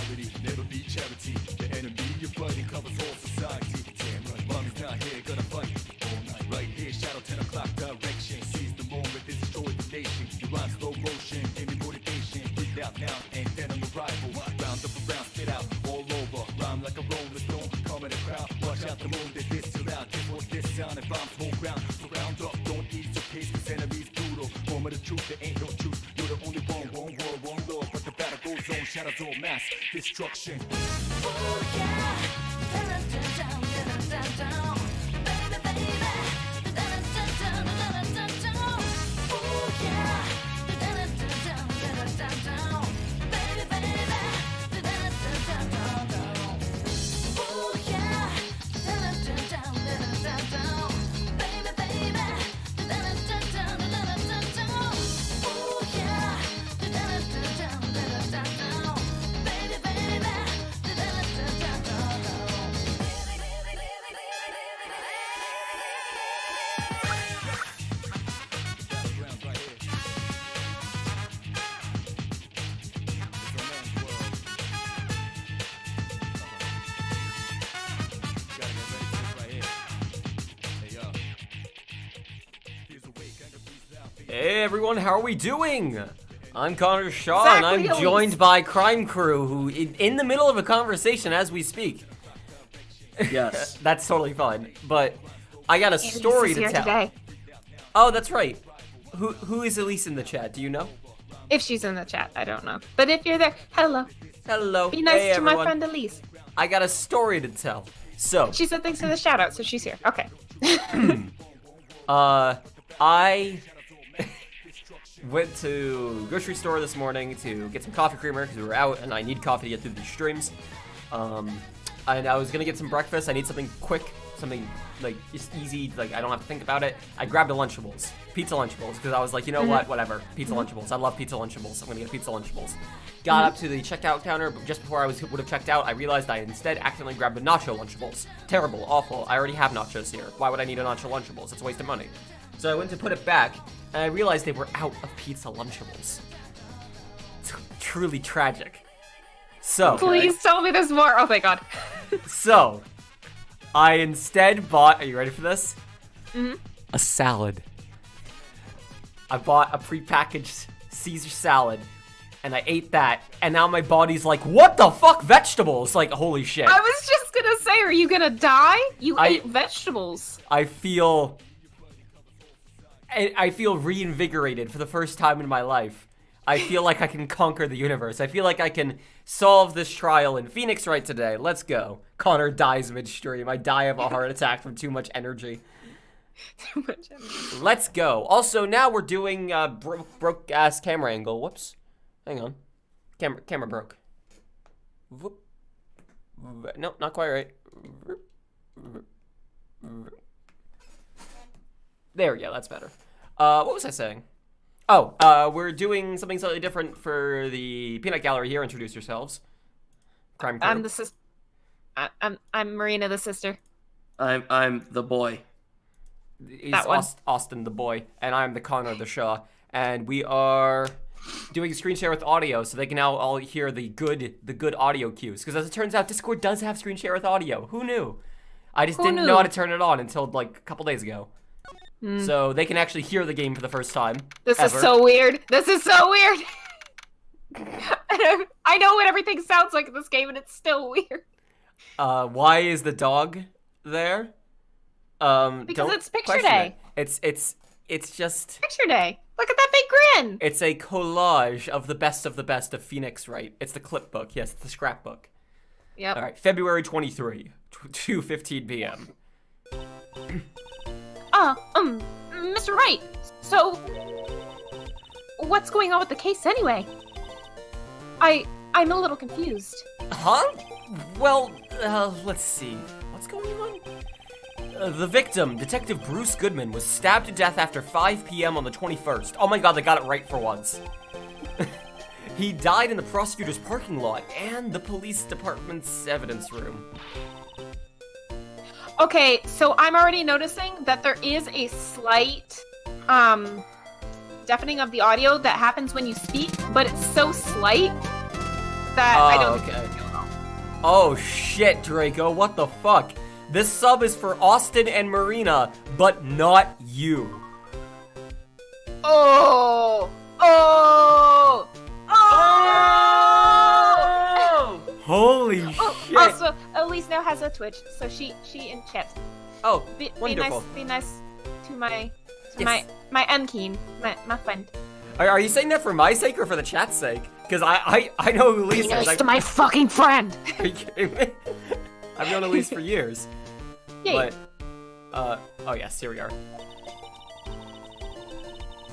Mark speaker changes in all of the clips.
Speaker 1: reality, never be charity. The enemy you're fighting covers all society. Damn right, mommy's not here, gonna fight all night. Right here, shadow 10 o'clock direction. Seize the moment, this destroy the nation. You rhyme slow motion, give me motivation. Breathe out now, and then I'm a rival. Round up around, spit out, all over. Rhyme like a rolling stone, calm in the crowd. Watch out the moon, that this too loud. This what's this sound, and bombs whole ground. So round up, don't ease your pace, cause enemies brutal. Moment of truth, there ain't no truth. You're the only one world, one love. But the battle goes on, shadows all mass destruction.
Speaker 2: Oh yeah, down, down, baby, baby, down, oh yeah, down, baby, baby, down, oh yeah, down, baby, baby,
Speaker 3: Hey everyone, how are we doing? I'm Connor Shaw, and I'm joined by Crime Crew, who in the middle of a conversation as we speak.
Speaker 4: Yes.
Speaker 3: That's totally fine, but I got a story to tell.
Speaker 5: Today.
Speaker 3: Oh, that's right. Who is Elise in the chat? Do you know?
Speaker 5: If she's in the chat, I don't know. But if you're there, hello.
Speaker 3: Hello.
Speaker 5: Be nice
Speaker 3: hey,
Speaker 5: to
Speaker 3: everyone.
Speaker 5: my friend Elise.
Speaker 3: I got a story to tell. So.
Speaker 5: She said thanks for the shout out, so she's here. Okay.
Speaker 3: I went to grocery store this morning to get some coffee creamer because we were out and I need coffee to get through these streams. And I was gonna get some breakfast. I need something quick, something like just easy, like I don't have to think about it. I grabbed a Lunchables, pizza Lunchables, because I was like, you know what, whatever, pizza Lunchables. I love pizza Lunchables. I'm gonna get pizza Lunchables. Got up to the checkout counter, but just before I would have checked out, I realized I instead accidentally grabbed the nacho Lunchables. Terrible, awful. I already have nachos here. Why would I need a nacho Lunchables? It's a waste of money. So I went to put it back, and I realized they were out of pizza Lunchables. It's truly tragic. So,
Speaker 5: Please tell me there's more. Oh my god.
Speaker 3: so, I instead bought, are you ready for this?
Speaker 5: Mm-hmm.
Speaker 3: A salad. I bought a prepackaged Caesar salad, and I ate that, and now my body's like, what the fuck, vegetables? Like, holy shit.
Speaker 5: I was just gonna say, are you gonna die? You ate vegetables.
Speaker 3: I feel reinvigorated for the first time in my life. I feel like I can conquer the universe. I feel like I can solve this trial in Phoenix right today. Let's go. Connor dies midstream. I die of a heart attack from too much energy.
Speaker 5: Too much energy.
Speaker 3: Let's go. Also, now we're doing broke-ass camera angle. Whoops. Hang on. Camera broke. Whoop. No, not quite right. There we go. That's better. What was I saying? Oh, we're doing something slightly different for the Peanut Gallery here. Introduce yourselves. Crime Crew.
Speaker 5: I'm the sister. I'm Marina, the sister.
Speaker 4: I'm the boy.
Speaker 3: He's
Speaker 5: that one.
Speaker 3: Austin the boy, and I'm the Connor the Shaw, and we are doing a screen share with audio, so they can now all hear the good audio cues. Because as it turns out, Discord does have screen share with audio. Who knew? I just didn't know how to turn it on until like a couple days ago. So they can actually hear the game for the first time.
Speaker 5: This
Speaker 3: ever.
Speaker 5: is so weird. This is so weird. I know what everything sounds like in this game, and it's still weird.
Speaker 3: Why is the dog there?
Speaker 5: Because it's picture day.
Speaker 3: It's just
Speaker 5: Picture day. Look at that big grin.
Speaker 3: it's a collage of the best of Phoenix Wright. It's the clip book. Yes, it's the scrapbook.
Speaker 5: Yep.
Speaker 3: All right, February 23, 2:15 p.m.
Speaker 5: Mr. Wright. So, what's going on with the case anyway? I'm a little confused.
Speaker 3: Huh? Well, let's see. What's going on? The victim, Detective Bruce Goodman, was stabbed to death after 5 p.m. on the 21st. Oh my god, they got it right for once. He died in the prosecutor's parking lot and the police department's evidence room.
Speaker 5: Okay, so I'm already noticing that there is a slight, deafening of the audio that happens when you speak, but it's so slight that I
Speaker 3: Oh,
Speaker 5: don't
Speaker 3: okay.
Speaker 5: think you'll know.
Speaker 3: Oh shit, Draco, what the fuck? This sub is for Austin and Marina, but not you.
Speaker 5: Oh! Oh! Oh!
Speaker 3: Holy
Speaker 5: Oh,
Speaker 3: shit.
Speaker 5: also, Elise now has a Twitch, so she in chat.
Speaker 3: Oh,
Speaker 5: Be
Speaker 3: wonderful.
Speaker 5: nice to my
Speaker 3: Yes.
Speaker 5: my Mkeen, my friend.
Speaker 3: Are you saying that for my sake or for the chat's sake? Because I know who
Speaker 5: Be
Speaker 3: Lisa is.
Speaker 5: nice to my fucking friend.
Speaker 3: Are you kidding me? I've known Elise for years.
Speaker 5: Yay.
Speaker 3: But, oh yes, here we are.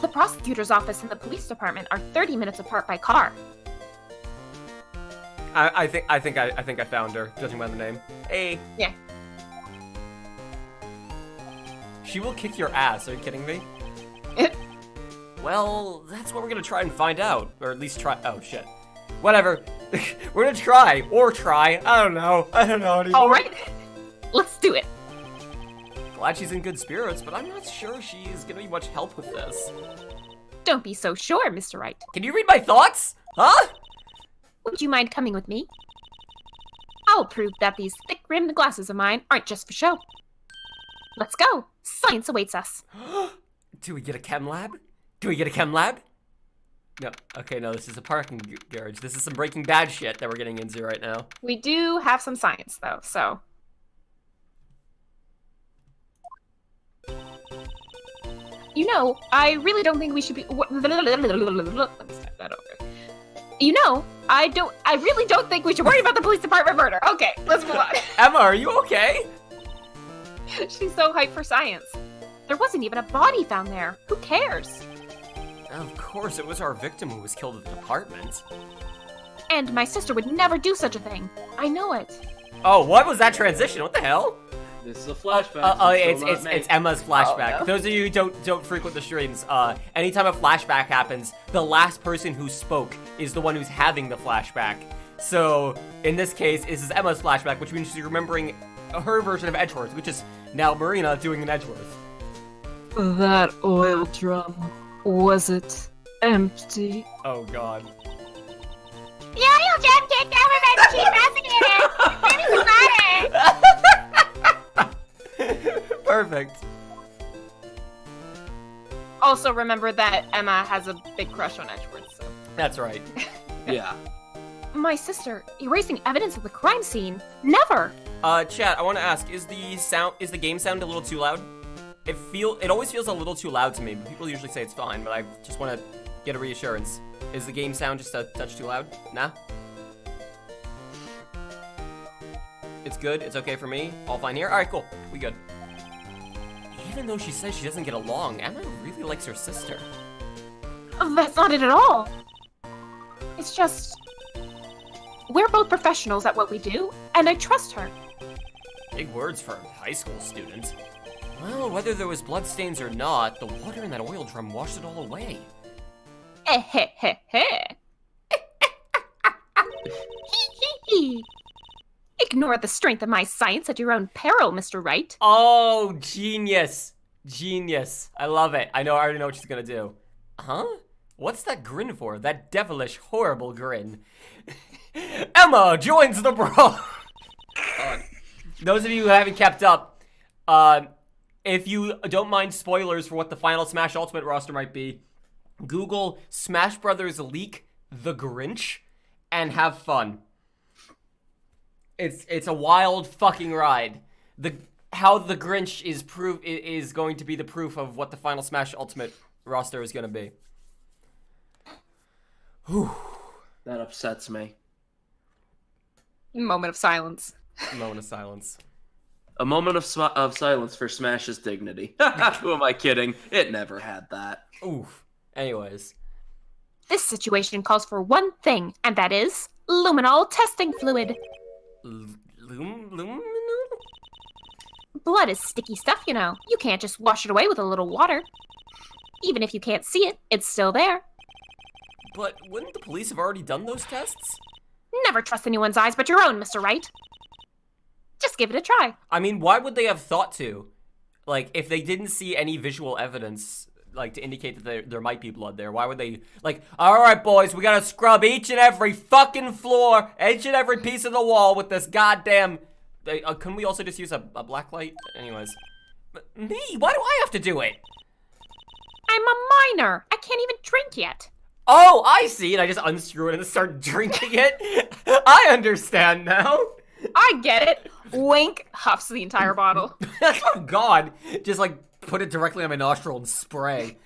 Speaker 5: The prosecutor's office and the police department are 30 minutes apart by car.
Speaker 3: I think I found her, judging by the name. Hey.
Speaker 5: Yeah.
Speaker 3: She will kick your ass, are you kidding me? Well, that's what we're gonna try and find out. Or at least try. Oh, shit. Whatever. We're gonna try. Or try. I don't know anymore.
Speaker 5: Alright, let's do it.
Speaker 3: Glad she's in good spirits, but I'm not sure she's gonna be much help with this.
Speaker 5: Don't be so sure, Mr. Wright.
Speaker 3: Can you read my thoughts? Huh?
Speaker 5: Would you mind coming with me? I'll prove that these thick-rimmed glasses of mine aren't just for show. Let's go. Science awaits us.
Speaker 3: Do we get a chem lab? Do we get a chem lab? No. Okay, no, this is a parking garage. This is some Breaking Bad shit that we're getting into right now.
Speaker 5: We do have some science, though, so... You know, I really don't think we should be... Let me start that over. You know, I really don't think we should worry about the police department murder. Okay, let's move on.
Speaker 3: Emma, are you okay?
Speaker 5: She's so hyped for science. There wasn't even a body found there. Who cares?
Speaker 3: Of course, it was our victim who was killed at the department.
Speaker 5: And my sister would never do such a thing. I know it.
Speaker 3: Oh, what was that transition? What the hell?
Speaker 4: This is a flashback.
Speaker 3: It's Emma's flashback.
Speaker 4: Oh, no?
Speaker 3: Those of you who don't frequent the streams, anytime a flashback happens, the last person who spoke is the one who's having the flashback. So, in this case, this is Emma's flashback, which means she's remembering her version of Edgeworth, which is now Marina doing an Edgeworth.
Speaker 6: That oil drum, was it empty?
Speaker 3: Oh god.
Speaker 2: Yeah, you just kicked government chief prosecutor. Maybe the matter.
Speaker 3: Perfect.
Speaker 5: Also remember that Emma has a big crush on Edgeworth, so...
Speaker 3: That's right.
Speaker 4: Yeah.
Speaker 5: My sister, erasing evidence of the crime scene? Never!
Speaker 3: Chat, I want to ask, is the game sound a little too loud? It always feels a little too loud to me, but people usually say it's fine, but I just want to get a reassurance. Is the game sound just a touch too loud? Nah? It's good, it's okay for me, all fine here? Alright, cool, we good. Even though she says she doesn't get along, Emma really likes her sister.
Speaker 5: That's not it at all. It's just... We're both professionals at what we do, and I trust her.
Speaker 3: Big words for a high school student. Well, whether there was bloodstains or not, the water in that oil drum washed it all away.
Speaker 5: Ignore the strength of my science at your own peril, Mr. Wright.
Speaker 3: Oh, genius. Genius. I love it. I already know what she's gonna do. Huh? What's that grin for? That devilish, horrible grin. Emma joins the brawl. Those of you who haven't kept up, if you don't mind spoilers for what the final Smash Ultimate roster might be, Google Smash Brothers leak The Grinch and have fun. It's a wild fucking ride. How The Grinch is going to be the proof of what the final Smash Ultimate roster is going to be. Whew.
Speaker 4: That upsets me.
Speaker 5: Moment of silence.
Speaker 3: Moment of silence.
Speaker 4: A moment of silence for Smash's dignity. Who am I kidding? It never had that.
Speaker 3: Oof. Anyways.
Speaker 5: This situation calls for one thing, and that is luminol testing fluid.
Speaker 3: Luminol?
Speaker 5: Blood is sticky stuff, you know. You can't just wash it away with a little water. Even if you can't see it, it's still there.
Speaker 3: But wouldn't the police have already done those tests?
Speaker 5: Never trust anyone's eyes but your own, Mr. Wright. Just give it a try.
Speaker 3: I mean, why would they have thought to? Like, if they didn't see any visual evidence, like to indicate that there might be blood there. Why would they like? All right, boys, we gotta scrub each and every fucking floor, each and every piece of the wall with this goddamn. Couldn't we also just use a black light? Anyways, me? Why do I have to do it?
Speaker 5: I'm a minor. I can't even drink yet.
Speaker 3: Oh, I see. And I just unscrew it and start drinking it. I understand now.
Speaker 5: I get it. Wink. Huffs the entire bottle.
Speaker 3: Oh God! Just like put it directly on my nostril and spray.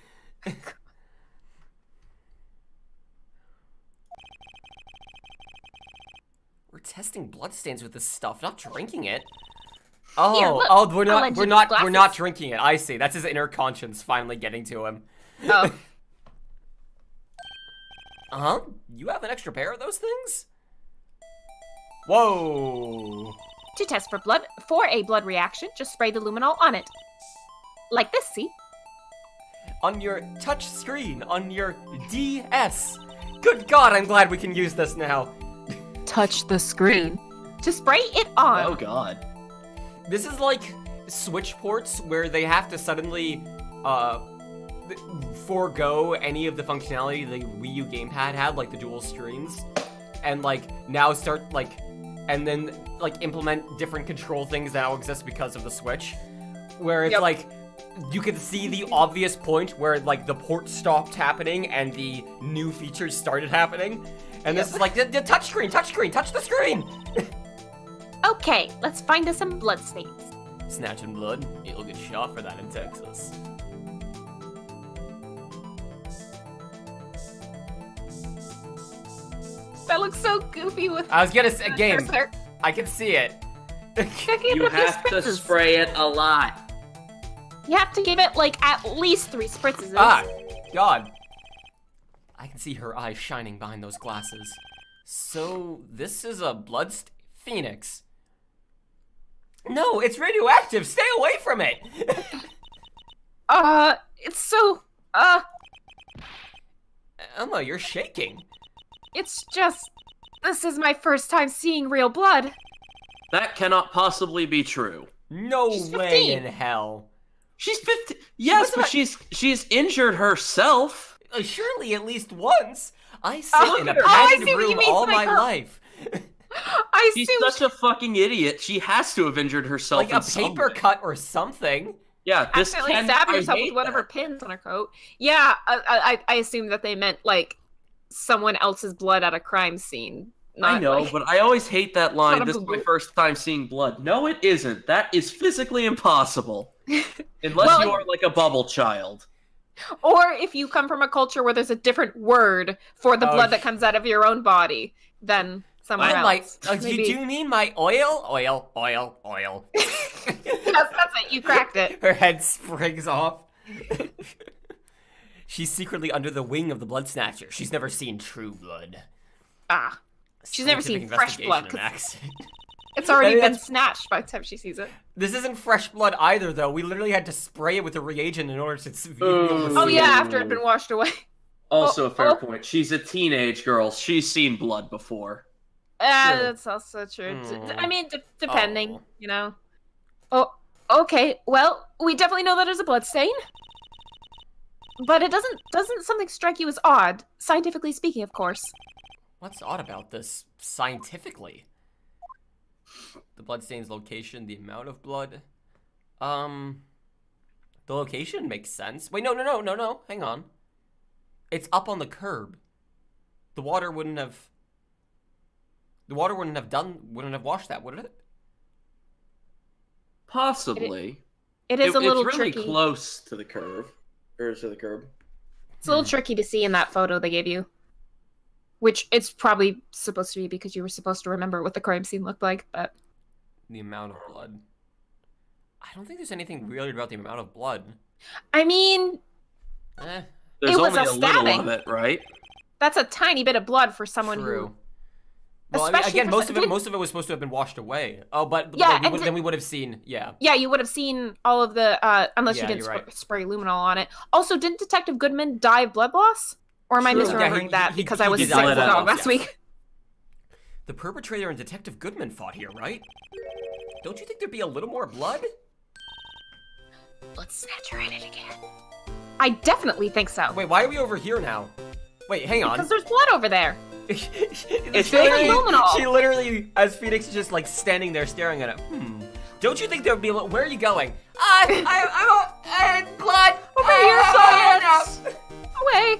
Speaker 3: We're testing bloodstains with this stuff, not drinking it. Oh,
Speaker 5: Here, look.
Speaker 3: oh, we're
Speaker 5: I'll lend you
Speaker 3: not
Speaker 5: these
Speaker 3: we're not
Speaker 5: glasses.
Speaker 3: drinking it. I see. That's his inner conscience finally getting to him.
Speaker 5: Oh.
Speaker 3: Uh-huh. You have an extra pair of those things? Whoa.
Speaker 5: To test for a blood reaction, just spray the luminol on it. Like this, see?
Speaker 3: On your touch screen, on your DS. Good God, I'm glad we can use this now.
Speaker 6: Touch the screen.
Speaker 5: To spray it on.
Speaker 4: Oh god.
Speaker 3: This is like Switch ports where they have to suddenly forego any of the functionality the Wii U gamepad had, like the dual screens, and like now start like, and then like implement different control things that now exist because of the Switch, where it's like you can see the obvious point where like the port stopped happening and the new features started happening, and this is like the touch the screen.
Speaker 5: Okay, let's find us some bloodstains.
Speaker 3: Snatching blood, you'll get shot for that in Texas.
Speaker 5: That looks so goofy with
Speaker 3: I was gonna say, game.
Speaker 5: cursor.
Speaker 3: I can see it.
Speaker 5: Checking
Speaker 4: You
Speaker 5: a few
Speaker 4: have to
Speaker 5: spritzes.
Speaker 4: spray it a lot.
Speaker 5: You have to give it like at least 3 spritzes.
Speaker 3: Ah, God. I can see her eyes shining behind those glasses. So, this is a Phoenix. No, it's radioactive. Stay away from it.
Speaker 5: It's so,
Speaker 3: Emma, you're shaking.
Speaker 5: it's just, this is my first time seeing real blood.
Speaker 4: That cannot possibly be true.
Speaker 3: No
Speaker 5: She's
Speaker 3: way
Speaker 5: 15.
Speaker 3: in hell.
Speaker 4: She's 15. Yes, but she's injured herself.
Speaker 3: Surely at least once. I sit
Speaker 5: Oh,
Speaker 3: in a
Speaker 5: oh, I
Speaker 3: padded
Speaker 5: see what you
Speaker 3: room
Speaker 5: mean,
Speaker 3: all
Speaker 5: like
Speaker 3: my
Speaker 5: her-
Speaker 3: life.
Speaker 5: I
Speaker 4: She's
Speaker 5: assumed
Speaker 4: such a fucking idiot. She has to have injured herself
Speaker 3: Like
Speaker 4: in
Speaker 3: a
Speaker 4: some
Speaker 3: paper
Speaker 4: way.
Speaker 3: cut or something.
Speaker 4: Yeah, this
Speaker 5: accidentally
Speaker 4: can
Speaker 5: stabbed
Speaker 4: I
Speaker 5: herself
Speaker 4: hate
Speaker 5: with one of her
Speaker 4: that.
Speaker 5: pins on her coat. Yeah, I assumed that they meant like someone else's blood at a crime scene. Not,
Speaker 4: I know,
Speaker 5: like-
Speaker 4: but I always hate that line.
Speaker 5: Not a
Speaker 4: This is my
Speaker 5: boo-boo.
Speaker 4: first time seeing blood. No, it isn't. That is physically impossible. Unless
Speaker 5: Well,
Speaker 4: you are like a bubble child.
Speaker 5: Or if you come from a culture where there's a different word for the
Speaker 3: Oh,
Speaker 5: blood that comes out of your own body than somewhere
Speaker 3: I'm like,
Speaker 5: else.
Speaker 3: do
Speaker 5: Maybe-
Speaker 3: you mean my oil? Oil.
Speaker 5: Yes, that's it. You cracked it.
Speaker 3: Her head springs off. She's secretly under the wing of the blood snatcher. She's never seen true blood.
Speaker 5: Ah, She's never
Speaker 3: Scientific
Speaker 5: seen fresh blood,
Speaker 3: investigation and accident.
Speaker 5: it's already
Speaker 3: Maybe
Speaker 5: been
Speaker 3: that's-
Speaker 5: snatched by the time she sees it.
Speaker 3: This isn't fresh blood either, though. We literally had to spray it with a reagent in order to
Speaker 5: Oh yeah, after it had been washed away.
Speaker 4: Also a fair
Speaker 5: oh.
Speaker 4: point. She's a teenage girl. She's seen blood before.
Speaker 3: Sure.
Speaker 5: That's also true. I mean, depending,
Speaker 3: Oh.
Speaker 5: you know. Oh, okay. Well, we definitely know that there's a blood stain. But it doesn't something strike you as odd, scientifically speaking, of course.
Speaker 3: What's odd about this, scientifically? The bloodstain's location, the amount of blood. The location makes sense. Wait, no. Hang on. It's up on the curb. The water wouldn't have washed that, would it?
Speaker 4: Possibly.
Speaker 5: It is a little
Speaker 4: it's really
Speaker 5: tricky.
Speaker 4: close to the curb. Or to the curb.
Speaker 5: It's a little tricky to see in that photo they gave you. Which it's probably supposed to be because you were supposed to remember what the crime scene looked like, but
Speaker 3: The amount of blood. I don't think there's anything weird about the amount of blood.
Speaker 5: I mean,
Speaker 3: Eh,
Speaker 4: There's
Speaker 5: It was
Speaker 4: only
Speaker 5: a
Speaker 4: a little
Speaker 5: stabbing.
Speaker 4: of it, right?
Speaker 5: that's a tiny bit of blood for someone
Speaker 3: true.
Speaker 5: who
Speaker 3: Well, I mean,
Speaker 5: especially
Speaker 3: again,
Speaker 5: for
Speaker 3: most of it was supposed to have been washed away. Oh, but
Speaker 5: Yeah,
Speaker 3: then
Speaker 5: and
Speaker 3: then we would have seen, yeah.
Speaker 5: Yeah, you would have seen all of the, unless
Speaker 3: Yeah,
Speaker 5: you didn't
Speaker 3: you're right.
Speaker 5: spray luminol on it. Also, didn't Detective Goodman die of blood loss? Or am I
Speaker 3: True.
Speaker 5: misremembering
Speaker 3: Yeah,
Speaker 5: that
Speaker 3: he
Speaker 5: because I was
Speaker 3: did
Speaker 5: sick
Speaker 3: die
Speaker 5: with
Speaker 3: of
Speaker 5: the
Speaker 3: blood
Speaker 5: dog
Speaker 3: loss,
Speaker 5: last
Speaker 3: yes.
Speaker 5: week?
Speaker 3: The perpetrator and Detective Goodman fought here, right? Don't you think there'd be a little more blood?
Speaker 5: Let's saturate it again. I definitely think so.
Speaker 3: Wait, why are we over here now? Wait, hang on.
Speaker 5: Because there's blood over there.
Speaker 3: It's
Speaker 5: very luminal.
Speaker 3: She literally, as Phoenix is just like standing there staring at it. Don't you think there would be a where are you going? I'm blood.
Speaker 5: Over here, science! Away.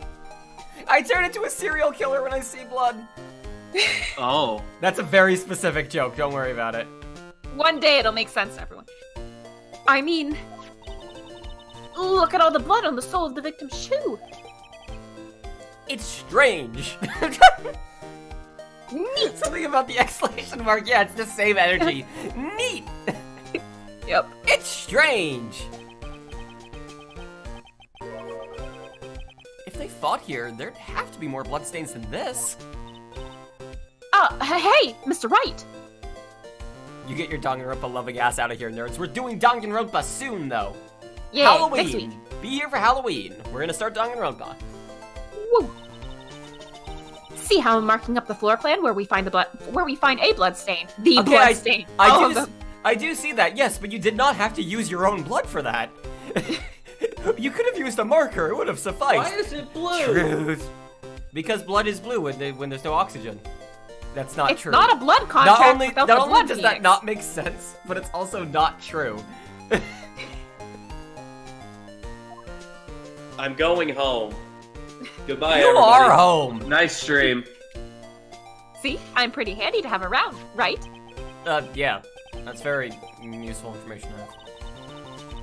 Speaker 3: I turn into a serial killer when I see blood.
Speaker 4: Oh.
Speaker 3: That's a very specific joke. Don't worry about it.
Speaker 5: One day it'll make sense to everyone. I mean, look at all the blood on the sole of the victim's shoe.
Speaker 3: It's strange.
Speaker 5: Neat.
Speaker 3: Something about the exclamation mark. Yeah, it's the same energy. Neat.
Speaker 5: Yep.
Speaker 3: It's strange. If they fought here, there'd have to be more bloodstains than this.
Speaker 5: Hey, Mr. Wright.
Speaker 3: You get your Danganronpa loving ass out of here, nerds. We're doing Danganronpa soon, though.
Speaker 5: Yeah,
Speaker 3: Halloween.
Speaker 5: next week.
Speaker 3: Be here for Halloween. We're gonna start Danganronpa.
Speaker 5: Woo. See how I'm marking up the floor plan where we find a blood stain. The
Speaker 3: Okay,
Speaker 5: blood stain.
Speaker 3: I do see that, yes, but you did not have to use your own blood for that. You could have used a marker. It would have sufficed.
Speaker 4: Why is it blue?
Speaker 3: Truth. Because blood is blue when there's no oxygen. That's not
Speaker 5: It's
Speaker 3: true.
Speaker 5: not a blood contract
Speaker 3: Not only
Speaker 5: without the blood
Speaker 3: does that
Speaker 5: Phoenix.
Speaker 3: not make sense, but it's also not true.
Speaker 4: I'm going home. Goodbye,
Speaker 3: You
Speaker 4: everybody.
Speaker 3: are home.
Speaker 4: Nice stream.
Speaker 5: See, I'm pretty handy to have around, right?
Speaker 3: Yeah, that's very useful information to have.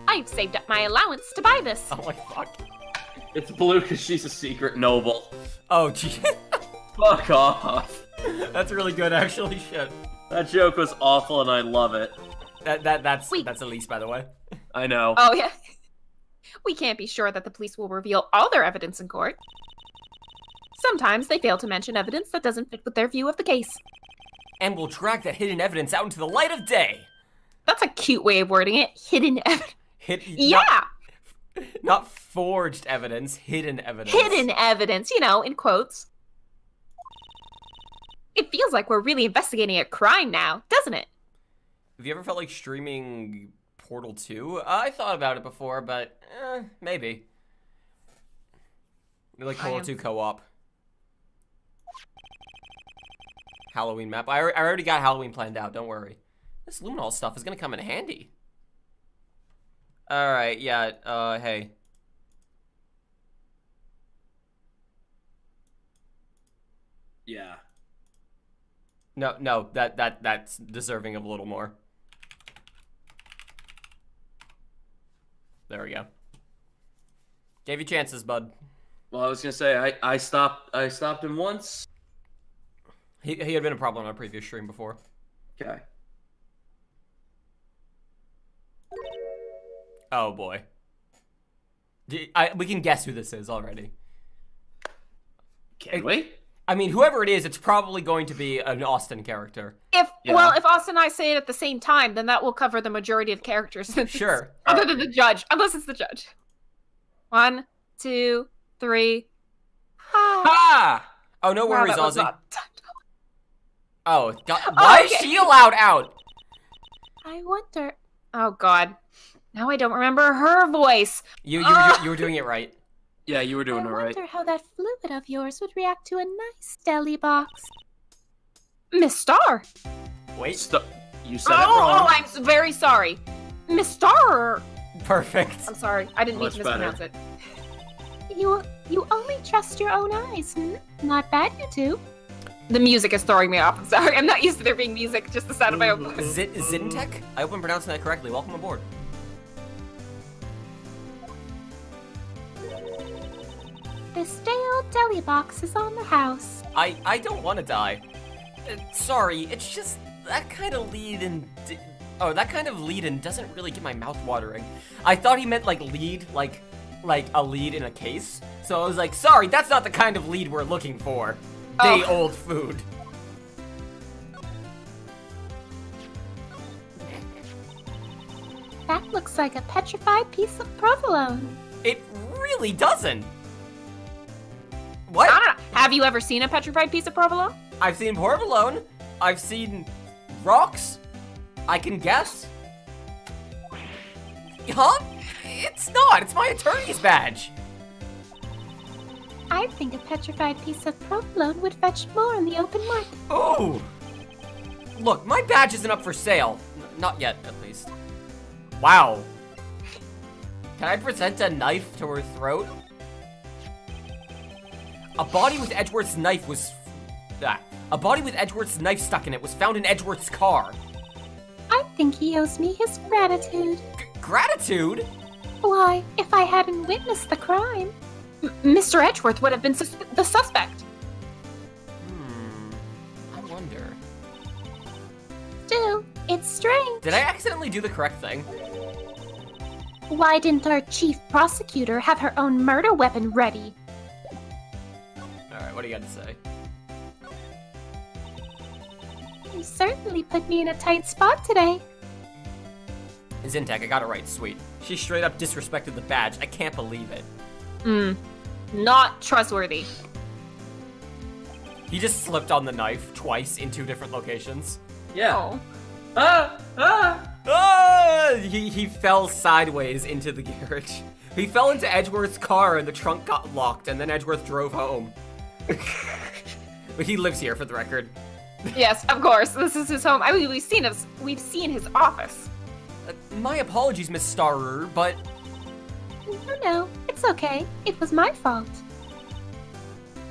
Speaker 5: I've saved up my allowance to buy this.
Speaker 3: Oh my fuck.
Speaker 4: It's blue because she's a secret noble.
Speaker 3: Oh gee,
Speaker 4: Fuck off.
Speaker 3: that's really good actually. Shit.
Speaker 4: That joke was awful and I love it.
Speaker 3: That's
Speaker 5: Wait.
Speaker 3: Elise, by the way.
Speaker 4: I know.
Speaker 5: Oh, yeah. We can't be sure that the police will reveal all their evidence in court. Sometimes they fail to mention evidence that doesn't fit with their view of the case.
Speaker 3: And we'll track that hidden evidence out into the light of day.
Speaker 5: That's a cute way of wording it. Hidden evidence.
Speaker 3: Not,
Speaker 5: Yeah!
Speaker 3: not forged evidence, hidden evidence.
Speaker 5: Hidden evidence, in quotes. It feels like we're really investigating a crime now, doesn't it?
Speaker 3: Have you ever felt like streaming Portal 2? I thought about it before, but maybe. Like Portal 2 co-op. Halloween map. I already got Halloween planned out, don't worry. This luminol stuff is gonna come in handy. Alright, yeah, hey.
Speaker 4: Yeah.
Speaker 3: No, that's deserving of a little more. There we go. Gave you chances, bud.
Speaker 4: Well, I was gonna say I stopped him once.
Speaker 3: He had been a problem on a previous stream before.
Speaker 4: Okay.
Speaker 3: Oh boy. We can guess who this is already.
Speaker 4: Can we?
Speaker 3: I mean, whoever it is, it's probably going to be an Austin character.
Speaker 5: If
Speaker 4: Yeah.
Speaker 5: if Austin and I say it at the same time, then that will cover the majority of characters.
Speaker 3: Sure.
Speaker 5: Other than the judge, unless it's the judge. 1, 2, 3.
Speaker 3: Ah! Oh, no
Speaker 5: Wow,
Speaker 3: worries,
Speaker 5: that was
Speaker 3: Ozzy.
Speaker 5: not-
Speaker 3: Oh, God. Why is
Speaker 5: okay.
Speaker 3: she allowed out?
Speaker 5: I wonder. Oh God. Now I don't remember her voice.
Speaker 3: You were doing it right.
Speaker 4: Yeah, you were doing it right.
Speaker 2: how that fluid of yours would react to a nice deli box.
Speaker 5: Miss Star.
Speaker 3: Wait.
Speaker 4: You said it wrong.
Speaker 5: Oh, I'm very sorry. Miss Star.
Speaker 3: Perfect.
Speaker 5: I'm sorry. I didn't mean
Speaker 4: Much
Speaker 5: to
Speaker 4: better.
Speaker 5: mispronounce it.
Speaker 2: You only trust your own eyes, Not bad, you two.
Speaker 5: The music is throwing me off. I'm sorry. I'm not used to there being music. Just the sound of my own voice.
Speaker 3: Zintech? I hope I'm pronouncing that correctly. Welcome aboard.
Speaker 2: This day old deli box is on the house.
Speaker 3: I don't want to die. Sorry, it's just that kind of lead-in. That kind of lead-in doesn't really get my mouth watering. I thought he meant like lead, like a lead in a case. So I was like, sorry, that's not the kind of lead we're looking for.
Speaker 5: Oh.
Speaker 3: Day-old food.
Speaker 2: That looks like a petrified piece of provolone.
Speaker 3: It really doesn't. What?
Speaker 5: I don't know. Have you ever seen a petrified piece of provolone?
Speaker 3: I've seen provolone. I've seen rocks. I can guess. Huh? It's not. It's my attorney's badge.
Speaker 2: I think a petrified piece of provolone would fetch more in the open market.
Speaker 3: Oh! Look, my badge isn't up for sale. Not yet, at least. Wow. Can I present a knife to her throat? A body with Edgeworth's knife was... A body with Edgeworth's knife stuck in it was found in Edgeworth's car.
Speaker 2: I think he owes me his gratitude.
Speaker 3: Gratitude?
Speaker 2: Why, if I hadn't witnessed the crime...
Speaker 5: Mr. Edgeworth would have been the suspect.
Speaker 3: I wonder.
Speaker 2: Still, it's strange.
Speaker 3: Did I accidentally do the correct thing?
Speaker 2: Why didn't our chief prosecutor have her own murder weapon ready?
Speaker 3: Alright, what do you got to say?
Speaker 2: You certainly put me in a tight spot today.
Speaker 3: Zintek, I got it right, sweet. She straight up disrespected the badge. I can't believe it.
Speaker 5: Not trustworthy.
Speaker 3: He just slipped on the knife twice in 2 different locations.
Speaker 4: Yeah.
Speaker 5: Oh.
Speaker 3: He fell sideways into the garage. He fell into Edgeworth's car and the trunk got locked, and then Edgeworth drove home. But he lives here, for the record.
Speaker 5: Yes, of course. This is his home. I mean, we've seen his office.
Speaker 3: My apologies, Miss Starrer, but...
Speaker 2: No, it's okay. It was my fault.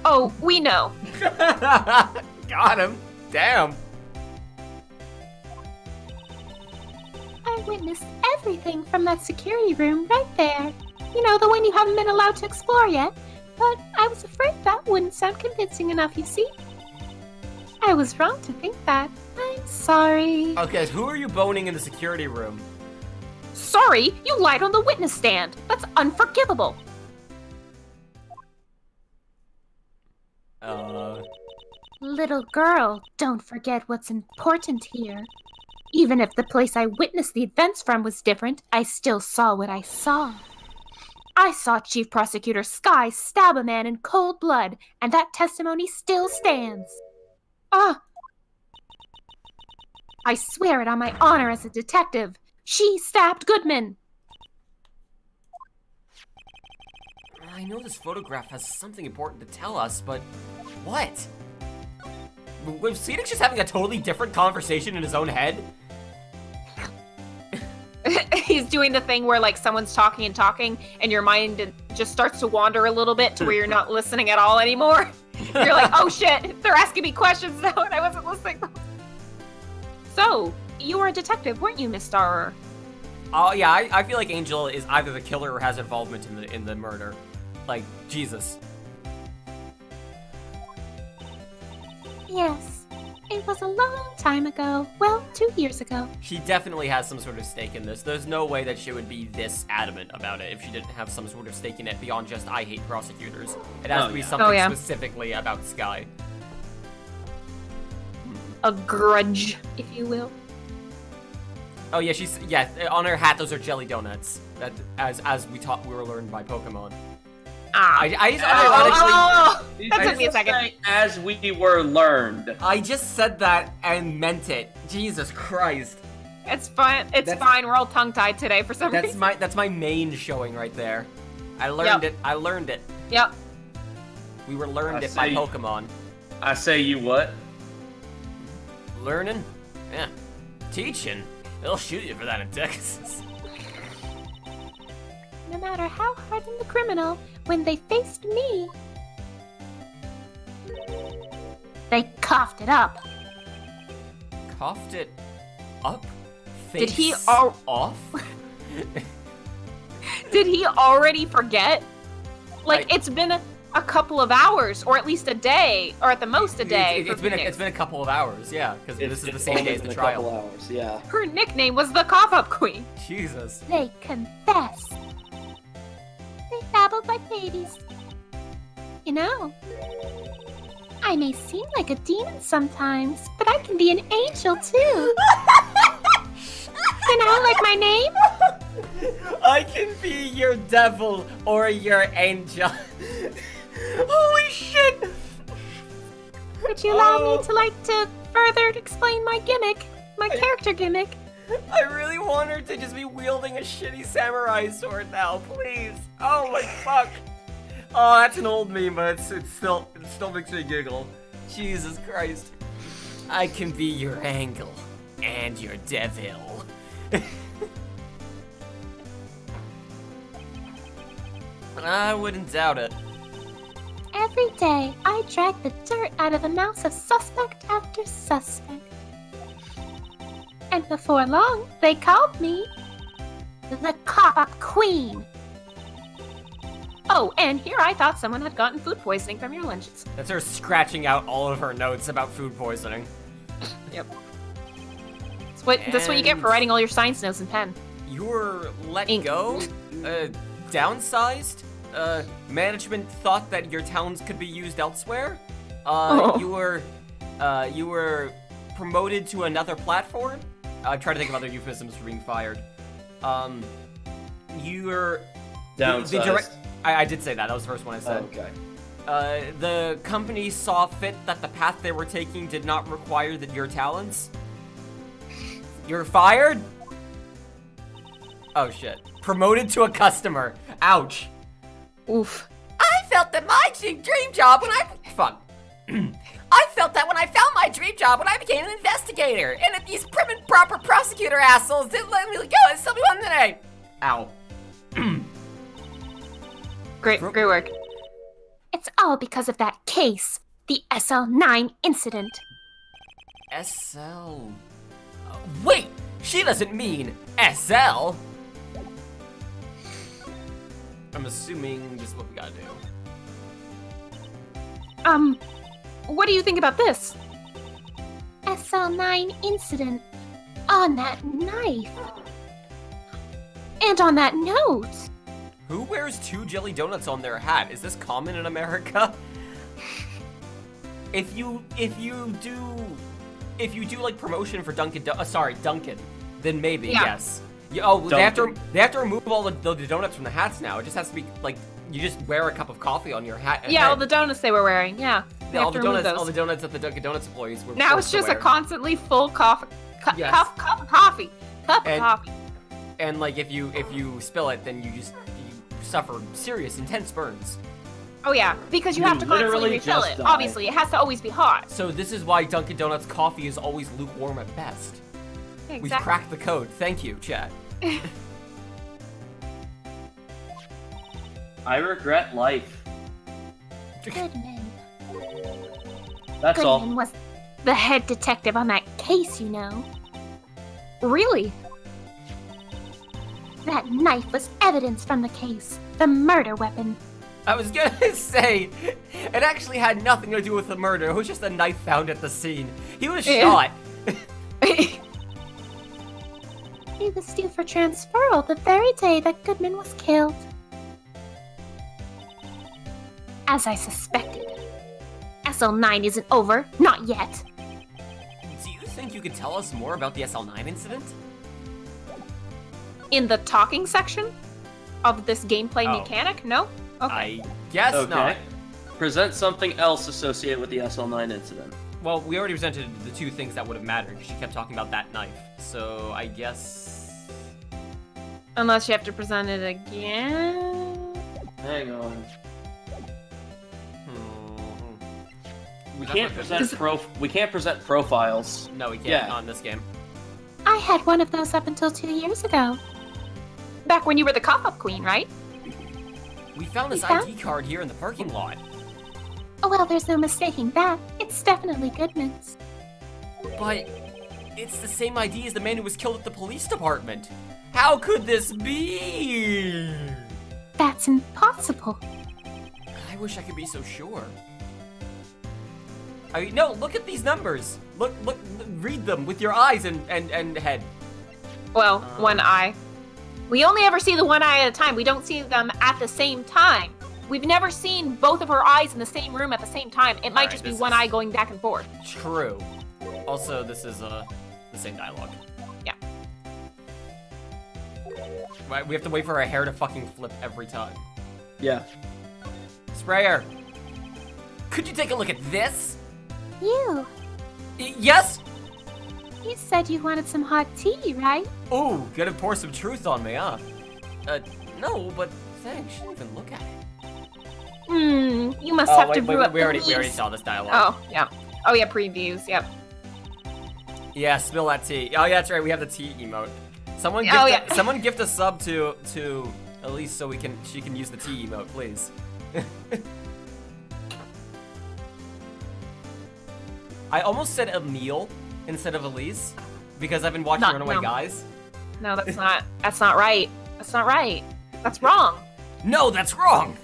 Speaker 5: Oh, we know.
Speaker 3: Got him. Damn.
Speaker 2: I witnessed everything from that security room right there. You know, the one you haven't been allowed to explore yet. But I was afraid that wouldn't sound convincing enough, you see? I was wrong to think that. I'm sorry.
Speaker 3: Okay, who are you boning in the security room?
Speaker 5: Sorry, you lied on the witness stand. That's unforgivable.
Speaker 2: Little girl, don't forget what's important here. Even if the place I witnessed the events from was different, I still saw what I saw. I saw Chief Prosecutor Sky stab a man in cold blood, and that testimony still stands. I swear it on my honor as a detective. She stabbed Goodman.
Speaker 3: I know this photograph has something important to tell us, but what? Was Scenic just having a totally different conversation in his own head?
Speaker 5: He's doing the thing where, like, someone's talking and your mind just starts to wander a little bit to where you're not listening at all anymore. You're like, oh shit, they're asking me questions now and I wasn't listening. So, you were a detective, weren't you, Miss Starrer?
Speaker 3: Oh yeah, I feel like Angel is either the killer or has involvement in the murder. Like, Jesus.
Speaker 2: Yes, it was a long time ago. Well, 2 years ago.
Speaker 3: She definitely has some sort of stake in this. There's no way that she would be this adamant about it if she didn't have some sort of stake in it beyond just I hate prosecutors. It has to be something specifically about Sky.
Speaker 5: A grudge, if you will.
Speaker 3: Oh yeah, on her hat those are jelly donuts. That as we were learned by Pokemon. I just unironically.
Speaker 5: That took me a second.
Speaker 4: As we were learned.
Speaker 3: I just said that and meant it. Jesus Christ.
Speaker 5: It's fine. It's fine. We're all tongue-tied today for some reason.
Speaker 3: That's my main showing right there. I learned it. I learned it.
Speaker 5: Yep.
Speaker 3: We were learned it by Pokemon.
Speaker 4: I say you what?
Speaker 3: Learning? Yeah. Teaching? They'll shoot you for that in Texas.
Speaker 2: No matter how hardened the criminal, when they faced me, they coughed it up.
Speaker 3: Coughed it up?
Speaker 5: Did he
Speaker 3: Face off?
Speaker 5: Did he already forget? Like, it's been a couple of hours, or at least a day, or at the most a day.
Speaker 3: It's been a couple of hours, yeah, because this is the same day as the trial.
Speaker 4: A couple hours, yeah.
Speaker 5: Her nickname was the Cough-Up Queen.
Speaker 3: Jesus.
Speaker 2: They confessed. They babbled like babies. You know, I may seem like a demon sometimes, but I can be an angel too. You know, like my name?
Speaker 3: I can be your devil or your angel. Holy shit!
Speaker 2: Would you allow me to further explain my gimmick, my character gimmick?
Speaker 3: I really want her to just be wielding a shitty samurai sword now, please. Oh my fuck. Oh, that's an old meme, but it still makes me giggle. Jesus Christ. I can be your angel and your devil. I wouldn't doubt it.
Speaker 2: Every day, I drag the dirt out of the mouths of suspect after suspect. And before long, they called me the Cop Queen.
Speaker 5: Oh, and here I thought someone had gotten food poisoning from your lunches.
Speaker 3: That's her scratching out all of her notes about food poisoning.
Speaker 5: Yep. That's what you get for writing all your science notes in pen.
Speaker 3: You were let
Speaker 5: Ink.
Speaker 3: go? Downsized? Management thought that your talents could be used elsewhere?
Speaker 5: Oh.
Speaker 3: You were promoted to another platform? I'm trying to think of other euphemisms for being fired. You were...
Speaker 4: Downsized.
Speaker 3: I did say that. That was the first one I said.
Speaker 4: Okay.
Speaker 3: The company saw fit that the path they were taking did not require your talents. You're fired? Oh shit. Promoted to a customer. Ouch.
Speaker 5: Oof.
Speaker 3: I felt that my dream job when I... Fuck. I felt that when I found my dream job when I became an investigator, and if these prim and proper prosecutor assholes didn't let me go and still be one today. Ow.
Speaker 5: Great work.
Speaker 2: It's all because of that case, the SL9 incident.
Speaker 3: SL... wait! She doesn't mean SL! I'm assuming this is what we gotta do.
Speaker 5: What do you think about this?
Speaker 2: SL9 incident. On that knife. And on that note.
Speaker 3: Who wears 2 jelly donuts on their hat? Is this common in America? If you do like promotion for Dunkin', then maybe,
Speaker 5: Yeah.
Speaker 3: yes. They have to remove all the donuts from the hats now. It just has to be like you just wear a cup of coffee on your hat.
Speaker 5: Yeah, all the donuts they were wearing. Yeah. They
Speaker 3: all
Speaker 5: have
Speaker 3: the
Speaker 5: to remove
Speaker 3: donuts,
Speaker 5: those.
Speaker 3: all the donuts that the Dunkin' Donuts employees were.
Speaker 5: Now
Speaker 3: forced
Speaker 5: it's
Speaker 3: to
Speaker 5: just
Speaker 3: wear.
Speaker 5: a constantly full cup of coffee. Cup of
Speaker 3: And-
Speaker 5: coffee.
Speaker 3: And like if you spill it, then you suffer serious, intense burns.
Speaker 5: Oh yeah, because you
Speaker 4: You
Speaker 5: have to constantly
Speaker 4: literally
Speaker 5: refill
Speaker 4: just
Speaker 5: it.
Speaker 4: die.
Speaker 5: Obviously, it has to always be hot.
Speaker 3: So this is why Dunkin' Donuts coffee is always lukewarm at best.
Speaker 5: Yeah,
Speaker 3: We've
Speaker 5: exactly.
Speaker 3: cracked the code. Thank you, chat.
Speaker 4: I regret life.
Speaker 2: Goodman.
Speaker 4: That's all.
Speaker 2: Goodman was the head detective on that case, you know.
Speaker 5: Really?
Speaker 2: That knife was evidence from the case. The murder weapon.
Speaker 3: I was gonna say, it actually had nothing to do with the murder. It was just a knife found at the scene. He was
Speaker 5: Yeah.
Speaker 3: shot.
Speaker 2: He was due for transferal the very day that Goodman was killed. As I suspected. SL9 isn't over. Not yet.
Speaker 3: Do you think you could tell us more about the SL9 incident?
Speaker 5: In the talking section of this gameplay
Speaker 3: Oh.
Speaker 5: mechanic? No? Okay.
Speaker 3: I guess
Speaker 4: Okay.
Speaker 3: not.
Speaker 4: Present something else associated with the SL9 incident.
Speaker 3: Well, we already presented the 2 things that would have mattered because she kept talking about that knife. So I guess...
Speaker 5: Unless you have to present it again.
Speaker 4: Hang on. We
Speaker 3: That's
Speaker 4: can't
Speaker 3: not
Speaker 4: present profiles.
Speaker 3: No, we can't.
Speaker 4: Yeah.
Speaker 3: Not in this game.
Speaker 2: I had one of those up until 2 years ago.
Speaker 5: Back when you were the cop-up queen, right?
Speaker 3: We found this
Speaker 2: We found-
Speaker 3: ID card here in the parking lot.
Speaker 2: Oh, well, there's no mistaking that. It's definitely Goodman's.
Speaker 3: But it's the same ID as the man who was killed at the police department. How could this be?
Speaker 2: That's impossible.
Speaker 3: I wish I could be so sure. I mean, no, look at these numbers. Look, read them with your eyes and head.
Speaker 5: Well, one eye. We only ever see the one eye at a time. We don't see them at the same time. We've never seen both of her eyes in the same room at the same time. It might
Speaker 3: Alright,
Speaker 5: just be
Speaker 3: this
Speaker 5: one
Speaker 3: is-
Speaker 5: eye going back and forth.
Speaker 3: True. Also, this is the same dialogue.
Speaker 5: Yeah.
Speaker 3: Right, we have to wait for our hair to fucking flip every time.
Speaker 4: Yeah.
Speaker 3: Sprayer, could you take a look at this?
Speaker 2: You.
Speaker 3: Yes?
Speaker 2: You said you wanted some hot tea, right?
Speaker 3: Ooh, gonna pour some truth on me, huh? No, but thanks. She didn't even look at it.
Speaker 5: You must
Speaker 3: Oh,
Speaker 5: have
Speaker 3: wait,
Speaker 5: to brew up
Speaker 3: we
Speaker 5: the
Speaker 3: already
Speaker 5: leaves.
Speaker 3: saw this dialogue.
Speaker 5: Oh, yeah. Oh, yeah, previews, yep.
Speaker 3: Yeah, spill that tea. Oh, yeah, that's right. We have the tea emote. Someone gift a sub to Elise so she can use the tea emote, please. I almost said Emil instead of Elise because I've been watching Runaway Guys.
Speaker 5: No, that's not right. That's not right. That's wrong.
Speaker 3: No, that's wrong.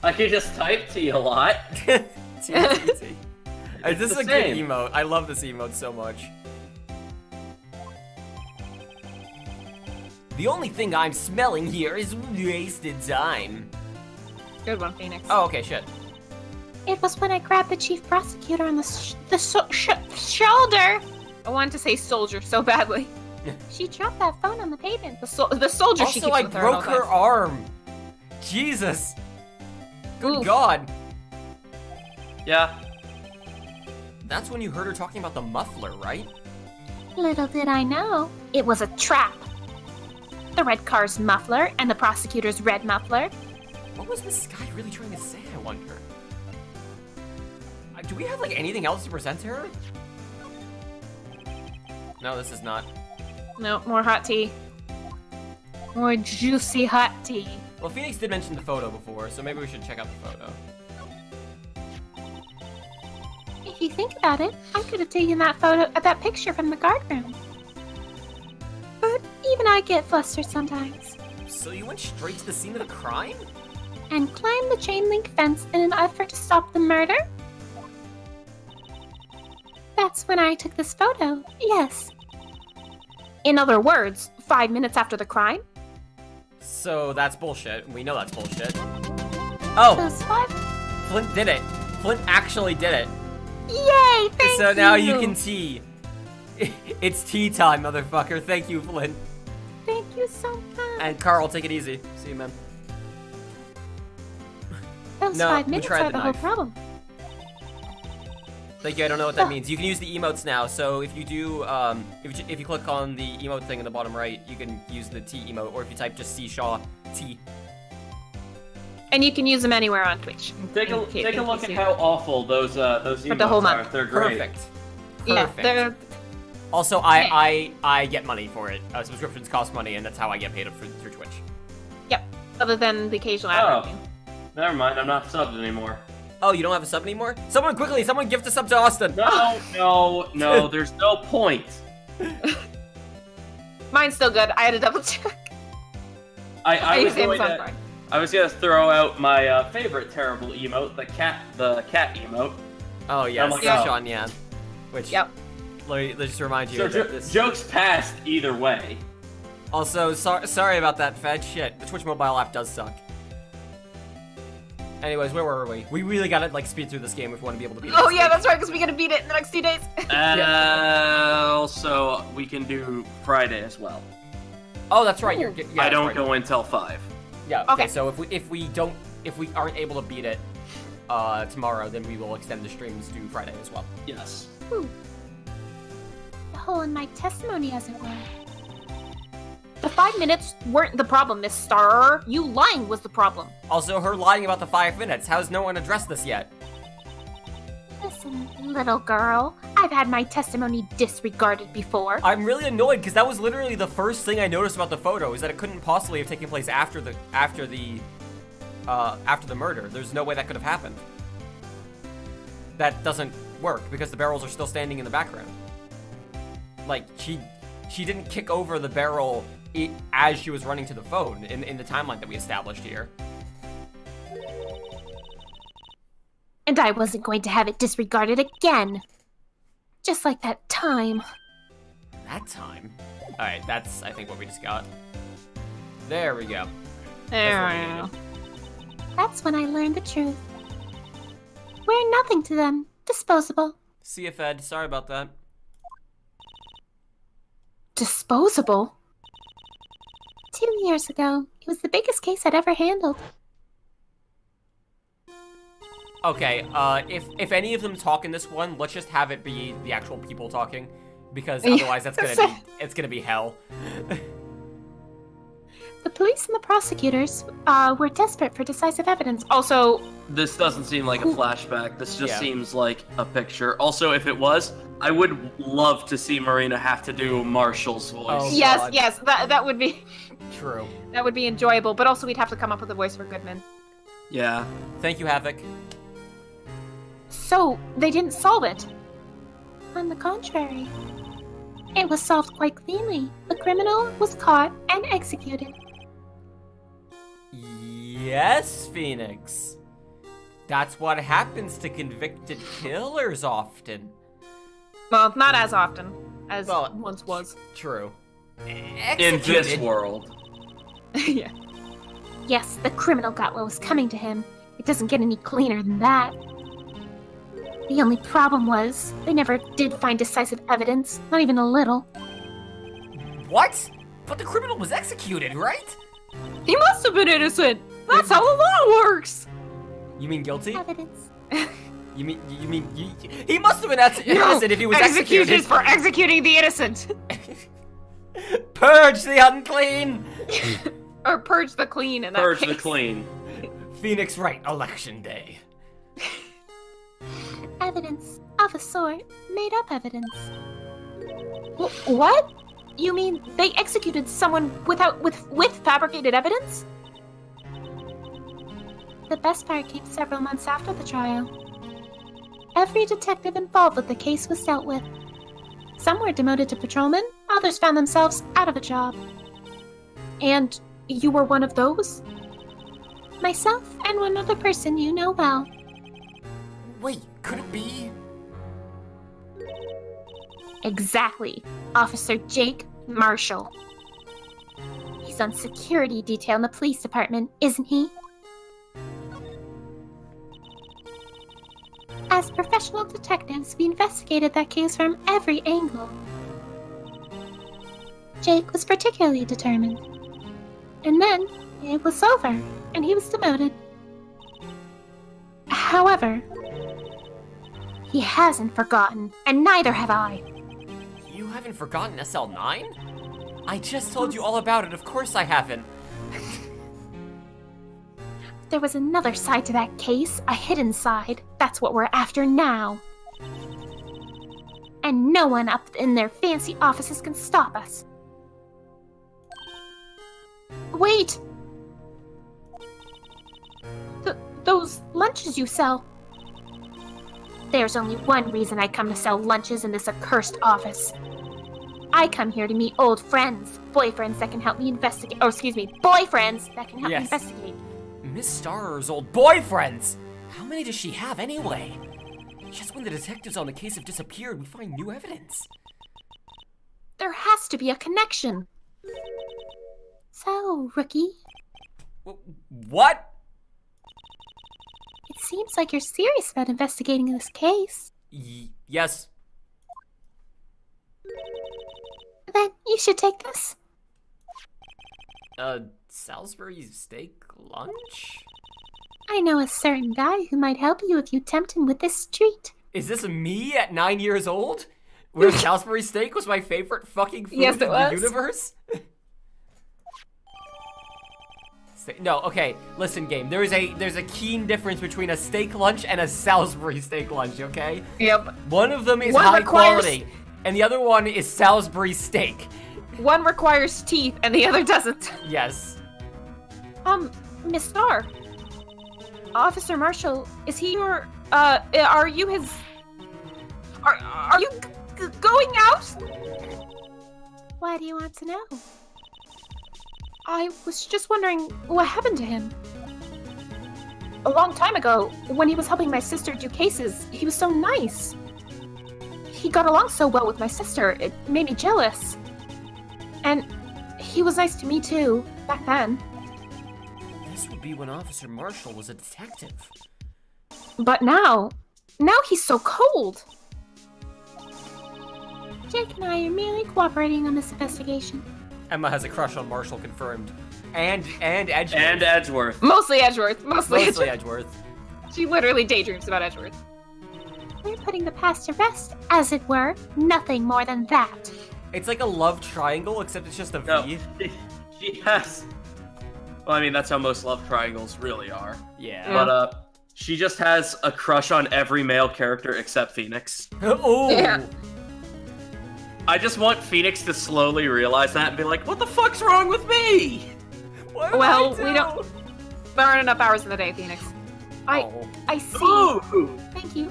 Speaker 4: I could just type T a lot.
Speaker 3: T. This is a good
Speaker 4: same.
Speaker 3: emote. I love this emote so much. The only thing I'm smelling here is wasted time.
Speaker 5: Good one, Phoenix.
Speaker 3: Oh, okay, shit.
Speaker 2: It was when I grabbed the chief prosecutor on the shoulder.
Speaker 5: I wanted to say soldier so badly.
Speaker 2: She dropped that phone on the pavement.
Speaker 5: The soldier she
Speaker 3: Also,
Speaker 5: keeps
Speaker 3: I
Speaker 5: with her.
Speaker 3: broke her arm. Jesus. Good
Speaker 5: Oof.
Speaker 3: God.
Speaker 4: Yeah.
Speaker 3: That's when you heard her talking about the muffler, right?
Speaker 2: Little did I know, it was a trap. The red car's muffler and the prosecutor's red muffler.
Speaker 3: What was this guy really trying to say, I wonder? Do we have, like, anything else to present to her? No, this is not.
Speaker 5: No, more hot tea.
Speaker 2: More juicy hot tea.
Speaker 3: Well, Phoenix did mention the photo before, so maybe we should check out the photo.
Speaker 2: If you think about it, I could have taken that picture from the guard room. But even I get flustered sometimes.
Speaker 3: So you went straight to the scene of the crime?
Speaker 2: And climbed the chain link fence in an effort to stop the murder? That's when I took this photo, yes.
Speaker 5: In other words, 5 minutes after the crime?
Speaker 3: So that's bullshit. We know that's bullshit. Oh,
Speaker 2: Those 5...
Speaker 3: Flint did it. Flint actually did it.
Speaker 2: Yay, thank you!
Speaker 3: So now you can tea. It's tea time, motherfucker. Thank you, Flint.
Speaker 2: Thank you so much.
Speaker 3: And Carl, take it easy. See you, man.
Speaker 2: Those
Speaker 3: No,
Speaker 2: 5
Speaker 3: we
Speaker 2: minutes
Speaker 3: tried
Speaker 2: are
Speaker 3: the
Speaker 2: the whole
Speaker 3: knife.
Speaker 2: problem.
Speaker 3: Thank you. I don't know what that means. You can use the emotes now. So if you do, if you click on the emote thing in the bottom right, you can use the T emote, or if you type just C Shaw T.
Speaker 5: And you can use them anywhere on Twitch.
Speaker 4: Take a look at how awful those emotes
Speaker 5: the whole
Speaker 4: are.
Speaker 5: month.
Speaker 4: They're great.
Speaker 3: Perfect.
Speaker 5: Yeah,
Speaker 3: Perfect.
Speaker 5: they're...
Speaker 3: Also, I get money for it. Subscriptions cost money, and that's how I get paid through Twitch.
Speaker 5: Yep. Other than the occasional ad
Speaker 4: Oh.
Speaker 5: revenue.
Speaker 4: Never mind, I'm not subbed anymore.
Speaker 3: Oh, you don't have a sub anymore? Someone gift a sub to Austin.
Speaker 4: No, there's no point.
Speaker 5: Mine's still good. I had to double check.
Speaker 4: I was
Speaker 5: use
Speaker 4: going
Speaker 5: Amazon
Speaker 4: to,
Speaker 5: Prime.
Speaker 4: I was gonna throw out my favorite terrible emote, the cat emote.
Speaker 3: Oh yes,
Speaker 4: like, oh.
Speaker 3: Sean Yan. Which
Speaker 5: Yep.
Speaker 3: let me just remind you
Speaker 4: So
Speaker 3: that this.
Speaker 4: jokes passed either way.
Speaker 3: Also, sorry about that, Fed. Shit, the Twitch mobile app does suck. Anyways, where were we? We really gotta like speed through this game if we want to be able to beat it.
Speaker 5: Oh
Speaker 3: this
Speaker 5: yeah,
Speaker 3: week.
Speaker 5: that's right, because we gotta beat it in the next 2 days.
Speaker 4: Also, we can do Friday as well.
Speaker 3: Oh, that's right.
Speaker 5: Ooh.
Speaker 3: Yeah,
Speaker 4: I don't
Speaker 3: right.
Speaker 4: go until 5.
Speaker 3: Yeah.
Speaker 5: Okay.
Speaker 3: Okay. So if we aren't able to beat it tomorrow, then we will extend the streams to Friday as well.
Speaker 4: Yes.
Speaker 2: The hole in my testimony, as it were.
Speaker 5: The 5 minutes weren't the problem, Miss Star. You lying was the problem.
Speaker 3: Also, her lying about the 5 minutes. How's no one addressed this yet?
Speaker 2: Listen, little girl, I've had my testimony disregarded before.
Speaker 3: I'm really annoyed because that was literally the first thing I noticed about the photo is that it couldn't possibly have taken place after the murder. There's no way that could have happened. That doesn't work because the barrels are still standing in the background. Like she didn't kick over the barrel as she was running to the phone in the timeline that we established here.
Speaker 2: And I wasn't going to have it disregarded again. Just like that time.
Speaker 3: That time. All right, that's I think what we just got. There we go.
Speaker 5: There
Speaker 3: what we
Speaker 5: we go.
Speaker 3: needed.
Speaker 2: That's when I learned the truth. We're nothing to them. Disposable.
Speaker 3: See you, Fed. Sorry about that.
Speaker 2: Disposable? 2 years ago, it was the biggest case I'd ever handled.
Speaker 3: Okay, if any of them talk in this one, let's just have it be the actual people talking, because
Speaker 5: Yeah,
Speaker 3: otherwise it's gonna be hell.
Speaker 2: The police and the prosecutors were desperate for decisive evidence.
Speaker 5: Also,
Speaker 4: This doesn't seem like a flashback. This just
Speaker 3: Yeah.
Speaker 4: seems like a picture. Also, if it was, I would love to see Marina have to do Marshall's voice.
Speaker 3: Oh,
Speaker 5: Yes,
Speaker 3: God.
Speaker 5: yes, that would be
Speaker 3: True.
Speaker 5: that would be enjoyable. But also, we'd have to come up with a voice for Goodman.
Speaker 4: Yeah.
Speaker 3: Thank you, Havoc.
Speaker 2: So, they didn't solve it? On the contrary. It was solved quite cleanly. The criminal was caught and executed.
Speaker 3: Yes, Phoenix. That's what happens to convicted killers often.
Speaker 5: Well, not as often as
Speaker 3: Well,
Speaker 5: once was.
Speaker 3: True.
Speaker 4: In this world.
Speaker 5: Yeah.
Speaker 2: Yes, the criminal got what was coming to him. It doesn't get any cleaner than that. The only problem was, they never did find decisive evidence, not even a little.
Speaker 3: What? But the criminal was executed, right?
Speaker 5: He must have been innocent. That's how the law works.
Speaker 3: You mean guilty?
Speaker 2: Evidence.
Speaker 3: You mean he must have been innocent if he was executed.
Speaker 5: for executing the innocent.
Speaker 3: Purge the unclean.
Speaker 5: Or purge the clean in that
Speaker 4: Purge
Speaker 5: case.
Speaker 4: the clean.
Speaker 3: Phoenix Wright, election day.
Speaker 2: Evidence of a sort. Made up evidence.
Speaker 5: What? You mean they executed someone with fabricated evidence?
Speaker 2: The best part came several months after the trial. Every detective involved with the case was dealt with. Some were demoted to patrolmen, others found themselves out of a job.
Speaker 5: And you were one of those?
Speaker 2: Myself and one other person you know well.
Speaker 3: Wait, could it be?
Speaker 2: Exactly. Officer Jake Marshall. He's on security detail in the police department, isn't he? As professional detectives, we investigated that case from every angle. Jake was particularly determined. And then, it was over, and he was demoted. However, he hasn't forgotten, and neither have I.
Speaker 3: You haven't forgotten SL9? I just told you all about it. Of course I haven't.
Speaker 2: There was another side to that case, a hidden side. That's what we're after now. And no one up in their fancy offices can stop us. Wait! Those lunches you sell. There's only one reason I come to sell lunches in this accursed office. I come here to meet old friends, boyfriends that can help me investigate. Oh, excuse me, boyfriends that can help me
Speaker 3: Yes.
Speaker 2: investigate.
Speaker 3: Miss Starr's old boyfriends. How many does she have anyway? Just when the detectives on the case have disappeared, we find new evidence.
Speaker 2: There has to be a connection. So, rookie,
Speaker 3: What?
Speaker 2: it seems like you're serious about investigating this case.
Speaker 3: Yes.
Speaker 2: Then you should take this.
Speaker 3: Salisbury steak lunch?
Speaker 2: I know a certain guy who might help you if you tempt him with this treat.
Speaker 3: Is this me at 9 years old? Where Salisbury steak was my favorite fucking food
Speaker 5: Yes,
Speaker 3: in
Speaker 5: it
Speaker 3: the
Speaker 5: was.
Speaker 3: universe? No, okay, listen, game. There's a keen difference between a steak lunch and a Salisbury steak lunch, okay?
Speaker 5: Yep.
Speaker 3: One of them is
Speaker 5: One
Speaker 3: high
Speaker 5: requires-
Speaker 3: quality, and the other one is Salisbury steak.
Speaker 5: One requires teeth and the other doesn't.
Speaker 3: Yes.
Speaker 2: Miss Starr.
Speaker 5: Officer Marshall, is he your, are you his... Are you going out?
Speaker 2: Why do you want to know?
Speaker 5: I was just wondering what happened to him. A long time ago, when he was helping my sister do cases, he was so nice. He got along so well with my sister, it made me jealous. And he was nice to me too, back then.
Speaker 3: This would be when Officer Marshall was a detective.
Speaker 5: But now he's so cold.
Speaker 2: Jake and I are merely cooperating on this investigation.
Speaker 3: Emma has a crush on Marshall, confirmed. And Edgeworth.
Speaker 4: And Edgeworth.
Speaker 5: Mostly Edgeworth. Mostly
Speaker 3: Mostly
Speaker 5: Edgeworth.
Speaker 3: Edgeworth.
Speaker 5: She literally daydreams about Edgeworth.
Speaker 2: We're putting the past to rest, as it were. Nothing more than that.
Speaker 3: It's like a love triangle, except it's just a V.
Speaker 4: No, she has. Well, I mean, that's how most love triangles really are.
Speaker 3: Yeah.
Speaker 4: But She just has a crush on every male character except Phoenix.
Speaker 3: Oh.
Speaker 5: Yeah.
Speaker 4: I just want Phoenix to slowly realize that and be like, what the fuck's wrong with me?
Speaker 3: What did
Speaker 5: Well,
Speaker 3: I do?
Speaker 5: we don't- There aren't enough hours in the day, Phoenix.
Speaker 3: Oh.
Speaker 5: I see.
Speaker 4: Ooh!
Speaker 5: Thank you.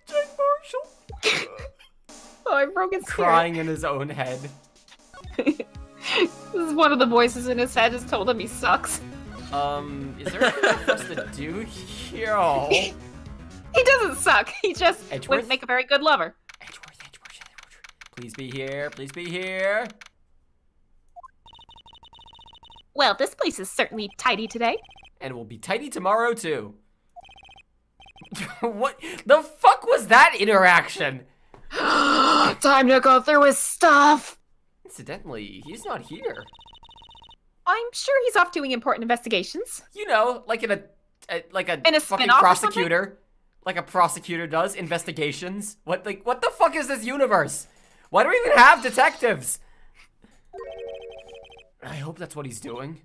Speaker 3: Jake Marshall.
Speaker 5: Oh, I broke his
Speaker 3: Crying in his own head.
Speaker 5: This is one of the voices in his head just told him he sucks.
Speaker 3: Is there anything for us to do here? Oh.
Speaker 5: He doesn't suck. He just
Speaker 3: Edgeworth?
Speaker 5: wouldn't make a very good lover.
Speaker 3: Edgeworth. Please be here. Please be here.
Speaker 2: Well, this place is certainly tidy today.
Speaker 3: And we'll be tidy tomorrow, too. What the fuck was that interaction?
Speaker 5: Time to go through his stuff.
Speaker 3: Incidentally, he's not here.
Speaker 5: I'm sure he's off doing important investigations.
Speaker 3: You know, like in a
Speaker 5: In
Speaker 3: fucking
Speaker 5: a spin-off or something?
Speaker 3: prosecutor. Like a prosecutor does, investigations. What the fuck is this universe? Why do we even have detectives? I hope that's what he's doing.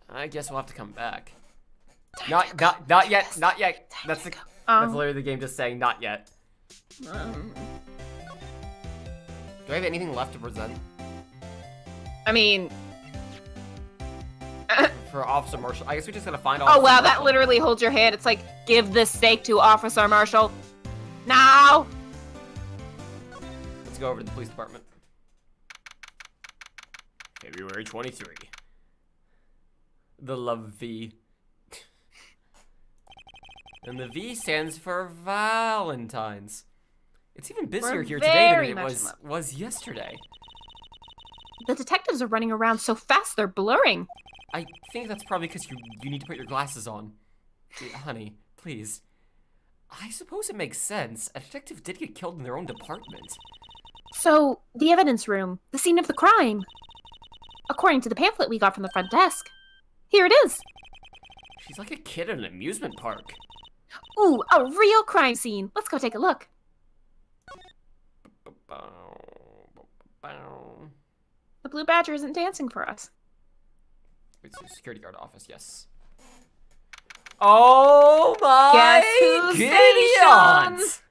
Speaker 3: I guess we'll have to come back. Not yet. That's literally the game just saying not yet. Do I have anything left to present
Speaker 5: I mean,
Speaker 3: for Officer Marshall? I guess we just gotta find
Speaker 5: oh
Speaker 3: Officer
Speaker 5: wow, that
Speaker 3: Marshall.
Speaker 5: literally holds your hand. It's like, give this steak to Officer Marshall. Now!
Speaker 3: Let's go over to the police department. February 23. The love V. And the V stands for Valentine's. It's even busier
Speaker 5: We're
Speaker 3: here today
Speaker 5: very
Speaker 3: than it
Speaker 5: much in love.
Speaker 3: was yesterday.
Speaker 2: The detectives are running around so fast they're blurring.
Speaker 3: I think that's probably because you need to put your glasses on. Yeah, honey, please. I suppose it makes sense. A detective did get killed in their own department.
Speaker 2: So, the evidence room, the scene of the crime. According to the pamphlet we got from the front desk. Here it is.
Speaker 3: She's like a kid at an amusement park.
Speaker 2: Ooh, a real crime scene. Let's go take a look. The Blue Badger isn't dancing for us.
Speaker 3: It's a security guard office, yes. Oh my
Speaker 5: Guess who's
Speaker 3: Gideons!
Speaker 5: stationed?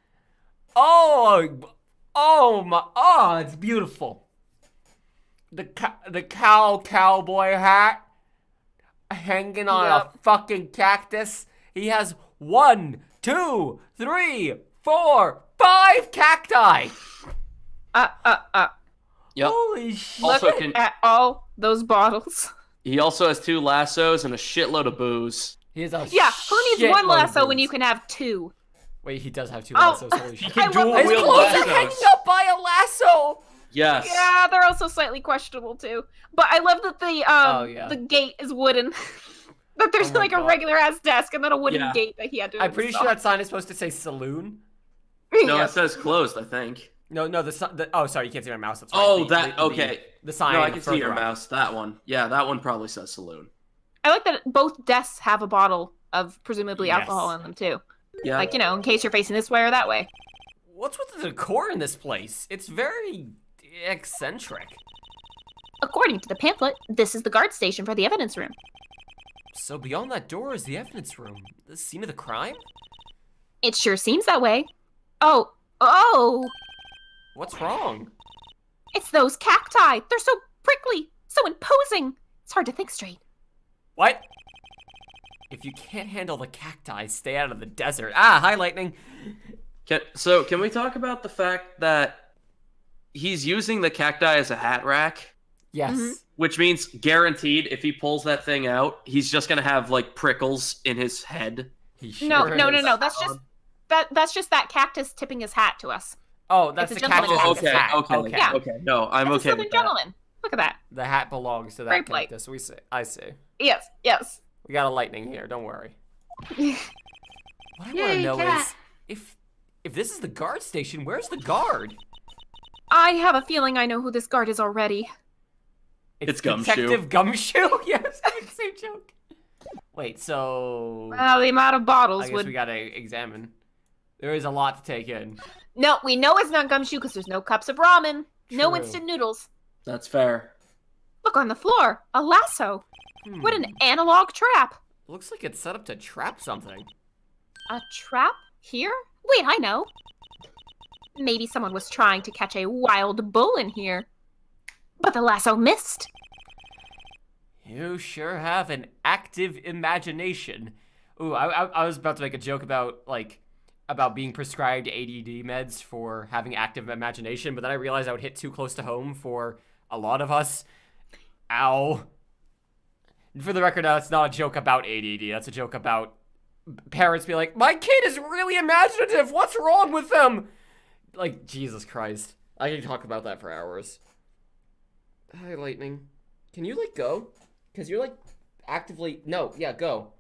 Speaker 3: Oh my, oh, it's beautiful. The cowboy hat hanging on a fucking cactus. He has 1, 2, 3, 4, 5 cacti.
Speaker 4: Yep.
Speaker 3: Holy shit.
Speaker 4: Also,
Speaker 5: Look at all those bottles.
Speaker 4: he also has 2 lassos and a shitload of booze.
Speaker 3: He has a
Speaker 5: Yeah, who needs one
Speaker 3: shitload of
Speaker 5: lasso when
Speaker 3: booze.
Speaker 5: you can have 2?
Speaker 3: Wait, he does have 2
Speaker 5: Oh,
Speaker 3: lassos. Holy shit.
Speaker 4: He can
Speaker 5: I love
Speaker 4: dual
Speaker 3: His
Speaker 4: wield
Speaker 3: clothes are
Speaker 4: lassos.
Speaker 3: hanging up by a lasso.
Speaker 4: Yes.
Speaker 5: Yeah, they're also slightly questionable too. But I love that
Speaker 3: yeah.
Speaker 5: the gate is wooden. That there's
Speaker 3: Oh my
Speaker 5: like
Speaker 3: God.
Speaker 5: a regular ass desk and then a wooden
Speaker 4: Yeah.
Speaker 5: gate that he had to
Speaker 3: I'm pretty sure
Speaker 5: install.
Speaker 3: that sign is supposed to say saloon.
Speaker 4: No, it says closed, I think.
Speaker 3: No, oh, sorry, you can't see my mouse. That's right.
Speaker 4: Oh,
Speaker 3: The-
Speaker 4: okay.
Speaker 3: The sign.
Speaker 4: No, I can see
Speaker 3: further
Speaker 4: your
Speaker 3: up.
Speaker 4: mouse. That one. Yeah, that one probably says saloon.
Speaker 5: I like that both desks have a bottle of presumably
Speaker 3: Yes.
Speaker 5: alcohol in them too.
Speaker 4: Yeah.
Speaker 5: Like, you know, in case you're facing this way or that way.
Speaker 3: What's with the decor in this place? It's very eccentric.
Speaker 2: According to the pamphlet, this is the guard station for the evidence room.
Speaker 3: So beyond that door is the evidence room. The scene of the crime?
Speaker 2: It sure seems that way. Oh,
Speaker 3: What's wrong?
Speaker 2: it's those cacti. They're so prickly, so imposing. It's hard to think straight.
Speaker 3: What? If you can't handle the cacti, stay out of the desert. Ah, hi, lightning.
Speaker 4: Can we talk about the fact that he's using the cacti as a hat rack?
Speaker 3: Yes.
Speaker 5: Mhm.
Speaker 4: Which means guaranteed, if he pulls that thing out, he's just gonna have like prickles in his head.
Speaker 3: He sure
Speaker 5: No.
Speaker 3: is.
Speaker 5: That's just that cactus tipping his hat to us.
Speaker 3: Oh, that's
Speaker 5: It's
Speaker 3: the
Speaker 5: a gentleman's
Speaker 3: cactus.
Speaker 5: hat.
Speaker 3: with his hat.
Speaker 4: Okay. No, I'm
Speaker 5: That's
Speaker 4: okay
Speaker 5: a
Speaker 4: with
Speaker 5: southern
Speaker 4: that.
Speaker 5: gentleman. Look at that.
Speaker 3: The hat belongs to
Speaker 5: Very
Speaker 3: that
Speaker 5: polite.
Speaker 3: cactus. I see.
Speaker 5: Yes.
Speaker 3: We got a lightning here. Don't worry. What I want to know is if this is the guard station, where's the guard?
Speaker 5: I have a feeling I know who this guard is already.
Speaker 4: It's Gumshoe.
Speaker 3: Detective Gumshoe. Yes, same joke. Wait, so
Speaker 5: Well, the amount of
Speaker 3: I
Speaker 5: bottles
Speaker 3: guess
Speaker 5: would.
Speaker 3: we gotta examine. There is a lot to take in.
Speaker 5: No, we know it's not Gumshoe because there's no cups of ramen, no
Speaker 3: True.
Speaker 5: instant noodles.
Speaker 4: That's fair.
Speaker 5: Look on the floor. A lasso. What an analog trap.
Speaker 3: Looks like it's set up to trap something.
Speaker 5: A trap? Here? Wait, I know. Maybe someone was trying to catch a wild bull in here. But the lasso missed.
Speaker 3: You sure have an active imagination. Ooh, I was about to make a joke about, like, about being prescribed ADD meds for having active imagination, but then I realized I would hit too close to home for a lot of us. Ow. For the record, that's not a joke about ADD. That's a joke about parents being like, my kid is really imaginative. What's wrong with them? Like, Jesus Christ. I can talk about that for hours. Hi, Lightning. Can you, like, go? Because you're, like, actively... No, yeah, go.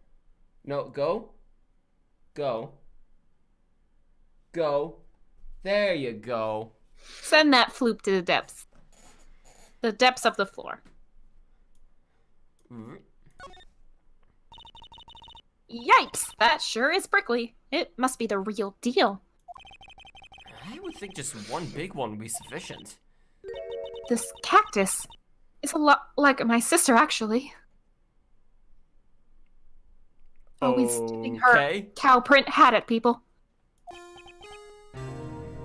Speaker 3: No, go. Go. Go. There you go.
Speaker 5: Send that floop to the depths. The depths of the floor. Yipes! That sure is prickly. It must be the real deal.
Speaker 3: I would think just one big one would be sufficient.
Speaker 5: This cactus is a lot like my sister, actually. Always tipping her
Speaker 3: Okay.
Speaker 5: cow print hat at people.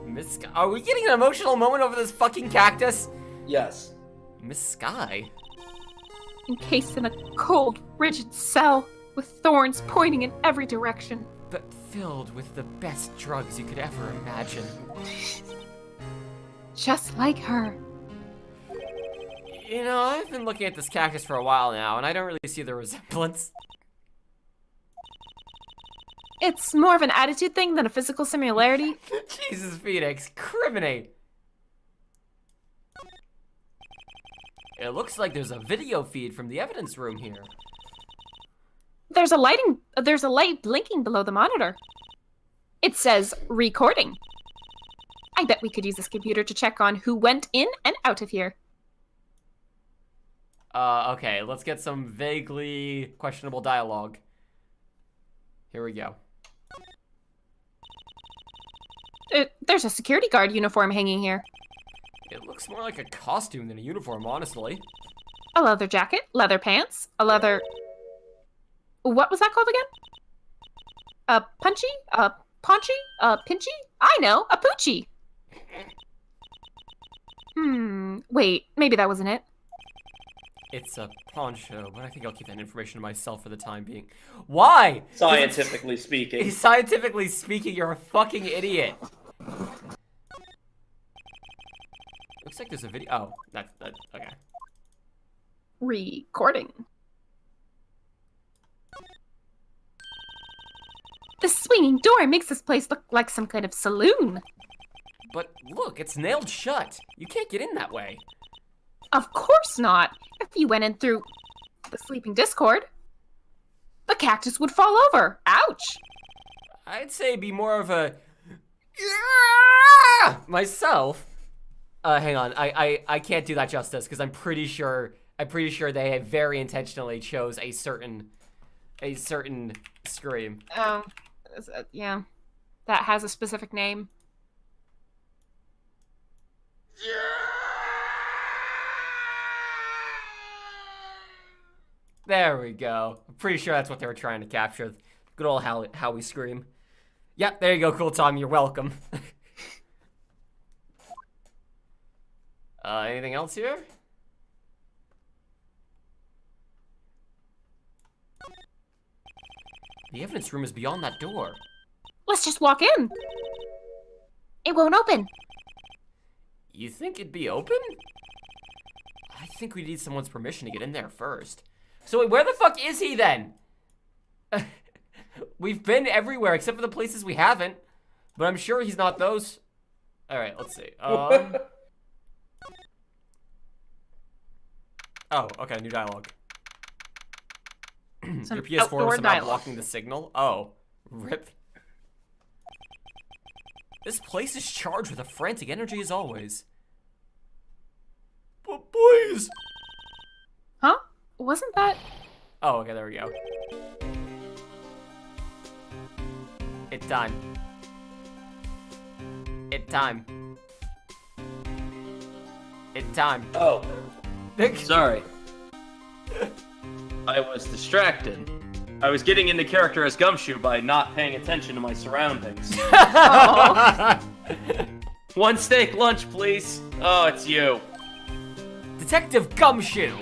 Speaker 3: Miss Sky. Are we getting an emotional moment over this fucking cactus?
Speaker 4: Yes.
Speaker 3: Miss Sky.
Speaker 5: Encased in a cold, rigid cell with thorns pointing in every direction.
Speaker 3: But filled with the best drugs you could ever imagine.
Speaker 5: Just like her.
Speaker 3: You know, I've been looking at this cactus for a while now, and I don't really see the resemblance.
Speaker 5: It's more of an attitude thing than a physical similarity.
Speaker 3: Jesus, Phoenix, criminate. It looks like there's a video feed from the evidence room here.
Speaker 5: There's a light blinking below the monitor. It says recording. I bet we could use this computer to check on who went in and out of here.
Speaker 3: Okay, let's get some vaguely questionable dialogue. Here we go.
Speaker 5: There's a security guard uniform hanging here.
Speaker 3: It looks more like a costume than a uniform, honestly.
Speaker 5: A leather jacket, leather pants, a leather... What was that called again? A punchy? A paunchy? A pinchy? I know, a poochie! Wait, maybe that wasn't it.
Speaker 3: It's a poncho, but I think I'll keep that information to myself for the time being. Why?
Speaker 4: Scientifically speaking.
Speaker 3: Scientifically speaking, you're a fucking idiot. Looks like there's a video. Oh, that okay.
Speaker 5: Recording. The swinging door makes this place look like some kind of saloon.
Speaker 3: But look, it's nailed shut. You can't get in that way.
Speaker 5: Of course not. If you went in through the sleeping Discord, the cactus would fall over. Ouch.
Speaker 3: I'd say be more of a myself. Hang on. I can't do that justice because I'm pretty sure they very intentionally chose a certain scream.
Speaker 5: Yeah. That has a specific name.
Speaker 3: There we go. I'm pretty sure that's what they were trying to capture. Good old how we scream. Yep, there you go, Cool Tom. You're welcome. Anything else here? The evidence room is beyond that door.
Speaker 5: Let's just walk in. It won't open.
Speaker 3: You think it'd be open? I think we need someone's permission to get in there first. So wait, where the fuck is he then? We've been everywhere except for the places we haven't. But I'm sure he's not those. Alright, let's see. Oh, okay, new dialogue. Your PS4 is about blocking the signal? Oh, rip. This place is charged with a frantic energy as always. But please!
Speaker 5: Huh? Wasn't that...
Speaker 3: Oh, okay, there we go. It's time. It's time. It's time.
Speaker 4: Oh, sorry. I was distracted. I was getting into character as Gumshoe by not paying attention to my surroundings. One steak lunch, please. Oh, it's you.
Speaker 3: Detective Gumshoe.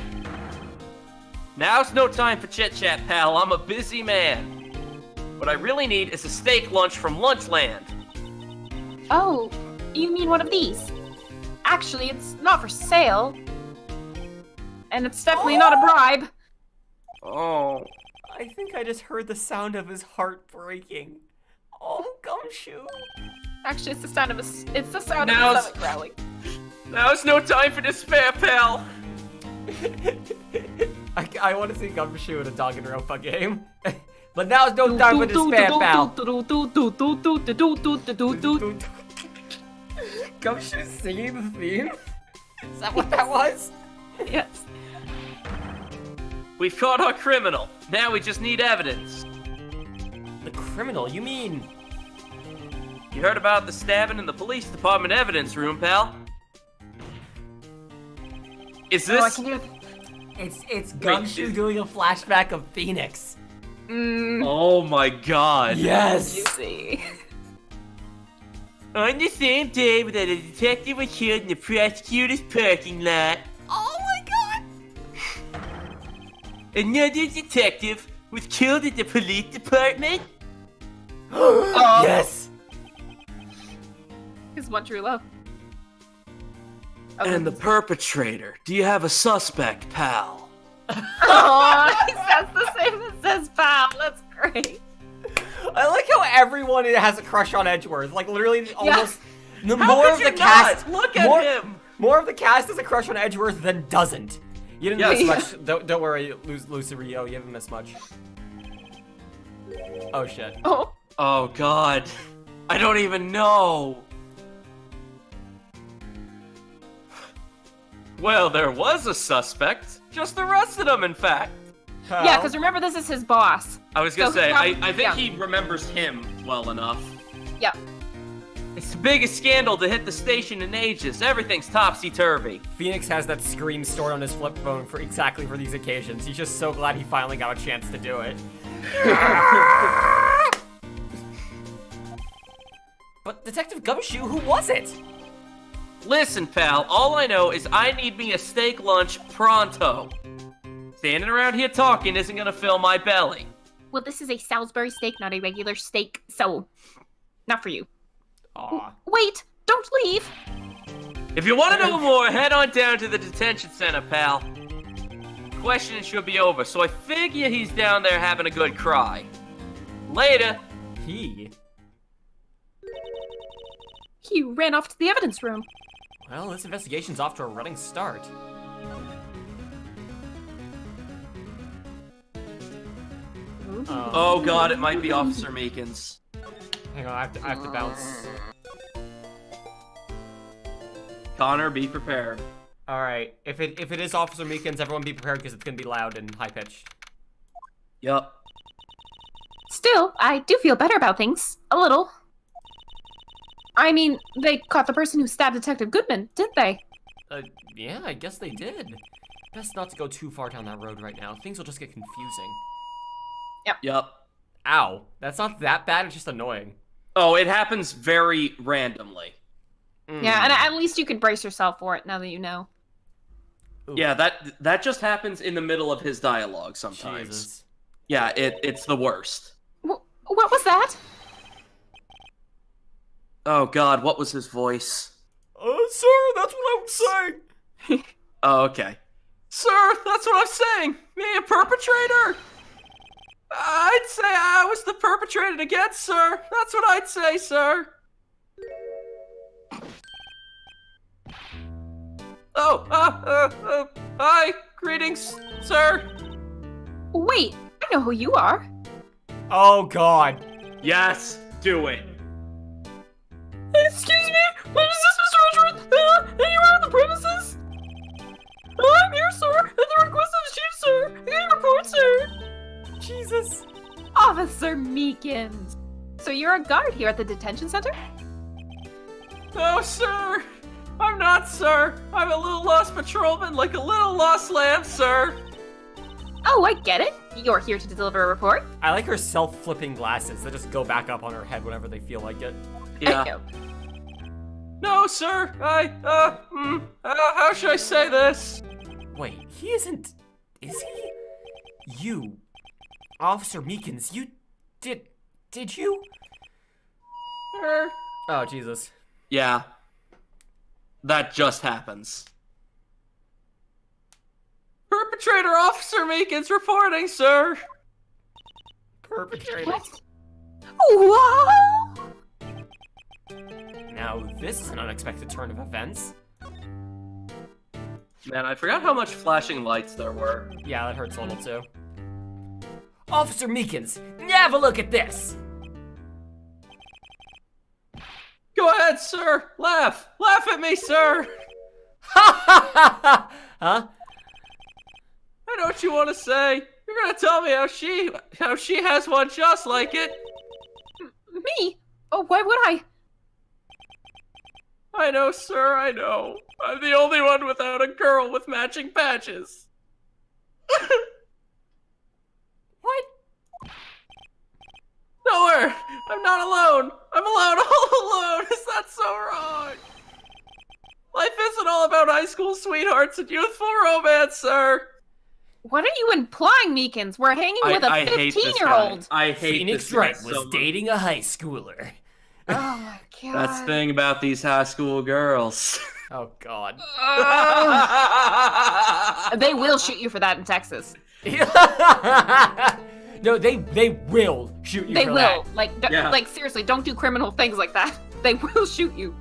Speaker 4: Now's no time for chit-chat, pal. I'm a busy man. What I really need is a steak lunch from Lunchland.
Speaker 5: Oh, you mean one of these? Actually, it's not for sale. And it's definitely not a bribe.
Speaker 4: Oh.
Speaker 3: I think I just heard the sound of his heart breaking. Oh, Gumshoe.
Speaker 5: Actually, it's the sound of his stomach growling.
Speaker 4: Now's no time for despair, pal.
Speaker 3: I want to see Gumshoe in a Danganronpa game. But now's no time for despair, pal. Gumshoe singing the theme? Is that what that was?
Speaker 5: Yes.
Speaker 4: We've caught our criminal. Now we just need evidence.
Speaker 3: The criminal? You mean...
Speaker 4: You heard about the stabbing in the police department evidence room, pal? Is this...
Speaker 5: Oh, I can hear...
Speaker 3: It's Gumshoe doing a flashback of Phoenix.
Speaker 4: Oh my god.
Speaker 3: Yes!
Speaker 5: You see.
Speaker 4: On the same day that a detective was killed in the prosecutor's parking lot,
Speaker 3: Oh my god!
Speaker 4: another detective was killed at the police department?
Speaker 3: Yes!
Speaker 5: His one true love.
Speaker 4: And the perpetrator. Do you have a suspect, pal?
Speaker 5: Oh, he says the same as says pal. That's great.
Speaker 3: I like how everyone has a crush on Edgeworth. Like, literally, almost... The
Speaker 4: How
Speaker 3: more
Speaker 4: could
Speaker 3: of
Speaker 4: you
Speaker 3: the cast...
Speaker 4: not? Look at him!
Speaker 3: More of the cast has a crush on Edgeworth than doesn't. You didn't miss much. Don't worry, Lucy Rio, you haven't missed much. Oh, shit.
Speaker 5: Oh.
Speaker 4: Oh god. I don't even know. Well, there was a suspect. Just arrested him, in fact.
Speaker 5: Yeah, because remember, this is his boss.
Speaker 4: I was gonna
Speaker 5: So,
Speaker 4: say,
Speaker 5: yeah,
Speaker 4: I think
Speaker 5: yeah.
Speaker 4: he remembers him well enough.
Speaker 5: Yep.
Speaker 4: It's the biggest scandal to hit the station in ages. Everything's topsy-turvy.
Speaker 3: Phoenix has that scream stored on his flip phone for exactly for these occasions. He's just so glad he finally got a chance to do it. But Detective Gumshoe, who was it?
Speaker 4: Listen, pal, all I know is I need me a steak lunch pronto. Standing around here talking isn't gonna fill my belly.
Speaker 2: Well, this is a Salisbury steak, not a regular steak, so not for you.
Speaker 3: Aw.
Speaker 2: Wait, don't leave.
Speaker 4: If you want to know more, head on down to the detention center, pal. Questioning should be over, so I figure he's down there having a good cry. Later.
Speaker 3: He?
Speaker 2: He ran off to the evidence room.
Speaker 3: Well, this investigation's off to a running start.
Speaker 4: Oh god, it might be Officer Meekins.
Speaker 3: Hang on, I have to bounce.
Speaker 4: Connor, be prepared.
Speaker 3: Alright, if it is Officer Meekins, everyone be prepared because it's gonna be loud and high-pitched.
Speaker 4: Yup.
Speaker 2: Still, I do feel better about things. A little. I mean, they caught the person who stabbed Detective Goodman, didn't they?
Speaker 3: Yeah, I guess they did. Best not to go too far down that road right now. Things will just get confusing.
Speaker 4: Yup.
Speaker 3: Ow. That's not that bad, it's just annoying.
Speaker 4: Oh, it happens very randomly.
Speaker 5: Yeah, and at least you can brace yourself for it now that you know.
Speaker 3: Ooh.
Speaker 4: Yeah, that just happens in the middle of his dialogue sometimes.
Speaker 3: Jesus.
Speaker 4: Yeah, it's the worst.
Speaker 2: What was that?
Speaker 4: Oh god, what was his voice?
Speaker 3: Sir, that's what I'm saying.
Speaker 4: Oh, okay. Sir, that's what I'm saying! Me, a perpetrator? I'd say I was the perpetrator again, sir. That's what I'd say, sir. Oh, hi. Greetings, sir.
Speaker 2: Wait, I know who you are.
Speaker 3: Oh, God.
Speaker 4: Yes, do it.
Speaker 5: Excuse me? What is this, Mr. Edgeworth? Anywhere on the premises? I'm here, sir, at the request of the chief, sir. Any report, sir?
Speaker 3: Jesus.
Speaker 2: Officer Meekins. So you're a guard here at the detention center?
Speaker 4: No, sir. I'm not, sir. I'm a little lost patrolman, like a little lost lamb, sir.
Speaker 5: Oh, I get it. You're here to deliver a report.
Speaker 3: I like her self-flipping glasses that just go back up on her head whenever they feel like it.
Speaker 4: Yeah. No, sir. How should I say this?
Speaker 3: Wait, he isn't... Is he? You, Officer Meekins, you... Did you? Oh, Jesus.
Speaker 4: Yeah. That just happens. Perpetrator Officer Meekins reporting, sir.
Speaker 3: Perpetrator.
Speaker 5: What?
Speaker 3: Now, this is an unexpected turn of events.
Speaker 4: Man, I forgot how much flashing lights there were.
Speaker 3: Yeah, that hurts a little too. Officer Meekins, have a look at this!
Speaker 4: Go ahead, sir. Laugh. Laugh at me, sir.
Speaker 3: Ha ha ha ha! Huh?
Speaker 4: I know what you want to say. You're gonna tell me how she has one just like it.
Speaker 5: Me? Oh, why would I?
Speaker 4: I know, sir, I know. I'm the only one without a girl with matching patches.
Speaker 3: What?
Speaker 4: Nowhere! I'm not alone! I'm alone, all alone! Is that so wrong? Life isn't all about high school sweethearts and youthful romance, sir!
Speaker 5: What are you implying, Meekins? We're hanging with a
Speaker 4: I hate this
Speaker 5: 15-year-old.
Speaker 4: guy. I hate
Speaker 3: Phoenix
Speaker 4: this guy
Speaker 3: Wright
Speaker 4: so
Speaker 3: was
Speaker 4: much.
Speaker 3: dating a high schooler.
Speaker 5: Oh my god.
Speaker 4: That's the thing about these high school girls.
Speaker 3: Oh, God.
Speaker 5: They will shoot you for that in Texas.
Speaker 3: No, they will shoot you
Speaker 5: They
Speaker 3: for
Speaker 5: will.
Speaker 3: that.
Speaker 5: Like seriously, don't do criminal things like that. They will shoot you.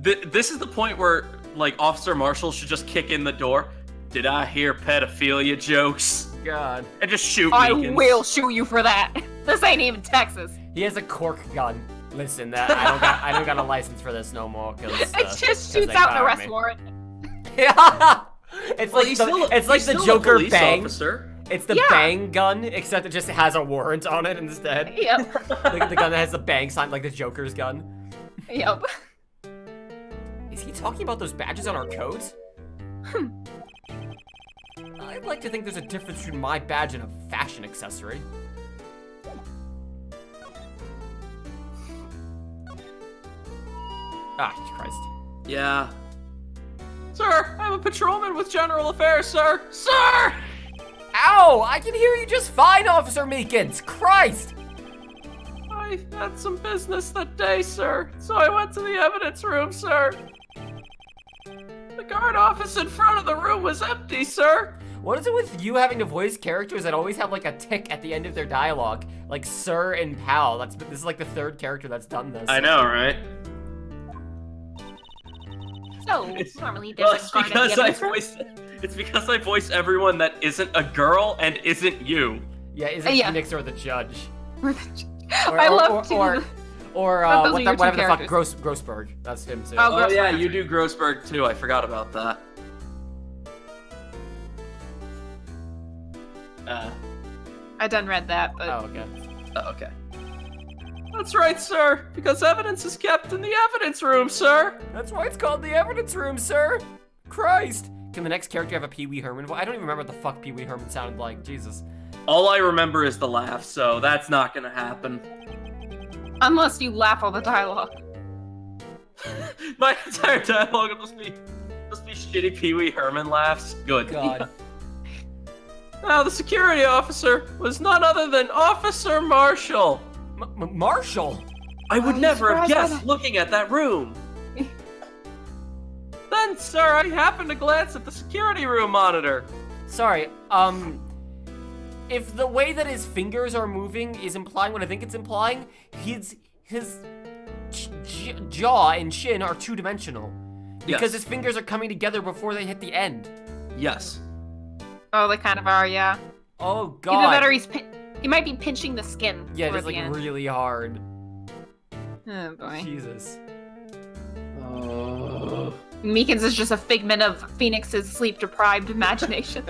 Speaker 4: This is the point where, like, Officer Marshall should just kick in the door. Did I hear pedophilia jokes?
Speaker 3: God.
Speaker 4: And just shoot
Speaker 5: I
Speaker 4: Meekins.
Speaker 5: will shoot you for that. This ain't even Texas.
Speaker 3: He has a cork gun. Listen, that I don't got a license for this no more because
Speaker 5: It just shoots out an arrest warrant.
Speaker 3: Yeah. It's
Speaker 4: Well,
Speaker 3: like
Speaker 4: he's
Speaker 3: the
Speaker 4: still-
Speaker 3: it's like
Speaker 4: he's
Speaker 3: the
Speaker 4: still a
Speaker 3: Joker
Speaker 4: police
Speaker 3: bang.
Speaker 4: officer.
Speaker 3: It's the
Speaker 5: Yeah.
Speaker 3: bang gun, except it just has a warrant on it instead.
Speaker 5: Yep.
Speaker 3: the gun that has the bang sign, like the Joker's gun.
Speaker 5: Yep.
Speaker 3: Is he talking about those badges on our coats? I'd like to think there's a difference between my badge and a fashion accessory. Ah, Christ.
Speaker 4: Yeah. Sir, I'm a patrolman with General Affairs, sir. Sir!
Speaker 3: Ow! I can hear you just fine, Officer Meekins! Christ!
Speaker 4: I had some business that day, sir, so I went to the evidence room, sir. The guard office in front of the room was empty, sir.
Speaker 3: What is it with you having to voice characters that always have like a tick at the end of their dialogue? Like Sir and Pal. This is like the third character that's done this.
Speaker 4: I know, right?
Speaker 5: So, normally there's
Speaker 4: Well,
Speaker 5: a guard at the evidence room.
Speaker 4: it's because I voice everyone that isn't a girl and isn't you.
Speaker 3: Yeah, is it
Speaker 5: Yeah.
Speaker 3: Phoenix or the Judge?
Speaker 5: I love to.
Speaker 3: Or
Speaker 5: Those are your two
Speaker 3: whatever the fuck,
Speaker 5: characters.
Speaker 3: Grossberg. That's him too.
Speaker 5: Oh,
Speaker 4: Oh yeah,
Speaker 5: Grossberg.
Speaker 4: you do Grossberg too. I forgot about that.
Speaker 5: I done read that, but
Speaker 3: Oh, okay.
Speaker 4: Okay. That's right, sir. Because evidence is kept in the evidence room, sir.
Speaker 3: That's why it's called the evidence room, sir. Christ. Can the next character have a Pee Wee Herman voice? I don't even remember what the fuck Pee Wee Herman sounded like. Jesus.
Speaker 4: All I remember is the laugh, so that's not gonna happen.
Speaker 5: unless you laugh all the dialogue.
Speaker 4: My entire dialogue will just be shitty Pee Wee Herman laughs. Good.
Speaker 3: God.
Speaker 4: Now the security officer was none other than Officer Marshall.
Speaker 3: Marshall?
Speaker 4: I would
Speaker 5: you
Speaker 4: never have
Speaker 5: surprised by
Speaker 4: guessed looking at that room. Then, sir, I happened to glance at the security room monitor.
Speaker 3: Sorry, if the way that his fingers are moving is implying what I think it's implying, his jaw and chin are two-dimensional. Because
Speaker 4: Yes.
Speaker 3: his fingers are coming together before they hit the end.
Speaker 4: Yes.
Speaker 5: Oh, they kind of are, yeah.
Speaker 3: Oh, God.
Speaker 5: Either that or he might be pinching the skin.
Speaker 3: Yeah,
Speaker 5: toward
Speaker 3: just
Speaker 5: the
Speaker 3: like
Speaker 5: end.
Speaker 3: really hard.
Speaker 5: Oh boy.
Speaker 3: Jesus.
Speaker 5: Meekins is just a figment of Phoenix's sleep-deprived imagination.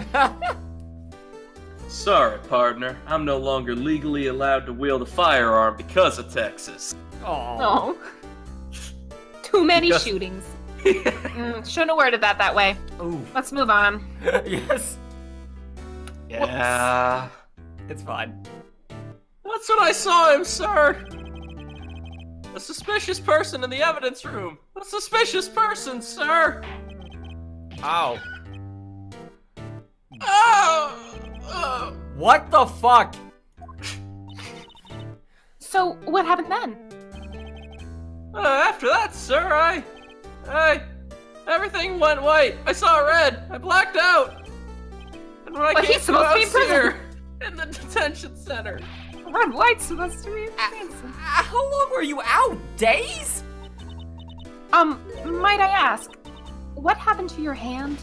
Speaker 4: Sorry, partner. I'm no longer legally allowed to wield a firearm because of Texas.
Speaker 3: Oh.
Speaker 5: Oh. Too many
Speaker 4: Because-
Speaker 5: shootings. Shouldn't have worded that way.
Speaker 3: Ooh.
Speaker 5: Let's move on.
Speaker 3: Yes.
Speaker 4: Yeah.
Speaker 3: It's fine.
Speaker 4: That's what I saw him, sir. A suspicious person in the evidence room. A suspicious person, sir.
Speaker 3: Ow.
Speaker 4: Oh!
Speaker 3: What the fuck?
Speaker 5: So, what happened then?
Speaker 4: After that, sir, everything went white. I saw red. I blacked out. And when I
Speaker 5: But
Speaker 4: came
Speaker 5: he's supposed to be in prison.
Speaker 4: here, in the detention center.
Speaker 5: Red light's supposed to be in prison.
Speaker 3: How long were you out? Days?
Speaker 5: Might I ask, what happened to your hand?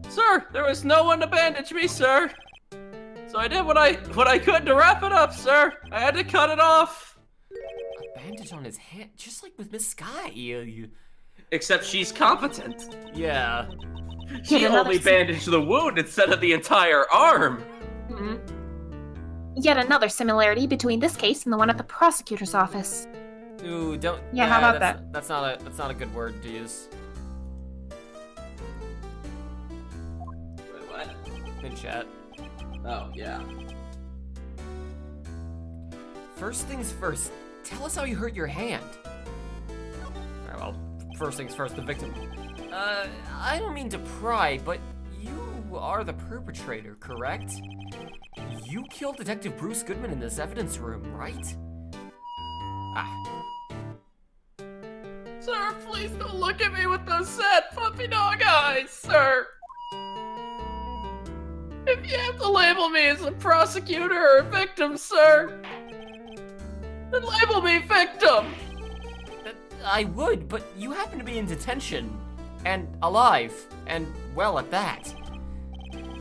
Speaker 4: Sir, there was no one to bandage me, sir. So I did what I could to wrap it up, sir. I had to cut it off.
Speaker 3: A bandage on his hand, just like with Miss Sky.
Speaker 4: Except she's competent.
Speaker 3: Yeah.
Speaker 4: She
Speaker 5: Yet another
Speaker 4: only bandaged the wound instead of the entire arm.
Speaker 5: Hmm. Yet another similarity between this case and the one at the prosecutor's office.
Speaker 3: Ooh, don't.
Speaker 5: Yeah, how about that?
Speaker 3: That's not a good word to use.
Speaker 4: Wait, what?
Speaker 3: In chat.
Speaker 4: Oh, yeah.
Speaker 3: First things first, tell us how you hurt your hand. Alright, well, first things first, the victim. I don't mean to pry, but you are the perpetrator, correct? You killed Detective Bruce Goodman in this evidence room, right? Ah.
Speaker 4: Sir, please don't look at me with those sad puppy dog eyes, sir. If you have to label me as a prosecutor or a victim, sir, then label me victim.
Speaker 3: I would, but you happen to be in detention. And alive. And well at that.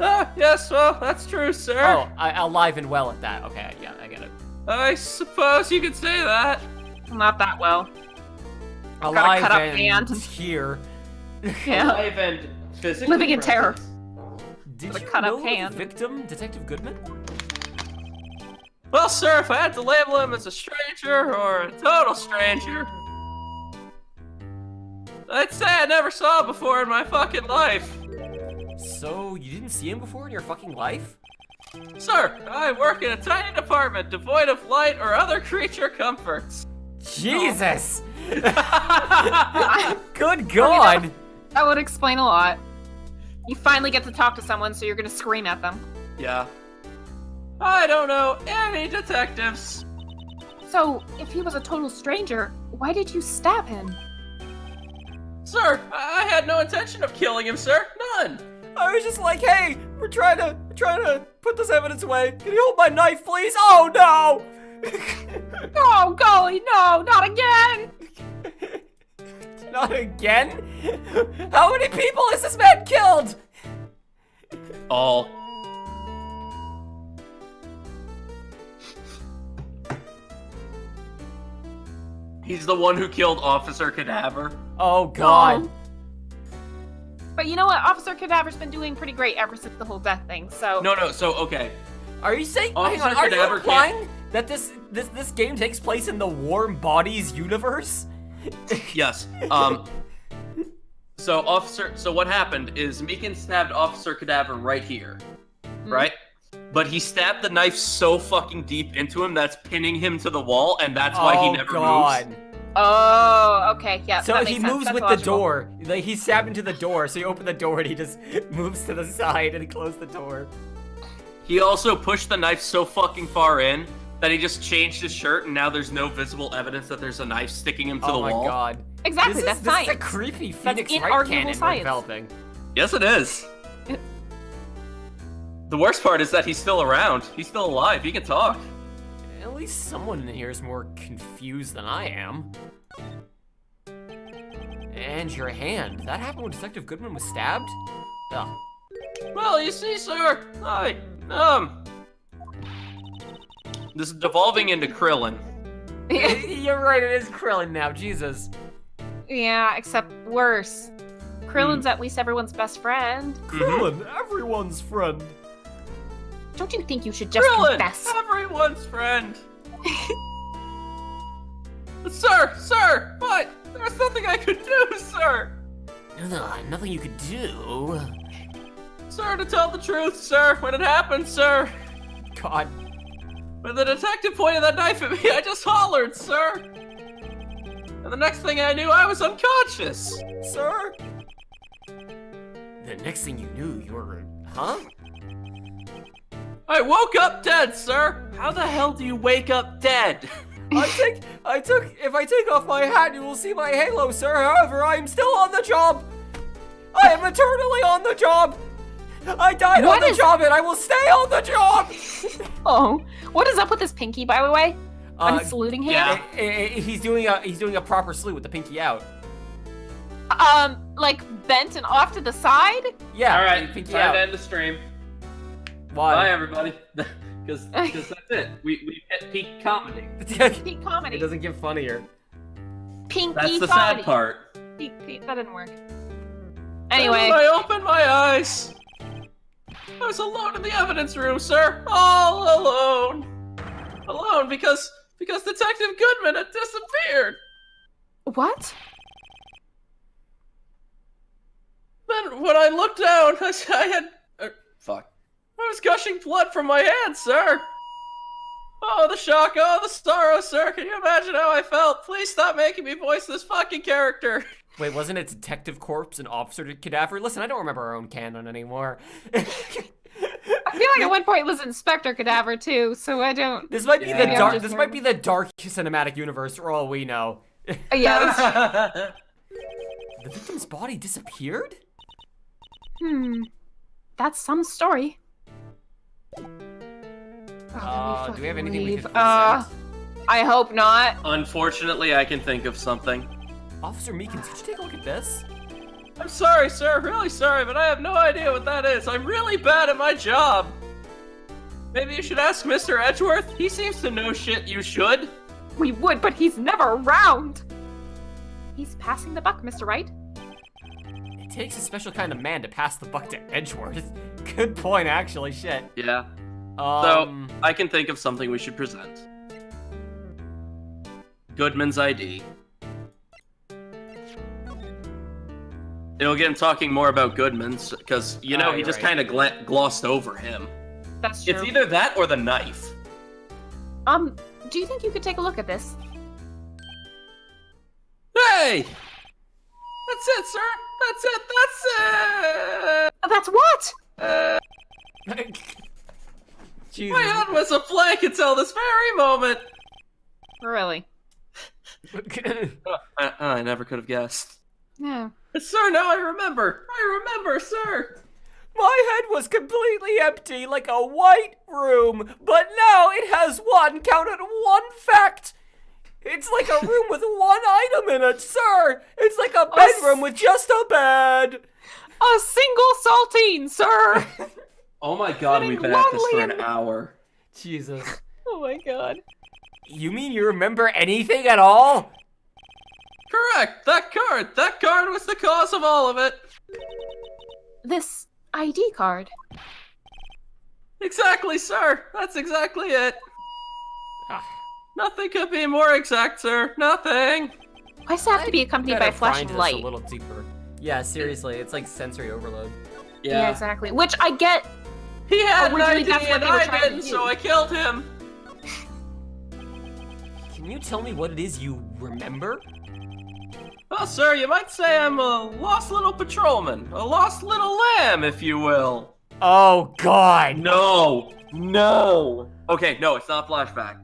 Speaker 4: Ah, yes, well, that's true, sir.
Speaker 3: Oh, alive and well at that. Okay, yeah, I get it.
Speaker 4: I suppose you could say that.
Speaker 5: Not that well.
Speaker 3: Alive
Speaker 5: cut up
Speaker 3: and
Speaker 5: hand.
Speaker 3: here.
Speaker 5: Yeah.
Speaker 4: Alive and physically
Speaker 5: Living in terror.
Speaker 4: present.
Speaker 3: Did
Speaker 5: With a
Speaker 3: you
Speaker 5: cut up
Speaker 3: know the
Speaker 5: hand.
Speaker 3: victim, Detective Goodman?
Speaker 4: Well, sir, if I had to label him as a stranger or a total stranger, I'd say I never saw him before in my fucking life.
Speaker 3: So, you didn't see him before in your fucking life?
Speaker 4: Sir, I work in a tiny department devoid of light or other creature comforts.
Speaker 3: Jesus! Good God!
Speaker 5: That would explain a lot. You finally get to talk to someone, so you're gonna scream at them.
Speaker 4: Yeah. I don't know any detectives.
Speaker 5: So, if he was a total stranger, why did you stab him?
Speaker 4: Sir, I had no intention of killing him, sir. None.
Speaker 3: I was just like, hey, we're trying to put this evidence away. Can you hold my knife, please? Oh no!
Speaker 5: Oh, golly, no, not again!
Speaker 3: Not again? How many people has this man killed?
Speaker 4: All. He's the one who killed Officer Cadaver.
Speaker 3: Oh God.
Speaker 5: Oh. But you know what? Officer Cadaver's been doing pretty great ever since the whole death thing, so...
Speaker 4: No, so, okay.
Speaker 3: Are you saying, hang
Speaker 4: Officer
Speaker 3: on, are you
Speaker 4: Cadaver
Speaker 3: implying that this game takes place in the Warm Bodies universe?
Speaker 4: Yes. So what happened is Meekin stabbed Officer Cadaver right here, right? But he stabbed the knife so fucking deep into him that's pinning him to the wall, and that's why he never moves.
Speaker 5: Oh, okay, yeah,
Speaker 3: So
Speaker 5: that
Speaker 3: he
Speaker 5: makes sense.
Speaker 3: moves
Speaker 5: That's
Speaker 3: with
Speaker 5: logical.
Speaker 3: the door. Like, he stabbed into the door, so he opened the door and he just moves to the side and he closed the door.
Speaker 4: He also pushed the knife so fucking far in that he just changed his shirt, and now there's no visible evidence that there's a knife sticking him to the
Speaker 3: Oh my
Speaker 4: wall.
Speaker 3: God.
Speaker 5: Exactly,
Speaker 3: This
Speaker 5: that's
Speaker 3: is
Speaker 5: science.
Speaker 3: a creepy Phoenix Wright
Speaker 5: inarguable
Speaker 3: canon we're
Speaker 5: science.
Speaker 3: developing.
Speaker 4: Yes, it is. The worst part is that he's still around. He's still alive. He can talk.
Speaker 3: At least someone in here is more confused than I am. And your hand. That happened when Detective Goodman was stabbed? Ugh.
Speaker 4: Well, you see, sir, this is devolving into Krillin.
Speaker 3: You're right, it is Krillin now, Jesus.
Speaker 5: Yeah, except worse. Krillin's at least everyone's best friend.
Speaker 3: Krillin, everyone's friend.
Speaker 5: Don't you think you should just
Speaker 4: Krillin,
Speaker 5: confess?
Speaker 4: everyone's friend. Sir, what? There's nothing I could do, sir.
Speaker 3: No, nothing you could do.
Speaker 4: Sir, to tell the truth, sir, when it happened, sir,
Speaker 3: God.
Speaker 4: when the detective pointed that knife at me, I just hollered, sir. And the next thing I knew, I was unconscious.
Speaker 3: Sir? The next thing you knew, you were... Huh?
Speaker 4: I woke up dead, sir. How the hell do you wake up dead?
Speaker 3: If I take off my hat, you will see my halo, sir. However, I am still on the job. I am eternally on the job. I died on the job, and I will stay on the job.
Speaker 5: Oh, what is up with his pinky, by the way? I'm saluting him.
Speaker 4: yeah.
Speaker 3: He's doing a proper salute with the pinky out.
Speaker 5: Like bent and off to the side?
Speaker 3: Yeah.
Speaker 4: All right,
Speaker 3: pinky
Speaker 4: time
Speaker 3: out.
Speaker 4: to end the stream.
Speaker 3: Why?
Speaker 4: Bye, everybody. Because that's it. We hit peak comedy.
Speaker 5: Peak comedy.
Speaker 3: It doesn't get funnier.
Speaker 5: Pinky
Speaker 4: That's the
Speaker 5: comedy.
Speaker 4: sad part.
Speaker 5: Peak, that didn't work. Anyway.
Speaker 4: When I opened my eyes, I was alone in the evidence room, sir. All alone. Alone because Detective Goodman had disappeared.
Speaker 5: What?
Speaker 4: Then when I looked down, I had... fuck. I was gushing blood from my hand, sir. Oh, the shock. Oh, the sorrow, sir. Can you imagine how I felt? Please stop making me voice this fucking character.
Speaker 3: Wait, wasn't it Detective Corpse and Officer Cadaver? Listen, I don't remember our own canon anymore.
Speaker 5: I feel like at one point it was Inspector Cadaver too, so I don't...
Speaker 3: This might be the
Speaker 5: Yeah.
Speaker 3: dark. This might be the dark cinematic universe, for all we know.
Speaker 5: Yeah.
Speaker 3: The victim's body disappeared?
Speaker 2: That's some story.
Speaker 3: Do we have anything we can present?
Speaker 5: I hope not.
Speaker 4: Unfortunately, I can think of something.
Speaker 3: Officer Meekins, could you take a look at this?
Speaker 4: I'm sorry, sir. Really sorry, but I have no idea what that is. I'm really bad at my job. Maybe you should ask Mr. Edgeworth. He seems to know shit you should.
Speaker 5: We would, but he's never around.
Speaker 2: He's passing the buck, Mr. Wright.
Speaker 3: It takes a special kind of man to pass the buck to Edgeworth. Good point, actually. Shit.
Speaker 4: Yeah. So, I can think of something we should present. Goodman's ID. It'll get him talking more about Goodman's, because, you know, he just kind of glossed over him.
Speaker 5: That's true.
Speaker 4: It's either that or the knife.
Speaker 2: Do you think you could take a look at this?
Speaker 4: Hey! That's it, sir! That's it! That's it!
Speaker 2: That's what?
Speaker 3: Jesus.
Speaker 4: My head was a blank until this very moment!
Speaker 5: Really?
Speaker 4: I never could have guessed.
Speaker 5: Yeah.
Speaker 4: Sir, now I remember! I remember, sir!
Speaker 3: My head was completely empty, like a white room, but now it has one fact. It's like a room with one item in it, sir. It's like a bedroom with just a bed.
Speaker 5: A single saltine, sir!
Speaker 4: Oh my god, we've been at this for an hour.
Speaker 3: Jesus.
Speaker 5: Oh my god.
Speaker 3: You mean you remember anything at all?
Speaker 4: Correct! That card was the cause of all of it!
Speaker 2: This ID card.
Speaker 4: Exactly, sir! That's exactly it!
Speaker 3: Ah.
Speaker 4: Nothing could be more exact, sir. Nothing!
Speaker 2: Why does it have to be accompanied by a flashing
Speaker 3: A
Speaker 2: light?
Speaker 3: little deeper. Yeah, seriously, it's like sensory overload.
Speaker 2: Yeah, exactly. Which I get.
Speaker 4: He had an
Speaker 2: Originally,
Speaker 4: ID
Speaker 2: that's what
Speaker 4: and
Speaker 2: they were
Speaker 4: I
Speaker 2: trying to
Speaker 4: didn't,
Speaker 2: do.
Speaker 4: so I killed him!
Speaker 3: Can you tell me what it is you remember?
Speaker 4: Well, sir, you might say I'm a lost little patrolman. A lost little lamb, if you will.
Speaker 3: Oh, God.
Speaker 4: No! No! Okay, no, it's not a flashback.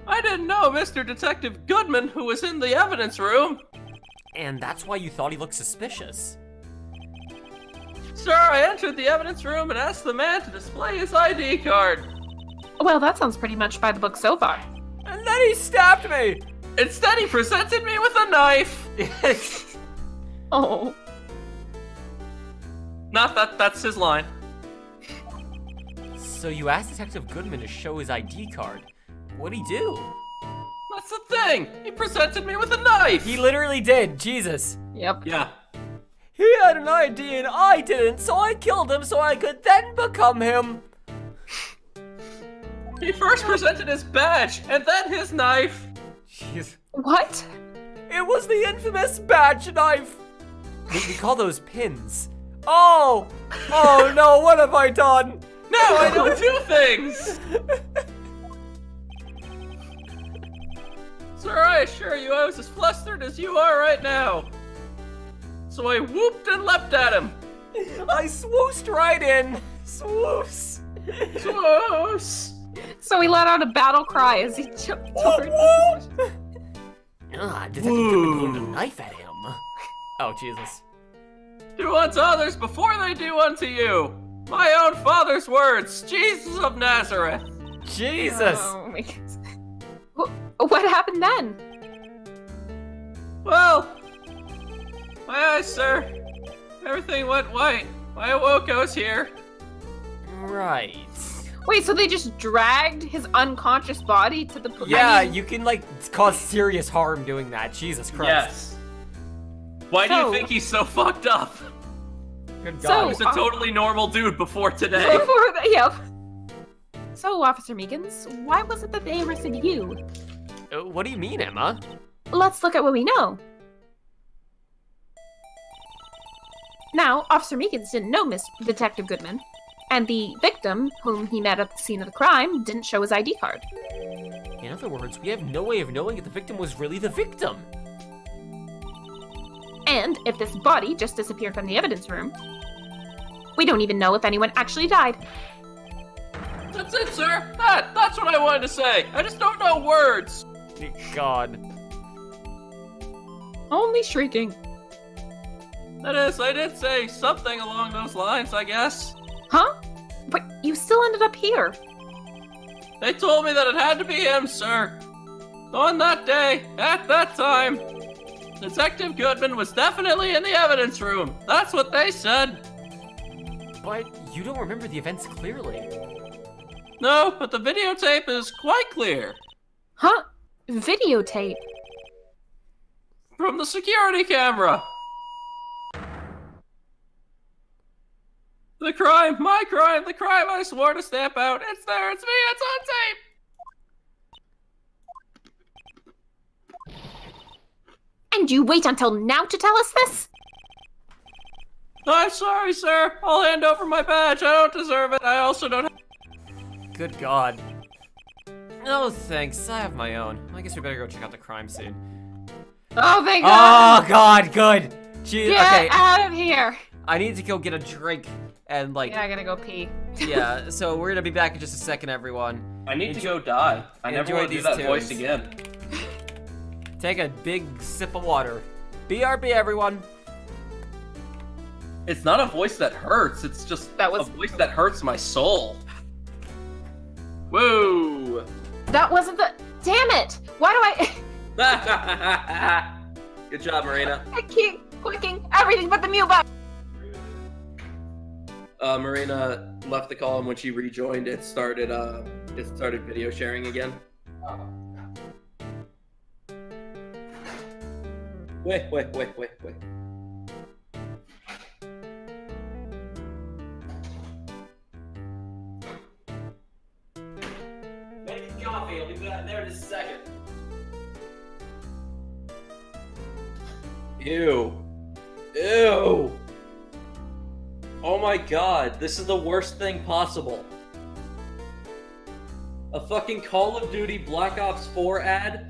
Speaker 4: I didn't know Mr. Detective Goodman, who was in the evidence room.
Speaker 3: And that's why you thought he looked suspicious.
Speaker 4: Sir, I entered the evidence room and asked the man to display his ID card.
Speaker 2: Well, that sounds pretty much by the book so far.
Speaker 3: And then he stabbed me.
Speaker 4: Instead, he presented me with a knife.
Speaker 2: Oh.
Speaker 4: Not that's his line.
Speaker 3: So you asked Detective Goodman to show his ID card. What'd he do?
Speaker 4: That's the thing. He presented me with a knife.
Speaker 3: He literally did. Jesus.
Speaker 5: Yep.
Speaker 4: Yeah.
Speaker 3: He had an ID and I didn't, so I killed him so I could then become him.
Speaker 4: He first presented his badge and then his knife.
Speaker 3: Jeez.
Speaker 2: What?
Speaker 3: It was the infamous badge knife. We call those pins. Oh! Oh no, what have I done?
Speaker 4: No, I know 2 things! Sir, I assure you I was as flustered as you are right now. So I whooped and leapt at him.
Speaker 3: I swoosed right in. Swoos.
Speaker 4: Swoos!
Speaker 5: So he let out a battle cry as he jumped towards the
Speaker 3: Detective Goodman pulled a knife at him. Oh, Jesus.
Speaker 4: Do unto others before they do unto you. My own father's words, Jesus of Nazareth.
Speaker 3: Jesus.
Speaker 5: Oh my goodness. What happened then?
Speaker 4: Well, my eyes, sir. Everything went white. I awoke, I was here.
Speaker 3: Right.
Speaker 5: Wait, so they just dragged his unconscious body to the
Speaker 3: Yeah,
Speaker 5: I mean,
Speaker 3: you can, like, cause serious harm doing that. Jesus Christ.
Speaker 4: Yes. Why do
Speaker 5: So-
Speaker 4: you think he's so fucked up?
Speaker 3: Good
Speaker 5: So-
Speaker 3: God.
Speaker 4: He was a totally normal dude before today.
Speaker 5: Yep. So, Officer Meekins, why was it that they arrested you?
Speaker 3: What do you mean, Emma?
Speaker 5: Let's look at what we know. Now, Officer Meekins didn't know Miss Detective Goodman, and the victim, whom he met at the scene of the crime, didn't show his ID card.
Speaker 3: In other words, we have no way of knowing if the victim was really the victim.
Speaker 5: And if this body just disappeared from the evidence room, we don't even know if anyone actually died.
Speaker 4: That's it, sir. That's what I wanted to say. I just don't know words.
Speaker 3: God.
Speaker 5: Only shrieking.
Speaker 4: That is, I did say something along those lines, I guess.
Speaker 5: Huh? But you still ended up here.
Speaker 4: They told me that it had to be him, sir. On that day, at that time, Detective Goodman was definitely in the evidence room. That's what they said.
Speaker 3: But you don't remember the events clearly.
Speaker 4: No, but the videotape is quite clear.
Speaker 5: Huh? Videotape.
Speaker 4: From the security camera. The crime, my crime, the crime I swore to stamp out. It's there, it's me, it's on tape.
Speaker 2: And you wait until now to tell us this?
Speaker 4: I'm sorry, sir. I'll hand over my badge. I don't deserve it. I also don't have...
Speaker 3: Good God. No, thanks. I have my own. I guess we better go check out the crime scene.
Speaker 5: Oh, thank God!
Speaker 3: Oh, God, good. Gee,
Speaker 5: Get
Speaker 3: okay.
Speaker 5: out of here!
Speaker 3: I need to go get a drink and, like,
Speaker 5: Yeah, I gotta go pee.
Speaker 3: yeah, so we're gonna be back in just a second, everyone.
Speaker 4: I need to go die. I never
Speaker 3: Enjoy
Speaker 4: want to do
Speaker 3: these
Speaker 4: that voice
Speaker 3: tunes.
Speaker 4: again.
Speaker 3: Take a big sip of water. BRB, everyone.
Speaker 4: It's not a voice that hurts. It's just
Speaker 5: That was-
Speaker 4: a voice that hurts my soul. Woo!
Speaker 5: That wasn't the. Damn it! Why do I.
Speaker 4: Good job, Marina.
Speaker 5: I keep clicking everything but the mute button!
Speaker 4: Marina left the call, and when she rejoined, it started video sharing again. Wait. Making coffee. I'll be back there in a second. Ew. Oh my god, this is the worst thing possible. A fucking Call of Duty Black Ops 4 ad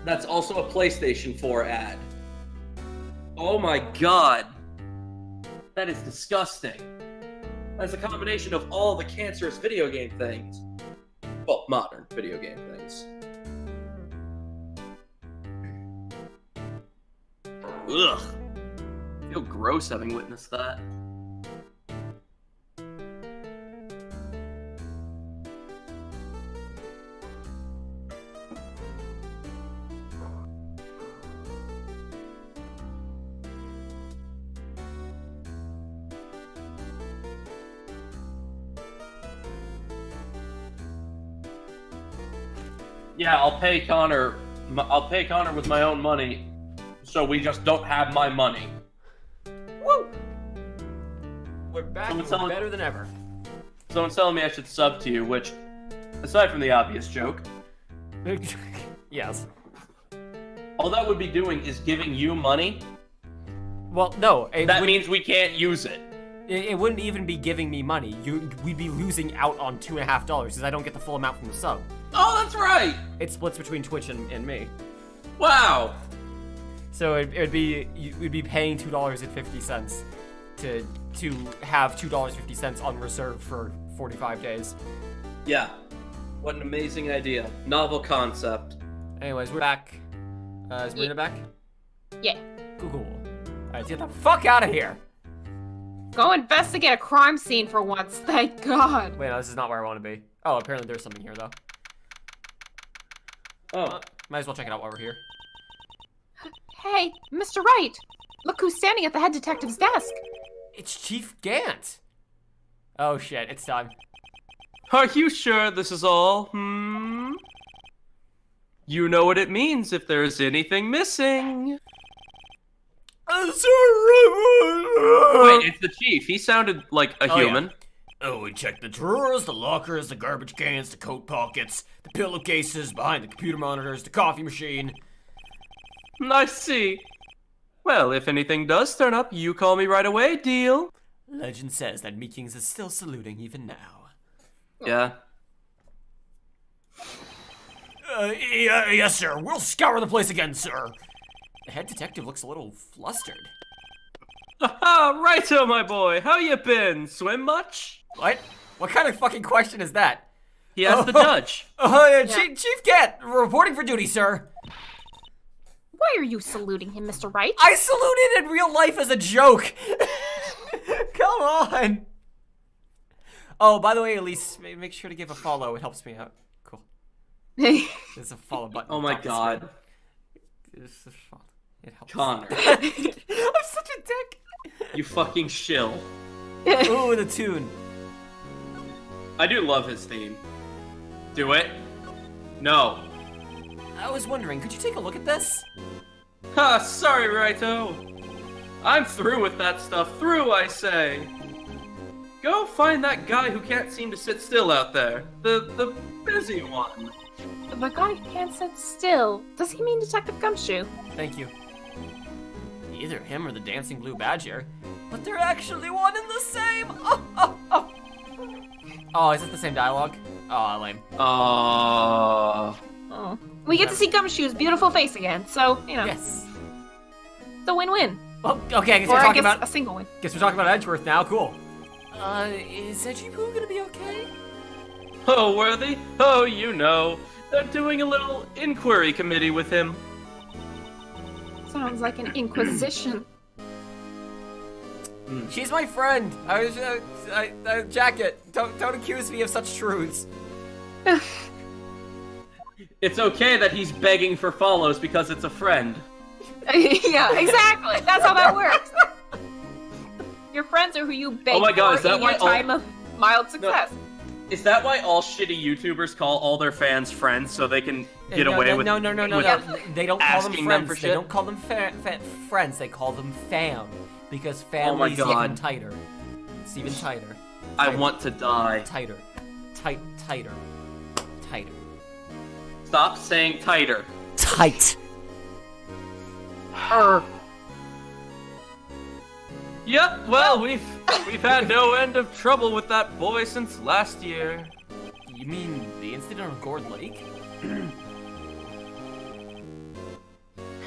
Speaker 4: that's also a PlayStation 4 ad. Oh my god. That is disgusting. That's a combination of all the cancerous video game things. Well, modern video game things. Ugh. I feel gross having witnessed that. Yeah, I'll pay Connor with my own money, so we just don't have my money.
Speaker 3: Woo! We're back and
Speaker 4: Someone's
Speaker 3: we're
Speaker 4: telling-
Speaker 3: better than ever.
Speaker 4: Someone's telling me I should sub to you, which, aside from the obvious joke,
Speaker 3: Yes.
Speaker 4: all that would be doing is giving you money
Speaker 3: Well, no.
Speaker 4: That means we can't use it.
Speaker 3: It wouldn't even be giving me money. We'd be losing out on $2.50 because I don't get the full amount from the sub.
Speaker 4: Oh, that's right.
Speaker 3: It splits between Twitch and me.
Speaker 4: Wow.
Speaker 3: So we'd be paying $2.50 to have $2.50 on reserve for 45 days.
Speaker 4: Yeah. What an amazing idea. Novel concept.
Speaker 3: Anyways, we're back. Is Marina back?
Speaker 5: Yeah.
Speaker 3: Cool. Alright, let's get the fuck out of here.
Speaker 5: Go investigate a crime scene for once, thank God.
Speaker 3: Wait, no, this is not where I want to be. Oh, apparently there's something here, though.
Speaker 4: Oh.
Speaker 3: Might as well check it out while we're here.
Speaker 2: Hey, Mr. Wright! Look who's standing at the head detective's desk.
Speaker 3: It's Chief Gant. Oh shit, it's time.
Speaker 4: Are you sure this is all? You know what it means if there's anything missing. Wait, it's the chief. He sounded like a human.
Speaker 3: Yeah. Oh, we checked the drawers, the lockers, the garbage cans, the coat pockets, the pillowcases, behind the computer monitors, the coffee machine.
Speaker 4: I see. Well, if anything does turn up, you call me right away, deal?
Speaker 3: Legend says that Meekings is still saluting even now.
Speaker 4: Yeah.
Speaker 3: Yes, sir. We'll scour the place again, sir. The head detective looks a little flustered.
Speaker 4: Haha, righto, my boy. How you been? Swim much?
Speaker 3: What? What kind of fucking question is that?
Speaker 4: He asked the judge.
Speaker 3: Chief Gant, reporting for duty, sir.
Speaker 2: Why are you saluting him, Mr. Wright?
Speaker 3: I saluted in real life as a joke. Come on. Oh, by the way, Elise, make sure to give a follow. It helps me out. Cool. There's a follow button.
Speaker 4: Oh my god.
Speaker 3: It helps.
Speaker 4: Connor.
Speaker 3: I'm such a dick.
Speaker 4: You fucking shill.
Speaker 3: Ooh, the tune.
Speaker 4: I do love his theme. Do it? No.
Speaker 3: I was wondering, could you take a look at this?
Speaker 4: Ha, sorry, Righto. I'm through with that stuff. Through, I say. Go find that guy who can't seem to sit still out there. The busy one.
Speaker 2: The guy can't sit still. Does he mean Detective Gumshoe?
Speaker 3: Thank you. Either him or the dancing blue badger. But they're actually one and the same! Oh, is this the same dialogue? Oh, lame.
Speaker 5: Oh. We get to see Gumshoe's beautiful face again, so, you know.
Speaker 3: Yes.
Speaker 2: It's a win-win.
Speaker 3: Oh, okay, I guess
Speaker 5: Or
Speaker 3: we're
Speaker 5: I
Speaker 3: talking
Speaker 5: guess
Speaker 3: about...
Speaker 5: a single win.
Speaker 3: Guess we're talking about Edgeworth now, cool. Is Edgepoo gonna be okay?
Speaker 4: Oh, Worthy? Oh, you know. They're doing a little inquiry committee with him.
Speaker 2: Sounds like an inquisition.
Speaker 3: She's my friend. I was, Jacket, don't accuse me of such truths.
Speaker 4: It's okay that he's begging for follows because it's a friend.
Speaker 5: Yeah, exactly. That's how that works. Your friends are who you beg for in your time of mild success.
Speaker 4: No. Is that why all shitty YouTubers call all their fans friends so they can get away with?
Speaker 3: No. They don't call them
Speaker 4: asking
Speaker 3: friends.
Speaker 4: them for
Speaker 3: They
Speaker 4: shit?
Speaker 3: don't call them friends. They call them fam because family's even
Speaker 4: God.
Speaker 3: tighter. It's even tighter.
Speaker 4: I want to die.
Speaker 3: Tighter. Tighter.
Speaker 4: Stop saying tighter.
Speaker 3: Tight.
Speaker 4: Yep, well, we've had no end of trouble with that boy since last year.
Speaker 3: You mean the incident on Gourd Lake?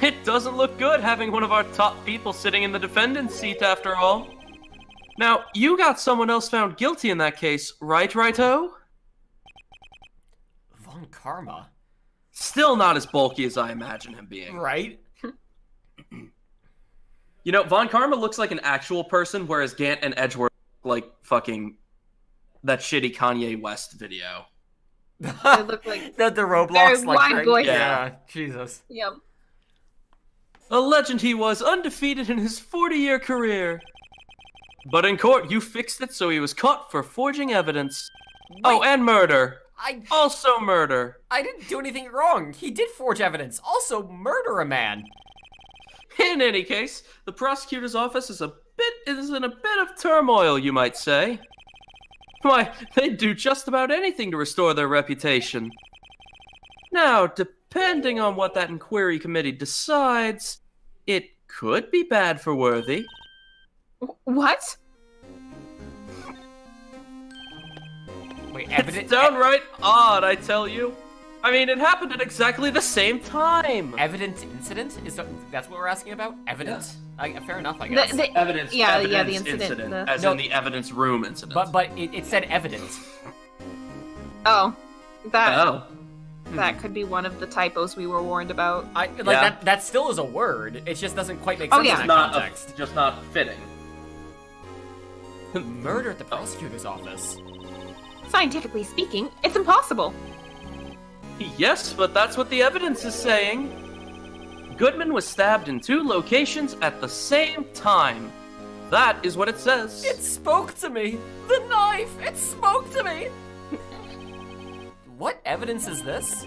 Speaker 4: It doesn't look good having one of our top people sitting in the defendant's seat after all. Now, you got someone else found guilty in that case, right, Righto?
Speaker 3: Von Karma.
Speaker 4: Still not as bulky as I imagine him being.
Speaker 3: Right?
Speaker 4: You know, Von Karma looks like an actual person, whereas Gant and Edgeworth look like fucking that shitty Kanye West video.
Speaker 5: They look like
Speaker 3: the Roblox
Speaker 5: There's
Speaker 3: like
Speaker 5: blind
Speaker 3: thing.
Speaker 5: boys.
Speaker 3: Yeah, Jesus.
Speaker 5: Yep.
Speaker 4: A legend he was, undefeated in his 40-year career. But in court, you fixed it so he was caught for forging evidence. Oh, and murder. Also murder.
Speaker 3: I didn't do anything wrong. He did forge evidence. Also murder a man.
Speaker 4: In any case, the prosecutor's office is in a bit of turmoil, you might say. Why, they'd do just about anything to restore their reputation. Now, depending on what that inquiry committee decides, it could be bad for Worthy.
Speaker 5: What?
Speaker 3: Wait,
Speaker 4: It's downright odd, I tell you. I mean, it happened at exactly the same time.
Speaker 3: Evident incident? That's what we're asking about? Evident?
Speaker 4: Yeah.
Speaker 3: Fair enough, I guess.
Speaker 4: Evidence.
Speaker 5: Yeah,
Speaker 4: evidence
Speaker 5: the incident.
Speaker 4: as in the evidence room incident.
Speaker 3: But it said evident.
Speaker 5: Oh, that
Speaker 4: Oh.
Speaker 5: that could be one of the typos we were warned about.
Speaker 3: That still is a word. It just doesn't quite make sense
Speaker 5: yeah.
Speaker 3: in that context.
Speaker 4: Just not fitting.
Speaker 3: Murder at the prosecutor's office.
Speaker 5: Scientifically speaking, it's impossible.
Speaker 4: Yes, but that's what the evidence is saying. Goodman was stabbed in 2 locations at the same time. That is what it says.
Speaker 3: It spoke to me! The knife! It spoke to me! What evidence is this?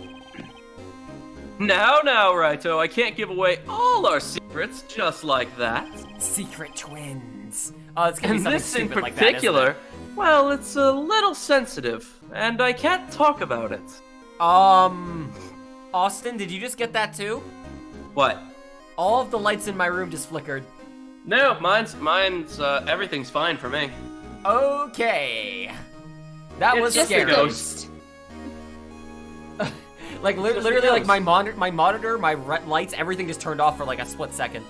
Speaker 4: Now, Raito, I can't give away all our secrets just like that.
Speaker 3: Secret twins. Oh, it's gonna be
Speaker 4: And
Speaker 3: something
Speaker 4: this in
Speaker 3: stupid like that, isn't
Speaker 4: particular,
Speaker 3: it?
Speaker 4: well, it's a little sensitive, and I can't talk about it.
Speaker 3: Austin, did you just get that too?
Speaker 4: What?
Speaker 3: All of the lights in my room just flickered.
Speaker 4: No, mine's, everything's fine for me.
Speaker 3: Okay. That was
Speaker 4: just a
Speaker 3: scary.
Speaker 4: ghost.
Speaker 3: Like literally, like my monitor, my lights, everything just turned off for like a split second.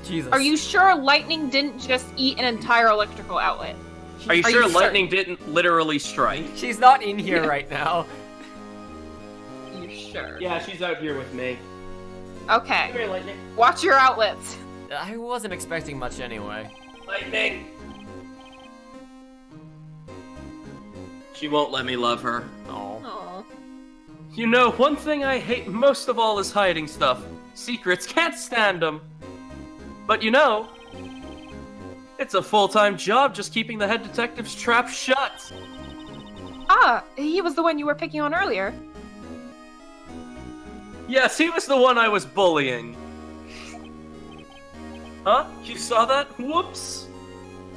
Speaker 3: Jesus.
Speaker 5: Are you sure lightning didn't just eat an entire electrical outlet?
Speaker 4: Are you sure lightning didn't literally strike?
Speaker 3: She's not in here right now.
Speaker 5: You sure?
Speaker 4: Yeah, she's out here with me.
Speaker 5: Okay.
Speaker 4: Here, lightning.
Speaker 5: Watch your outlets.
Speaker 3: I wasn't expecting much anyway.
Speaker 4: Lightning! She won't let me love her.
Speaker 3: Oh.
Speaker 5: Aw.
Speaker 4: You know, one thing I hate most of all is hiding stuff. Secrets, can't stand them. But you know, it's a full-time job just keeping the head detective's trap shut.
Speaker 5: Ah, he was the one you were picking on earlier.
Speaker 4: Yes, he was the one I was bullying. Huh? You saw that? Whoops.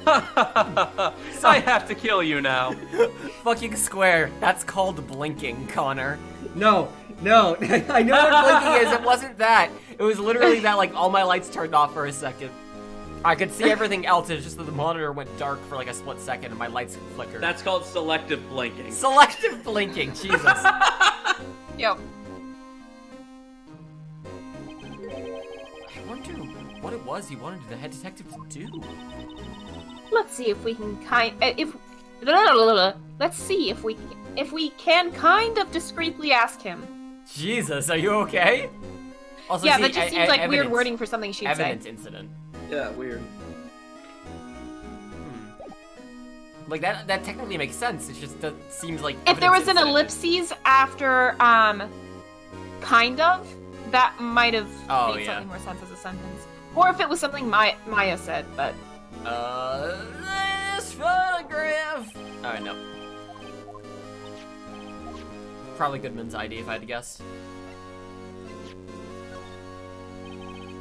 Speaker 4: I have to kill you now.
Speaker 3: Fucking square. That's called blinking, Connor. No. I know what blinking is. It wasn't that. It was literally that, like, all my lights turned off for a second. I could see everything else. It's just that the monitor went dark for like a split second and my lights flickered.
Speaker 4: That's called selective blinking.
Speaker 3: Selective blinking. Jesus.
Speaker 5: Yep.
Speaker 3: I wonder what it was he wanted the head detective to do.
Speaker 5: Let's see if we can let's see if we can kind of discreetly ask him.
Speaker 3: Jesus, are you okay? Also,
Speaker 5: Yeah,
Speaker 3: see,
Speaker 5: that just seems like weird
Speaker 3: evidence.
Speaker 5: wording for something she'd
Speaker 3: Evidence
Speaker 5: say.
Speaker 3: incident.
Speaker 4: Yeah, weird.
Speaker 3: Like that technically makes sense. It just seems like
Speaker 5: If there was
Speaker 3: evidence
Speaker 5: an
Speaker 3: incident.
Speaker 5: ellipses after kind of, that might have
Speaker 3: Oh,
Speaker 5: made
Speaker 3: yeah.
Speaker 5: something more sense as a sentence. Or if it was something Maya said, but
Speaker 3: This photograph. Oh no. Probably Goodman's ID if I had to guess.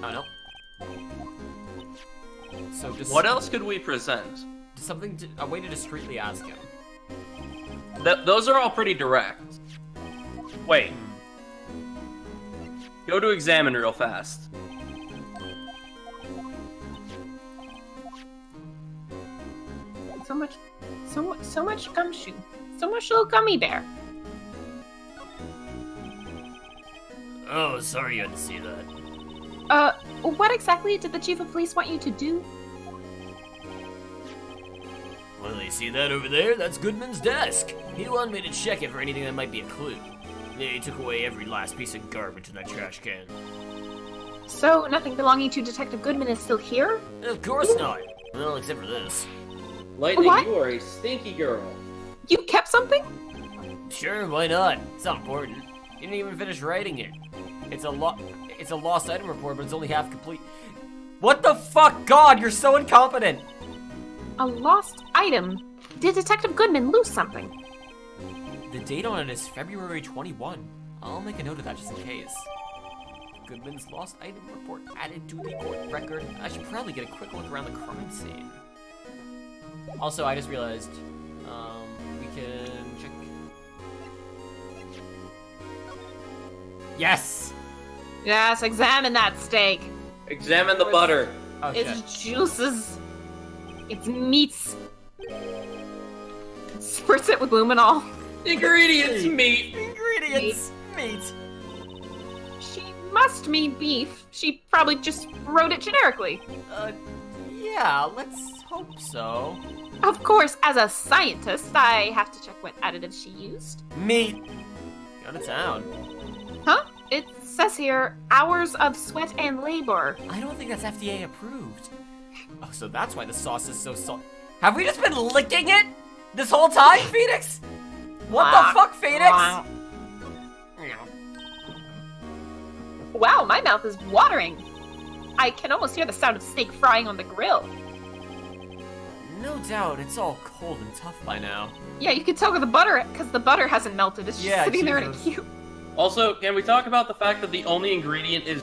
Speaker 3: Oh no. So just
Speaker 4: What else could we present?
Speaker 3: a way to discreetly ask him.
Speaker 4: Those are all pretty direct. Wait. Go to examine real fast.
Speaker 5: so much gumshoe, so much little gummy bear.
Speaker 3: Oh, sorry you had to see that.
Speaker 5: What exactly did the chief of police want you to do?
Speaker 3: Well, you see that over there? That's Goodman's desk. He wanted me to check it for anything that might be a clue. He took away every last piece of garbage in that trash can.
Speaker 5: So nothing belonging to Detective Goodman is still here?
Speaker 3: Of course not. Well, except for this.
Speaker 4: Lightning,
Speaker 5: What?
Speaker 4: you are a stinky girl.
Speaker 5: You kept something?
Speaker 3: Sure, why not? It's not important. You didn't even finish writing it. It's a lost item report, but it's only half complete. What the fuck? God, you're so incompetent!
Speaker 5: A lost item? Did Detective Goodman lose something?
Speaker 3: The date on it is February 21. I'll make a note of that just in case. Goodman's lost item report added to the court record. I should probably get a quick look around the crime scene. Also, I just realized, we can check. Yes!
Speaker 5: Yes, examine that steak.
Speaker 4: Examine the butter.
Speaker 3: Oh, shit.
Speaker 5: It's juices. It's meats. Spritz it with luminol.
Speaker 4: Ingredients, meat.
Speaker 3: Ingredients, meat.
Speaker 5: She must mean beef. She probably just wrote it generically.
Speaker 3: Yeah, let's hope so.
Speaker 5: Of course, as a scientist, I have to check what additives she used.
Speaker 3: Meat. Go to town.
Speaker 5: Huh? It says here, hours of sweat and labor.
Speaker 3: I don't think that's FDA approved. Oh, so that's why the sauce is so salt. Have we just been licking it this whole time, Phoenix? What the fuck, Phoenix?
Speaker 5: Wow, my mouth is watering. I can almost hear the sound of steak frying on the grill.
Speaker 3: No doubt, it's all cold and tough by now.
Speaker 5: Yeah, you can tell with the butter, because the butter hasn't melted. It's just sitting there in a cube.
Speaker 4: Also, can we talk about the fact that the only ingredient is,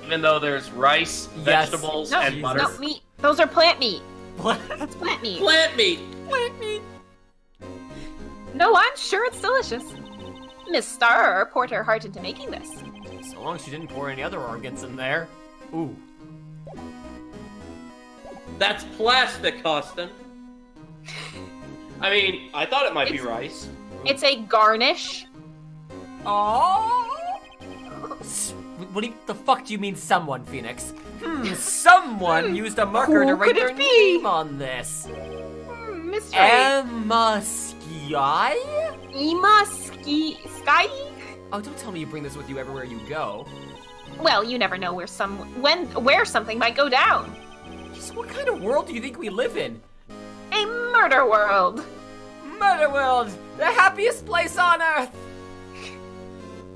Speaker 4: even though there's rice, vegetables, and butter?
Speaker 5: No, meat. Those are plant meat.
Speaker 3: What?
Speaker 5: That's plant meat.
Speaker 4: Plant meat!
Speaker 3: Plant meat.
Speaker 5: No, I'm sure it's delicious. Miss Starr poured her heart into making this.
Speaker 3: So long as she didn't pour any other organs in there. Ooh.
Speaker 4: That's plastic, Austin. I mean, I thought it might be rice.
Speaker 5: It's a garnish.
Speaker 3: Oh. The fuck do you mean someone, Phoenix? Someone used a marker to write their name on this.
Speaker 5: Mystery.
Speaker 3: Emma Sky?
Speaker 5: Sky?
Speaker 3: Oh, don't tell me you bring this with you everywhere you go.
Speaker 5: Well, you never know where something might go down.
Speaker 3: Just what kind of world do you think we live in?
Speaker 5: A murder world.
Speaker 3: Murder world! The happiest place on earth!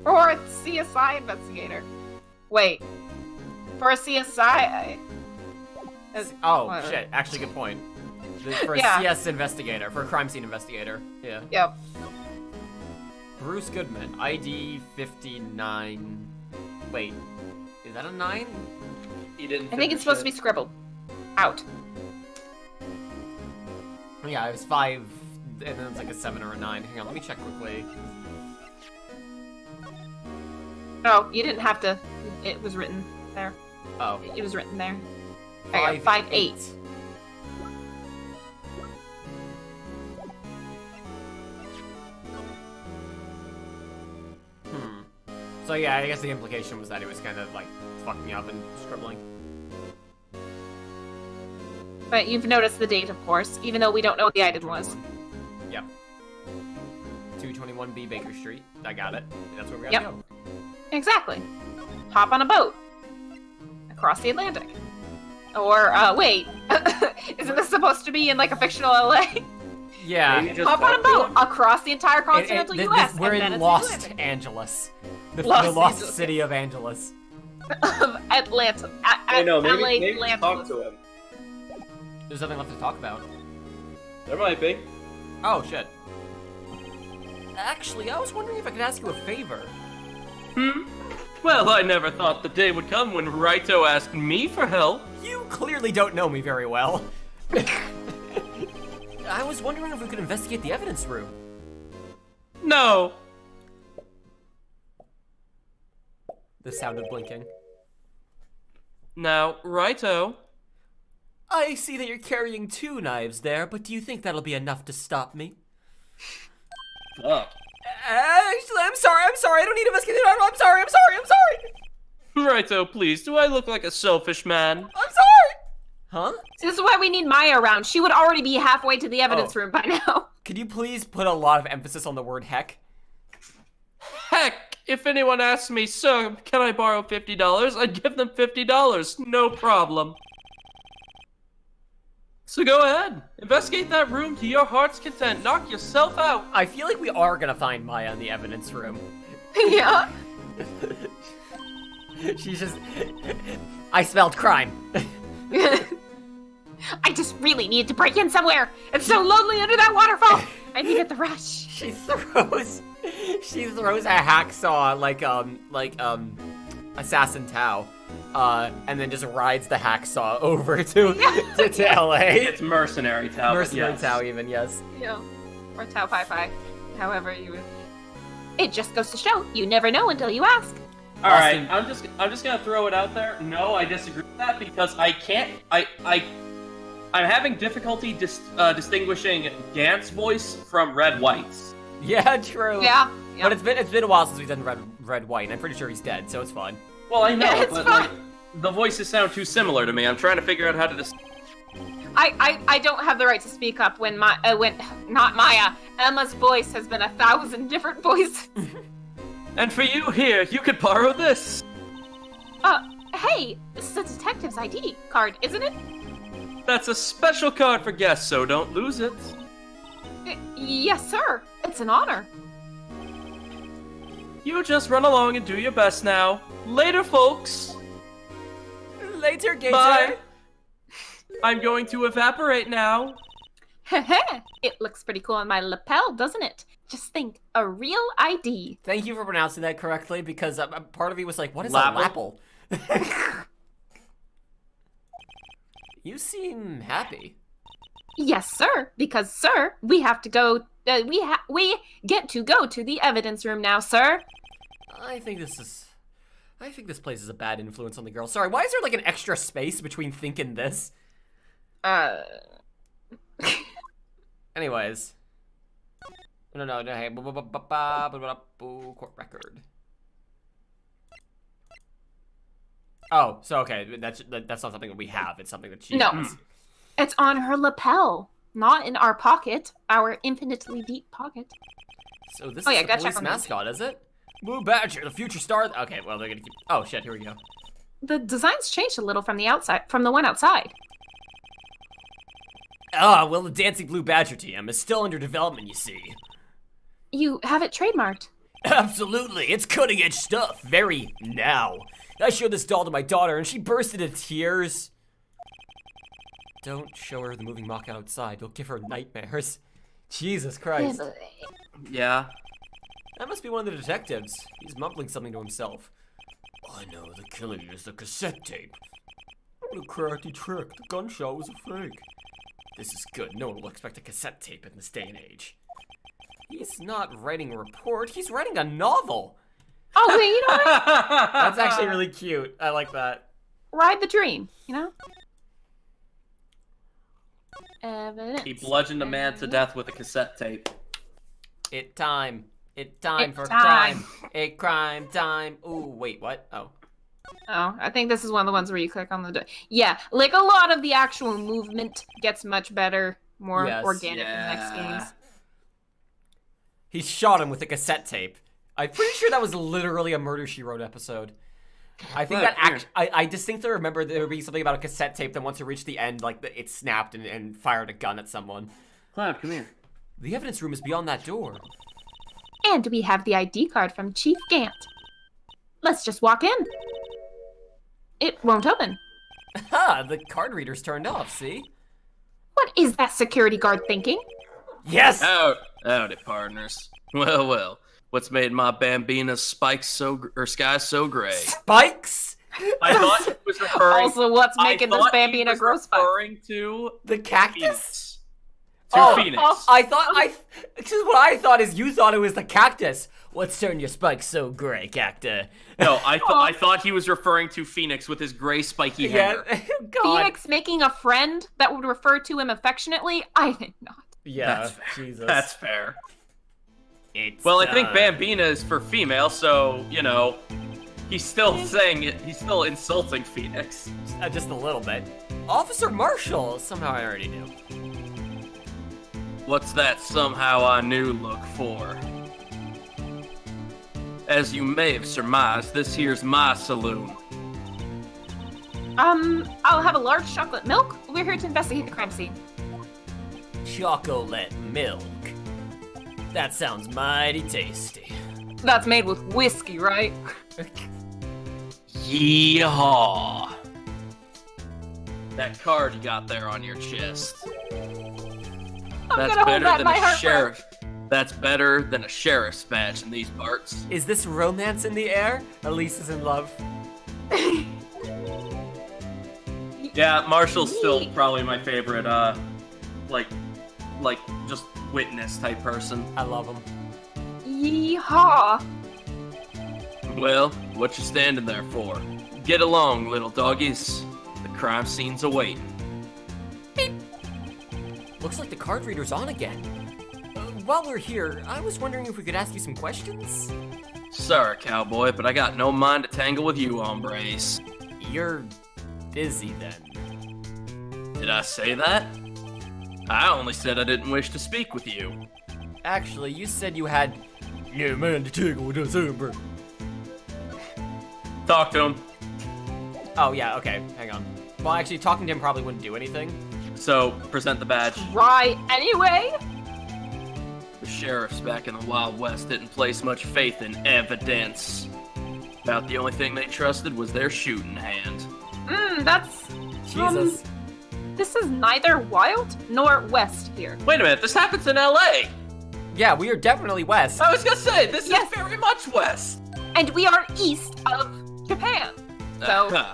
Speaker 5: For a CSI investigator. Wait. For a CSI...
Speaker 3: Oh, shit. Actually, good point. For a CS investigator. For a crime scene investigator. Yeah.
Speaker 5: Yep.
Speaker 3: Bruce Goodman. ID 59... Wait. Is that a 9?
Speaker 4: He didn't.
Speaker 5: I think it's supposed to be scribbled. Out.
Speaker 3: Yeah, it was 5, and then it's like a 7 or a 9. Hang on, let me check quickly.
Speaker 5: No, you didn't have to. It was written there.
Speaker 3: Oh.
Speaker 5: It was written there. 5-8.
Speaker 3: So yeah, I guess the implication was that it was kind of like fucking up and scribbling.
Speaker 5: But you've noticed the date, of course, even though we don't know what the item was.
Speaker 3: Yep. 221B Baker Street. I got it. That's where we gotta go.
Speaker 5: Exactly. Hop on a boat. Across the Atlantic. Or, wait. Isn't this supposed to be in, like, a fictional LA?
Speaker 3: Yeah.
Speaker 5: Hop on a boat across the entire continental US.
Speaker 3: We're in Los Angeles. The lost city of Angeles.
Speaker 5: Of Atlanta.
Speaker 4: I know, maybe
Speaker 5: Atlanta.
Speaker 4: talk to him.
Speaker 3: There's nothing left to talk about.
Speaker 4: There might be.
Speaker 3: Oh, shit. Actually, I was wondering if I could ask you a favor.
Speaker 4: Well, I never thought the day would come when Wrighto asked me for help.
Speaker 3: You clearly don't know me very well. I was wondering if we could investigate the evidence room.
Speaker 4: No.
Speaker 3: The sound of blinking.
Speaker 4: Now, Wrighto.
Speaker 3: I see that you're carrying 2 knives there, but do you think that'll be enough to stop me?
Speaker 4: Fuck.
Speaker 3: Actually, I'm sorry, I don't need to investigate. I'm sorry.
Speaker 4: Wrighto, please, do I look like a selfish man?
Speaker 3: I'm sorry! Huh?
Speaker 5: This is why we need Maya around. She would already be halfway to the evidence room by now.
Speaker 3: Could you please put a lot of emphasis on the word heck?
Speaker 4: Heck, if anyone asks me, sir, can I borrow $50? I'd give them $50, no problem. So go ahead, investigate that room to your heart's content. Knock yourself out.
Speaker 3: I feel like we are gonna find Maya in the evidence room.
Speaker 5: Yeah.
Speaker 3: She's just... I smelled crime.
Speaker 5: I just really need to break in somewhere. It's so lonely under that waterfall. I needed the rush.
Speaker 3: She throws a hacksaw like Assassin Tao. And then just rides the hacksaw over to LA.
Speaker 4: It's mercenary Tao.
Speaker 3: Mercenary Tao, even, yes.
Speaker 5: Yeah. Or Tao Pai Pai. However you would. It just goes to show, you never know until you ask.
Speaker 4: All right, I'm just gonna throw it out there. No, I disagree with that because I can't. I'm having difficulty distinguishing Gant's voice from White's.
Speaker 3: Yeah, true.
Speaker 5: Yeah.
Speaker 3: But it's been a while since we've done White, and I'm pretty sure he's dead, so it's fine.
Speaker 4: Well, I know,
Speaker 5: Yeah, it's
Speaker 4: but
Speaker 5: fine.
Speaker 4: like the voices sound too similar to me. I'm trying to figure out how to
Speaker 5: I don't have the right to speak up when not Maya. Emma's voice has been 1,000 different voices.
Speaker 4: And for you here, you could borrow this.
Speaker 5: Hey, this is a detective's ID card, isn't it?
Speaker 4: That's a special card for guests, so don't lose it.
Speaker 5: Yes, sir. It's an honor.
Speaker 4: You just run along and do your best now. Later, folks.
Speaker 3: Later, Gator.
Speaker 4: Bye. I'm going to evaporate now.
Speaker 5: It looks pretty cool on my lapel, doesn't it? Just think, a real ID.
Speaker 3: Thank you for pronouncing that correctly, because part of me was like, what is
Speaker 4: Lapel?
Speaker 3: a lapel? You seem happy.
Speaker 5: Yes, sir. Because, sir, we have to go. We get to go to the evidence room now, sir.
Speaker 3: I think this place is a bad influence on the girl. Sorry, why is there like an extra space between think and this? Anyways. No, hey. Court record. Oh, so okay, that's not something that we have. It's something that she
Speaker 5: No.
Speaker 3: has.
Speaker 5: It's on her lapel, not in our pocket, our infinitely deep pocket.
Speaker 3: So this
Speaker 5: Oh, yeah,
Speaker 3: is the
Speaker 5: gotta check
Speaker 3: police
Speaker 5: on that.
Speaker 3: mascot, is it? Blue Badger, the future star. Okay, well they're gonna keep. Oh shit, here we go.
Speaker 5: The design's changed a little from the one outside.
Speaker 3: Well the dancing Blue Badger TM is still under development, you see.
Speaker 5: You have it trademarked.
Speaker 3: Absolutely, it's cutting edge stuff. Very now. I showed this doll to my daughter and she burst into tears. Don't show her the moving mock outside. You'll give her nightmares. Jesus Christ.
Speaker 4: Yeah.
Speaker 3: That must be one of the detectives. He's mumbling something to himself. I know the killer used the cassette tape. What a cracky trick. The gunshot was a fake. This is good. No one will expect a cassette tape in this day and age. He's not writing a report. He's writing a novel.
Speaker 5: Oh, wait, you know what?
Speaker 3: That's actually really cute. I like that.
Speaker 5: Ride the dream, you know? Evidence.
Speaker 4: He bludgeoned a man to death with a cassette tape.
Speaker 3: It time for
Speaker 5: time.
Speaker 3: crime time. Ooh, wait, what? Oh.
Speaker 5: Oh, I think this is one of the ones where you click on the... Yeah, like a lot of the actual movement gets much better, more
Speaker 3: Yes.
Speaker 5: organic in the next games.
Speaker 3: He shot him with a cassette tape. I'm pretty sure that was literally a Murder, She Wrote episode. I think I distinctly remember there being something about a cassette tape that once it reached the end, like, it snapped and fired a gun at someone.
Speaker 4: Cloud, come here.
Speaker 3: The evidence room is beyond that door.
Speaker 5: And we have the ID card from Chief Gant. Let's just walk in. It won't open.
Speaker 3: Ha! The card reader's turned off, see?
Speaker 5: What is that security guard thinking?
Speaker 3: Yes!
Speaker 4: Howdy, partners. Well. What's made my Bambina's skies so gray?
Speaker 3: Spikes?
Speaker 4: I thought it was referring.
Speaker 5: Also, what's making this Bambina grow spike?
Speaker 4: Referring to
Speaker 3: The cactus?
Speaker 4: Phoenix. Phoenix.
Speaker 3: I thought because what I thought is you thought it was the cactus. What's turning your spikes so gray, cactus?
Speaker 4: No, I thought he was referring to Phoenix with his gray spiky hair.
Speaker 3: God.
Speaker 5: Phoenix making a friend that would refer to him affectionately? I think not.
Speaker 3: Yeah,
Speaker 4: That's fair.
Speaker 3: Jesus.
Speaker 4: That's fair.
Speaker 3: It's
Speaker 4: Well, I think Bambina is for female, so, you know, he's still saying it. He's still insulting Phoenix.
Speaker 3: Just a little bit. Officer Marshall. Somehow I already knew.
Speaker 4: What's that somehow I knew look for? As you may have surmised, this here's my saloon.
Speaker 5: I'll have a large chocolate milk. We're here to investigate the crime scene.
Speaker 3: Chocolate milk. That sounds mighty tasty.
Speaker 5: That's made with whiskey, right?
Speaker 4: Yeehaw! That card you got there on your chest.
Speaker 5: I'm gonna hold that in my heart
Speaker 4: sheriff. That's better than a sheriff's badge in these parts.
Speaker 3: Is this romance in the air? Elise is in love.
Speaker 4: Yeah, Marshall's still probably my favorite, like just witness type person.
Speaker 3: I love him.
Speaker 5: Yeehaw!
Speaker 4: Well, what you standing there for? Get along, little doggies. The crime scene's awaiting.
Speaker 3: Looks like the card reader's on again. While we're here, I was wondering if we could ask you some questions?
Speaker 4: Sorry, cowboy, but I got no mind to tangle with you, hombres.
Speaker 3: You're busy then.
Speaker 4: Did I say that? I only said I didn't wish to speak with you.
Speaker 3: Actually, you said you had no mind to tangle with us, hombre.
Speaker 4: Talk to him.
Speaker 3: Oh yeah, okay, hang on. Well, actually, talking to him probably wouldn't do anything.
Speaker 4: So, present the badge.
Speaker 5: Right, anyway?
Speaker 4: The sheriffs back in the Wild West didn't place much faith in evidence. About the only thing they trusted was their shooting hand.
Speaker 5: That's...
Speaker 3: Jesus.
Speaker 5: This is neither Wild nor West here.
Speaker 4: Wait a minute, this happens in LA!
Speaker 3: Yeah, we are definitely west.
Speaker 4: I was gonna say, this
Speaker 5: Yes.
Speaker 4: is very much west!
Speaker 5: And we are east of Japan. So,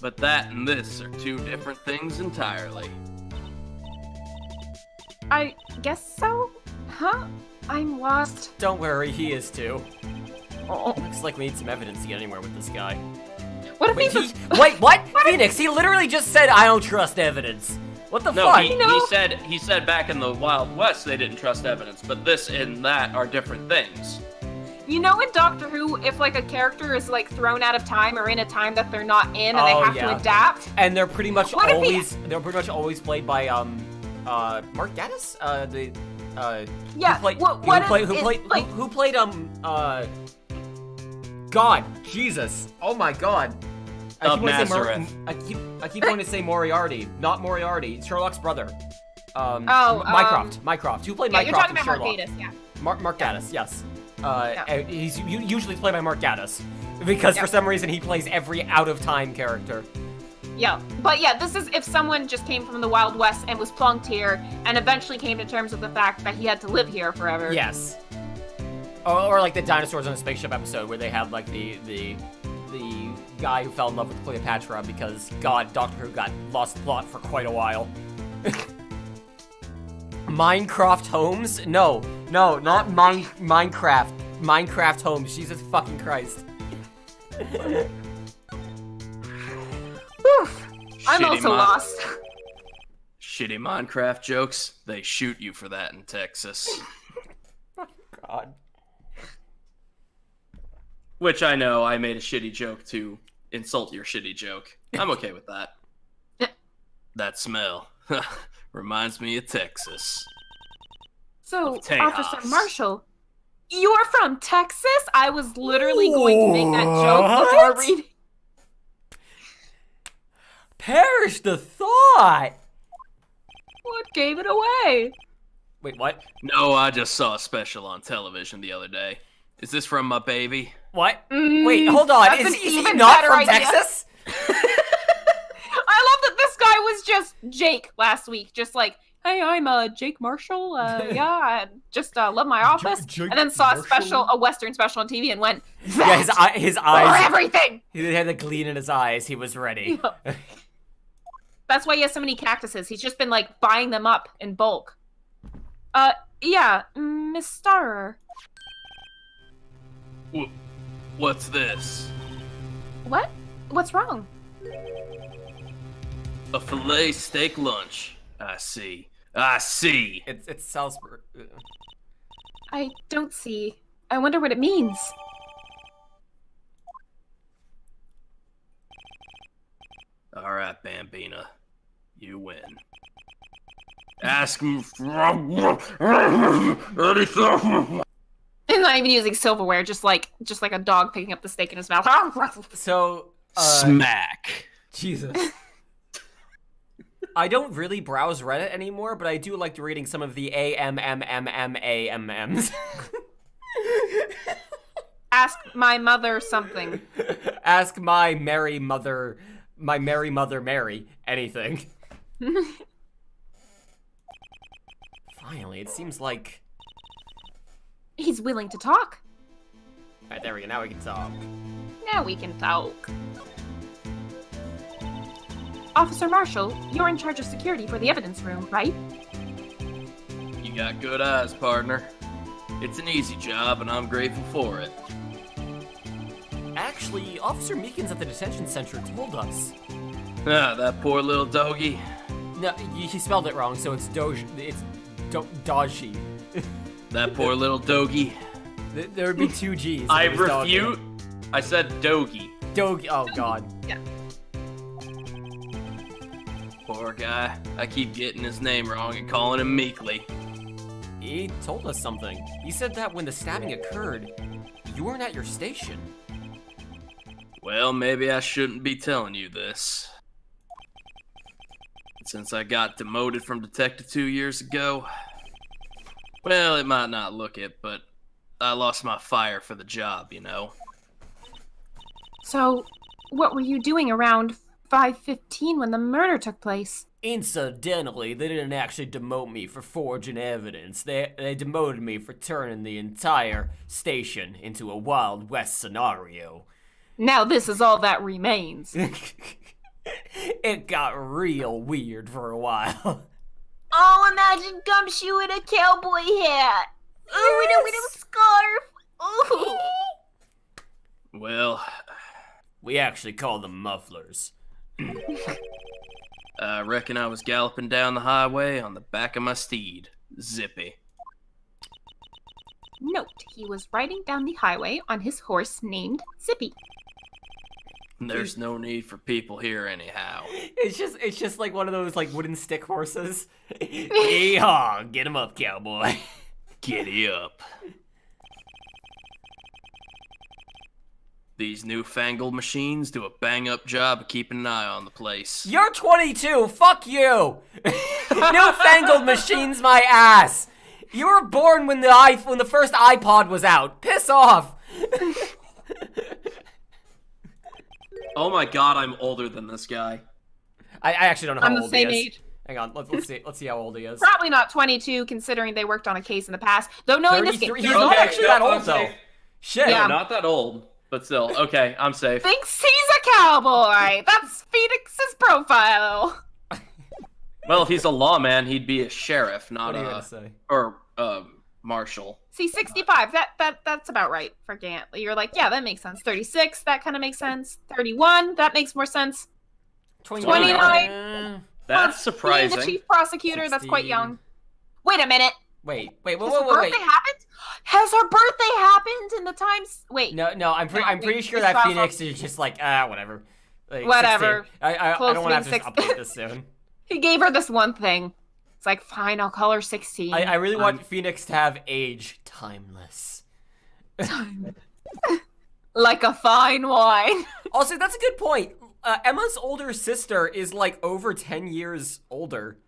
Speaker 4: But that and this are two different things entirely.
Speaker 5: I guess so? Huh? I'm lost.
Speaker 3: Don't worry, he is too.
Speaker 5: Oh.
Speaker 3: Looks like we need some evidence to get anywhere with this guy.
Speaker 5: What if
Speaker 3: Wait,
Speaker 5: he's
Speaker 3: wait, what? Phoenix, he literally just said, I don't trust evidence. What the
Speaker 4: No,
Speaker 3: fuck?
Speaker 4: he said back in the Wild West they didn't trust evidence, but this and that are different things.
Speaker 5: You know in Doctor Who, if like a character is like thrown out of time or in a time that they're not in and they
Speaker 3: Oh,
Speaker 5: have
Speaker 3: yeah.
Speaker 5: to adapt?
Speaker 3: And they're pretty much
Speaker 5: What if he-
Speaker 3: always played by Mark Gaddis?
Speaker 5: Yeah.
Speaker 3: Who played God, Jesus. Oh my God.
Speaker 4: Of Nazareth.
Speaker 3: I keep wanting to say Moriarty, not Moriarty. Sherlock's brother. Mycroft. Who played
Speaker 5: Yeah,
Speaker 3: Mycroft
Speaker 5: you're talking
Speaker 3: in
Speaker 5: about
Speaker 3: Sherlock?
Speaker 5: Mark Gatiss, yeah.
Speaker 3: Mark Gaddis, yes.
Speaker 5: Yeah.
Speaker 3: And he's usually played by Mark Gaddis because for some reason he plays every out-of-time character.
Speaker 5: Yeah, but yeah, this is if someone just came from the Wild West and was plunked here and eventually came to terms with the fact that he had to live here forever.
Speaker 3: Yes. Or like the Dinosaurs on a Spaceship episode where they had like the guy who fell in love with Cleopatra because Doctor Who got lost plot for quite a while. Minecraft Holmes? No, not Minecraft. Minecraft Holmes. Jesus fucking Christ.
Speaker 5: I'm also lost.
Speaker 4: Shitty Minecraft jokes, they shoot you for that in Texas.
Speaker 3: God.
Speaker 4: Which I know I made a shitty joke to insult your shitty joke. I'm okay with that. That smell reminds me of Texas.
Speaker 5: So,
Speaker 4: Of Tejas.
Speaker 5: Officer Marshall, you're from Texas? I was literally going to make that joke before
Speaker 3: What?
Speaker 5: reading.
Speaker 3: Perish the thought!
Speaker 5: What gave it away?
Speaker 3: Wait, what?
Speaker 4: No, I just saw a special on television the other day. Is this from my baby?
Speaker 3: What? Wait, hold on.
Speaker 5: that's
Speaker 3: Is
Speaker 5: an
Speaker 3: he
Speaker 5: even
Speaker 3: not
Speaker 5: better
Speaker 3: from
Speaker 5: idea.
Speaker 3: Texas?
Speaker 5: I love that this guy was just Jake last week. Just like, hey, I'm Jake Marshall. Yeah, I just love my office.
Speaker 3: Jake
Speaker 5: and then saw
Speaker 3: Marshall?
Speaker 5: a Western special on TV and went,
Speaker 3: Yeah, his
Speaker 5: for
Speaker 3: eyes.
Speaker 5: everything!
Speaker 3: He had the gleam in his eyes. He was ready.
Speaker 5: That's why he has so many cactuses. He's just been like buying them up in bulk. Yeah, Miss Starrer.
Speaker 4: What's this?
Speaker 5: What? What's wrong?
Speaker 4: A filet steak lunch. I see.
Speaker 3: It's Salzburg.
Speaker 5: I don't see. I wonder what it means.
Speaker 4: All right, Bambina. You win. Ask me anything.
Speaker 5: And not even using silverware, just like a dog picking up the steak in his mouth.
Speaker 3: So,
Speaker 4: Smack.
Speaker 3: Jesus. I don't really browse Reddit anymore, but I do like reading some of the AMMMMAMMs.
Speaker 5: Ask my mother something.
Speaker 3: Ask my merry mother Mary, anything. Finally, it seems like...
Speaker 5: He's willing to talk.
Speaker 3: Alright, there we go, now we can talk.
Speaker 5: Now we can talk. Officer Marshall, you're in charge of security for the evidence room, right?
Speaker 4: You got good eyes, partner. It's an easy job, and I'm grateful for it.
Speaker 3: actually, Officer Meekins at the detention center told us.
Speaker 4: Ah, that poor little doggy.
Speaker 3: No, he spelled it wrong, so it's Doge. It's Doji.
Speaker 4: That poor little doggy.
Speaker 3: There would be 2 G's.
Speaker 4: I refute. I said doggy.
Speaker 3: Doge. Oh God.
Speaker 5: Yeah.
Speaker 4: Poor guy. I keep getting his name wrong and calling him Meekly.
Speaker 3: He told us something. He said that when the stabbing occurred, you weren't at your station.
Speaker 4: Well, maybe I shouldn't be telling you this. Since I got demoted from detective 2 years ago, well, it might not look it, but I lost my fire for the job, you know.
Speaker 2: So, what were you doing around 5:15 when the murder took place?
Speaker 3: Incidentally, they didn't actually demote me for forging evidence. They demoted me for turning the entire station into a Wild West scenario.
Speaker 5: Now this is all that remains.
Speaker 3: It got real weird for a while.
Speaker 5: Oh, imagine Gumshoe in a cowboy hat. Oh, with a scarf. Oh.
Speaker 4: Well,
Speaker 3: We actually call them mufflers.
Speaker 4: I reckon I was galloping down the highway on the back of my steed, Zippy.
Speaker 2: Note, he was riding down the highway on his horse named Zippy.
Speaker 4: There's no need for people here anyhow.
Speaker 3: It's just like one of those like wooden stick horses. Yeehaw, get him up, cowboy.
Speaker 4: Giddy up. These newfangled machines do a bang-up job of keeping an eye on the place.
Speaker 3: You're 22, fuck you! Newfangled machines my ass! You were born when the first iPod was out. Piss off!
Speaker 4: Oh my god, I'm older than this guy.
Speaker 3: I actually don't know how
Speaker 5: I'm the
Speaker 3: old
Speaker 5: same
Speaker 3: he is.
Speaker 5: age.
Speaker 3: Hang on, let's see how old he is.
Speaker 5: Probably not 22, considering they worked on a case in the past. Though knowing this game,
Speaker 3: 33. He's not actually that old though. Shit.
Speaker 5: Yeah.
Speaker 4: Not that old, but still. Okay, I'm safe.
Speaker 5: thinks he's a cowboy. That's Phoenix's profile.
Speaker 4: Well, if he's a lawman, he'd be a sheriff, not
Speaker 3: What are you
Speaker 4: a
Speaker 3: gonna say?
Speaker 4: or marshal.
Speaker 5: See, 65. That's about right for Gant. You're like, yeah, that makes sense. 36. That kind of makes sense. 31. That makes more sense.
Speaker 3: 29.
Speaker 4: That's
Speaker 5: Being
Speaker 4: surprising.
Speaker 5: the chief prosecutor, that's quite
Speaker 3: 16.
Speaker 5: young. Wait a minute.
Speaker 3: Wait,
Speaker 5: Has her birthday happened? Has her birthday happened in the times? Wait.
Speaker 3: No, I'm pretty sure
Speaker 5: It's
Speaker 3: that
Speaker 5: Bravo.
Speaker 3: Phoenix is just like, whatever. Like,
Speaker 5: Whatever.
Speaker 3: 16. I
Speaker 5: Close
Speaker 3: don't want to
Speaker 5: being
Speaker 3: have to just update this soon.
Speaker 5: He gave her this one thing. It's like, fine, I'll call her 16.
Speaker 3: I really want Phoenix to have age timeless.
Speaker 5: Like a fine wine.
Speaker 3: Also, that's a good point. Emma's older sister is like over 10 years older.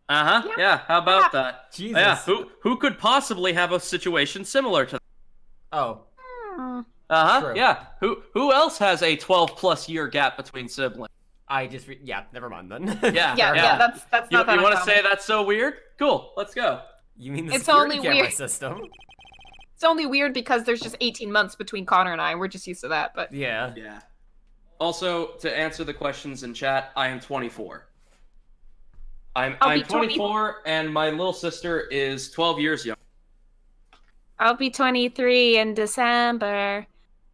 Speaker 4: Uh-huh. Yeah, how about that?
Speaker 3: Jesus.
Speaker 4: Yeah, who could possibly have a situation similar to that?
Speaker 3: Oh.
Speaker 4: Uh-huh.
Speaker 3: True.
Speaker 4: Yeah. Who else has a 12+ year gap between siblings?
Speaker 3: Yeah, never mind then.
Speaker 4: Yeah.
Speaker 5: Yeah, that's
Speaker 4: You
Speaker 5: not that
Speaker 4: want to
Speaker 5: uncommon.
Speaker 4: say that's so weird? Cool, let's go.
Speaker 3: You mean the
Speaker 5: It's
Speaker 3: security
Speaker 5: only
Speaker 3: camera
Speaker 5: weird.
Speaker 3: system?
Speaker 5: It's only weird because there's just 18 months between Connor and I, and we're just used to that, but...
Speaker 3: Yeah.
Speaker 4: Yeah. Also, to answer the questions in chat, I am 24. I'm
Speaker 5: be
Speaker 4: 24, and my little sister is 12 years young.
Speaker 2: I'll be 23 in December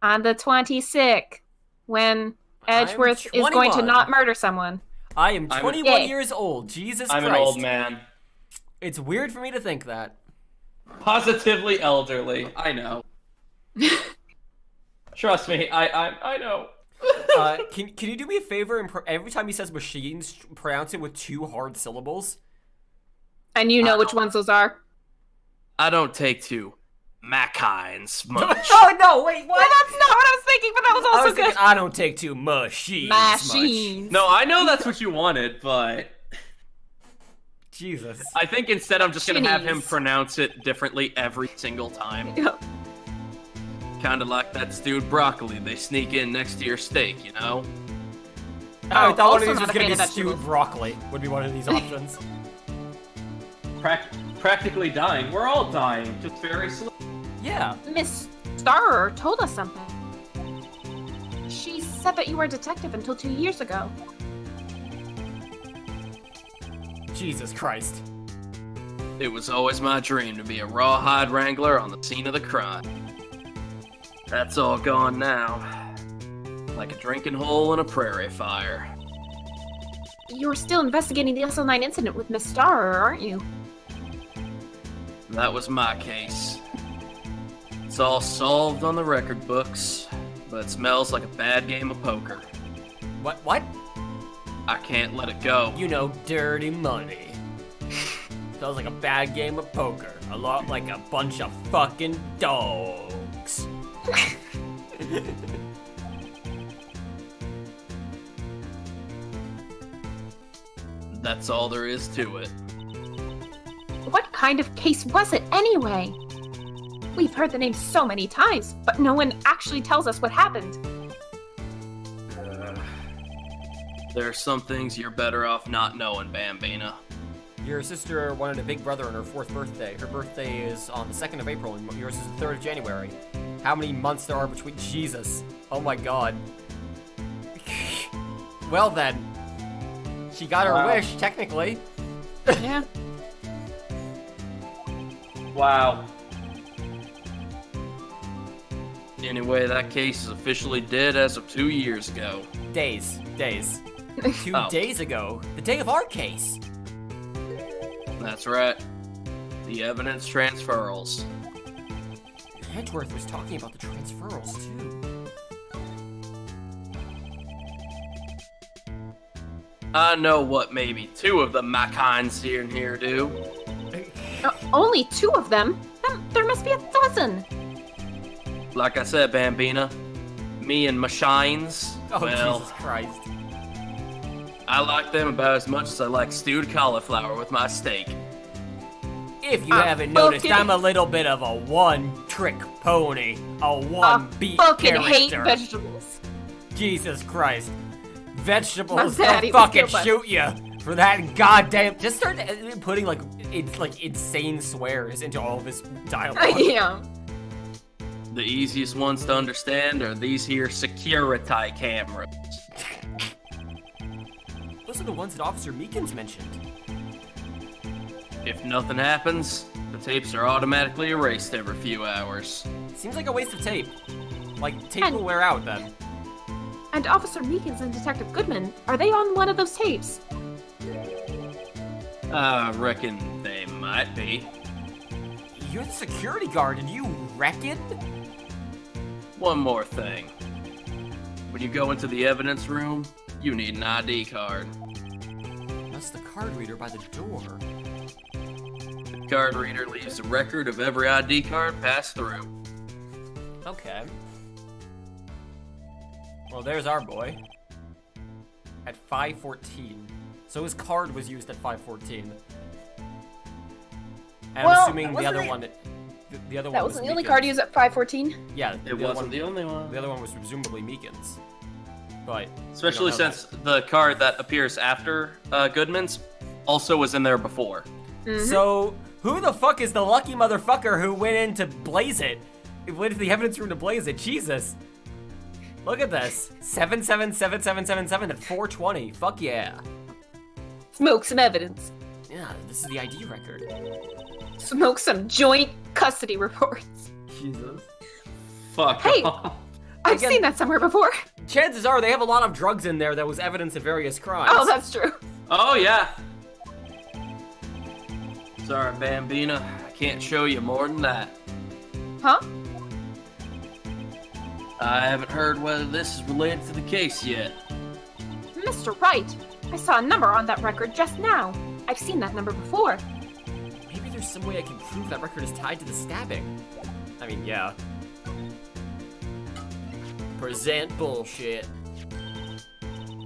Speaker 2: on the 26th when Edgeworth is going to
Speaker 3: 21.
Speaker 2: not murder someone.
Speaker 3: I am
Speaker 4: I'm-
Speaker 3: 21
Speaker 2: Yay.
Speaker 3: years old. Jesus
Speaker 4: I'm
Speaker 3: Christ.
Speaker 4: an old man.
Speaker 3: It's weird for me to think that.
Speaker 4: Positively elderly. I know. Trust me, I know.
Speaker 3: Can you do me a favor and every time he says machines, pronounce it with 2 hard syllables?
Speaker 5: And you know which ones those are.
Speaker 4: I don't take to Mackinds much.
Speaker 3: Oh no! Wait, what?
Speaker 5: Well, that's not what I was thinking, but that was
Speaker 3: I
Speaker 5: also
Speaker 3: was
Speaker 5: good.
Speaker 3: thinking, I don't take to machines much.
Speaker 5: Machines.
Speaker 4: No, I know that's what you wanted, but
Speaker 3: Jesus.
Speaker 4: I think instead I'm just gonna have him
Speaker 5: Machines.
Speaker 4: pronounce it differently every single time.
Speaker 5: Yep.
Speaker 4: Kinda like that stewed broccoli they sneak in next to your steak, you know?
Speaker 3: I thought one
Speaker 5: also
Speaker 3: of these
Speaker 5: not
Speaker 3: was
Speaker 5: a
Speaker 3: gonna
Speaker 5: fan
Speaker 3: be
Speaker 5: of
Speaker 3: stewed
Speaker 5: vegetables.
Speaker 3: broccoli. Would be one of these options.
Speaker 4: Practically dying. We're all dying, just very slow.
Speaker 3: Yeah.
Speaker 2: Miss Starrer told us something. She said that you were a detective until 2 years ago.
Speaker 3: Jesus Christ.
Speaker 4: It was always my dream to be a rawhide wrangler on the scene of the crime. That's all gone now. Like a drinking hole in a prairie fire.
Speaker 5: You're still investigating the SL9 incident with Miss Starr, aren't you?
Speaker 4: That was my case. It's all solved on the record books, but it smells like a bad game of poker.
Speaker 3: What?
Speaker 4: I can't let it go.
Speaker 3: You know, dirty money. Smells like a bad game of poker. A lot like a bunch of fucking dogs.
Speaker 4: That's all there is to it.
Speaker 5: What kind of case was it anyway? We've heard the name so many times, but no one actually tells us what happened.
Speaker 4: There are some things you're better off not knowing, Bambina.
Speaker 3: Your sister wanted a big brother on her 4th birthday. Her birthday is on the 2nd of April, and yours is the 3rd of January. How many months there are between... Jesus. Oh my god. Well then. She got her wish, technically.
Speaker 5: Yeah.
Speaker 4: Wow. Anyway, that case is officially dead as of 2 years ago.
Speaker 3: Days. 2
Speaker 4: Oh.
Speaker 3: days ago. The day of our case.
Speaker 4: That's right. The evidence transferals.
Speaker 3: Hedgeworth was talking about the transferals, too.
Speaker 4: I know what maybe 2 of the my kinds here and here do.
Speaker 5: Only 2 of them? There must be a dozen.
Speaker 4: Like I said, Bambina, me and my shines,
Speaker 3: Oh,
Speaker 4: well,
Speaker 3: Jesus Christ.
Speaker 4: I like them about as much as I like stewed cauliflower with my steak.
Speaker 3: If you
Speaker 5: I
Speaker 3: haven't noticed,
Speaker 5: fucking-
Speaker 3: I'm a little bit of a one-trick pony. A one-beat
Speaker 5: fucking
Speaker 3: character.
Speaker 5: hate vegetables.
Speaker 3: Jesus Christ. Vegetables
Speaker 5: My daddy
Speaker 3: will
Speaker 5: was
Speaker 3: fucking
Speaker 5: killed by-
Speaker 3: shoot you for that goddamn... Just start putting, like, it's like insane swears into all of his dialogue.
Speaker 5: Yeah.
Speaker 4: The easiest ones to understand are these here security cameras.
Speaker 3: Those are the ones that Officer Meekins mentioned.
Speaker 4: If nothing happens, the tapes are automatically erased every few hours.
Speaker 3: Seems like a waste of tape. Like, tape will wear out then.
Speaker 5: And Officer Meekins and Detective Goodman, are they on one of those tapes?
Speaker 4: I reckon they might be.
Speaker 3: You're the security guard, and you reckon?
Speaker 4: One more thing. When you go into the evidence room, you need an ID card.
Speaker 3: That's the card reader by the door.
Speaker 4: The card reader leaves a record of every ID card passed through.
Speaker 3: Okay. Well, there's our boy. At 5:14. So his card was used at 5:14. And I'm
Speaker 5: Well,
Speaker 3: assuming the
Speaker 5: wasn't
Speaker 3: other
Speaker 5: it-
Speaker 3: one... The other one
Speaker 5: That
Speaker 3: was
Speaker 5: wasn't the only
Speaker 3: Meekins.
Speaker 5: card used at 514.
Speaker 3: Yeah,
Speaker 4: It
Speaker 3: the other
Speaker 4: wasn't
Speaker 3: one,
Speaker 4: the only one.
Speaker 3: the other one was presumably Meekins. But...
Speaker 4: Especially
Speaker 3: we don't know
Speaker 4: since the card that appears after Goodman's also was in there before.
Speaker 3: that. So, who the fuck is the lucky motherfucker who went in to blaze it? Went into the evidence room to blaze it? Jesus. Look at this. 777777 at 420. Fuck yeah.
Speaker 5: Smoke some evidence.
Speaker 3: Yeah, this is the ID record.
Speaker 5: Smoke some joint custody reports.
Speaker 3: Jesus.
Speaker 4: Fuck
Speaker 5: Hey!
Speaker 4: off.
Speaker 5: I've
Speaker 3: Again-
Speaker 5: seen that somewhere before.
Speaker 3: Chances are they have a lot of drugs in there that was evidence of various crimes.
Speaker 5: Oh, that's true.
Speaker 4: Oh, yeah. Sorry, Bambina. I can't show you more than that.
Speaker 5: Huh?
Speaker 4: I haven't heard whether this is related to the case yet.
Speaker 5: Mr. Wright, I saw a number on that record just now. I've seen that number before.
Speaker 3: Maybe there's some way I can prove that record is tied to the stabbing. I mean, yeah. Present bullshit.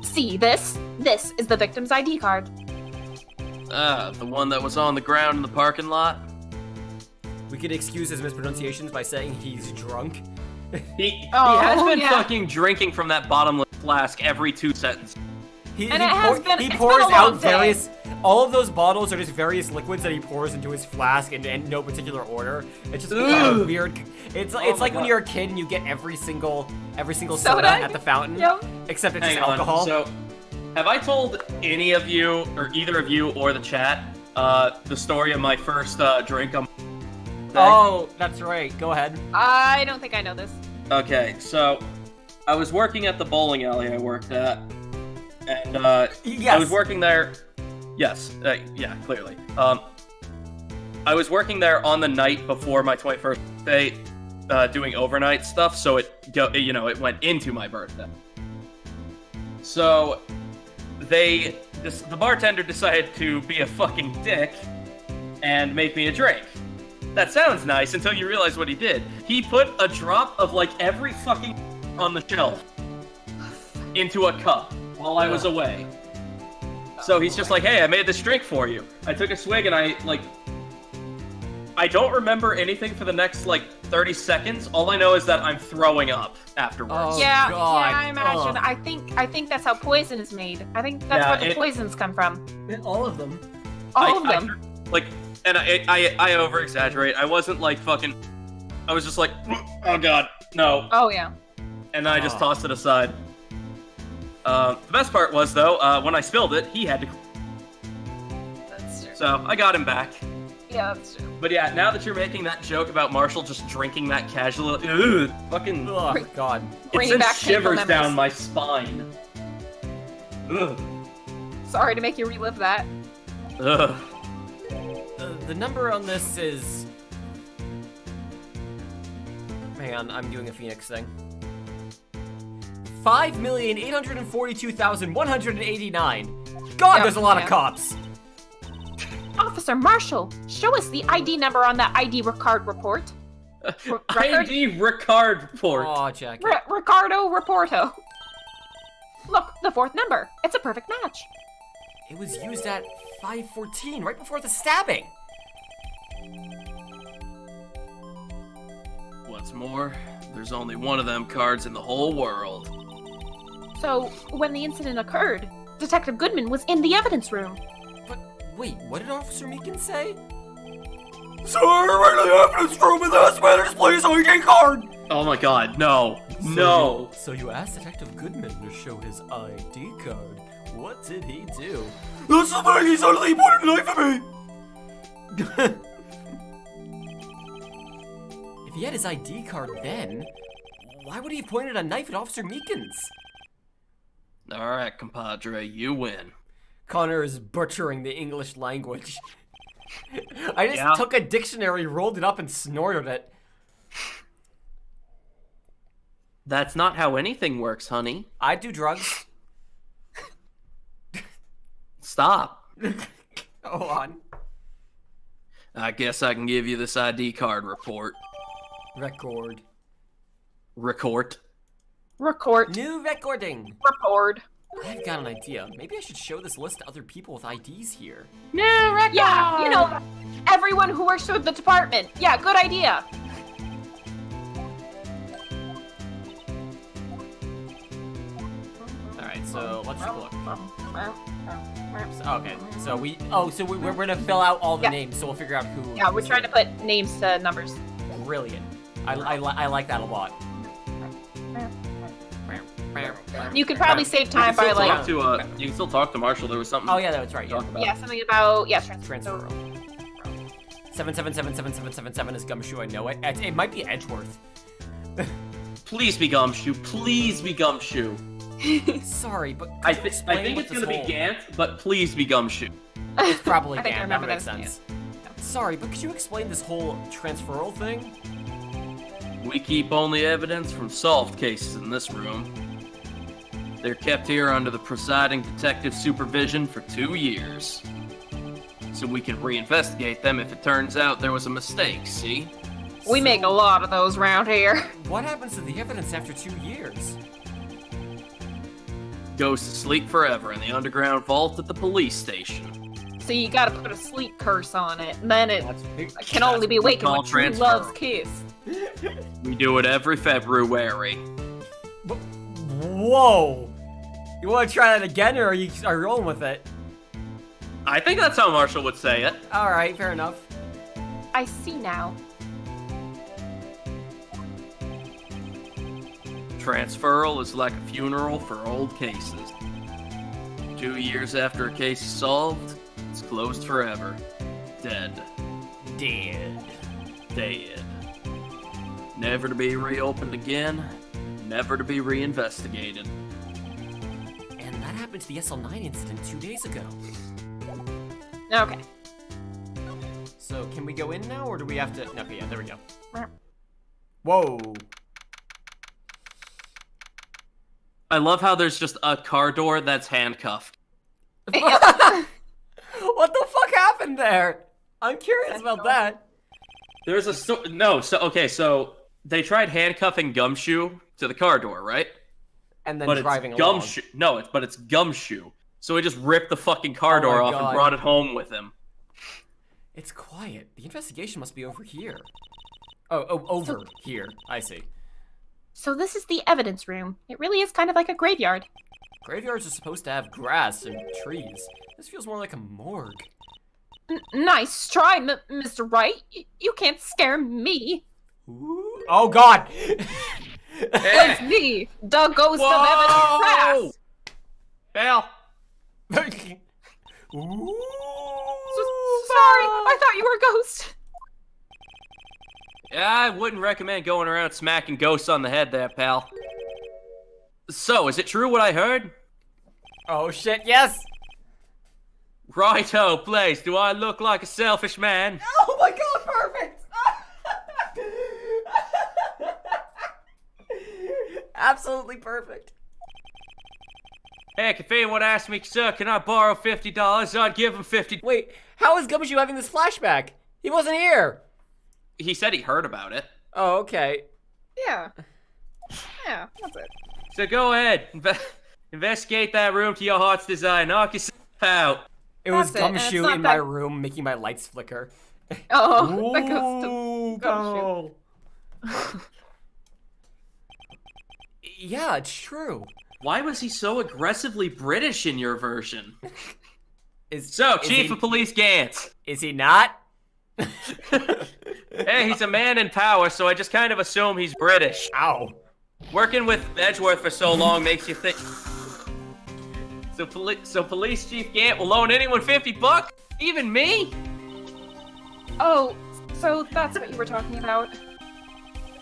Speaker 5: See this? This is the victim's ID card.
Speaker 4: Ah, the one that was on the ground in the parking lot?
Speaker 3: We could excuse his mispronunciations by saying he's drunk.
Speaker 4: He
Speaker 5: Oh,
Speaker 4: has been
Speaker 5: yeah.
Speaker 4: fucking drinking from that bottomless flask every 2 sentences.
Speaker 3: He,
Speaker 5: And
Speaker 3: he
Speaker 5: it has
Speaker 3: pour-
Speaker 5: been-
Speaker 3: he
Speaker 5: it's
Speaker 3: pours
Speaker 5: been a
Speaker 3: out
Speaker 5: long day.
Speaker 3: various. All of those bottles are just various liquids that he pours into his flask in no particular order. It's just
Speaker 4: Ugh.
Speaker 3: weird. It's
Speaker 4: Oh
Speaker 3: it's
Speaker 4: my
Speaker 3: like when
Speaker 4: God.
Speaker 3: you're a kid and you get every single soda
Speaker 5: Soda?
Speaker 3: at the fountain,
Speaker 5: Yep.
Speaker 3: except it's
Speaker 4: Hang
Speaker 3: just
Speaker 4: on.
Speaker 3: alcohol.
Speaker 4: So, have I told any of you, or either of you, or the chat, the story of my first drink on
Speaker 3: Oh, that's right. Go ahead.
Speaker 5: I don't think I know this.
Speaker 4: Okay, so I was working at the bowling alley I worked at, and
Speaker 3: Yes.
Speaker 4: I was working there. Yes, yeah, clearly. I was working there on the night before my 21st birthday, doing overnight stuff, so it went into my birthday. So the bartender decided to be a fucking dick and make me a drink. That sounds nice until you realize what he did. He put a drop of like every fucking on the shelf into a cup while I was away. So he's just like, hey, I made this drink for you. I took a swig and I don't remember anything for the next 30 seconds. All I know is that I'm throwing up afterwards.
Speaker 3: Oh,
Speaker 5: yeah,
Speaker 3: God.
Speaker 5: yeah, I imagine. I think that's how poison is made. I think that's where the poisons come from.
Speaker 7: All of them.
Speaker 5: All of them.
Speaker 4: And I over exaggerate. I wasn't fucking. I was just like, oh god, no.
Speaker 5: Oh yeah.
Speaker 4: And then I just tossed it aside. The best part was though, when I spilled it, he had to.
Speaker 5: That's true.
Speaker 4: So I got him back.
Speaker 5: Yeah, that's true.
Speaker 4: But yeah, now that you're making that joke about Marshall just drinking that casually, fucking,
Speaker 3: Oh, God.
Speaker 4: it
Speaker 5: Bringing
Speaker 4: sends
Speaker 5: back painful
Speaker 4: shivers down
Speaker 5: memories.
Speaker 4: my spine. Ugh.
Speaker 5: Sorry to make you relive that.
Speaker 4: Ugh.
Speaker 3: The number on this is... Hang on, I'm doing a Phoenix thing. 5,842,189. God,
Speaker 5: Yeah,
Speaker 3: there's a lot of
Speaker 5: yeah.
Speaker 3: cops.
Speaker 2: Officer Marshall, show us the ID number on that ID card report. Record?
Speaker 4: ID Ricard report.
Speaker 3: Oh, Jackie.
Speaker 2: Ricardo Reporto. Look, the fourth number. It's a perfect match.
Speaker 3: It was used at 5:14, right before the stabbing.
Speaker 4: What's more, there's only one of them cards in the whole world.
Speaker 2: So, when the incident occurred, Detective Goodman was in the evidence room.
Speaker 3: But wait, what did Officer Meekin say?
Speaker 1: Sir, we're in the evidence room and this man displays ID card!
Speaker 4: Oh my god, no. No.
Speaker 3: So you asked Detective Goodman to show his ID card. What did he do?
Speaker 1: That's the thing, he suddenly pointed a knife at me!
Speaker 3: If he had his ID card then, why would he have pointed a knife at Officer Meekins?
Speaker 4: Alright, compadre, you win.
Speaker 3: Connor is butchering the English language. I just took a dictionary, rolled it up, and snorted it.
Speaker 4: That's not how anything works, honey.
Speaker 3: I do drugs.
Speaker 4: Stop.
Speaker 3: Go on.
Speaker 4: I guess I can give you this ID card report.
Speaker 3: Record.
Speaker 4: Record.
Speaker 5: Record.
Speaker 3: New recording.
Speaker 5: Record.
Speaker 3: I've got an idea. Maybe I should show this list to other people with IDs here.
Speaker 5: Yeah, everyone who works with the department. Yeah, good idea.
Speaker 3: Alright, so let's take a look. Okay, so we're gonna fill out all the
Speaker 5: Yeah.
Speaker 3: names, so we'll figure out who.
Speaker 5: Yeah, we're trying to put names to numbers.
Speaker 3: Brilliant. I like that a lot.
Speaker 5: You could probably save time by
Speaker 4: You can still talk to Marshall. There was something.
Speaker 3: Oh yeah, that's right.
Speaker 4: to talk
Speaker 3: Yeah.
Speaker 4: about.
Speaker 5: yeah, something about
Speaker 3: Transfer. 777777 is Gumshoe. I know it. It might be Edgeworth.
Speaker 4: Please be Gumshoe. Please be Gumshoe.
Speaker 3: Sorry, but
Speaker 4: I
Speaker 3: could you
Speaker 4: think
Speaker 3: explain what
Speaker 4: it's
Speaker 3: this
Speaker 4: gonna
Speaker 3: whole-
Speaker 4: be Gant, but please be Gumshoe.
Speaker 3: It's probably
Speaker 5: I think I
Speaker 3: Gant. That
Speaker 5: remember
Speaker 3: makes
Speaker 5: those,
Speaker 3: sense. Sorry, but could you explain this whole transferal thing?
Speaker 4: We keep only evidence from solved cases in this room. They're kept here under the presiding detective's supervision for 2 years. So we can reinvestigate them if it turns out there was a mistake, see?
Speaker 5: We make a lot of those around here.
Speaker 3: What happens to the evidence after 2 years?
Speaker 4: Goes to sleep forever in the underground vault at the police station.
Speaker 5: So you gotta put a sleep curse on it, and then it can only be awakened
Speaker 4: call
Speaker 5: when true
Speaker 4: transfer.
Speaker 5: love's kiss.
Speaker 4: We do it every February.
Speaker 3: Whoa! You want to try that again, or are you rolling with it?
Speaker 4: I think that's how Marshall would say it.
Speaker 3: All right, fair enough.
Speaker 2: I see now.
Speaker 4: Transferal is like a funeral for old cases. 2 years after a case is solved, it's closed forever. Dead.
Speaker 3: Dead.
Speaker 4: Dead. Never to be reopened again. never to be reinvestigated.
Speaker 3: And that happened to the SL9 incident 2 days ago.
Speaker 5: Okay.
Speaker 3: So, can we go in now, or do we have to... No, okay, yeah, there we go. Whoa.
Speaker 4: I love how there's just a car door that's handcuffed.
Speaker 3: What the fuck happened there? I'm curious about that.
Speaker 4: There's a so they tried handcuffing Gumshoe to the car door, right?
Speaker 3: And then
Speaker 4: But
Speaker 3: driving
Speaker 4: it's
Speaker 3: along.
Speaker 4: Gumshoe. No, it's Gumshoe. So he just ripped the fucking car
Speaker 3: Oh
Speaker 4: door
Speaker 3: my
Speaker 4: off
Speaker 3: God.
Speaker 4: and brought it home with him.
Speaker 3: It's quiet. The investigation must be over here. Oh, over here. I see.
Speaker 2: So this is the evidence room. It really is kind of like a graveyard.
Speaker 3: Graveyards are supposed to have grass and trees. This feels more like a morgue.
Speaker 2: Nice try, Mr. Wright. You can't scare me.
Speaker 3: Ooh. Oh, God!
Speaker 2: It's me, the ghost of evidence
Speaker 4: Bell.
Speaker 3: Ooh.
Speaker 2: Sorry, I thought you were a ghost.
Speaker 4: Yeah, I wouldn't recommend going around smacking ghosts on the head there, pal. So, is it true what I heard?
Speaker 3: Oh, shit, yes!
Speaker 4: Righto, Blaze, do I look like a selfish man?
Speaker 3: Oh my God, perfect! Absolutely perfect.
Speaker 4: Heck, if anyone asked me, sir, can I borrow $50, I'd give him $50.
Speaker 3: Wait, how is Gumshoe having this flashback? He wasn't here!
Speaker 4: He said he heard about it.
Speaker 3: Oh, okay.
Speaker 5: Yeah. Yeah, that's it.
Speaker 4: So go ahead, investigate that room to your heart's desire, knock yourself out.
Speaker 3: It was
Speaker 5: That's it, and it's
Speaker 3: Gumshoe
Speaker 5: not
Speaker 3: in my
Speaker 5: that-
Speaker 3: room making my lights flicker.
Speaker 5: Oh, the ghost of
Speaker 3: Ooh,
Speaker 5: Gumshoe.
Speaker 3: Gumshoe. Yeah, it's true.
Speaker 4: Why was he so aggressively British in your version?
Speaker 3: Is
Speaker 4: Chief of Police Gantz.
Speaker 3: Is he not?
Speaker 4: Hey, he's a man in power, so I just kind of assume he's British.
Speaker 3: Ow.
Speaker 4: Working with Edgeworth for so long makes you think. So Police Chief Gant will loan anyone $50? Even me?
Speaker 5: Oh, so that's what you were talking about.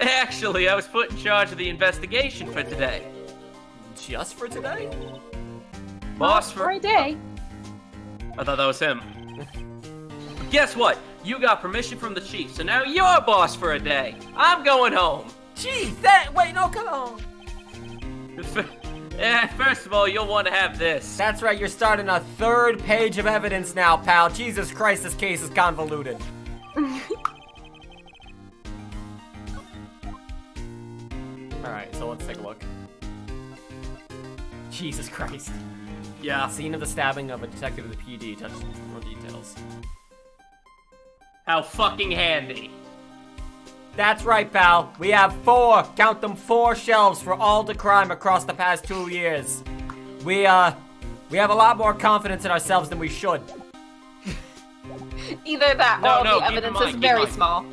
Speaker 4: Actually, I was put in charge of the investigation for today.
Speaker 3: Just for today?
Speaker 4: Boss
Speaker 5: For a day.
Speaker 4: I thought that was him. Guess what? You got permission from the chief, so now you're boss for a day. I'm going home.
Speaker 3: Gee, wait, no, come on.
Speaker 4: First of all, you'll want to have this.
Speaker 3: That's right, you're starting a 3rd page of evidence now, pal. Jesus Christ, this case is convoluted. Alright, so let's take a look. Jesus Christ.
Speaker 4: Yeah.
Speaker 3: Scene of the stabbing of a detective of the PD. Touch more details.
Speaker 4: How fucking handy.
Speaker 3: That's right, pal. We have 4, count them, 4 shelves for all the crime across the past 2 years. We have a lot more confidence in ourselves than we should.
Speaker 5: Either that
Speaker 4: No,
Speaker 5: or
Speaker 4: no,
Speaker 5: the
Speaker 4: keep in
Speaker 5: evidence
Speaker 4: mind,
Speaker 5: is
Speaker 4: keep
Speaker 5: very
Speaker 4: in mind.
Speaker 5: small.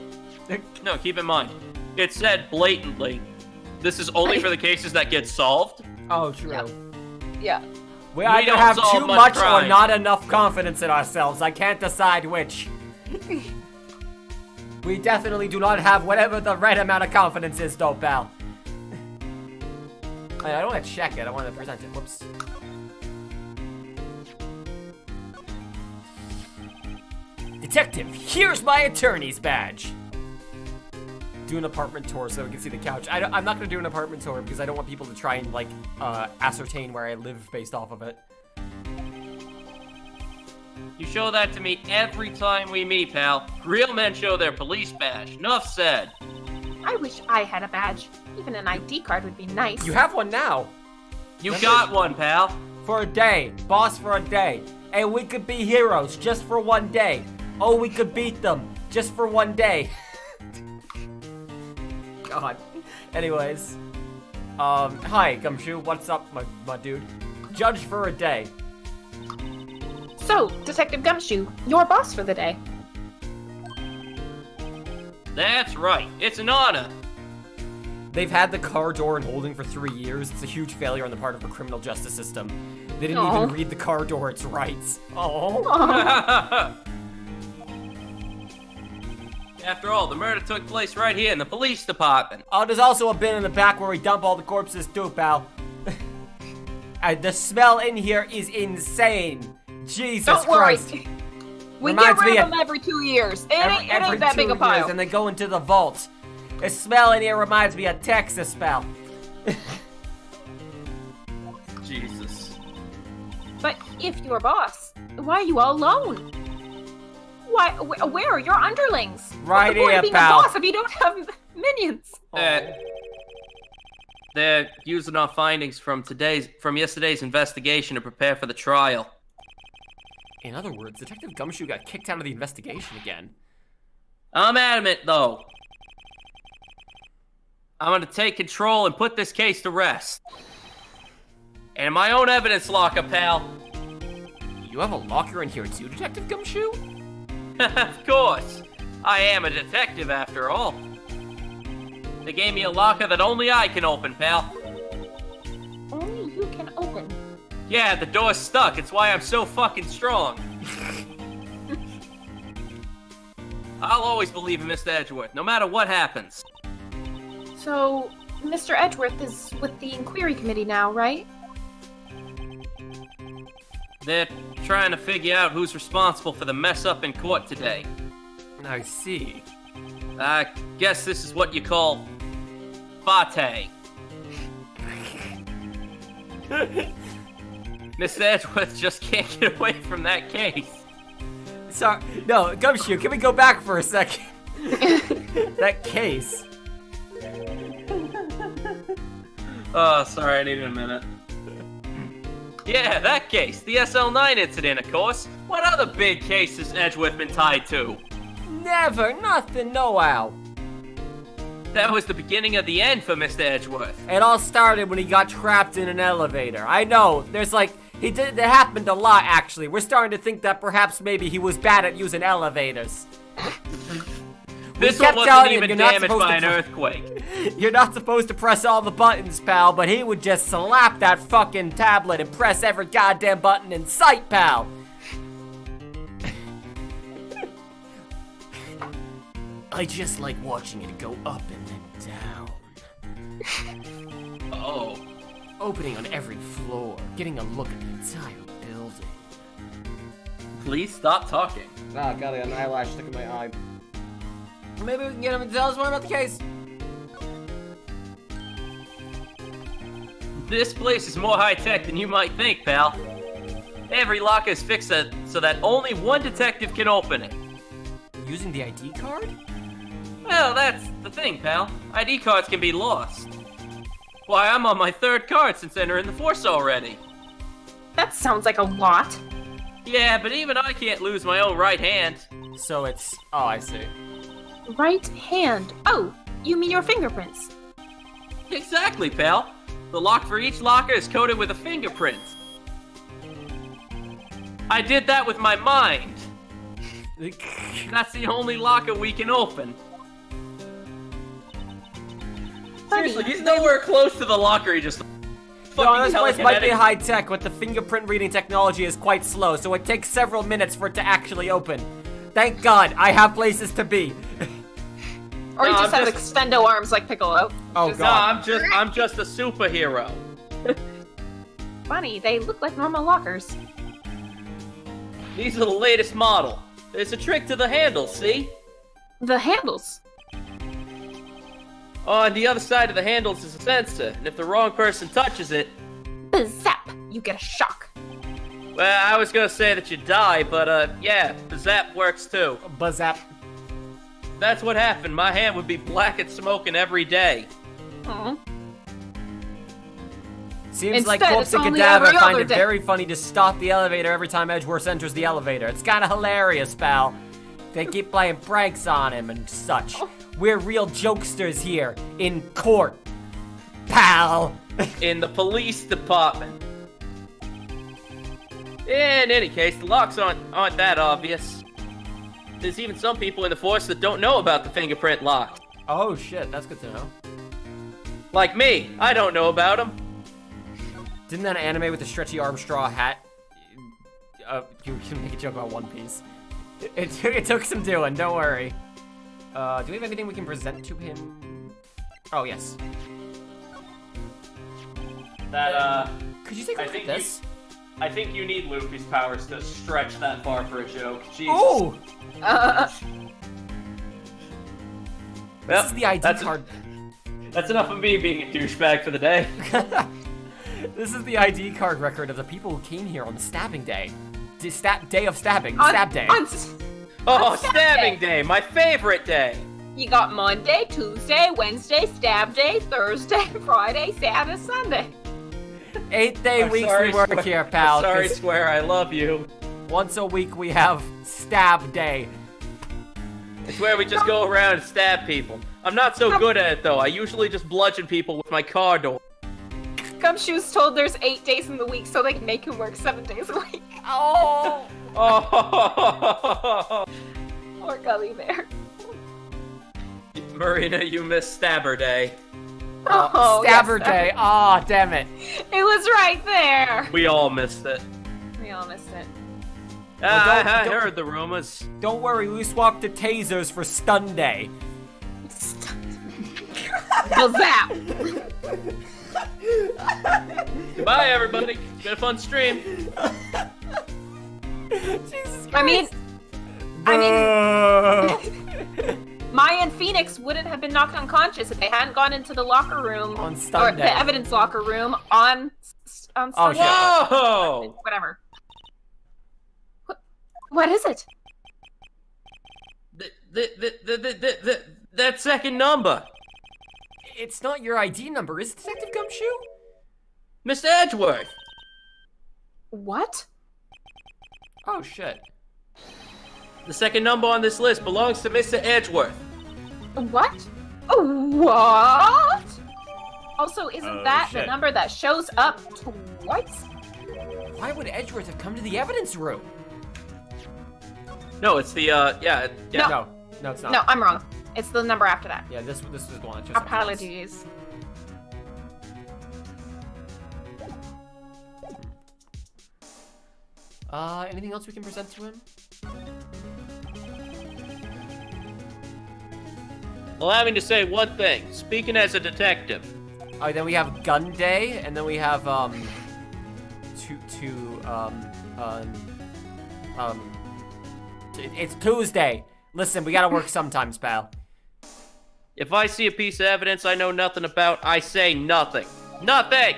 Speaker 4: No, keep in mind. It said blatantly, this is only for the cases that get solved.
Speaker 3: Oh, true.
Speaker 5: Yeah. Yeah.
Speaker 3: We either
Speaker 4: don't
Speaker 3: have
Speaker 4: solve
Speaker 3: too
Speaker 4: much
Speaker 3: much
Speaker 4: crime.
Speaker 3: or not enough confidence in ourselves. I can't decide which. We definitely do not have whatever the right amount of confidence is, though, pal. I don't want to check it. I want to present it. Whoops. Detective, here's my attorney's badge. Do an apartment tour so we can see the couch. I'm not going to do an apartment tour because I don't want people to try and, like, ascertain where I live based off of it.
Speaker 4: You show that to me every time we meet, pal. Real men show their police badge. Enough said.
Speaker 2: I wish I had a badge. Even an ID card would be nice.
Speaker 3: You have one now.
Speaker 4: You got one, pal.
Speaker 3: For a day. Boss for a day. And we could be heroes just for one day. Oh, we could beat them just for one day. God. Anyways. Hi, Gumshoe. What's up, my dude? Judge for a day.
Speaker 2: So, Detective Gumshoe, your boss for the day.
Speaker 4: That's right. It's an honor.
Speaker 3: They've had the car door in holding for 3 years. It's a huge failure on the part of our criminal justice system. They didn't even read the car door its rights. Oh.
Speaker 4: After all, the murder took place right here in the police department.
Speaker 3: Oh, there's also a bin in the back where we dump all the corpses too, pal. The smell in here is insane. Jesus
Speaker 5: Don't worry.
Speaker 3: Christ.
Speaker 5: We
Speaker 3: Reminds
Speaker 5: get rid
Speaker 3: me
Speaker 5: of them every 2 years. It ain't
Speaker 3: Every
Speaker 5: that big
Speaker 3: 2
Speaker 5: a pile.
Speaker 3: years, and they go into the vault. The smell in here reminds me of Texas, pal.
Speaker 4: Jesus.
Speaker 5: But if you're boss, why are you all alone? Why? Where are your underlings?
Speaker 3: Right
Speaker 5: What's the point
Speaker 3: here,
Speaker 5: of being
Speaker 3: pal.
Speaker 5: a boss if you don't have minions?
Speaker 4: They're using our findings from yesterday's investigation to prepare for the trial.
Speaker 3: In other words, Detective Gumshoe got kicked out of the investigation again.
Speaker 4: I'm adamant, though. I'm gonna take control and put this case to rest. And in my own evidence locker, pal.
Speaker 3: You have a locker in here too, Detective Gumshoe?
Speaker 4: Of course. I am a detective, after all. They gave me a locker that only I can open, pal.
Speaker 2: Only you can open.
Speaker 4: Yeah, the door's stuck. It's why I'm so fucking strong. I'll always believe in Mr. Edgeworth, no matter what happens.
Speaker 2: So, Mr. Edgeworth is with the inquiry committee now, right?
Speaker 4: They're trying to figure out who's responsible for the mess up in court today.
Speaker 3: I see.
Speaker 4: I guess this is what you call fate. Mr. Edgeworth just can't get away from that case.
Speaker 3: Sorry, no, Gumshoe, can we go back for a second? That case.
Speaker 4: Oh, sorry, I needed a minute. Yeah, that case. The SL9 incident, of course. What other big cases Edgeworth been tied to?
Speaker 3: Never, nothing, no how.
Speaker 4: That was the beginning of the end for Mr. Edgeworth.
Speaker 3: It all started when he got trapped in an elevator. I know, that happened a lot, actually. We're starting to think that perhaps maybe he was bad at using elevators.
Speaker 4: This
Speaker 3: kept
Speaker 4: one
Speaker 3: telling
Speaker 4: wasn't
Speaker 3: him
Speaker 4: even
Speaker 3: you're not
Speaker 4: damaged
Speaker 3: supposed
Speaker 4: by
Speaker 3: to
Speaker 4: an earthquake.
Speaker 3: You're not supposed to press all the buttons, pal, but he would just slap that fucking tablet and press every goddamn button in sight, pal. I just like watching it go up and then down.
Speaker 4: Oh.
Speaker 3: Opening on every floor, getting a look at the entire building.
Speaker 4: Please stop talking.
Speaker 3: Ah, God, I got an eyelash stuck in my eye. Maybe we can get him to tell us more about the case.
Speaker 4: This place is more high-tech than you might think, pal. Every locker is fixed so that only one detective can open it.
Speaker 3: Using the ID card?
Speaker 4: Well, that's the thing, pal. ID cards can be lost. Why, I'm on my 3rd card since entering the force already.
Speaker 5: That sounds like a lot.
Speaker 4: Yeah, but even I can't lose my own right hand.
Speaker 3: So it's... Oh, I see.
Speaker 2: Right hand. Oh, you mean your fingerprints?
Speaker 4: Exactly, pal. The lock for each locker is coated with a fingerprint. I did that with my mind. That's the only locker we can open. Seriously, he's nowhere close to the locker. He just
Speaker 3: No, this place might be
Speaker 4: telekinetic.
Speaker 3: high tech, but the fingerprint reading technology is quite slow, so it takes several minutes for it to actually open. Thank God, I have places to be.
Speaker 5: Or he
Speaker 4: No,
Speaker 5: just
Speaker 4: I'm
Speaker 5: has extendo arms like Piccolo.
Speaker 3: Oh
Speaker 4: No,
Speaker 3: God.
Speaker 4: I'm just a superhero.
Speaker 2: Funny, they look like normal lockers.
Speaker 4: These are the latest model. There's a trick to the handle, see?
Speaker 2: The handles.
Speaker 4: On the other side of the handles is a sensor, and if the wrong person touches it,
Speaker 2: Zap! You get a shock.
Speaker 4: well, I was gonna say that you die, but yeah, the zap works too.
Speaker 3: Buzzap.
Speaker 4: That's what happened. My hand would be black and smoking every day.
Speaker 2: Aw.
Speaker 3: Seems like
Speaker 5: Instead,
Speaker 3: Corpse
Speaker 5: it's
Speaker 3: and
Speaker 5: only
Speaker 3: Cadaver
Speaker 5: every
Speaker 3: find
Speaker 5: other
Speaker 3: it
Speaker 5: day.
Speaker 3: very funny to stop the elevator every time Edgeworth enters the elevator. It's kinda hilarious, pal. They keep playing pranks on him and such. We're real jokesters here in court, pal.
Speaker 4: In the police department. In any case, the locks aren't that obvious. There's even some people in the force that don't know about the fingerprint lock.
Speaker 3: Oh shit, that's good to know.
Speaker 4: Like me, I don't know about them.
Speaker 3: Didn't that anime with the stretchy arm straw hat? You can make a joke about One Piece. It took some doing, don't worry. Do we have anything we can present to him? Oh, yes.
Speaker 4: That,
Speaker 3: Could you take a look at this?
Speaker 4: I think you need Luffy's powers to stretch that far for a joke. Jesus.
Speaker 3: Oh!
Speaker 4: Well,
Speaker 3: This is the ID card.
Speaker 4: That's enough of me being a douchebag for the day.
Speaker 3: This is the ID card record of the people who came here on the stabbing day. Day of stabbing.
Speaker 5: On-
Speaker 3: Stab day.
Speaker 4: Oh, stabbing day, my favorite day.
Speaker 5: You got Monday, Tuesday, Wednesday, stab day, Thursday, Friday, Saturday, Sunday.
Speaker 3: 8-day
Speaker 4: I'm
Speaker 3: weeks
Speaker 4: sorry,
Speaker 3: we work
Speaker 4: Square.
Speaker 3: here, pal.
Speaker 4: Sorry,
Speaker 3: 'cause
Speaker 4: Square, I love you.
Speaker 3: once a week we have stab day.
Speaker 4: It's where we just go around and stab people. I'm not so good at it, though. I usually just bludgeon people with my car door.
Speaker 5: Gumshoe's told there's 8 days in the week, so they can make him work 7 days a week.
Speaker 3: Oh!
Speaker 4: Oh,
Speaker 5: Poor Gully Bear.
Speaker 4: Marina, you missed Stabber Day.
Speaker 5: Oh,
Speaker 3: Stabber
Speaker 5: yes,
Speaker 3: day. Aw, damn it.
Speaker 5: It was right there.
Speaker 4: We all missed it.
Speaker 5: We all missed it.
Speaker 4: I
Speaker 3: don't-
Speaker 4: heard the rumors.
Speaker 3: Don't worry, we swapped the tasers for stun day.
Speaker 5: Well, zap.
Speaker 4: Goodbye, everybody. Been a fun stream.
Speaker 3: Jesus Christ.
Speaker 5: I mean,
Speaker 3: Bruh.
Speaker 5: Maya and Phoenix wouldn't have been knocked unconscious if they hadn't gone into the locker room
Speaker 3: On
Speaker 5: or
Speaker 3: stun day.
Speaker 5: the evidence locker room on
Speaker 3: Oh,
Speaker 5: Sunday.
Speaker 3: shit.
Speaker 4: Whoa!
Speaker 5: Whatever. What is it?
Speaker 4: That second number.
Speaker 3: It's not your ID number, is it, Detective Gumshoe?
Speaker 4: Mr. Edgeworth.
Speaker 5: What?
Speaker 3: Oh, shit.
Speaker 4: The second number on this list belongs to Mr. Edgeworth.
Speaker 5: What? What? Also, isn't that the
Speaker 3: shit.
Speaker 5: number that shows up twice?
Speaker 3: Why would Edgeworth have come to the evidence room?
Speaker 4: No, it's the, yeah.
Speaker 3: No, it's not.
Speaker 5: No, I'm wrong. It's the number after that.
Speaker 3: Yeah, this is the one. That shows up once.
Speaker 5: Apologies.
Speaker 3: Anything else we can present to him?
Speaker 4: Allow me to say one thing. Speaking as a detective.
Speaker 3: Oh, then we have Gun Day, and then we have, it's Tuesday. Listen, we gotta work sometimes, pal.
Speaker 4: If I see a piece of evidence I know nothing about, I say nothing. Nothing!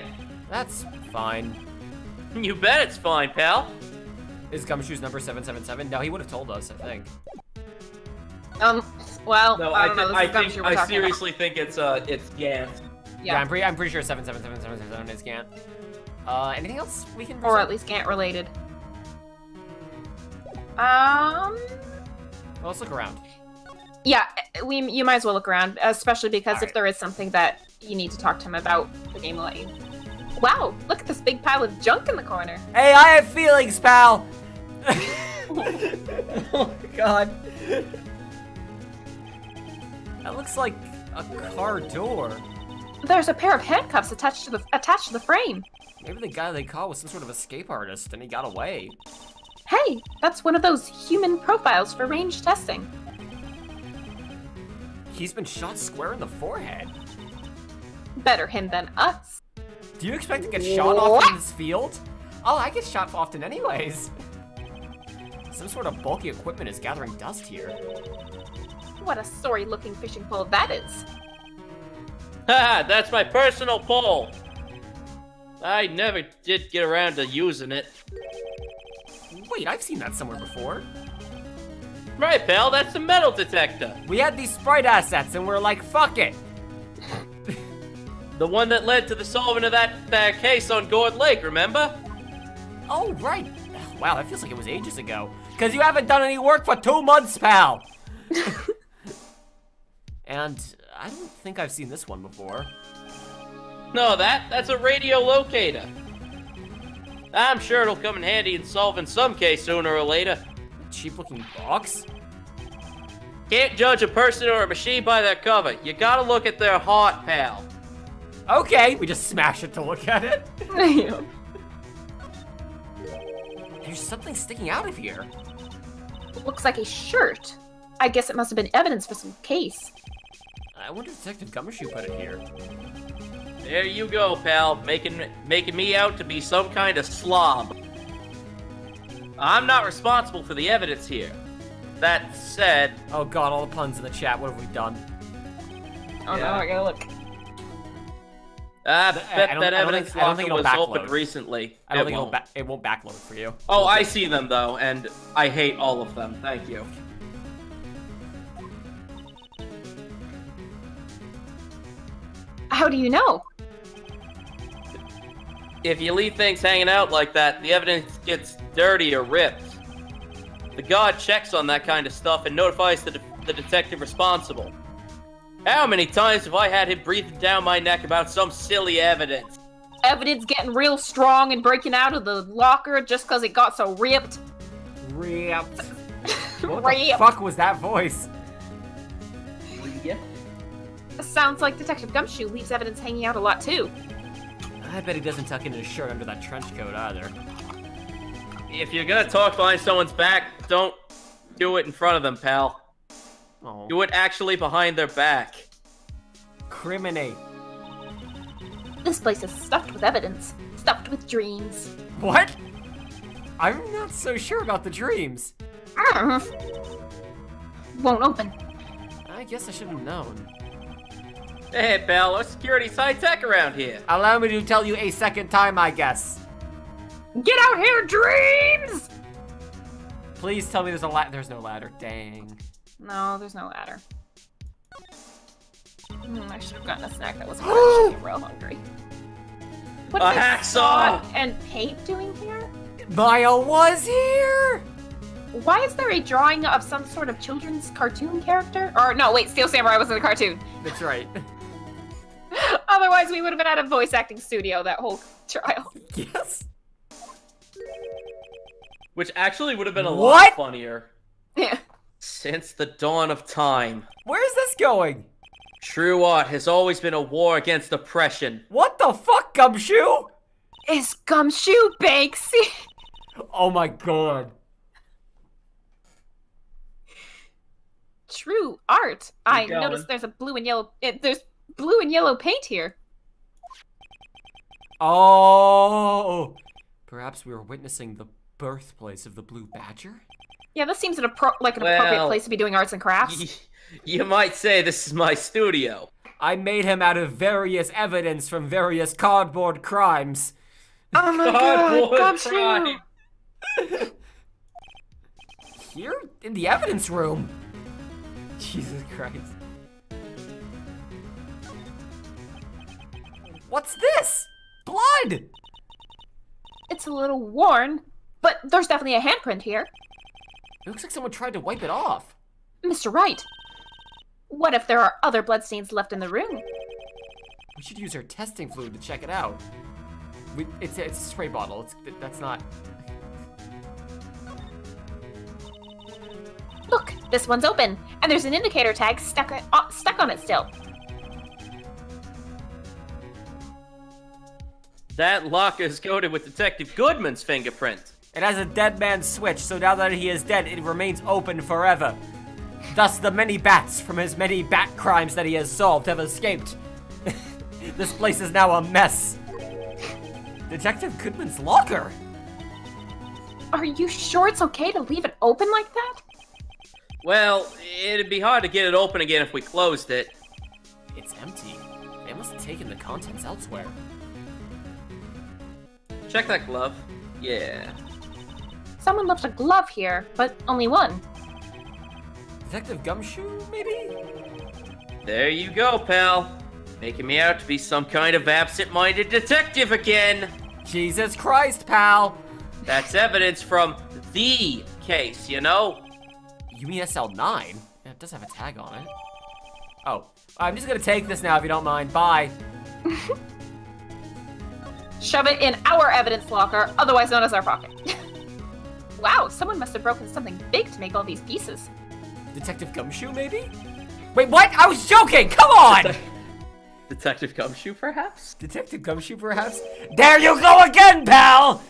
Speaker 3: That's fine.
Speaker 4: You bet it's fine, pal.
Speaker 3: Is Gumshoe's number 777? No, he would have told us, I think.
Speaker 5: Well,
Speaker 4: No,
Speaker 5: I don't know. This
Speaker 4: I
Speaker 5: is Gumshoe we're talking
Speaker 4: seriously think it's Gant.
Speaker 3: Yeah, I'm pretty sure 77777 is Gant. Anything else we can
Speaker 5: about. Or at
Speaker 3: present?
Speaker 5: least Gant related.
Speaker 3: Well, let's look around.
Speaker 5: Yeah, you might as well look around, especially because
Speaker 3: Alright.
Speaker 5: if there is something that you need to talk to him about, the game will let you. Wow, look at this big pile of junk in the corner.
Speaker 3: Hey, I have feelings, pal! Oh my god. That looks like a car door.
Speaker 5: There's a pair of handcuffs attached to the frame.
Speaker 3: Maybe the guy they caught was some sort of escape artist and he got away.
Speaker 5: Hey, that's one of those human profiles for range testing.
Speaker 3: He's been shot square in the forehead.
Speaker 5: Better him than us.
Speaker 3: Do you expect to get shot off in this field? Oh, I get shot often anyways. Some sort of bulky equipment is gathering dust here.
Speaker 5: What a sorry-looking fishing pole that is.
Speaker 4: Haha, that's my personal pole. I never did get around to using it.
Speaker 3: Wait, I've seen that somewhere before.
Speaker 4: Right, pal, that's a metal detector.
Speaker 3: We had these sprite assets and we're like, fuck it.
Speaker 4: The one that led to the solving of that case on Gourd Lake, remember?
Speaker 3: Oh, right. Wow, that feels like it was ages ago. Because you haven't done any work for 2 months, pal. And I don't think I've seen this one before.
Speaker 4: No, that's a radio locator. I'm sure it'll come in handy in solving some case sooner or later.
Speaker 3: Cheap-looking box?
Speaker 4: Can't judge a person or a machine by their cover. You gotta look at their heart, pal.
Speaker 3: Okay, we just smash it to look at it. There's something sticking out of here.
Speaker 5: Looks like a shirt. I guess it must have been evidence for some case.
Speaker 3: I wonder if Detective Gumshoe put it here.
Speaker 4: There you go, pal, making me out to be some kind of slob. I'm not responsible for the evidence here. That said...
Speaker 3: Oh god, all the puns in the chat, what have we done?
Speaker 5: Oh no, I gotta look.
Speaker 4: I bet that evidence
Speaker 3: I don't think
Speaker 4: locker
Speaker 3: it'll
Speaker 4: was opened
Speaker 3: backload.
Speaker 4: recently.
Speaker 3: I don't think it won't backload for you.
Speaker 4: Oh, I see them, though, and I hate all of them. Thank you.
Speaker 5: How do you know?
Speaker 4: If you leave things hanging out like that, the evidence gets dirty or ripped. The god checks on that kind of stuff and notifies the detective responsible. How many times have I had him breathing down my neck about some silly evidence?
Speaker 5: Evidence getting real strong and breaking out of the locker just because it got so ripped.
Speaker 3: Ripped. What the
Speaker 5: Ripped.
Speaker 3: fuck was that voice?
Speaker 4: Yeah.
Speaker 5: Sounds like Detective Gumshoe leaves evidence hanging out a lot too.
Speaker 3: I bet he doesn't tuck in his shirt under that trench coat either.
Speaker 4: If you're gonna talk behind someone's back, don't do it in front of them, pal.
Speaker 3: Oh.
Speaker 4: Do it actually behind their back.
Speaker 3: Criminate.
Speaker 5: This place is stuffed with evidence, stuffed with dreams.
Speaker 3: What? I'm not so sure about the dreams.
Speaker 5: Won't open.
Speaker 3: I guess I should have known.
Speaker 4: Hey, pal, our security's high-tech around here.
Speaker 3: Allow me to tell you a second time, I guess.
Speaker 5: Get out here, dreams!
Speaker 3: Please tell me there's a ladder. There's no ladder. Dang.
Speaker 5: No, there's no ladder. I should have gotten a snack that wasn't crunchy. I'm real hungry. What
Speaker 4: A
Speaker 5: is
Speaker 4: hacksaw!
Speaker 5: saw and paint doing here?
Speaker 3: Maya was here!
Speaker 5: Why is there a drawing of some sort of children's cartoon character? Or no, wait, Steel Samurai wasn't a cartoon.
Speaker 3: That's right.
Speaker 5: Otherwise, we would have been at a voice acting studio that whole trial.
Speaker 3: Yes.
Speaker 4: Which actually would have been a
Speaker 3: What?
Speaker 4: lot funnier.
Speaker 5: Yeah.
Speaker 4: Since the dawn of time,
Speaker 3: Where's this going?
Speaker 4: true art has always been a war against oppression.
Speaker 3: What the fuck, Gumshoe?
Speaker 5: Is Gumshoe Banksy?
Speaker 3: Oh my god.
Speaker 5: True art. I
Speaker 4: going.
Speaker 5: noticed there's a blue and yellow. There's blue and yellow paint here.
Speaker 3: Oh. Perhaps we were witnessing the birthplace of the Blue Badger?
Speaker 5: Yeah, this seems like an appropriate
Speaker 4: Well,
Speaker 5: place to be doing arts and crafts.
Speaker 4: You might say this is my studio.
Speaker 3: I made him out of various evidence from various cardboard crimes.
Speaker 5: Oh my
Speaker 4: Cardboard
Speaker 5: god,
Speaker 4: crime.
Speaker 5: Gumshoe!
Speaker 3: Here in the evidence room. Jesus Christ. What's this? Blood!
Speaker 5: It's a little worn, but there's definitely a handprint here.
Speaker 3: It looks like someone tried to wipe it off.
Speaker 5: Mr. Wright, what if there are other bloodstains left in the room?
Speaker 3: We should use our testing fluid to check it out. It's a spray bottle. That's not...
Speaker 5: Look, this one's open, and there's an indicator tag stuck on it still.
Speaker 4: That locker is coated with Detective Goodman's fingerprint.
Speaker 3: It has a dead man's switch, so now that he is dead, it remains open forever. Thus, the many bats from his many bat crimes that he has solved have escaped. This place is now a mess. Detective Goodman's locker?
Speaker 5: Are you sure it's okay to leave it open like that?
Speaker 4: Well, it'd be hard to get it open again if we closed it.
Speaker 3: It's empty. They must have taken the contents elsewhere.
Speaker 4: Check that glove. Yeah.
Speaker 5: Someone left a glove here, but only one.
Speaker 3: Detective Gumshoe, maybe?
Speaker 4: There you go, pal. Making me out to be some kind of absent-minded detective again.
Speaker 3: Jesus Christ, pal!
Speaker 4: That's evidence from the case, you know?
Speaker 3: You mean SL9? Yeah, it does have a tag on it. Oh, I'm just gonna take this now if you don't mind. Bye.
Speaker 5: Shove it in our evidence locker, otherwise known as our pocket. Wow, someone must have broken something big to make all these pieces.
Speaker 3: Detective Gumshoe, maybe? Wait, what? I was joking! Come on!
Speaker 4: Detective Gumshoe, perhaps?
Speaker 3: Detective Gumshoe, perhaps? There you go again, pal!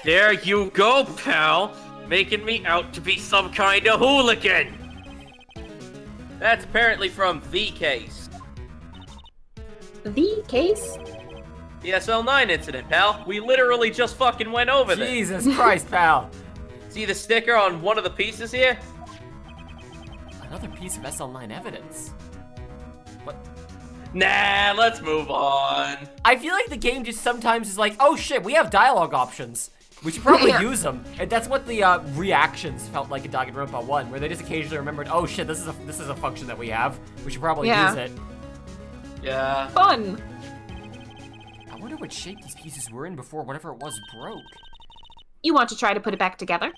Speaker 4: There you go, pal. Making me out to be some kind of hooligan. That's apparently from the case.
Speaker 5: The case?
Speaker 4: The SL9 incident, pal. We literally just fucking went over this.
Speaker 3: Jesus Christ, pal.
Speaker 4: See the sticker on one of the pieces here?
Speaker 3: Another piece of SL9 evidence. What?
Speaker 4: Nah, let's move on.
Speaker 3: I feel like the game just sometimes is like, oh shit, we have dialogue options. We should probably use them. And that's what the reactions felt like in Danganronpa 1, where they just occasionally remembered, oh shit, this is a function that we have. We should probably use it.
Speaker 4: Yeah.
Speaker 5: Fun.
Speaker 3: I wonder what shape these pieces were in before whatever it was broke.
Speaker 5: You want to try to put it back together?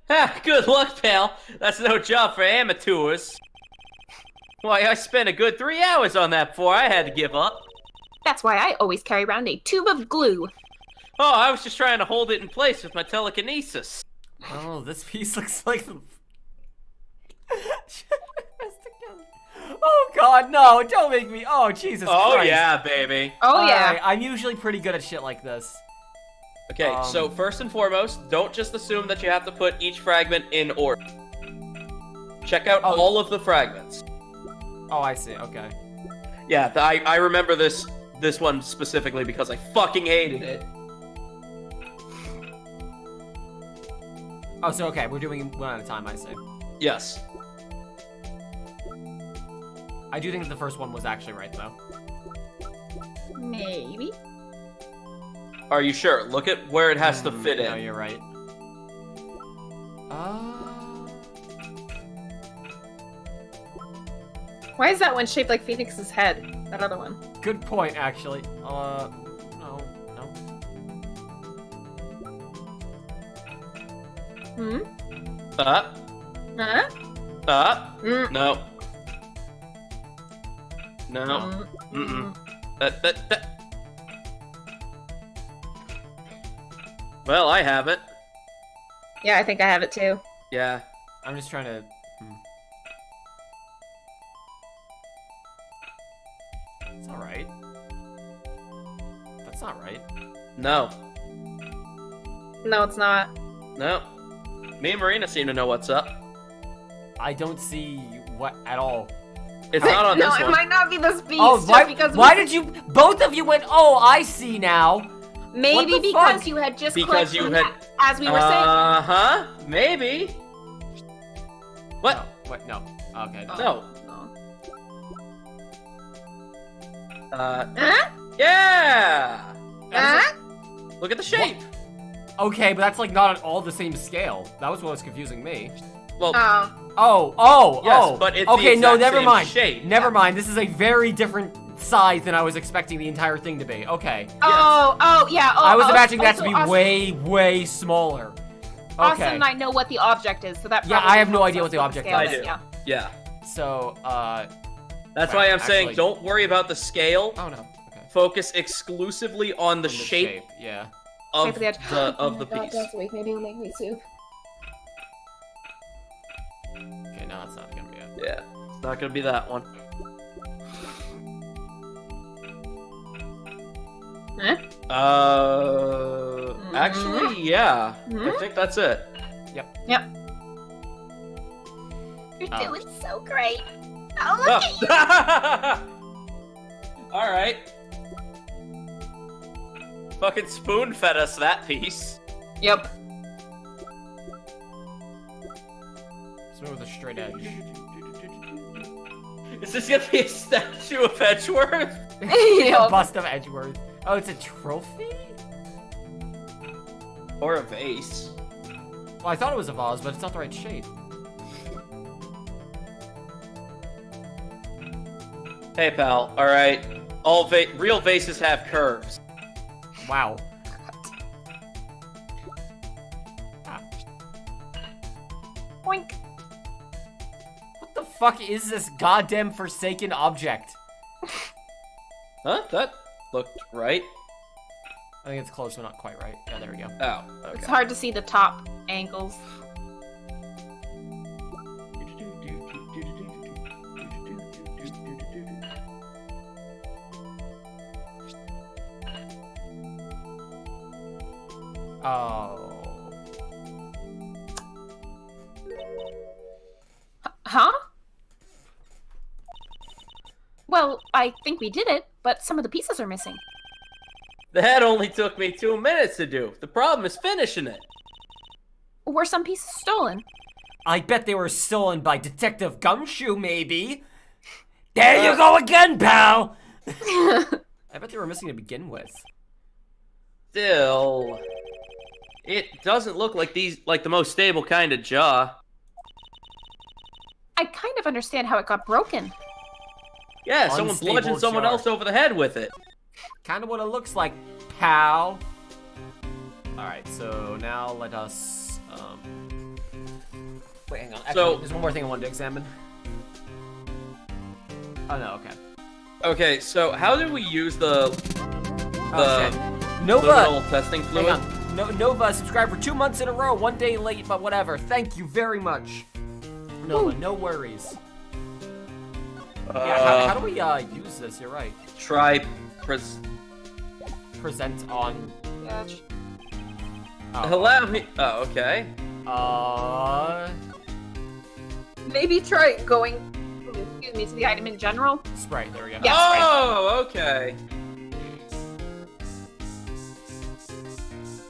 Speaker 4: Ha, good luck, pal. That's no job for amateurs. Why, I spent a good 3 hours on that before I had to give up.
Speaker 5: That's why I always carry around a tube of glue.
Speaker 4: Oh, I was just trying to hold it in place with my telekinesis.
Speaker 3: Oh, this piece looks like the... Oh god, no, don't make me... Oh, Jesus Christ.
Speaker 4: Oh, yeah, baby.
Speaker 5: Oh, yeah.
Speaker 3: Alright, I'm usually pretty good at shit like this.
Speaker 4: Okay, so first and foremost, don't just assume that you have to put each fragment in order. Check out all of the fragments.
Speaker 3: Oh, I see, okay.
Speaker 4: Yeah, I remember this one specifically because I fucking hated it.
Speaker 3: Oh, so okay, we're doing one at a time, I see.
Speaker 4: Yes.
Speaker 3: I do think that the first one was actually right, though.
Speaker 5: Maybe.
Speaker 4: Are you sure? Look at where it has to fit
Speaker 3: No,
Speaker 4: in.
Speaker 3: you're right.
Speaker 5: Why is that one shaped like Phoenix's head? That other one.
Speaker 3: Good point, actually. No.
Speaker 5: Hmm?
Speaker 4: Huh?
Speaker 5: Huh?
Speaker 4: No. No. Mm-mm. That. Well, I have it.
Speaker 5: Yeah, I think I have it too.
Speaker 4: Yeah.
Speaker 3: I'm just trying to... It's alright. That's not right.
Speaker 4: No.
Speaker 5: No, it's not.
Speaker 4: No. Me and Marina seem to know what's up.
Speaker 3: I don't see what at all.
Speaker 4: It's not on
Speaker 5: No,
Speaker 4: this
Speaker 5: it
Speaker 4: one.
Speaker 5: might not be this piece.
Speaker 3: Oh,
Speaker 5: just
Speaker 3: why,
Speaker 5: because
Speaker 3: why did you... Both of you went, oh, I see now.
Speaker 5: Maybe
Speaker 3: What the
Speaker 5: because
Speaker 3: fuck?
Speaker 5: you had just
Speaker 4: Because
Speaker 5: clicked
Speaker 4: you
Speaker 5: on
Speaker 4: had-
Speaker 5: that, as we were saying.
Speaker 4: Uh-huh. Maybe. What?
Speaker 3: No, what? No. Okay.
Speaker 4: No.
Speaker 5: Huh?
Speaker 4: Yeah!
Speaker 5: Huh?
Speaker 4: Look at the shape.
Speaker 3: Okay, but that's like not on all the same scale. That was what was confusing me.
Speaker 4: Well,
Speaker 5: Oh.
Speaker 4: Yes, but it's the
Speaker 3: okay, no,
Speaker 4: exact
Speaker 3: never
Speaker 4: same
Speaker 3: mind.
Speaker 4: shape.
Speaker 3: Never mind. This is a very different size than I was expecting the entire thing to be. Okay.
Speaker 5: Oh, yeah. Oh,
Speaker 3: I was
Speaker 5: oh,
Speaker 3: imagining that to
Speaker 5: also
Speaker 3: be
Speaker 5: Austin,
Speaker 3: way smaller.
Speaker 5: Austin
Speaker 3: Okay.
Speaker 5: and I know what the object is, so that
Speaker 3: Yeah,
Speaker 5: probably
Speaker 3: I have no
Speaker 5: helps
Speaker 3: idea
Speaker 5: us
Speaker 3: what the
Speaker 5: with
Speaker 3: object
Speaker 5: scale
Speaker 3: is.
Speaker 4: I
Speaker 5: then,
Speaker 4: do.
Speaker 5: Yeah.
Speaker 4: Yeah.
Speaker 3: So,
Speaker 4: That's
Speaker 3: Right,
Speaker 4: why I'm saying
Speaker 3: actually-
Speaker 4: don't worry about the scale.
Speaker 3: oh no. Okay.
Speaker 4: Focus exclusively on the
Speaker 3: From
Speaker 4: shape
Speaker 3: Yeah.
Speaker 4: of
Speaker 5: Shape of the edge.
Speaker 4: of the piece.
Speaker 5: That's weak. Maybe it'll make me soup.
Speaker 3: Okay, no, that's not gonna be it.
Speaker 4: Yeah. It's not gonna be that one.
Speaker 5: Huh?
Speaker 4: Actually, yeah. I
Speaker 5: Mhm.
Speaker 4: think that's it.
Speaker 5: Yep. You're
Speaker 3: Oh.
Speaker 5: doing so great. Oh, look at you.
Speaker 4: Oh. All right. Fucking spoon fed us that piece.
Speaker 5: Yep.
Speaker 3: Smooth with a straight edge.
Speaker 4: Is this gonna be a statue of Edgeworth?
Speaker 3: A bust of Edgeworth. Oh, it's a trophy?
Speaker 4: Or a vase?
Speaker 3: Well, I thought it was a vase, but it's not the right shape.
Speaker 4: Hey, pal. All right. All real vases have curves.
Speaker 3: Wow.
Speaker 5: Boink.
Speaker 3: What the fuck is this goddamn forsaken object?
Speaker 4: Huh? That looked right.
Speaker 3: I think it's close, but not quite right. Yeah, there we go.
Speaker 4: Oh, okay.
Speaker 5: It's hard to see the top angles.
Speaker 3: Oh.
Speaker 5: Well, I think we did it, but some of the pieces are missing.
Speaker 4: That only took me 2 minutes to do. The problem is finishing it.
Speaker 5: Were some pieces stolen?
Speaker 3: I bet they were stolen by Detective Gumshoe, maybe. There you go again, pal! I bet they were missing to begin with.
Speaker 4: Still, it doesn't look like the most stable kind of jaw.
Speaker 5: I kind of understand how it got broken.
Speaker 4: Yeah, someone
Speaker 3: Unstable
Speaker 4: bludgeoned someone
Speaker 3: jaw.
Speaker 4: else over the head with it.
Speaker 3: Kind of what it looks like, pal. Alright, so now let us, wait, hang on. Actually, there's one more thing I wanted to examine. Oh, no, okay.
Speaker 4: Okay, so how do we use the
Speaker 3: Nova!
Speaker 4: little testing fluid?
Speaker 3: Hang on. Nova, subscribed for 2 months in a row, 1 day late, but whatever. Thank you very much. Nova, no worries. Yeah, how do we use this? You're right.
Speaker 4: Try
Speaker 3: Present on.
Speaker 4: Allow me. Oh, okay.
Speaker 5: Maybe try going, excuse me, to the item in general.
Speaker 3: Sprite. There we go.
Speaker 5: Yeah.
Speaker 4: Oh, okay.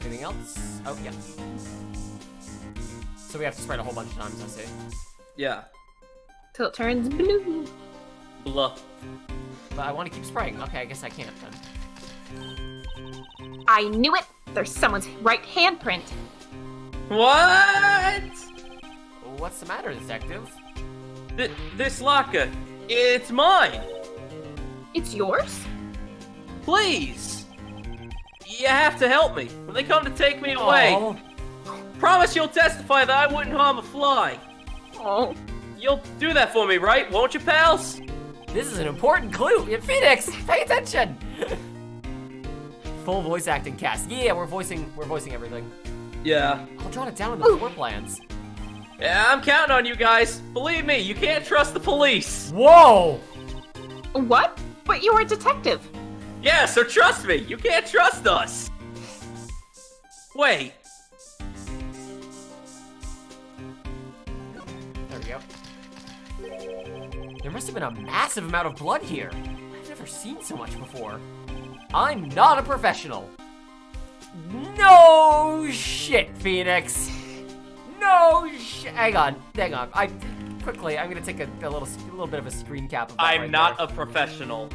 Speaker 3: Anything else? Oh, yeah. So we have to sprite a whole bunch of times, I see.
Speaker 4: Yeah.
Speaker 5: Till it turns blue.
Speaker 4: Blah.
Speaker 3: But I want to keep spraying. Okay, I guess I can't then.
Speaker 5: I knew it! There's someone's right handprint.
Speaker 4: What?
Speaker 3: What's the matter, detective?
Speaker 4: This locker, it's mine.
Speaker 5: It's yours?
Speaker 4: Please. You have to help me. When they come to take me away,
Speaker 3: Oh.
Speaker 4: promise you'll testify that I wouldn't harm a fly.
Speaker 5: Oh.
Speaker 4: You'll do that for me, right? Won't you, pals?
Speaker 3: This is an important clue. Phoenix, pay attention. Full voice acting cast. Yeah, we're voicing everything.
Speaker 4: Yeah.
Speaker 3: I'll jot it down in the floor plans.
Speaker 4: Yeah, I'm counting on you guys. Believe me, you can't trust the police.
Speaker 3: Whoa!
Speaker 5: What? But you were a detective.
Speaker 4: Yeah, so trust me, you can't trust us. Wait.
Speaker 3: There we go. There must have been a massive amount of blood here. I've never seen so much before. I'm not a professional. No shit, Phoenix. No shit. Hang on. I'm gonna take a little bit of a screen cap of that
Speaker 4: I'm
Speaker 3: right
Speaker 4: not
Speaker 3: there.
Speaker 4: a professional.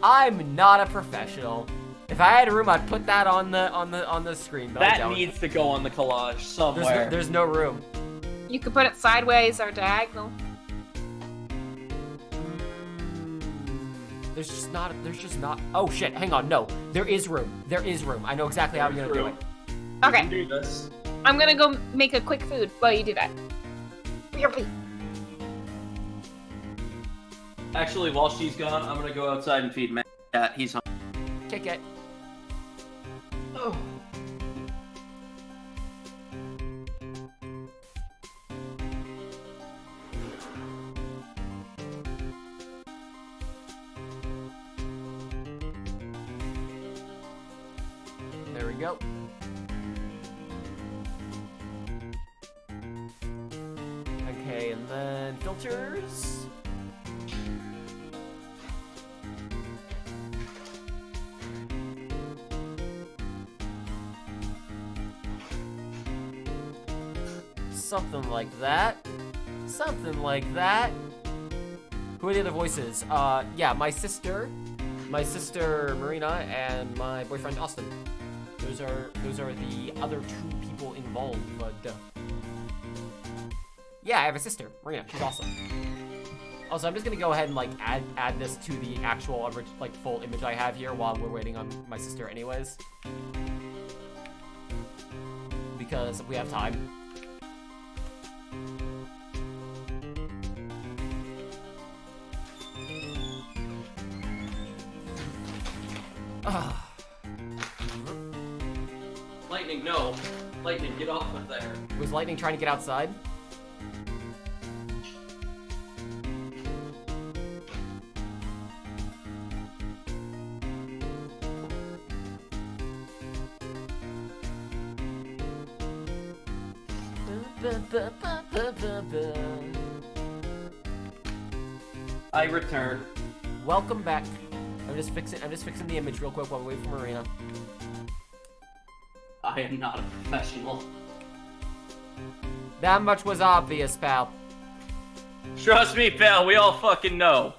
Speaker 3: I'm not a professional. If I had a room, I'd put that on the screen. But I
Speaker 4: That
Speaker 3: don't.
Speaker 4: needs to go on the collage somewhere.
Speaker 3: There's no room.
Speaker 5: You could put it sideways or diagonal.
Speaker 3: There's just not. Oh shit! Hang on. No, there is room. I know exactly how I'm gonna do it.
Speaker 4: You
Speaker 5: Okay.
Speaker 4: can do this.
Speaker 5: I'm gonna go make a quick food while you do that.
Speaker 4: Actually, while she's gone, I'm gonna go outside and feed Matt. Cat. He's hungry.
Speaker 3: Kick it.
Speaker 4: Oh.
Speaker 3: There we go. Okay, and then filters. Something like that. Something like that. Who are the other voices? Yeah, my sister Marina, and my boyfriend Austin. Those are the other two people involved. But yeah, I have a sister, Marina. She's awesome. Also, I'm just gonna go ahead and like add this to the actual like full image I have here while we're waiting on my sister, anyways, because we have time.
Speaker 4: Lightning, no. Lightning, get off of there.
Speaker 3: Was Lightning trying to get outside?
Speaker 4: I return.
Speaker 3: welcome back. I'm just fixing the image real quick while we wait for Marina.
Speaker 4: I am not a professional.
Speaker 3: That much was obvious, pal.
Speaker 4: Trust me, pal, we all fucking know.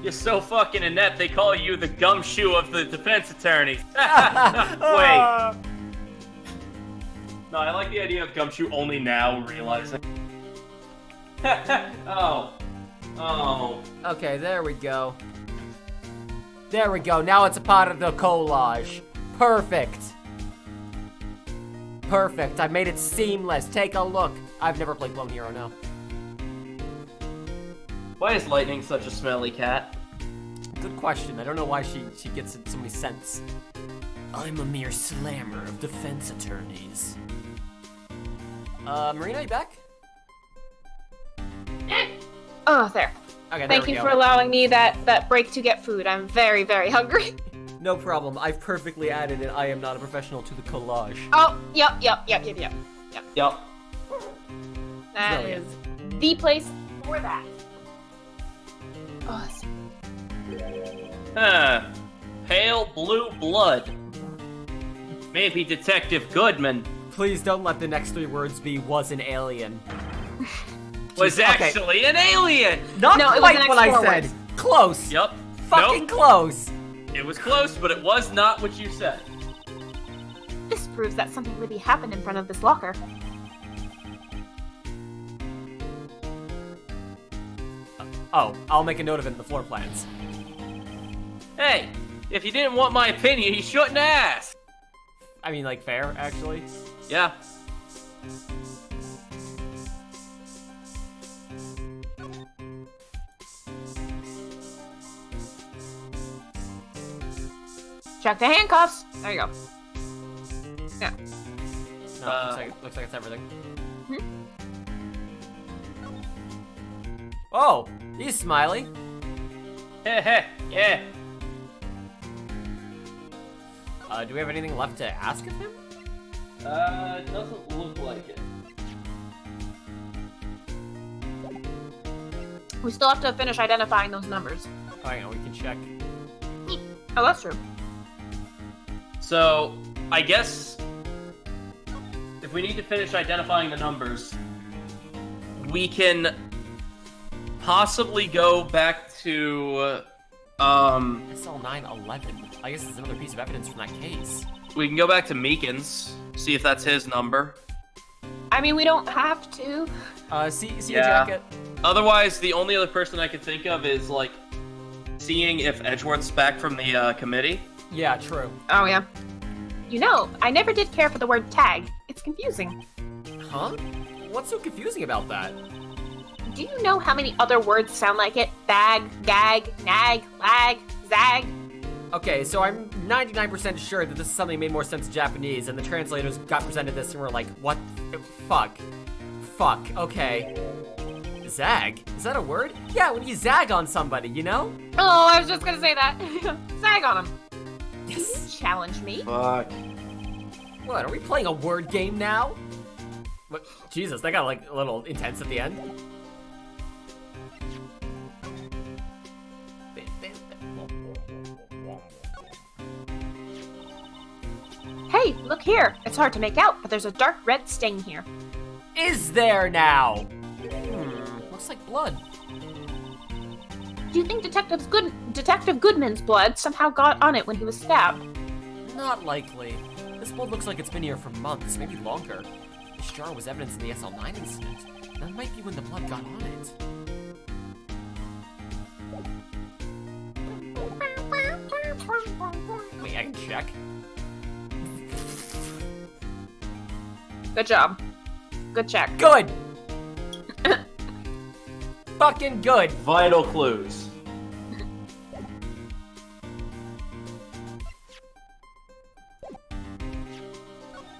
Speaker 4: You're so fucking inept, they call you the gumshoe of the defense attorneys. Wait. No, I like the idea of gumshoe only now realizing. Oh.
Speaker 3: Okay, there we go. There we go. Now it's a part of the collage. Perfect. Perfect. I made it seamless. Take a look. I've never played Clone Hero, no.
Speaker 4: Why is Lightning such a smelly cat?
Speaker 3: Good question. I don't know why she gets so many scents. I'm a mere slammer of defense attorneys. Marina, you back?
Speaker 5: Oh, there.
Speaker 3: Okay,
Speaker 5: Thank you for allowing me that break to get food. I'm very, very hungry.
Speaker 3: No problem. I've perfectly added an I am not a professional to the collage.
Speaker 5: Oh, yep.
Speaker 4: Yup.
Speaker 5: That
Speaker 3: Brilliant.
Speaker 5: is the place for that. Oh,
Speaker 4: Pale blue blood. Maybe Detective Goodman
Speaker 3: Please don't let the next 3 words be was an alien.
Speaker 4: was
Speaker 3: Okay.
Speaker 4: actually an alien.
Speaker 3: Not
Speaker 5: No, it was
Speaker 3: quite
Speaker 5: the
Speaker 3: what
Speaker 5: next
Speaker 3: I
Speaker 5: 4
Speaker 3: said.
Speaker 5: words.
Speaker 3: Close.
Speaker 4: Yup.
Speaker 3: Fucking
Speaker 4: Nope.
Speaker 3: close.
Speaker 4: It was close, but it was not what you said.
Speaker 2: This proves that something really happened in front of this locker.
Speaker 3: Oh, I'll make a note of it in the floor plans.
Speaker 4: Hey, if you didn't want my opinion, you shouldn't ask.
Speaker 3: I mean, like, fair, actually.
Speaker 4: Yeah.
Speaker 5: check the handcuffs. There you go. Yeah.
Speaker 3: No, looks like it's everything.
Speaker 5: Hmm?
Speaker 3: Oh, he's smiley.
Speaker 4: Yeah.
Speaker 3: Do we have anything left to ask of him?
Speaker 4: It doesn't look like it.
Speaker 5: We still have to finish identifying those numbers.
Speaker 3: Oh, hang on, we can check.
Speaker 5: Oh, that's true.
Speaker 4: So, I guess if we need to finish identifying the numbers, we can possibly go back to,
Speaker 3: SL911. I guess it's another piece of evidence from that case.
Speaker 4: we can go back to Meekins, see if that's his number.
Speaker 5: I mean, we don't have to.
Speaker 3: See
Speaker 4: Yeah.
Speaker 3: a jacket?
Speaker 4: Otherwise, the only other person I could think of is, like, seeing if Edgeworth's back from the committee.
Speaker 3: Yeah, true.
Speaker 5: Oh, yeah.
Speaker 2: You know, I never did care for the word tag. It's confusing.
Speaker 3: Huh? What's so confusing about that?
Speaker 2: Do you know how many other words sound like it? Bag, gag, nag, lag, zag?
Speaker 3: Okay, so I'm 99% sure that this is something that made more sense in Japanese, and the translators got presented this and were like, what? Fuck. Okay. Zag? Is that a word? Yeah, when you zag on somebody, you know?
Speaker 5: Oh, I was just gonna say that. Sag on him.
Speaker 3: Yes.
Speaker 2: Challenge me.
Speaker 4: Fuck.
Speaker 3: What, are we playing a word game now? What? Jesus, that got like a little intense at the end.
Speaker 2: Hey, look here. It's hard to make out, but there's a dark red stain here.
Speaker 3: Is there now? Looks like blood.
Speaker 2: Do you think Detective Goodman's blood somehow got on it when he was stabbed?
Speaker 3: Not likely. This blood looks like it's been here for months, maybe longer. This jar was evidence in the SL9 incident. That might be when the blood got on it. Wait, I can check.
Speaker 5: Good job. Good check.
Speaker 3: Good! Fucking good!
Speaker 4: Vital clues.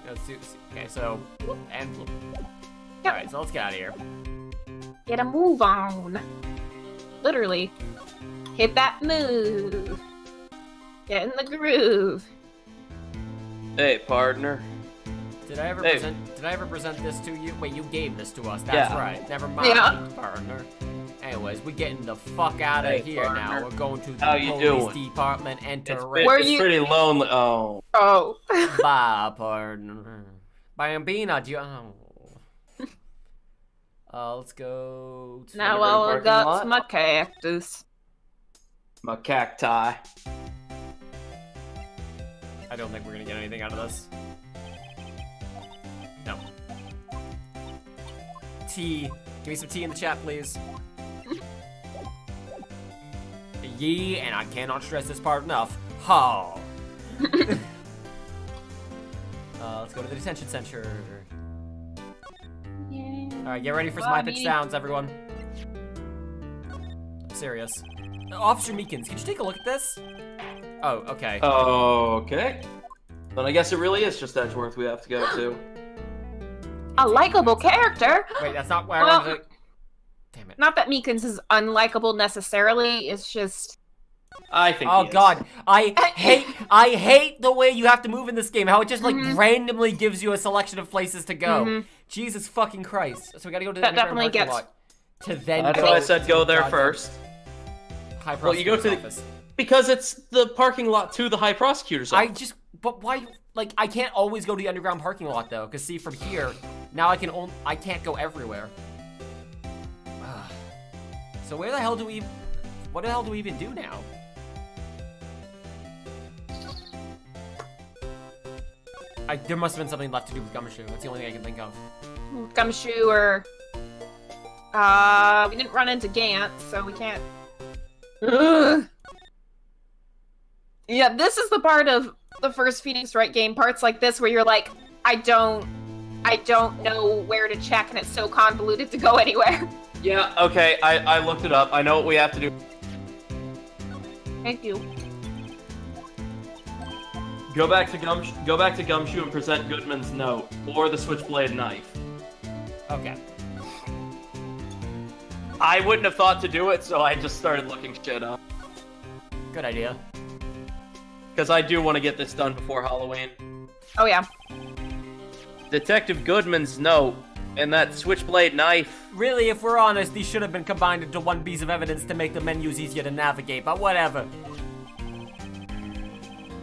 Speaker 3: Okay, so, and
Speaker 5: Yep.
Speaker 3: Alright, so let's get out of here.
Speaker 5: Get a move on. Literally. Hit that move. Get in the groove.
Speaker 4: Hey, partner.
Speaker 3: Did I ever
Speaker 4: Hey.
Speaker 3: present Did I ever present this to you? Wait, you gave this to us. That's
Speaker 4: Yeah.
Speaker 3: right. Never mind,
Speaker 5: Yeah.
Speaker 3: partner. Anyways, we're getting the fuck out of
Speaker 4: Hey,
Speaker 3: here now.
Speaker 4: partner.
Speaker 3: We're going to the
Speaker 4: How you
Speaker 3: police
Speaker 4: doing?
Speaker 3: department. Enter
Speaker 5: Where
Speaker 4: It's
Speaker 5: you-
Speaker 4: pretty lonely. Oh.
Speaker 5: Oh.
Speaker 3: Bye, partner. Bambina, do you... let's go to...
Speaker 5: Now
Speaker 4: Underground
Speaker 5: I'll
Speaker 4: parking
Speaker 5: got
Speaker 4: lot?
Speaker 5: my cactus.
Speaker 4: My cacti.
Speaker 3: I don't think we're gonna get anything out of this. No. Tea. Give me some tea in the chat, please. Yee, and I cannot stress this part enough. Ha! Let's go to the detention center. Alright, get ready for some high-pitched sounds, everyone. I'm serious. Officer Meekins, could you take a look at this? Oh, okay.
Speaker 4: Okay. Then I guess it really is just Edgeworth we have to go to.
Speaker 5: A likable character.
Speaker 3: Wait, that's not where
Speaker 5: Well-
Speaker 3: I wanted to... Damn it.
Speaker 5: Not that Meekins is unlikable necessarily. It's just
Speaker 4: I think.
Speaker 3: Oh
Speaker 4: he is.
Speaker 3: god, I hate the way you have to move in this game. How it just like
Speaker 5: Mhm.
Speaker 3: randomly gives you a selection of places to go.
Speaker 5: Mhm.
Speaker 3: Jesus fucking Christ! So we gotta go to the
Speaker 5: That
Speaker 3: underground
Speaker 5: definitely
Speaker 3: parking
Speaker 5: gets-
Speaker 3: lot to then.
Speaker 4: That's
Speaker 3: go
Speaker 4: why I said
Speaker 3: to
Speaker 4: go
Speaker 3: the
Speaker 4: there
Speaker 3: goddamn
Speaker 4: first.
Speaker 3: High
Speaker 4: Well, you go to
Speaker 3: prosecutor's
Speaker 4: the-
Speaker 3: office.
Speaker 4: Because it's the parking lot to the High Prosecutor's
Speaker 3: I
Speaker 4: office.
Speaker 3: just, but why? Like, I can't always go to the underground parking lot though, because see, from here, now I can't go everywhere. So where the hell do we? What the hell do we even do now? There must have been something left to do with Gumshoe. That's the only thing I can think of.
Speaker 5: Gumshoe or we didn't run into Gant, so we can't. Ugh. Yeah, this is the part of the first Phoenix Wright game, parts like this where you're like, I don't know where to check, and it's so convoluted to go anywhere.
Speaker 4: Yeah. Okay. I looked it up. I know what we have to do.
Speaker 5: Thank you.
Speaker 4: Go back to Gumshoe and present Goodman's note or the switchblade knife.
Speaker 3: Okay.
Speaker 4: I wouldn't have thought to do it, so I just started looking shit up.
Speaker 3: Good idea.
Speaker 4: Because I do want to get this done before Halloween.
Speaker 5: Oh yeah.
Speaker 4: Detective Goodman's note and that switchblade knife.
Speaker 3: Really, if we're honest, these should have been combined into one piece of evidence to make the menus easier to navigate, but whatever.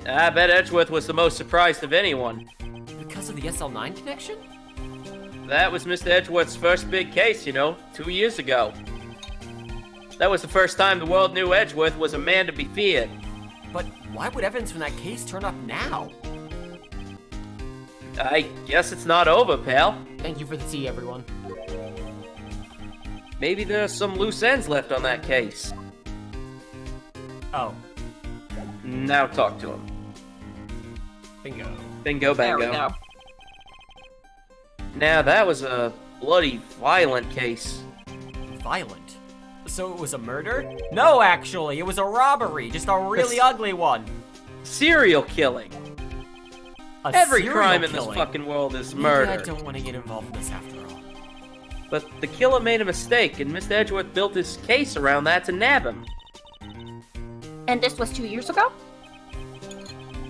Speaker 4: I bet Edgeworth was the most surprised of anyone.
Speaker 3: Because of the SL9 connection?
Speaker 4: That was Mr. Edgeworth's first big case, 2 years ago. That was the first time the world knew Edgeworth was a man to be feared.
Speaker 3: But why would evidence from that case turn up now?
Speaker 4: I guess it's not over, pal.
Speaker 3: Thank you for the tea, everyone.
Speaker 4: Maybe there's some loose ends left on that case.
Speaker 3: Oh,
Speaker 4: Now talk to him.
Speaker 3: bingo.
Speaker 4: Bingo
Speaker 5: There
Speaker 4: bango.
Speaker 5: we go.
Speaker 4: Now that was a bloody violent case.
Speaker 3: Violent. So it was a murder? No, actually, it was a robbery. Just a really
Speaker 4: Yes.
Speaker 3: ugly one.
Speaker 4: Serial killing.
Speaker 3: A
Speaker 4: Every
Speaker 3: serial
Speaker 4: crime in
Speaker 3: killing.
Speaker 4: this fucking world is
Speaker 3: Maybe
Speaker 4: murder.
Speaker 3: I don't want to get involved in this after all.
Speaker 4: But the killer made a mistake, and Mr. Edgeworth built his case around that to nab him.
Speaker 5: And this was 2 years ago?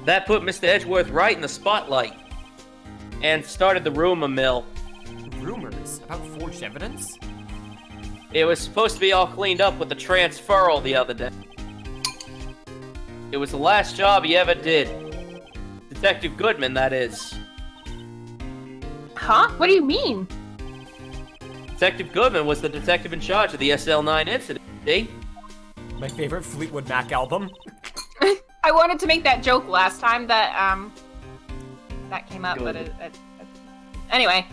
Speaker 4: That put Mr. Edgeworth right in the spotlight. And started the rumor mill.
Speaker 3: Rumors about forged evidence?
Speaker 4: It was supposed to be all cleaned up with the transferal the other day. It was the last job he ever did. Detective Goodman, that is.
Speaker 5: Huh? What do you mean?
Speaker 4: Detective Goodman was the detective in charge of the SL9 incident, see?
Speaker 3: My favorite Fleetwood Mac album.
Speaker 5: I wanted to make that joke last time that that came up, but
Speaker 4: Good.
Speaker 5: anyway.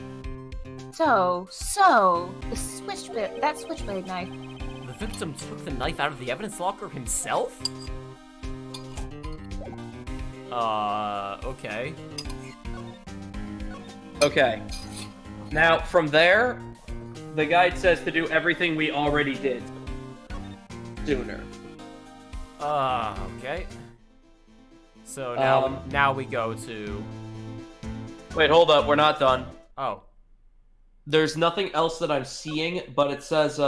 Speaker 5: So the switchblade knife.
Speaker 3: The victim took the knife out of the evidence locker himself? Okay.
Speaker 4: Okay. Now, from there, the guide says to do everything we already did. Sooner.
Speaker 3: Okay. So now we go to...
Speaker 4: Wait, hold up, we're not done.
Speaker 3: Oh.
Speaker 4: There's nothing else that I'm seeing, but it says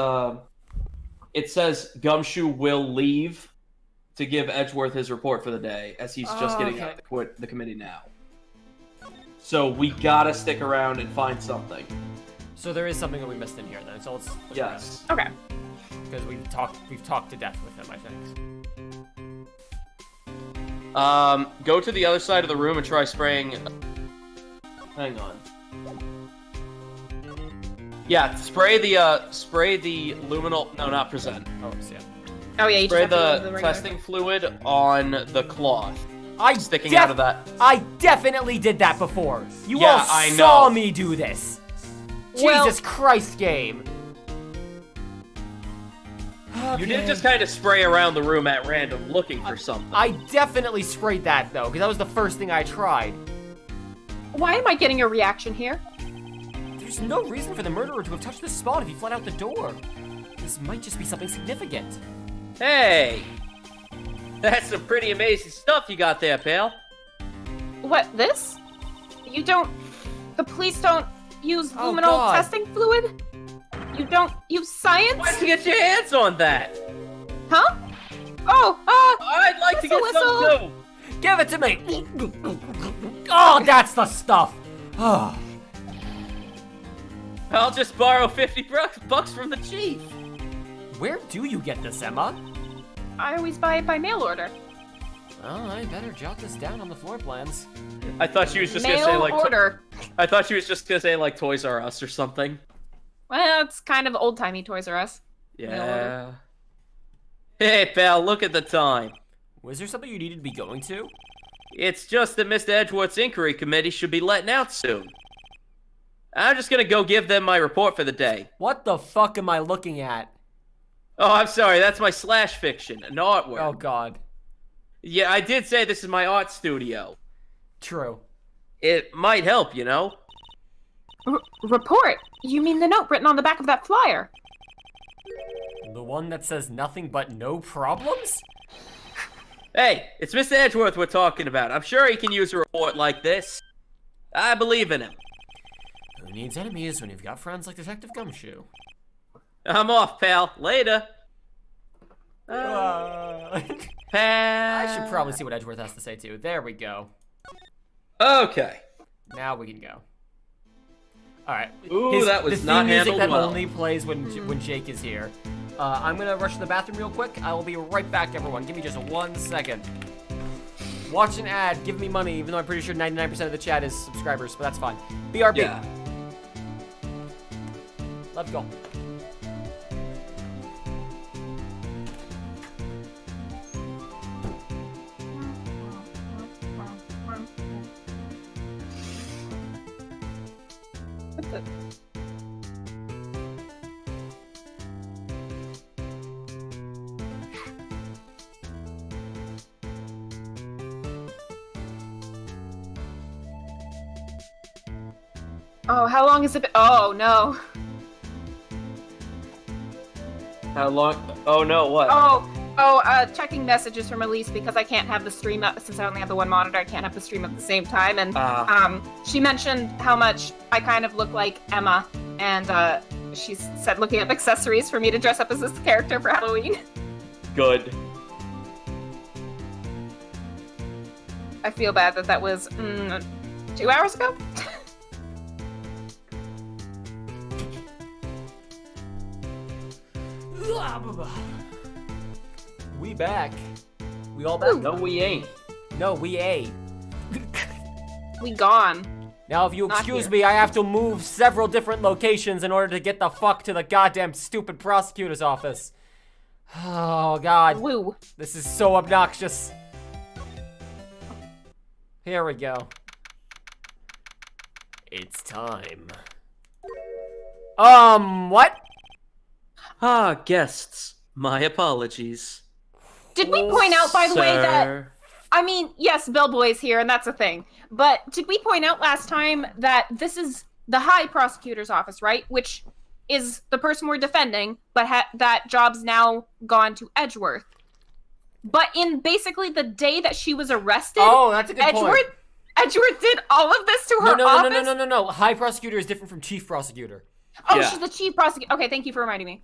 Speaker 4: Gumshoe will leave to give Edgeworth his report for the day, as he's just getting out of the committee now. So we gotta stick around and find something.
Speaker 3: So there is something that we missed in here then. So let's
Speaker 4: Yes.
Speaker 5: Okay.
Speaker 3: Because we've talked to death with him, I think.
Speaker 4: Go to the other side of the room and try spraying. Hang on. Yeah, spray the luminol. No, not present.
Speaker 3: Oh, yeah.
Speaker 5: Oh yeah, you
Speaker 4: Spray
Speaker 5: just have to
Speaker 4: the
Speaker 5: regular-
Speaker 4: testing fluid on the cloth.
Speaker 3: I
Speaker 4: Sticking out of that.
Speaker 3: I definitely did that before. You
Speaker 4: Yeah,
Speaker 3: all
Speaker 4: I
Speaker 3: saw
Speaker 4: know.
Speaker 3: me do this.
Speaker 5: Well-
Speaker 3: Jesus Christ, game.
Speaker 4: You didn't just kind of spray around the room at random looking for something.
Speaker 3: I definitely sprayed that though, because that was the first thing I tried.
Speaker 5: Why am I getting a reaction here?
Speaker 3: There's no reason for the murderer to have touched this spot if he fled out the door. This might just be something significant.
Speaker 4: Hey! That's some pretty amazing stuff you got there, pal.
Speaker 5: What, this? You don't... The police don't use
Speaker 3: Oh,
Speaker 5: luminol
Speaker 3: God.
Speaker 5: testing fluid? You don't use science?
Speaker 4: Why'd you get your hands on that?
Speaker 5: Huh? Oh,
Speaker 4: I'd like to get
Speaker 5: Whistle,
Speaker 4: some too.
Speaker 3: Give it to me! Oh, that's the stuff! Oh.
Speaker 4: I'll just borrow 50 bucks from the chief.
Speaker 3: Where do you get this, Emma?
Speaker 5: I always buy it by mail order.
Speaker 3: Oh, I better jot this down on the floor plans.
Speaker 4: I thought she was just gonna
Speaker 5: Mail
Speaker 4: say like.
Speaker 5: order.
Speaker 4: I thought she was just gonna say like Toys R Us or something.
Speaker 5: Well, it's kind of old-timey Toys R Us.
Speaker 4: Yeah. Hey, pal, look at the time.
Speaker 3: Was there something you needed to be going to?
Speaker 4: It's just that Mr. Edgeworth's inquiry committee should be letting out soon. I'm just gonna go give them my report for the day.
Speaker 3: What the fuck am I looking at?
Speaker 4: Oh, I'm sorry, that's my slash fiction, an artwork.
Speaker 3: Oh, God.
Speaker 4: Yeah, I did say this is my art studio.
Speaker 3: True.
Speaker 4: It might help, you know?
Speaker 5: Report? You mean the note written on the back of that flyer?
Speaker 3: The one that says nothing but no problems?
Speaker 4: Hey, it's Mr. Edgeworth we're talking about. I'm sure he can use a report like this. I believe in him.
Speaker 3: Who needs enemies when you've got friends like Detective Gumshoe?
Speaker 4: I'm off, pal. Later.
Speaker 3: I
Speaker 4: Pal.
Speaker 3: should probably see what Edgeworth has to say, too. There we go.
Speaker 4: Okay.
Speaker 3: Now we can go. Alright.
Speaker 4: Ooh, that was
Speaker 3: the
Speaker 4: not
Speaker 3: theme music
Speaker 4: handled
Speaker 3: that
Speaker 4: well.
Speaker 3: only plays when Jake is here. I'm gonna rush to the bathroom real quick. I will be right back, everyone. Give me just 1 second. Watch an ad, give me money, even though I'm pretty sure 99% of the chat is subscribers, but that's fine. BRB.
Speaker 4: Yeah.
Speaker 3: Let's go.
Speaker 5: What the... Oh, how long has it been? Oh, no.
Speaker 4: How long? Oh no, what?
Speaker 5: Checking messages from Elise because I can't have the stream up since I only have the one monitor. I can't have the stream at the same time. And she mentioned how much I kind of look like Emma, and she said looking up accessories for me to dress up as this character for Halloween.
Speaker 4: Good.
Speaker 5: I feel bad that was 2 hours ago.
Speaker 3: We back. We all back?
Speaker 4: No, we ain't.
Speaker 3: No, we ain't.
Speaker 5: We gone.
Speaker 3: Now, if you
Speaker 5: Not
Speaker 3: excuse
Speaker 5: here.
Speaker 3: me, I have to move several different locations in order to get the fuck to the goddamn stupid prosecutor's office. Oh, God.
Speaker 5: Woo.
Speaker 3: This is so obnoxious. Here we go. It's time. What?
Speaker 4: Ah, guests. My apologies.
Speaker 5: Did we point out, by the way, that
Speaker 4: Sir.
Speaker 5: I mean, yes, Bellboy's here, and that's a thing. But did we point out last time that this is the High Prosecutor's Office, right? Which is the person we're defending, but that job's now gone to Edgeworth. But in basically the day that she was arrested,
Speaker 3: Oh, that's a good point.
Speaker 5: Edgeworth did all of this to her
Speaker 3: No.
Speaker 5: office?
Speaker 3: High prosecutor is different from chief prosecutor.
Speaker 5: Oh,
Speaker 4: Yeah.
Speaker 5: she's the chief prosecutor. Okay, thank you for reminding me.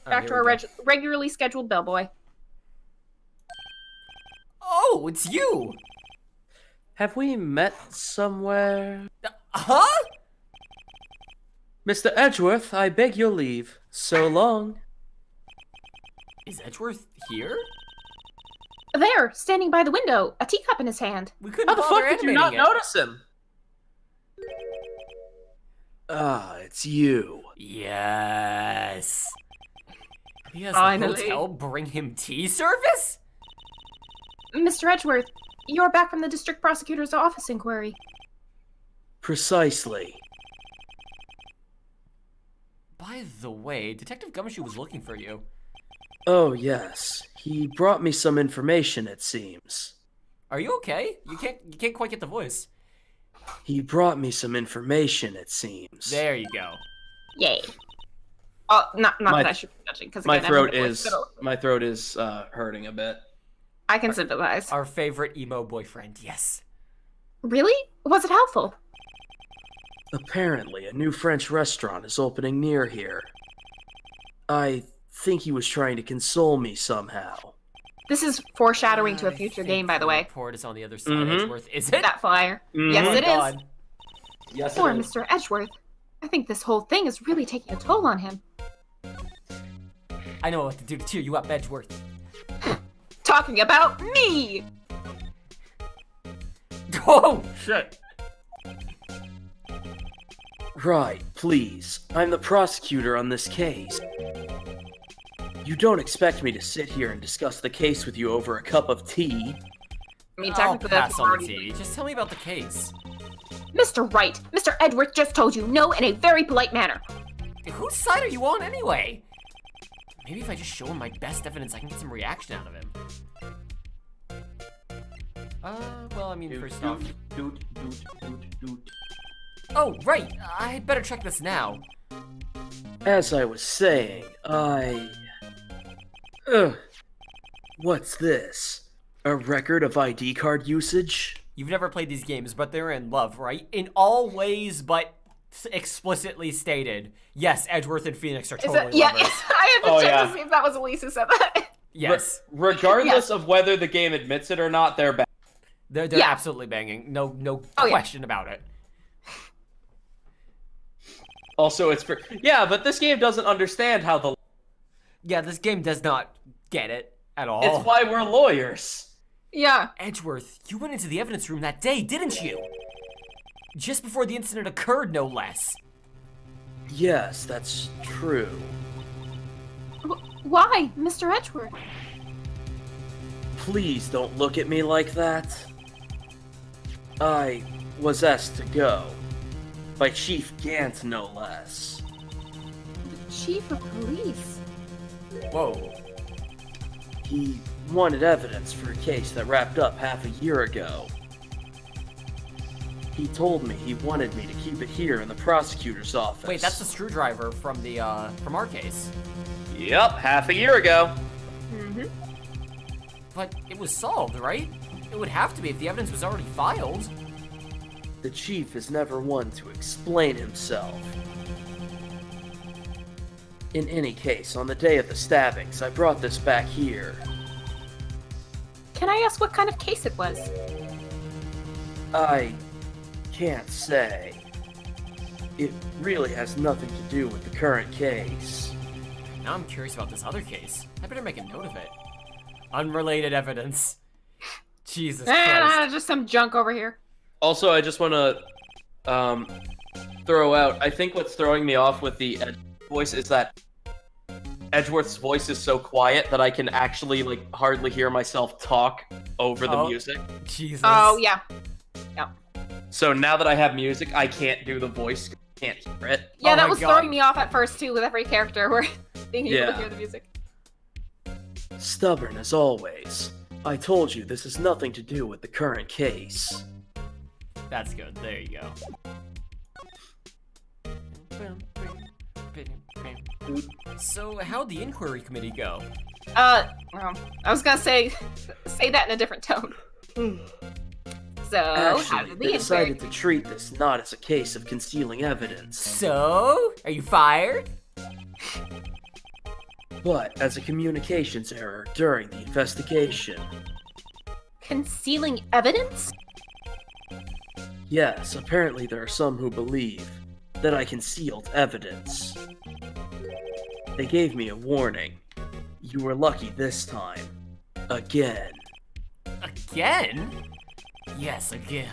Speaker 3: Alright,
Speaker 5: Back to
Speaker 3: here
Speaker 5: our
Speaker 3: we go.
Speaker 5: regularly scheduled bellboy.
Speaker 3: Oh, it's you.
Speaker 7: Have we met somewhere?
Speaker 3: Huh?
Speaker 7: Mr. Edgeworth, I beg your leave. So long.
Speaker 3: Is Edgeworth here?
Speaker 2: There, standing by the window, a teacup in his hand.
Speaker 3: We couldn't
Speaker 7: How the
Speaker 3: bother
Speaker 7: fuck did you
Speaker 3: animating
Speaker 7: not
Speaker 3: it.
Speaker 7: notice him? Ah, it's you.
Speaker 3: Yes. He has
Speaker 5: Finally.
Speaker 3: the hotel bring him tea service?
Speaker 2: Mr. Edgeworth, you're back from the district prosecutor's office inquiry.
Speaker 7: Precisely.
Speaker 3: By the way, Detective Gumshoe was looking for you.
Speaker 7: Oh, yes. He brought me some information, it seems.
Speaker 3: Are you okay? You can't quite get the voice.
Speaker 7: He brought me some information, it seems.
Speaker 3: There you go.
Speaker 2: Yay.
Speaker 5: Not
Speaker 7: My-
Speaker 5: that I should be judging, because
Speaker 7: My throat is hurting a bit.
Speaker 5: I can sympathize.
Speaker 3: Our favorite emo boyfriend, yes.
Speaker 2: Really? Was it helpful?
Speaker 7: Apparently, a new French restaurant is opening near here. I think he was trying to console me somehow.
Speaker 5: This is foreshadowing to a future
Speaker 3: I
Speaker 5: game, by the
Speaker 3: think
Speaker 5: way.
Speaker 3: report is on the other side,
Speaker 7: Mhm.
Speaker 3: Edgeworth. Is it?
Speaker 5: That flyer.
Speaker 7: Mhm.
Speaker 5: Yes,
Speaker 3: Oh my
Speaker 5: it is.
Speaker 3: God.
Speaker 7: Yes,
Speaker 2: Poor Mr. Edgeworth. I think this whole thing is really taking a toll on him.
Speaker 3: I know what to do to cheer you up, Edgeworth.
Speaker 5: Talking about me!
Speaker 3: Oh, shit.
Speaker 7: Right, please. I'm the prosecutor on this case. You don't expect me to sit here and discuss the case with you over a cup of tea.
Speaker 5: I mean,
Speaker 3: I'll
Speaker 5: technically, that's
Speaker 3: pass on the
Speaker 5: already...
Speaker 3: tea. Just tell me about the case.
Speaker 2: Mr. Wright, Mr. Edgeworth just told you no in a very polite manner.
Speaker 3: Whose side are you on anyway? Maybe if I just show him my best evidence, I can get some reaction out of him. Well, I mean, first off... Oh, right! I better check this now.
Speaker 7: As I was saying, Ugh. What's this? A record of ID card usage?
Speaker 3: You've never played these games, but they're in love, right? In all ways but explicitly stated. Yes, Edgeworth and Phoenix are
Speaker 5: Is
Speaker 3: totally
Speaker 5: it? Yeah,
Speaker 3: lovers.
Speaker 5: I had to
Speaker 7: Oh,
Speaker 5: check
Speaker 7: yeah.
Speaker 5: to see if that was Elise who said that.
Speaker 3: Yes.
Speaker 7: Regardless of whether the game admits it or not, they're bad.
Speaker 3: They're
Speaker 5: Yeah.
Speaker 3: absolutely banging. No
Speaker 5: Oh, yeah.
Speaker 3: question about it.
Speaker 7: Also, it's for... Yeah, but this game doesn't understand how the...
Speaker 3: Yeah, this game does not get it at all.
Speaker 7: It's why we're lawyers.
Speaker 5: Yeah.
Speaker 3: Edgeworth, you went into the evidence room that day, didn't you? Just before the incident occurred, no less.
Speaker 7: Yes, that's true.
Speaker 2: Why, Mr. Edgeworth?
Speaker 7: Please don't look at me like that. I was asked to go. By Chief Gant, no less.
Speaker 2: The chief of police.
Speaker 3: Whoa.
Speaker 7: He wanted evidence for a case that wrapped up half a year ago. He told me he wanted me to keep it here in the prosecutor's office.
Speaker 3: Wait, that's the screwdriver from the from our case.
Speaker 7: Yep, half a year ago.
Speaker 3: But it was solved, right? It would have to be if the evidence was already filed.
Speaker 7: The chief is never one to explain himself. In any case, on the day of the stabbings, I brought this back here.
Speaker 2: Can I ask what kind of case it was?
Speaker 7: I can't say. It really has nothing to do with the current case.
Speaker 3: Now I'm curious about this other case. I better make a note of it. Unrelated evidence. Jesus Christ.
Speaker 5: Just some junk over here.
Speaker 7: Also, I just want to throw out, I think what's throwing me off with the voice is that Edgeworth's voice is so quiet that I can actually, like, hardly hear myself talk over the music.
Speaker 3: Jesus.
Speaker 5: Oh, yeah.
Speaker 7: So now that I have music, I can't do the voice. Can't hear it.
Speaker 5: Yeah,
Speaker 3: Oh
Speaker 5: that
Speaker 3: my
Speaker 5: was
Speaker 3: God.
Speaker 5: throwing me off at first, too, with every character, where being able to
Speaker 7: Yeah.
Speaker 5: hear the music.
Speaker 7: Stubborn as always. I told you this has nothing to do with the current case.
Speaker 3: That's good. There you go. So, how'd the inquiry committee go?
Speaker 5: Well, I was gonna say that in a different tone. So, how
Speaker 7: Actually,
Speaker 5: did
Speaker 7: they
Speaker 5: the
Speaker 7: decided
Speaker 5: inquiry...
Speaker 7: to treat this not as a case of concealing evidence,
Speaker 3: So, are you fired?
Speaker 7: but as a communications error during the investigation.
Speaker 2: Concealing evidence?
Speaker 7: Yes, apparently there are some who believe that I concealed evidence. They gave me a warning. You were lucky this time. Again.
Speaker 3: Again? Yes, again.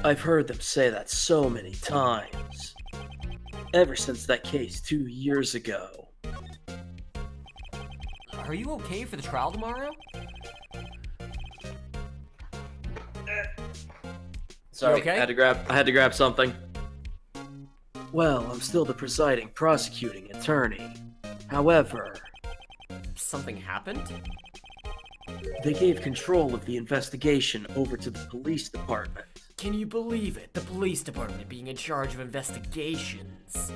Speaker 7: I've heard them say that so many times. Ever since that case 2 years ago.
Speaker 3: Are you okay for the trial tomorrow?
Speaker 7: Sorry,
Speaker 3: okay?
Speaker 7: I had to grab something. Well, I'm still the presiding prosecuting attorney. However,
Speaker 3: Something happened?
Speaker 7: they gave control of the investigation over to the police department.
Speaker 3: Can you believe it? The police department being in charge of investigations.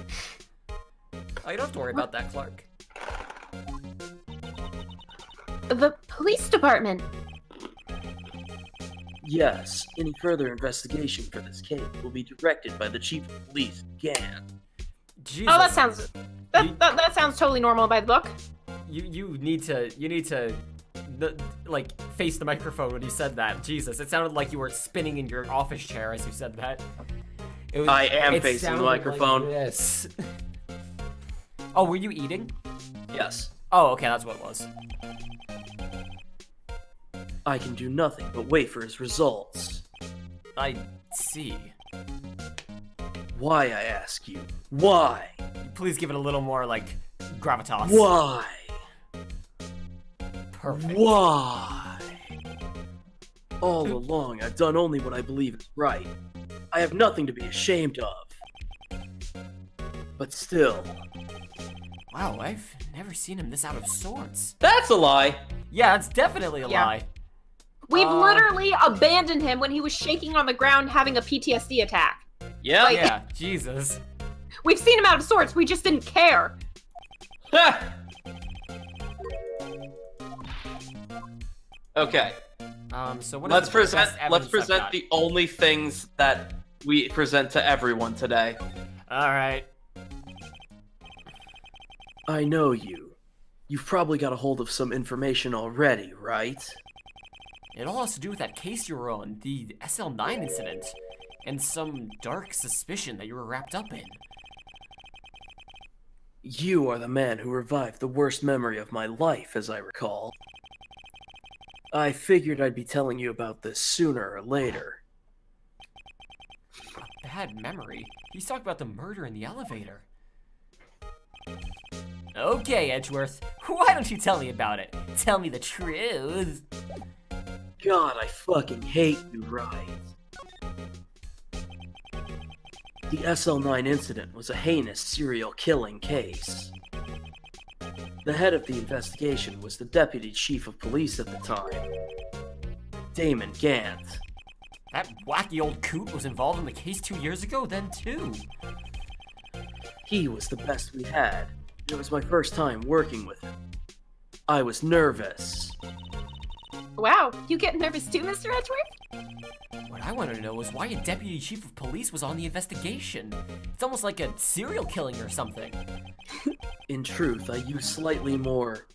Speaker 3: Oh, you don't have to worry about that, Clark.
Speaker 2: The police department.
Speaker 7: Yes, any further investigation for this case will be directed by the chief of police, Gann.
Speaker 3: Jesus.
Speaker 5: Oh, that sounds totally normal by the book.
Speaker 3: You need to like face the microphone when you said that. Jesus, it sounded like you were spinning in your office chair as you said that.
Speaker 7: I am
Speaker 3: it
Speaker 7: facing the
Speaker 3: sounded
Speaker 7: microphone.
Speaker 3: Like this. Oh, were you eating?
Speaker 7: Yes.
Speaker 3: Oh, okay, that's what it was.
Speaker 7: I can do nothing but wait for his results.
Speaker 3: I see.
Speaker 7: Why, I ask you? Why?
Speaker 3: Please give it a little more like gravitas.
Speaker 7: Why?
Speaker 3: Perfect.
Speaker 7: Why? All along, I've done only what I believe is right. I have nothing to be ashamed of. But still,
Speaker 3: Wow, I've never seen him this out of sorts.
Speaker 4: That's a lie.
Speaker 3: Yeah, it's definitely a
Speaker 5: Yeah.
Speaker 3: lie.
Speaker 5: We've literally abandoned him when he was shaking on the ground having a PTSD attack.
Speaker 4: Yeah.
Speaker 5: Like-
Speaker 3: Yeah, Jesus.
Speaker 5: We've seen him out of sorts, we just didn't care.
Speaker 4: Okay.
Speaker 3: So what
Speaker 4: Let's
Speaker 3: is the best
Speaker 4: present
Speaker 3: evidence I've got?
Speaker 4: the only things that we present to everyone today.
Speaker 3: All right.
Speaker 7: I know you. You've probably got a hold of some information already, right?
Speaker 3: It all has to do with that case you were on, the SL9 incident, and some dark suspicion that you were wrapped up in.
Speaker 7: You are the man who revived the worst memory of my life, as I recall. I figured I'd be telling you about this sooner or later.
Speaker 3: A bad memory? He's talking about the murder in the elevator. Okay, Edgeworth, why don't you tell me about it? Tell me the truth.
Speaker 7: God, I fucking hate you, Wright. The SL9 incident was a heinous serial killing case. The head of the investigation was the deputy chief of police at the time, Damon Gant.
Speaker 3: That wacky old coot was involved in the case 2 years ago, then too.
Speaker 7: He was the best we had. It was my first time working with him. I was nervous.
Speaker 5: Wow, you get nervous too, Mr. Edgeworth?
Speaker 3: What I wanted to know was why a deputy chief of police was on the investigation. It's almost like a serial killing or something.
Speaker 7: In truth, I used slightly more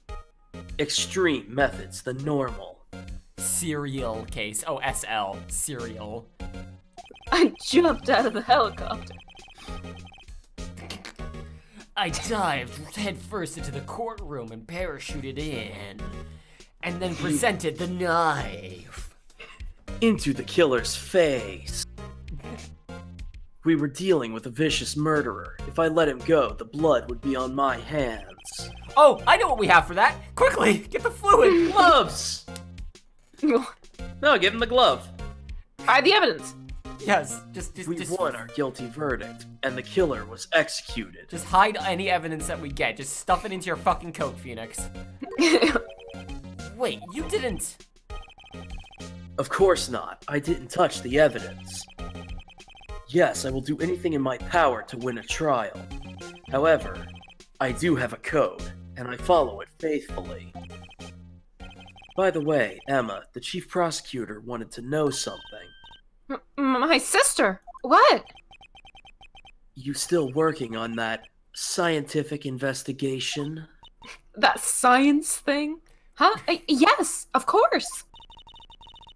Speaker 7: extreme methods than normal.
Speaker 3: Serial case. Oh, SL. Serial.
Speaker 5: I jumped out of the helicopter.
Speaker 3: I dived headfirst into the courtroom and parachuted in. And then presented the knife.
Speaker 7: Into the killer's face. We were dealing with a vicious murderer. If I let him go, the blood would be on my hands.
Speaker 3: Oh, I know what we have for that. Quickly, get the fluid.
Speaker 4: Gloves! No, give him the glove.
Speaker 5: Hide the evidence.
Speaker 3: Yes, just
Speaker 7: We won our guilty verdict, and the killer was executed.
Speaker 3: Just hide any evidence that we get. Just stuff it into your fucking coat, Phoenix. Wait, you didn't...
Speaker 7: Of course not. I didn't touch the evidence. Yes, I will do anything in my power to win a trial. However, I do have a code, and I follow it faithfully. By the way, Emma, the chief prosecutor wanted to know something.
Speaker 5: My sister. What?
Speaker 7: You still working on that scientific investigation?
Speaker 5: That science thing? Huh? Yes, of course.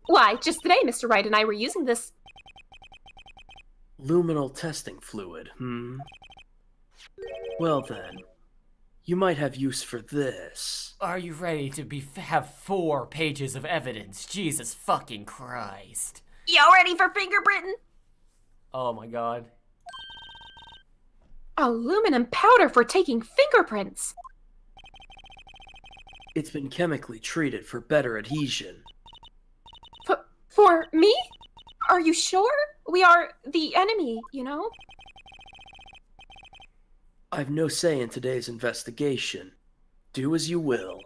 Speaker 5: Why, just today, Mr. Wright and I were using this
Speaker 7: Luminal testing fluid, Well then, you might have use for this.
Speaker 3: Are you ready to have 4 pages of evidence? Jesus fucking Christ.
Speaker 5: Y'all ready for fingerprinting?
Speaker 3: Oh my god.
Speaker 2: Aluminum powder for taking fingerprints.
Speaker 7: It's been chemically treated for better adhesion.
Speaker 2: For me? Are you sure? We are the enemy, you know?
Speaker 7: I've no say in today's investigation. Do as you will.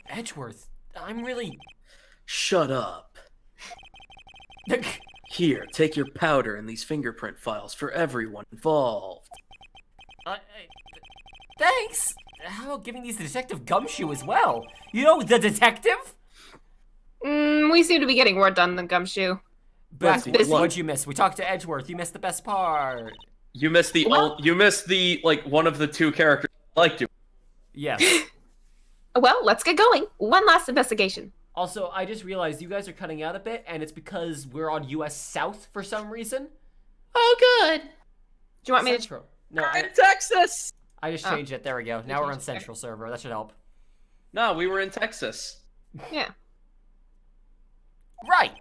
Speaker 3: Edgeworth, I'm really...
Speaker 7: Shut up. Here, take your powder and these fingerprint files for everyone involved.
Speaker 3: Thanks! How about giving these to Detective Gumshoe as well? You know, the detective?
Speaker 5: We seem to be getting more done than Gumshoe.
Speaker 3: But
Speaker 5: busy.
Speaker 3: what'd you miss? We talked to Edgeworth. You missed the best part.
Speaker 7: You missed the one of the 2 characters I liked you.
Speaker 3: Yes.
Speaker 5: Well, let's get going. One last investigation.
Speaker 3: Also, I just realized you guys are cutting out a bit, and it's because we're on US South for some reason.
Speaker 5: Oh, good. Do you want me to...
Speaker 3: Central. No,
Speaker 7: In Texas!
Speaker 3: I just changed it. There we go. Now we're on Central server. That should help.
Speaker 7: No, we were in Texas.
Speaker 5: Yeah.
Speaker 3: Right.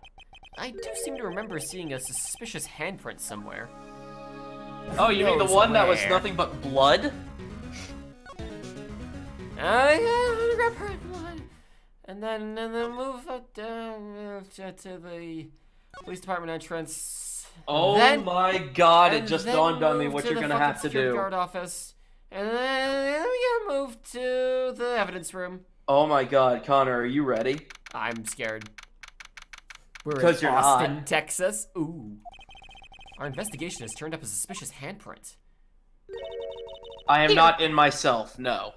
Speaker 3: I do seem to remember seeing a suspicious handprint somewhere.
Speaker 7: Oh, you mean the one that was nothing but blood?
Speaker 3: Yeah, grab her blood. And then move up down to the police department entrance.
Speaker 7: Oh
Speaker 3: then,
Speaker 7: my god, it
Speaker 3: and
Speaker 7: just
Speaker 3: then
Speaker 7: dawned on me
Speaker 3: move
Speaker 7: what
Speaker 3: to
Speaker 7: you're
Speaker 3: the
Speaker 7: gonna have to
Speaker 3: fucking security
Speaker 7: do.
Speaker 3: guard office. And then we gotta move to the evidence room.
Speaker 7: Oh my god, Connor, are you ready?
Speaker 3: I'm scared. We're in
Speaker 7: 'Cause you're
Speaker 3: Austin,
Speaker 7: not.
Speaker 3: Texas. Ooh. Our investigation has turned up a suspicious handprint.
Speaker 7: I am
Speaker 5: Here.
Speaker 7: not in myself, no.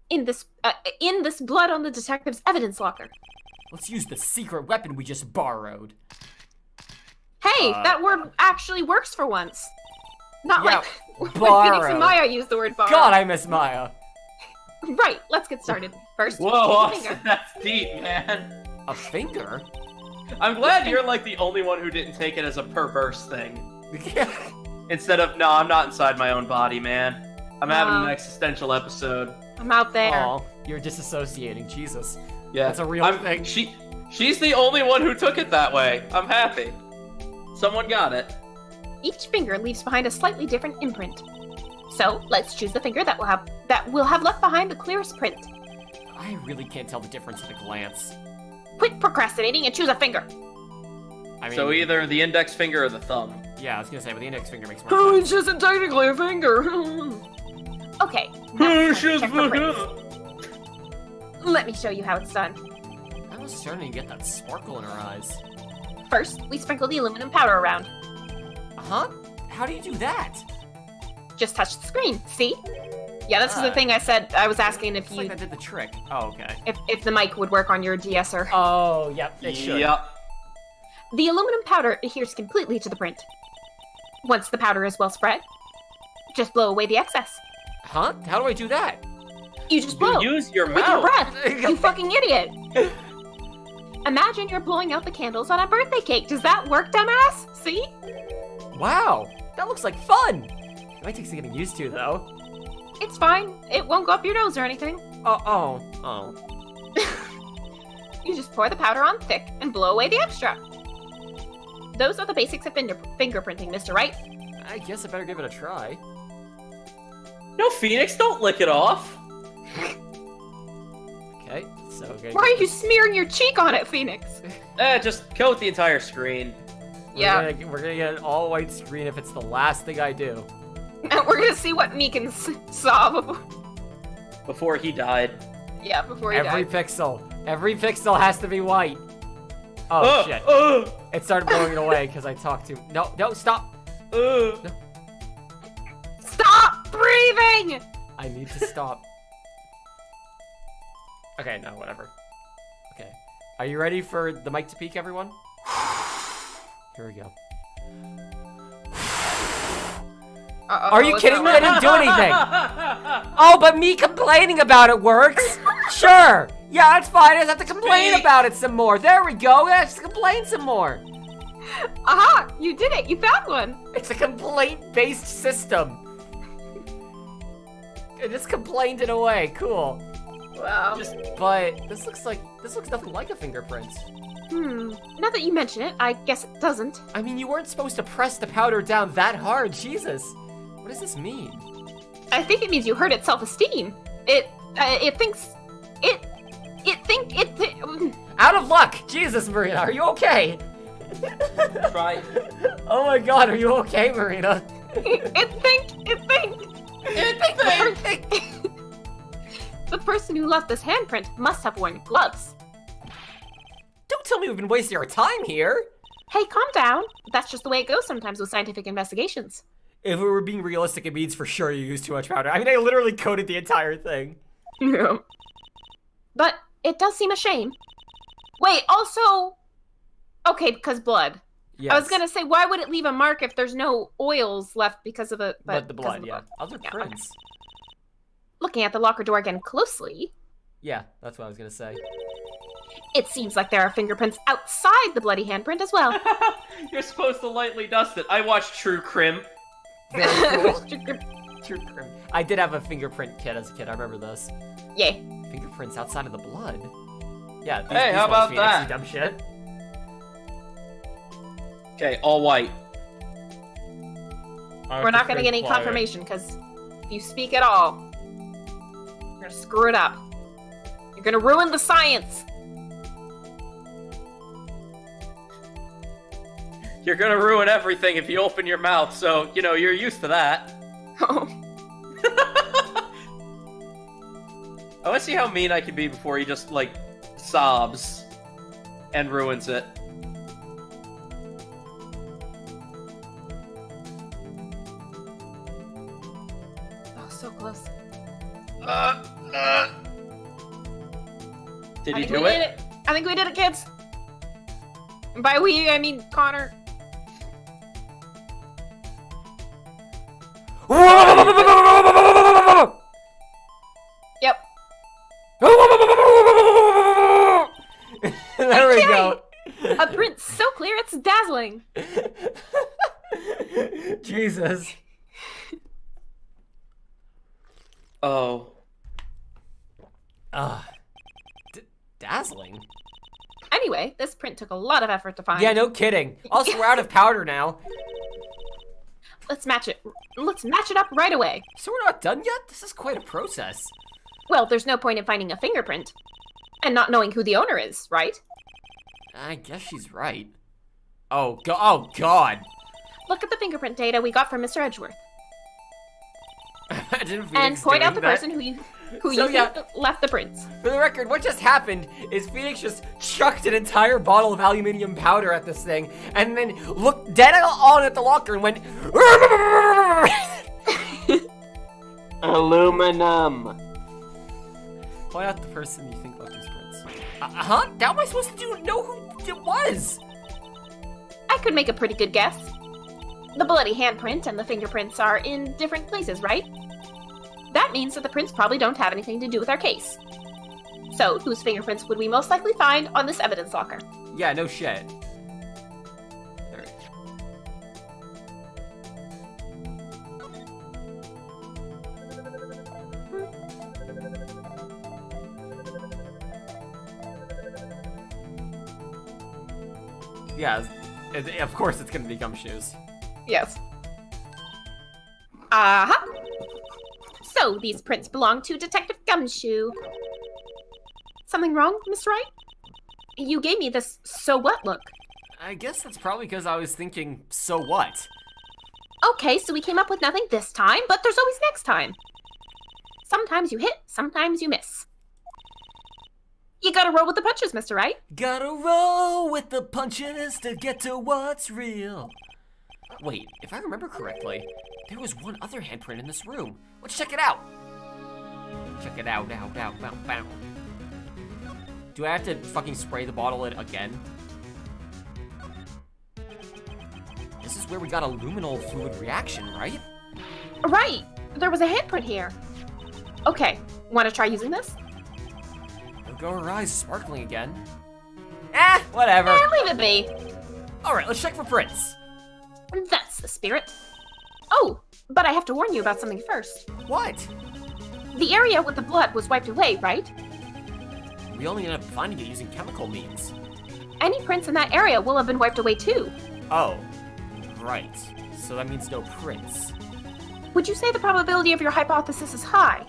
Speaker 2: In this blood on the detective's evidence locker.
Speaker 3: Let's use the secret weapon we just borrowed.
Speaker 2: Hey, that word actually works for once. Not
Speaker 3: Yeah,
Speaker 2: like when Phoenix
Speaker 3: borrow.
Speaker 2: and Maya use the word borrow.
Speaker 3: God, I miss Maya.
Speaker 2: Right, let's get started. First,
Speaker 7: Whoa,
Speaker 2: take a
Speaker 7: Austin,
Speaker 2: finger.
Speaker 7: that's deep, man.
Speaker 3: A finger?
Speaker 7: I'm glad you're like the only one who didn't take it as a perverse thing. Instead of, no, I'm not inside my own body, man. I'm having an existential episode.
Speaker 2: I'm out there.
Speaker 3: Aw, you're disassociating, Jesus.
Speaker 7: Yeah,
Speaker 3: That's a real thing.
Speaker 7: She's the only one who took it that way. I'm happy. Someone got it.
Speaker 2: Each finger leaves behind a slightly different imprint. So let's choose the finger that will have left behind the clearest print.
Speaker 3: I really can't tell the difference at a glance.
Speaker 2: Quit procrastinating and choose a finger.
Speaker 3: I mean,
Speaker 7: So either the index finger or the thumb.
Speaker 3: yeah, I was gonna say, but the index finger makes more sense.
Speaker 7: isn't technically a finger.
Speaker 2: Okay. now it's time to check for prints. Let me show you how it's done.
Speaker 3: I was starting to get that sparkle in her eyes.
Speaker 2: First, we sprinkle the aluminum powder around.
Speaker 3: Huh? How do you do that?
Speaker 2: Just touch the screen. See? Yeah, this is the thing I said. I was asking if
Speaker 3: It's like
Speaker 2: you
Speaker 3: that did the trick. Oh, okay.
Speaker 2: if the mic would work on your de-esser.
Speaker 3: Oh, yep, it should.
Speaker 7: Yep.
Speaker 2: The aluminum powder adheres completely to the print. Once the powder is well spread, just blow away the excess.
Speaker 3: Huh? How do I do that?
Speaker 2: You just blow.
Speaker 7: Use your
Speaker 2: With your
Speaker 7: mouth.
Speaker 2: breath, you fucking idiot! Imagine you're blowing out the candles on a birthday cake. Does that work, dumbass? See?
Speaker 3: Wow, that looks like fun! It might take some getting used to, though.
Speaker 2: It's fine. It won't go up your nose or anything.
Speaker 3: Oh.
Speaker 2: You just pour the powder on thick and blow away the extra. Those are the basics of fingerprinting, Mr. Wright.
Speaker 3: I guess I better give it a try.
Speaker 7: No, Phoenix, don't lick it off.
Speaker 3: Okay, so okay.
Speaker 2: Why are you smearing your cheek on it, Phoenix?
Speaker 7: Just coat the entire screen.
Speaker 2: Yeah.
Speaker 3: We're gonna get an all-white screen if it's the last thing I do.
Speaker 2: And we're gonna see what Meekin saw before.
Speaker 7: Before he died.
Speaker 2: Yeah, before he
Speaker 3: Every
Speaker 2: died.
Speaker 3: pixel has to be white. Oh shit! It started blowing it away because I talked to. No, stop! No.
Speaker 2: Stop breathing!
Speaker 3: I need to stop. Okay, no, whatever. Okay, are you ready for the mic to peak, everyone? Here we go. Are you kidding me? I didn't do anything. Oh, but me complaining about it works. Sure. Yeah, that's fine. I just have to complain about it some more. There we go. I just complain some more.
Speaker 5: Aha! You did it! You found one!
Speaker 3: It's a complaint-based system. It just complained it away. Cool.
Speaker 5: Wow.
Speaker 3: But this looks nothing like a fingerprint.
Speaker 5: Now that you mention it, I guess it doesn't.
Speaker 3: I mean, you weren't supposed to press the powder down that hard. Jesus. What does this mean?
Speaker 5: I think it means you hurt its self-esteem. It thinks...
Speaker 3: Out of luck! Jesus, Marina, are you okay?
Speaker 7: Try.
Speaker 3: Oh my god, are you okay, Marina?
Speaker 5: It thinks... The person who left this handprint must have worn gloves.
Speaker 3: Don't tell me we've been wasting our time here.
Speaker 5: Hey, calm down. That's just the way it goes sometimes with scientific investigations.
Speaker 3: If we were being realistic, it means for sure you used too much powder. I mean, I literally coated the entire thing.
Speaker 5: Yeah. But it does seem a shame. Wait, also... Okay, because blood.
Speaker 3: Yes.
Speaker 5: I was gonna say, why would it leave a mark if there's no oils left because of the...
Speaker 3: But the blood, yeah. Other prints.
Speaker 5: Looking at the locker door again closely...
Speaker 3: Yeah, that's what I was gonna say.
Speaker 5: It seems like there are fingerprints outside the bloody handprint as well.
Speaker 7: You're supposed to lightly dust it. I watched True Crim.
Speaker 3: Very cool. True crime. I did have a fingerprint kit as a kid. I remember this.
Speaker 5: Yay.
Speaker 3: Fingerprints outside of the blood. Yeah.
Speaker 7: Hey, how about
Speaker 3: Phoenix,
Speaker 7: that?
Speaker 3: you dumb shit.
Speaker 7: Okay, all white.
Speaker 5: We're not gonna get any confirmation, because if you speak at all, you're gonna screw it up. You're gonna ruin the science.
Speaker 7: You're gonna ruin everything if you open your mouth, so, you know, you're used to that.
Speaker 5: Oh.
Speaker 7: I wanna see how mean I can be before he just, like, sobs and ruins it.
Speaker 5: Oh, so close.
Speaker 7: Did
Speaker 5: I
Speaker 7: you
Speaker 5: think
Speaker 7: do
Speaker 5: we
Speaker 7: it?
Speaker 5: did it. I think we did it, kids. And by we, I mean Connor. Yep.
Speaker 3: There we go.
Speaker 5: A print so clear it's dazzling.
Speaker 3: Jesus.
Speaker 7: Oh.
Speaker 3: Dazzling?
Speaker 5: Anyway, this print took a lot of effort to find.
Speaker 3: Yeah, no kidding. Also, we're out of powder now.
Speaker 5: Let's match it. Let's match it up right away.
Speaker 3: So we're not done yet? This is quite a process.
Speaker 5: Well, there's no point in finding a fingerprint and not knowing who the owner is, right?
Speaker 3: I guess she's right. Oh God.
Speaker 5: Look at the fingerprint data we got from Mr. Edgeworth.
Speaker 3: Imagine Phoenix
Speaker 5: And point out the
Speaker 3: doing that.
Speaker 5: person who you
Speaker 3: So, yeah.
Speaker 5: think left the prints.
Speaker 3: For the record, what just happened is Phoenix just chucked an entire bottle of aluminium powder at this thing, and then looked dead on at the locker and went,
Speaker 7: Aluminum.
Speaker 3: point out the person you think left these prints. Huh? How am I supposed to know who it was?
Speaker 5: I could make a pretty good guess. The bloody handprint and the fingerprints are in different places, right? That means that the prints probably don't have anything to do with our case. So, whose fingerprints would we most likely find on this evidence locker?
Speaker 3: Yeah, no shit. There. Yeah, of course it's gonna be gumshoes.
Speaker 5: Yes. Aha! So, these prints belong to Detective Gumshoe. Something wrong, Miss Wright? You gave me this so what look.
Speaker 3: I guess that's probably because I was thinking, so what?
Speaker 5: Okay, so we came up with nothing this time, but there's always next time. Sometimes you hit, sometimes you miss. You gotta roll with the punches, Mr. Wright.
Speaker 3: Gotta roll with the punches to get to what's real. Wait, if I remember correctly, there was one other handprint in this room. Let's check it out. Check it out, bow. Do I have to fucking spray the bottle in again? This is where we got a luminol fluid reaction, right?
Speaker 5: Right, there was a handprint here. Okay, wanna try using this?
Speaker 3: Go her eyes sparkling again. Whatever.
Speaker 5: Leave it be.
Speaker 3: Alright, let's check for prints.
Speaker 2: That's the spirit. Oh, but I have to warn you about something first.
Speaker 3: What?
Speaker 2: The area with the blood was wiped away, right?
Speaker 3: We only ended up finding it using chemical means.
Speaker 2: Any prints in that area will have been wiped away too.
Speaker 3: Oh, right. So that means no prints.
Speaker 2: Would you say the probability of your hypothesis is high?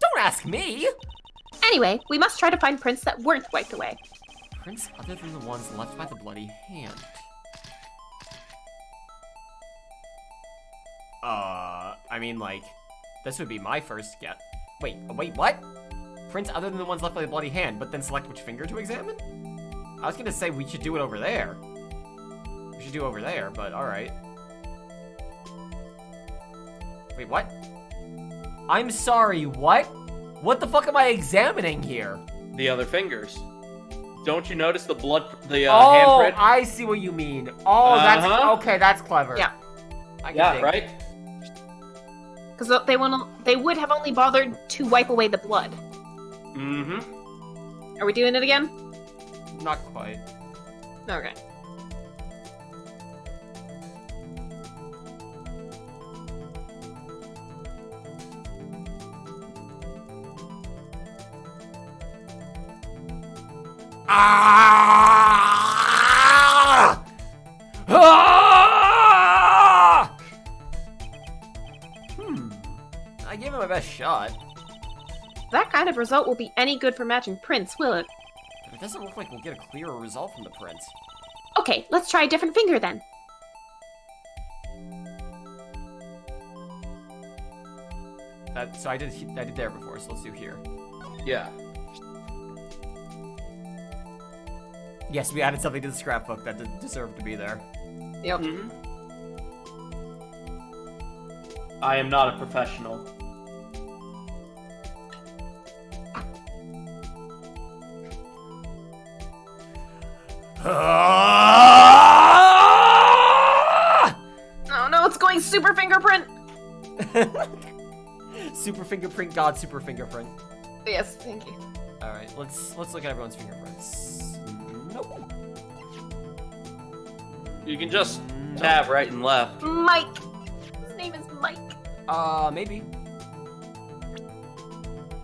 Speaker 3: Don't ask me!
Speaker 2: Anyway, we must try to find prints that weren't wiped away.
Speaker 3: Prints other than the ones left by the bloody hand. I mean, like, this would be my first guess. Wait, what? Prints other than the ones left by the bloody hand, but then select which finger to examine? I was gonna say we should do it over there. We should do over there, but alright. Wait, what? I'm sorry, what? What the fuck am I examining here?
Speaker 7: The other fingers. Don't you notice the blood, the
Speaker 3: Oh,
Speaker 7: handprint?
Speaker 3: I see what you mean. Oh, that's okay. That's clever.
Speaker 5: Yeah.
Speaker 3: I can
Speaker 7: Yeah,
Speaker 3: dig.
Speaker 7: right?
Speaker 5: Because they would have only bothered to wipe away the blood.
Speaker 7: Mm-hmm.
Speaker 5: Are we doing it again?
Speaker 3: Not quite.
Speaker 5: Okay.
Speaker 3: Ah! Ah! I gave it my best shot,
Speaker 5: That kind of result will be any good for matching prints, will it?
Speaker 3: but it doesn't look like we'll get a clearer result from the print.
Speaker 2: Okay, let's try a different finger then.
Speaker 3: So I did there before, so let's do here.
Speaker 7: Yeah.
Speaker 3: Yes, we added something to the scrapbook that deserved to be there.
Speaker 5: Yep.
Speaker 7: Mm-hmm. I am not a professional.
Speaker 5: Oh no, it's going super fingerprint!
Speaker 3: Super fingerprint, God, super fingerprint.
Speaker 5: Yes, thank you.
Speaker 3: All right, let's look at everyone's fingerprints. Nope.
Speaker 7: You can just tab right and left.
Speaker 5: Mike! His name is Mike.
Speaker 3: Maybe.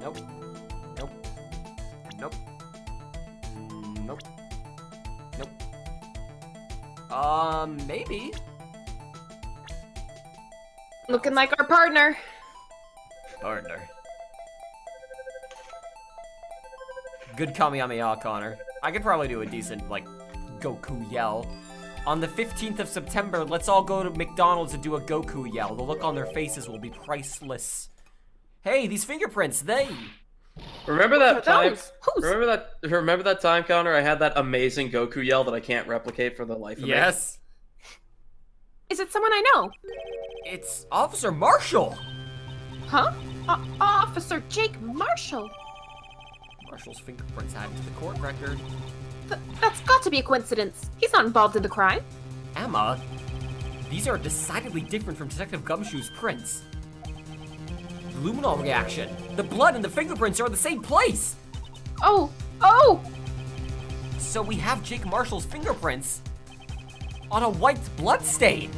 Speaker 3: Nope. Nope. Nope. Nope. Nope. Maybe.
Speaker 5: Looking like our partner.
Speaker 3: Partner. Good Kamehameha, Connor. I could probably do a decent, like, Goku yell. On the 15th of September, let's all go to McDonald's and do a Goku yell. The look on their faces will be priceless. Hey, these fingerprints, they...
Speaker 7: Remember that time?
Speaker 5: Those? Whose?
Speaker 7: Remember that time, Connor? I had that amazing Goku yell that I can't replicate for the life of me.
Speaker 3: Yes.
Speaker 5: Is it someone I know?
Speaker 3: It's Officer Marshall.
Speaker 5: Huh?
Speaker 2: Officer Jake Marshall.
Speaker 3: Marshall's fingerprints added to the court record.
Speaker 2: That's got to be a coincidence. He's not involved in the crime.
Speaker 3: Emma, these are decidedly different from Detective Gumshoe's prints. Luminol reaction. The blood and the fingerprints are in the same place.
Speaker 2: Oh!
Speaker 3: So we have Jake Marshall's fingerprints on a white blood stain.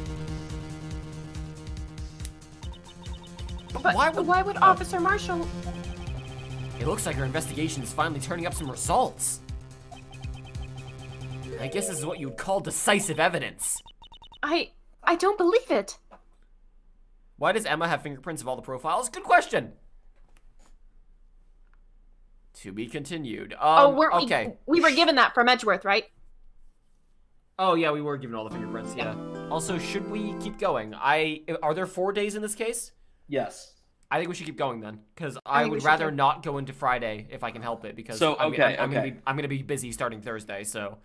Speaker 2: But why would Officer Marshall...
Speaker 3: It looks like our investigation is finally turning up some results. I guess this is what you would call decisive evidence.
Speaker 2: I don't believe it.
Speaker 3: Why does Emma have fingerprints of all the profiles? Good question. To be continued. Okay.
Speaker 5: We were given that from Edgeworth, right?
Speaker 3: Oh yeah, we were given all the fingerprints. Yeah. Also, should we keep going? Are there 4 days in this case?
Speaker 7: Yes.
Speaker 3: I think we should keep going then, because
Speaker 5: I
Speaker 3: I
Speaker 5: think we
Speaker 3: would
Speaker 5: should
Speaker 3: rather
Speaker 5: too.
Speaker 3: not go into Friday if I can help it. Because
Speaker 7: So,
Speaker 3: I'm
Speaker 7: okay.
Speaker 3: gonna be busy starting Thursday. So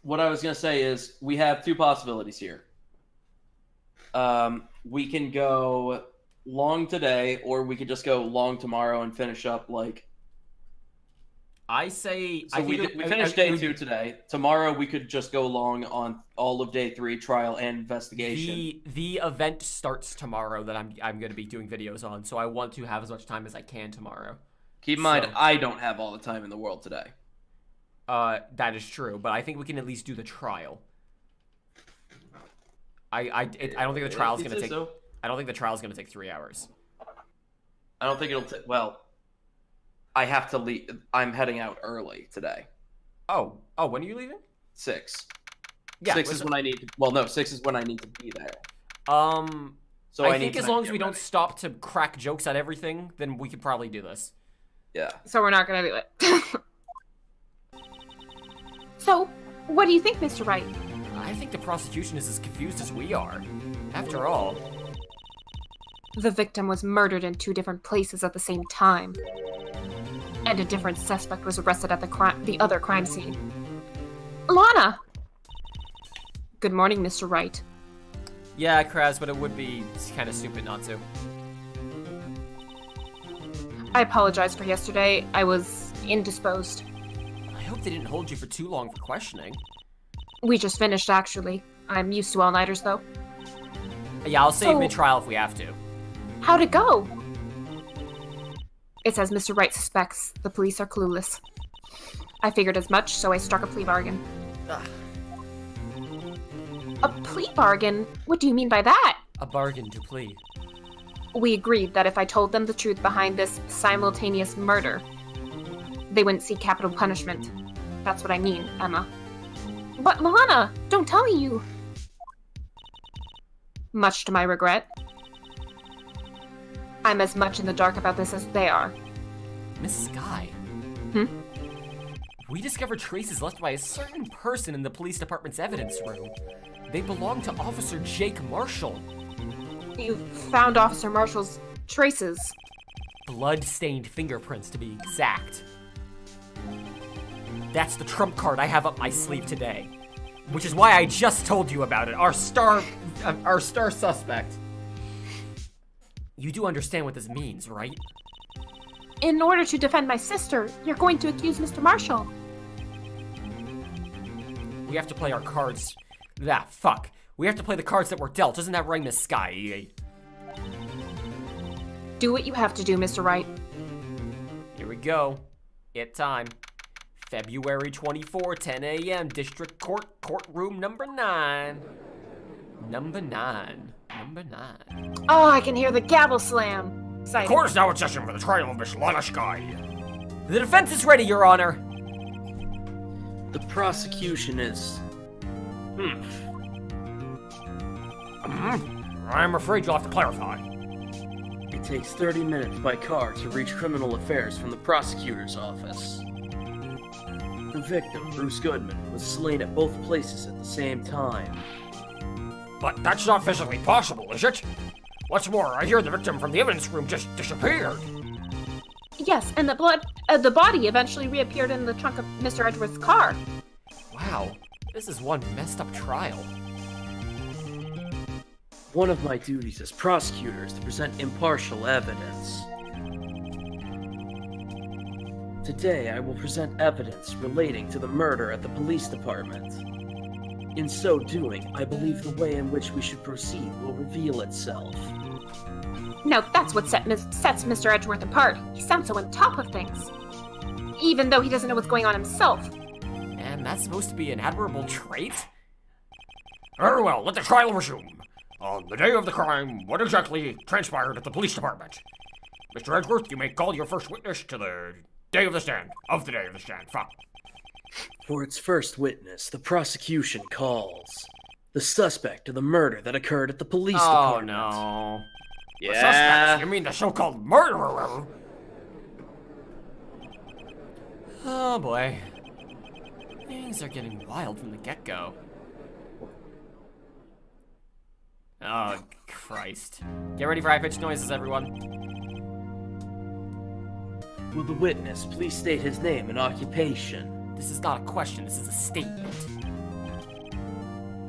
Speaker 7: What I was gonna say is we have two possibilities here. We can go long today, or we could just go long tomorrow and finish up like.
Speaker 3: I say
Speaker 7: So we finished day 2 today. Tomorrow we could just go long on all of day 3, trial and investigation.
Speaker 3: The event starts tomorrow that I'm going to be doing videos on, so I want to have as much time as I can tomorrow.
Speaker 7: Keep in mind,
Speaker 3: So-
Speaker 7: I don't have all the time in the world today.
Speaker 3: That is true, but I think we can at least do the trial. I don't think the trial's gonna take.
Speaker 7: So?
Speaker 3: I don't think the trial's gonna take 3 hours.
Speaker 7: I don't think it'll take. Well, I have to leave. I'm heading out early today.
Speaker 3: Oh, when are you leaving?
Speaker 7: 6.
Speaker 3: Yeah,
Speaker 7: 6 is when I need to. Well, no, 6 is when I need to be there.
Speaker 3: So I think
Speaker 7: need
Speaker 3: as
Speaker 7: to
Speaker 3: long as
Speaker 7: get
Speaker 3: we don't
Speaker 7: ready.
Speaker 3: stop to crack jokes at everything, then we could probably do this.
Speaker 7: Yeah.
Speaker 5: So we're not gonna do it.
Speaker 2: So, what do you think, Mr. Wright?
Speaker 3: I think the prosecution is as confused as we are. After all,
Speaker 2: The victim was murdered in 2 different places at the same time. And a different suspect was arrested at the other crime scene. Lana! Good morning, Mr. Wright.
Speaker 3: yeah, Kraz, but it would be kind of stupid not to.
Speaker 2: I apologize for yesterday. I was indisposed.
Speaker 3: I hope they didn't hold you for too long for questioning.
Speaker 2: We just finished, actually. I'm used to all-nighters, though.
Speaker 3: Yeah, I'll save
Speaker 2: So-
Speaker 3: mid-trial if we have to.
Speaker 2: How'd it go? It says Mr. Wright suspects the police are clueless. I figured as much, so I struck a plea bargain.
Speaker 3: Ugh.
Speaker 2: A plea bargain? What do you mean by that?
Speaker 3: A bargain to plea.
Speaker 2: We agreed that if I told them the truth behind this simultaneous murder, they wouldn't see capital punishment. That's what I mean, Emma. But Lana, don't tell me you... Much to my regret, I'm as much in the dark about this as they are.
Speaker 3: Miss Sky.
Speaker 2: Hmm?
Speaker 3: We discovered traces left by a certain person in the police department's evidence room. They belong to Officer Jake Marshall.
Speaker 2: You found Officer Marshall's traces.
Speaker 3: Blood-stained fingerprints, to be exact. That's the trump card I have up my sleeve today. Which is why I just told you about it. Our star suspect. You do understand what this means, right?
Speaker 2: In order to defend my sister, you're going to accuse Mr. Marshall.
Speaker 3: We have to play our cards. Fuck. We have to play the cards that were dealt. Doesn't that ring, Miss Sky?
Speaker 2: Do what you have to do, Mr. Wright.
Speaker 3: Here we go. Time. February 24, 10 a.m. District Court, courtroom number 9. Number 9.
Speaker 2: Oh, I can hear the gavel slam. Excited.
Speaker 3: Court is now in session for the trial of Miss Lana Sky. The defense is ready, Your Honor.
Speaker 7: The prosecution is.
Speaker 3: I'm afraid you'll have to clarify.
Speaker 7: It takes 30 minutes by car to reach criminal affairs from the prosecutor's office. The victim, Bruce Goodman, was slain at both places at the same time.
Speaker 3: But that's not physically possible, is it? What's more, I hear the victim from the evidence room just disappeared.
Speaker 2: Yes, and the body eventually reappeared in the trunk of Mr. Edgeworth's car.
Speaker 3: Wow, this is one messed up trial.
Speaker 7: One of my duties as prosecutor is to present impartial evidence. Today, I will present evidence relating to the murder at the police department. In so doing, I believe the way in which we should proceed will reveal itself.
Speaker 2: Now that's what sets Mr. Edgeworth apart. He sounds so on top of things. Even though he doesn't know what's going on himself.
Speaker 3: And that's supposed to be an admirable trait? Very well, let the trial resume. On the day of the crime, what exactly transpired at the police department? Mr. Edgeworth, you may call your first witness to the day of the stand. Fuck.
Speaker 7: For its first witness, the prosecution calls the suspect of the murder that occurred at the police department.
Speaker 3: No.
Speaker 7: Yeah.
Speaker 3: The suspect? You mean the so-called murderer? Oh boy. Things are getting wild from the get-go. Oh, Christ. Get ready for high-pitched noises, everyone.
Speaker 7: Will the witness please state his name and occupation?
Speaker 3: This is not a question, this is a statement.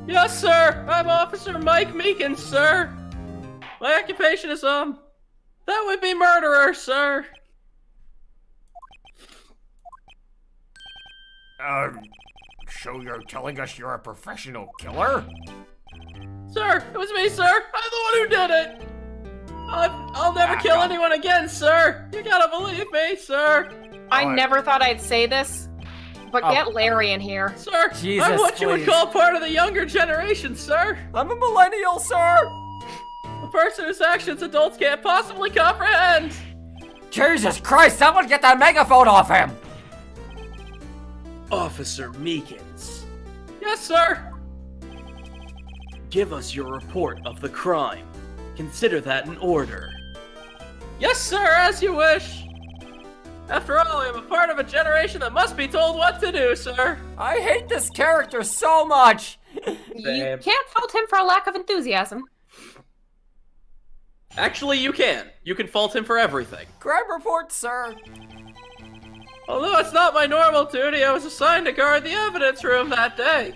Speaker 7: Yes, sir! I'm Officer Mike Meekins, sir! My occupation is, that would be murderer, sir!
Speaker 3: So you're telling us you're a professional killer?
Speaker 7: Sir, it was me, sir! I'm the one who did it! I'll never kill anyone again, sir! You gotta believe me, sir!
Speaker 5: I never thought I'd say this, but get Larry in here.
Speaker 4: Sir,
Speaker 3: Jesus,
Speaker 4: I'm what you would
Speaker 3: please.
Speaker 4: call part of the younger generation, sir.
Speaker 3: I'm a millennial, sir!
Speaker 4: A person whose actions adults can't possibly comprehend.
Speaker 3: Jesus Christ, someone get that megaphone off him!
Speaker 8: Officer Meekins,
Speaker 4: Yes, sir.
Speaker 8: give us your report of the crime. Consider that an order.
Speaker 4: Yes, sir, as you wish. After all, I am a part of a generation that must be told what to do, sir.
Speaker 3: I hate this character so much!
Speaker 5: You can't fault him for a lack of enthusiasm.
Speaker 4: Actually, you can. You can fault him for everything.
Speaker 3: Crime report, sir.
Speaker 4: Although it's not my normal duty, I was assigned to guard the evidence room that day.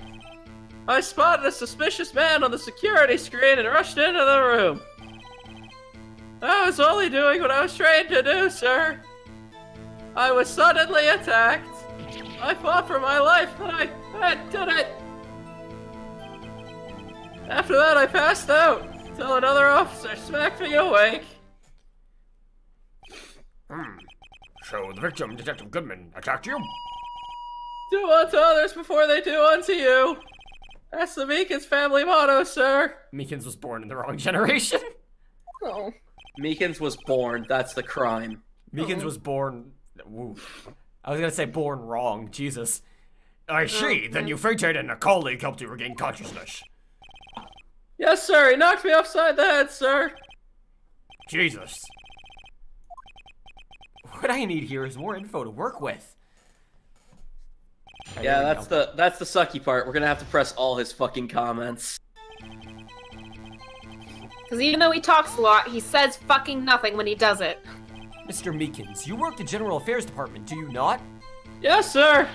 Speaker 4: I spotted a suspicious man on the security screen and rushed into the room. I was only doing what I was trained to do, sir. I was suddenly attacked. I fought for my life, but I did it. After that, I passed out until another officer smacked me awake.
Speaker 3: So the victim, Detective Goodman, attacked you?
Speaker 4: Do unto others before they do unto you. That's the Meekins family motto, sir.
Speaker 3: Meekins was born in the wrong generation.
Speaker 5: Oh.
Speaker 4: Meekins was born. That's the crime.
Speaker 3: Meekins was born... Woo. I was gonna say born wrong, Jesus. I see, then you fainted and a colleague helped you regain consciousness.
Speaker 4: Yes, sir. He knocked me upside the head, sir.
Speaker 3: Jesus. What I need here is more info to work with.
Speaker 4: Yeah,
Speaker 3: There we
Speaker 4: that's
Speaker 3: go.
Speaker 4: the sucky part. We're gonna have to press all his fucking comments.
Speaker 5: Because even though he talks a lot, he says fucking nothing when he does it.
Speaker 3: Mr. Meekins, you work the General Affairs Department, do you not?
Speaker 4: Yes, sir.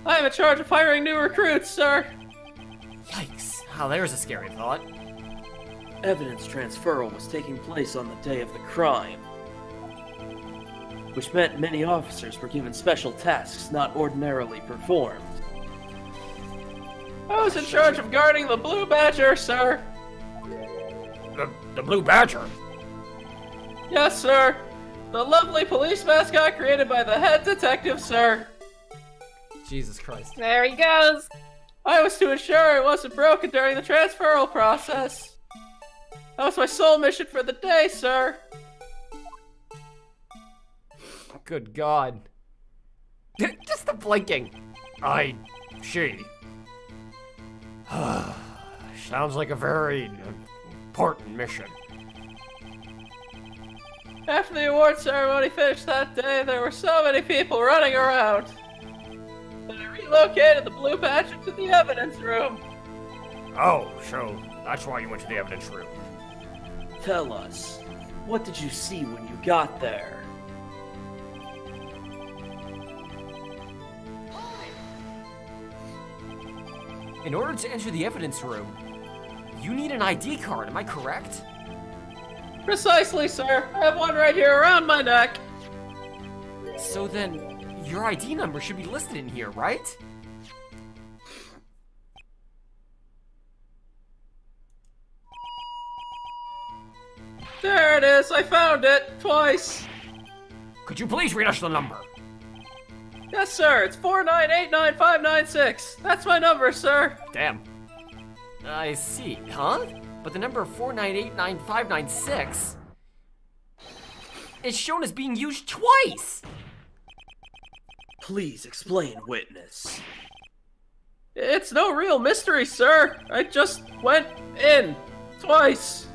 Speaker 4: I am in charge of hiring new recruits, sir.
Speaker 3: Yikes. Oh, there's a scary thought.
Speaker 8: Evidence transferal was taking place on the day of the crime, which meant many officers were given special tasks not ordinarily performed.
Speaker 4: I was in charge of guarding the Blue Badger, sir.
Speaker 3: The Blue Badger?
Speaker 4: Yes, sir. The lovely police mascot created by the head detective, sir.
Speaker 3: Jesus Christ.
Speaker 5: There he goes.
Speaker 4: I was to ensure it wasn't broken during the transferal process. That was my sole mission for the day, sir.
Speaker 3: Good God. Just the blinking. I see. Sounds like a very important mission.
Speaker 4: After the award ceremony finished that day, there were so many people running around that I relocated the Blue Badger to the evidence room.
Speaker 3: Oh, so that's why you went to the evidence room.
Speaker 8: Tell us, what did you see when you got there?
Speaker 3: In order to enter the evidence room, you need an ID card, am I correct?
Speaker 4: Precisely, sir. I have one right here around my neck.
Speaker 3: So then, your ID number should be listed in here, right?
Speaker 4: There it is. I found it twice.
Speaker 3: Could you please read us the number?
Speaker 4: Yes, sir. It's 4989596. That's my number, sir.
Speaker 3: Damn. I see, huh? But the number 4989596 is shown as being used twice!
Speaker 8: Please explain, witness.
Speaker 4: It's no real mystery, sir. I just went in twice.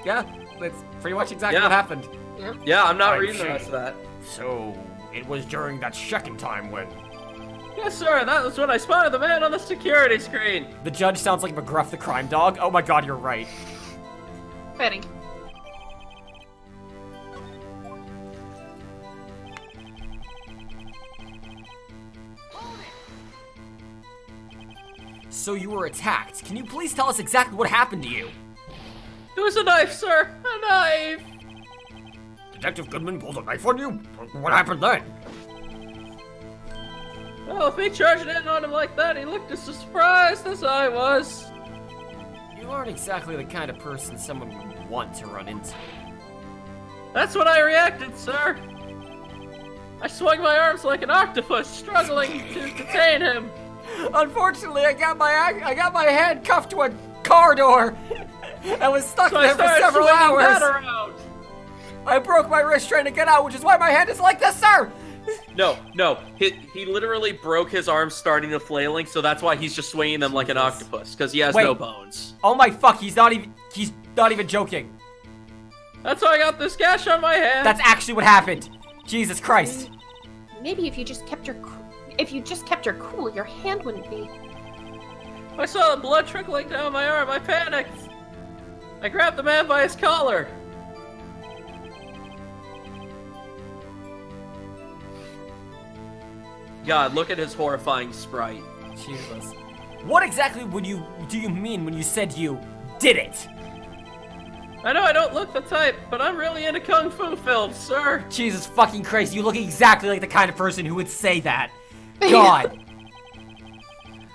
Speaker 3: Yeah, that's pretty much exactly
Speaker 4: Yeah.
Speaker 3: what happened.
Speaker 4: Yeah, I'm not
Speaker 3: I
Speaker 4: reading the
Speaker 3: see.
Speaker 4: rest of that.
Speaker 3: So, it was during that second time when...
Speaker 4: Yes, sir. That was when I spotted the man on the security screen.
Speaker 3: The judge sounds like McGruff the crime dog. Oh my god, you're right.
Speaker 5: Fitting.
Speaker 3: So you were attacked. Can you please tell us exactly what happened to you?
Speaker 4: It was a knife, sir. A knife.
Speaker 3: Detective Goodman pulled a knife on you? What happened then?
Speaker 4: Well, if me charging in on him like that, he looked as surprised as I was.
Speaker 3: You aren't exactly the kind of person someone would want to run into.
Speaker 4: That's when I reacted, sir.
Speaker 7: I swung my arms like an octopus, struggling to detain him.
Speaker 3: Unfortunately, I got my hand cuffed to a car door. I was stuck
Speaker 7: So I
Speaker 3: there for
Speaker 7: started
Speaker 3: several
Speaker 7: swinging
Speaker 3: hours.
Speaker 7: that around.
Speaker 3: I broke my wrist trying to get out, which is why my hand is like this, sir.
Speaker 7: No. He literally broke his arms starting to flailing, so that's why he's just swinging them like an octopus, because he has no bones.
Speaker 3: Oh my fuck, he's not even joking.
Speaker 7: That's why I got this gash on my hand.
Speaker 3: That's actually what happened. Jesus Christ.
Speaker 5: Maybe if you just kept your cool, your hand wouldn't be.
Speaker 7: I saw the blood trickling down my arm. I panicked. I grabbed the man by his collar. God, look at his horrifying sprite.
Speaker 3: Jesus. What exactly do you mean when you said you did it?
Speaker 7: I know I don't look the type, but I'm really into kung fu films, sir.
Speaker 3: Jesus fucking Christ, you look exactly like the kind of person who would say that. God.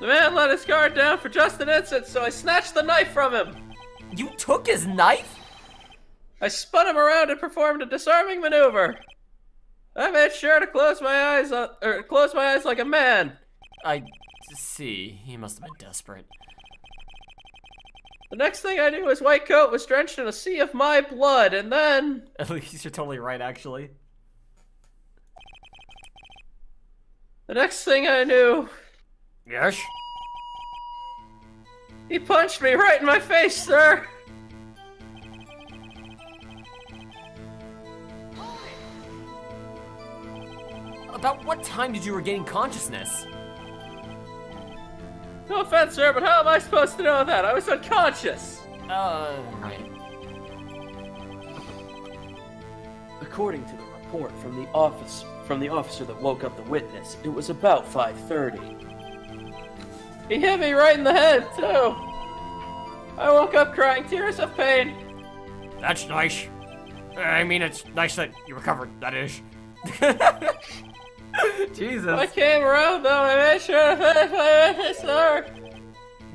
Speaker 7: The man let his guard down for just an instant, so I snatched the knife from him.
Speaker 3: You took his knife?
Speaker 7: I spun him around and performed a disarming maneuver. I made sure to close my eyes like a man.
Speaker 3: I see. He must have been desperate.
Speaker 7: The next thing I knew, his white coat was drenched in a sea of my blood, and then...
Speaker 3: At least you're totally right, actually.
Speaker 7: The next thing I knew...
Speaker 3: Yes?
Speaker 7: He punched me right in my face, sir!
Speaker 3: About what time did you regain consciousness?
Speaker 7: No offense, sir, but how am I supposed to know that? I was unconscious!
Speaker 3: Right.
Speaker 8: According to the report from the officer that woke up the witness, it was about 5:30.
Speaker 7: He hit me right in the head, too! I woke up crying tears of pain.
Speaker 3: That's nice. I mean, it's nice that you recovered, that is. Jesus.
Speaker 7: I came around, though. I made sure to finish my mission, sir.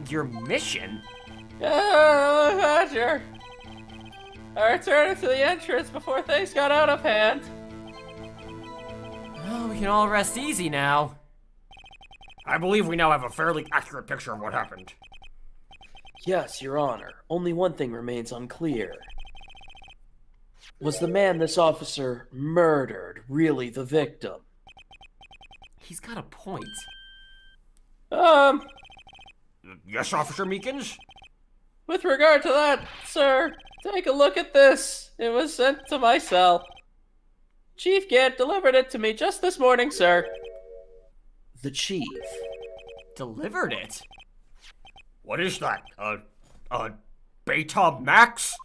Speaker 3: Your mission?
Speaker 7: Yeah, Roger. I returned to the entrance before things got out of hand.
Speaker 3: Oh, we can all rest easy now. I believe we now have a fairly accurate picture of what happened.
Speaker 8: Yes, Your Honor. Only one thing remains unclear. Was the man this officer murdered really the victim?
Speaker 3: He's got a point. Yes, Officer Meekins?
Speaker 7: With regard to that, sir, take a look at this. It was sent to my cell. Chief Gant delivered it to me just this morning, sir.
Speaker 8: The chief.
Speaker 3: Delivered it? What is that? Beta Max?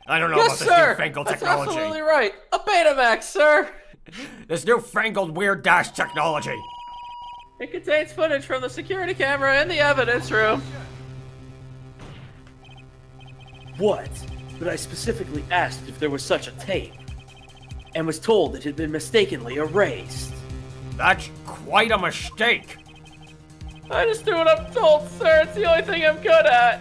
Speaker 3: I don't know
Speaker 7: Yes,
Speaker 3: about this
Speaker 7: sir.
Speaker 3: newfangled
Speaker 7: That's
Speaker 3: technology.
Speaker 7: absolutely right. A Betamax, sir.
Speaker 3: This newfangled weird dash technology.
Speaker 7: It contains footage from the security camera in the evidence room.
Speaker 8: What? But I specifically asked if there was such a tape, and was told it had been mistakenly erased.
Speaker 3: That's quite a mistake.
Speaker 7: I just do what I'm told, sir. It's the only thing I'm good at.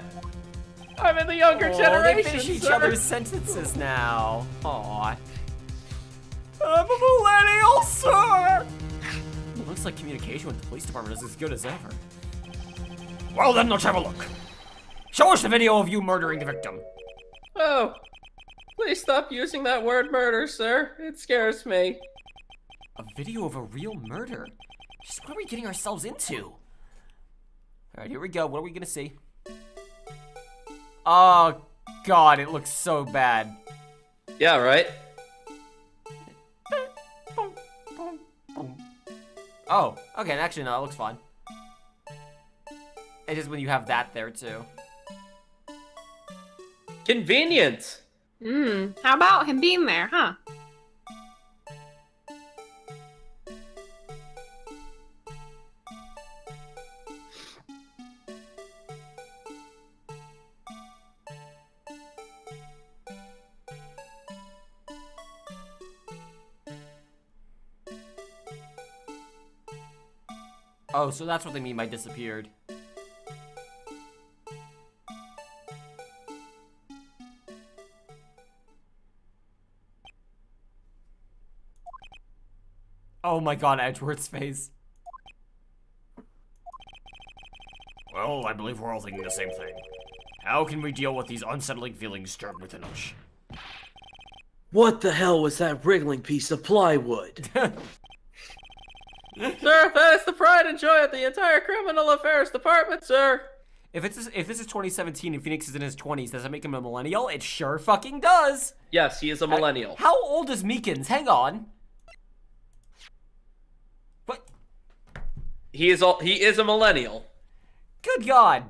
Speaker 7: I'm in the younger generation,
Speaker 3: They finish each
Speaker 7: sir.
Speaker 3: other's sentences now. Aw. I'm a millennial, sir! Looks like communication with the police department is as good as ever. Well then, let's have a look. Show us the video of you murdering the victim.
Speaker 7: Oh, please stop using that word murder, sir. It scares me.
Speaker 3: A video of a real murder? Just what are we getting ourselves into? Alright, here we go. What are we gonna see? Oh, God, it looks so bad.
Speaker 7: Yeah, right?
Speaker 3: Oh, okay, actually, no, it looks fine. It is when you have that there, too.
Speaker 7: Convenient.
Speaker 5: How about him being there, huh?
Speaker 3: Oh, so that's what they mean by disappeared. Oh my god, Edgeworth's face.
Speaker 9: Well, I believe we're all thinking the same thing. How can we deal with these unsettling feelings stirred within us?
Speaker 8: What the hell was that wriggling piece of plywood?
Speaker 7: Sir, that is the pride and joy of the entire criminal affairs department, sir.
Speaker 3: If this is 2017 and Phoenix is in his 20s, does that make him a millennial? It sure fucking does.
Speaker 7: Yes, he is a millennial.
Speaker 3: How old is Meekins? Hang on. What?
Speaker 7: He is a millennial.
Speaker 3: Good God.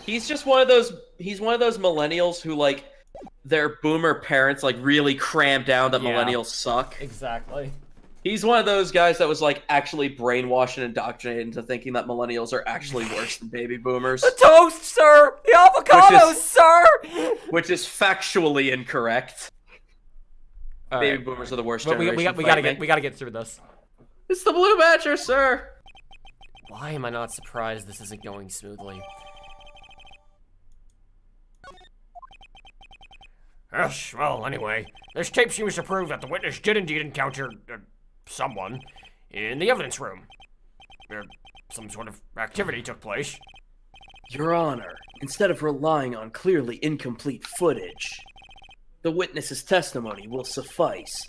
Speaker 7: He's just one of those millennials who, like, their boomer parents, like, really crammed down that millennials suck.
Speaker 3: Exactly.
Speaker 7: He's one of those guys that was, like, actually brainwashed and indoctrinated into thinking that millennials are actually worse than baby boomers.
Speaker 3: The toast, sir! The avocados, sir!
Speaker 7: Which is factually incorrect.
Speaker 3: All
Speaker 7: Baby
Speaker 3: right.
Speaker 7: boomers are the worst
Speaker 3: But
Speaker 7: generation.
Speaker 3: we gotta get through this.
Speaker 7: It's the Blue Badger, sir!
Speaker 3: Why am I not surprised this isn't going smoothly?
Speaker 9: Yes, well, anyway, this tape seems to prove that the witness did indeed encounter someone in the evidence room. Some sort of activity took place.
Speaker 8: Your Honor, instead of relying on clearly incomplete footage, the witness's testimony will suffice.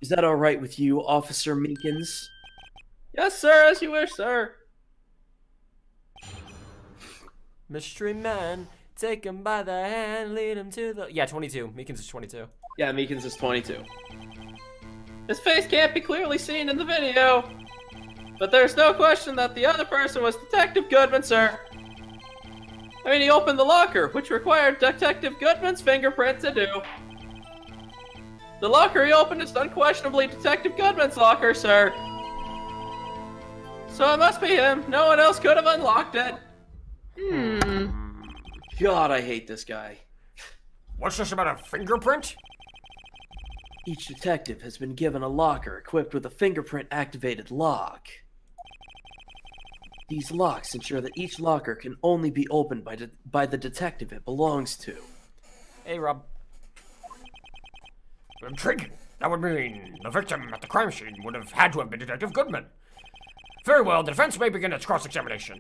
Speaker 8: Is that all right with you, Officer Meekins?
Speaker 7: Yes, sir, as you wish, sir.
Speaker 3: Mystery man, take him by the hand, lead him to the... Yeah, 22. Meekins is 22.
Speaker 7: Yeah, Meekins is 22. His face can't be clearly seen in the video, but there's no question that the other person was Detective Goodman, sir. I mean, he opened the locker, which required Detective Goodman's fingerprint to do. The locker he opened is unquestionably Detective Goodman's locker, sir. So it must be him. No one else could have unlocked it.
Speaker 8: God, I hate this guy.
Speaker 9: What's this about a fingerprint?
Speaker 8: Each detective has been given a locker equipped with a fingerprint-activated lock. These locks ensure that each locker can only be opened by the detective it belongs to.
Speaker 3: Hey, Rob.
Speaker 9: Intriguing. That would mean the victim at the crime scene would have had to have been Detective Goodman. Very well, the defense may begin its cross-examination.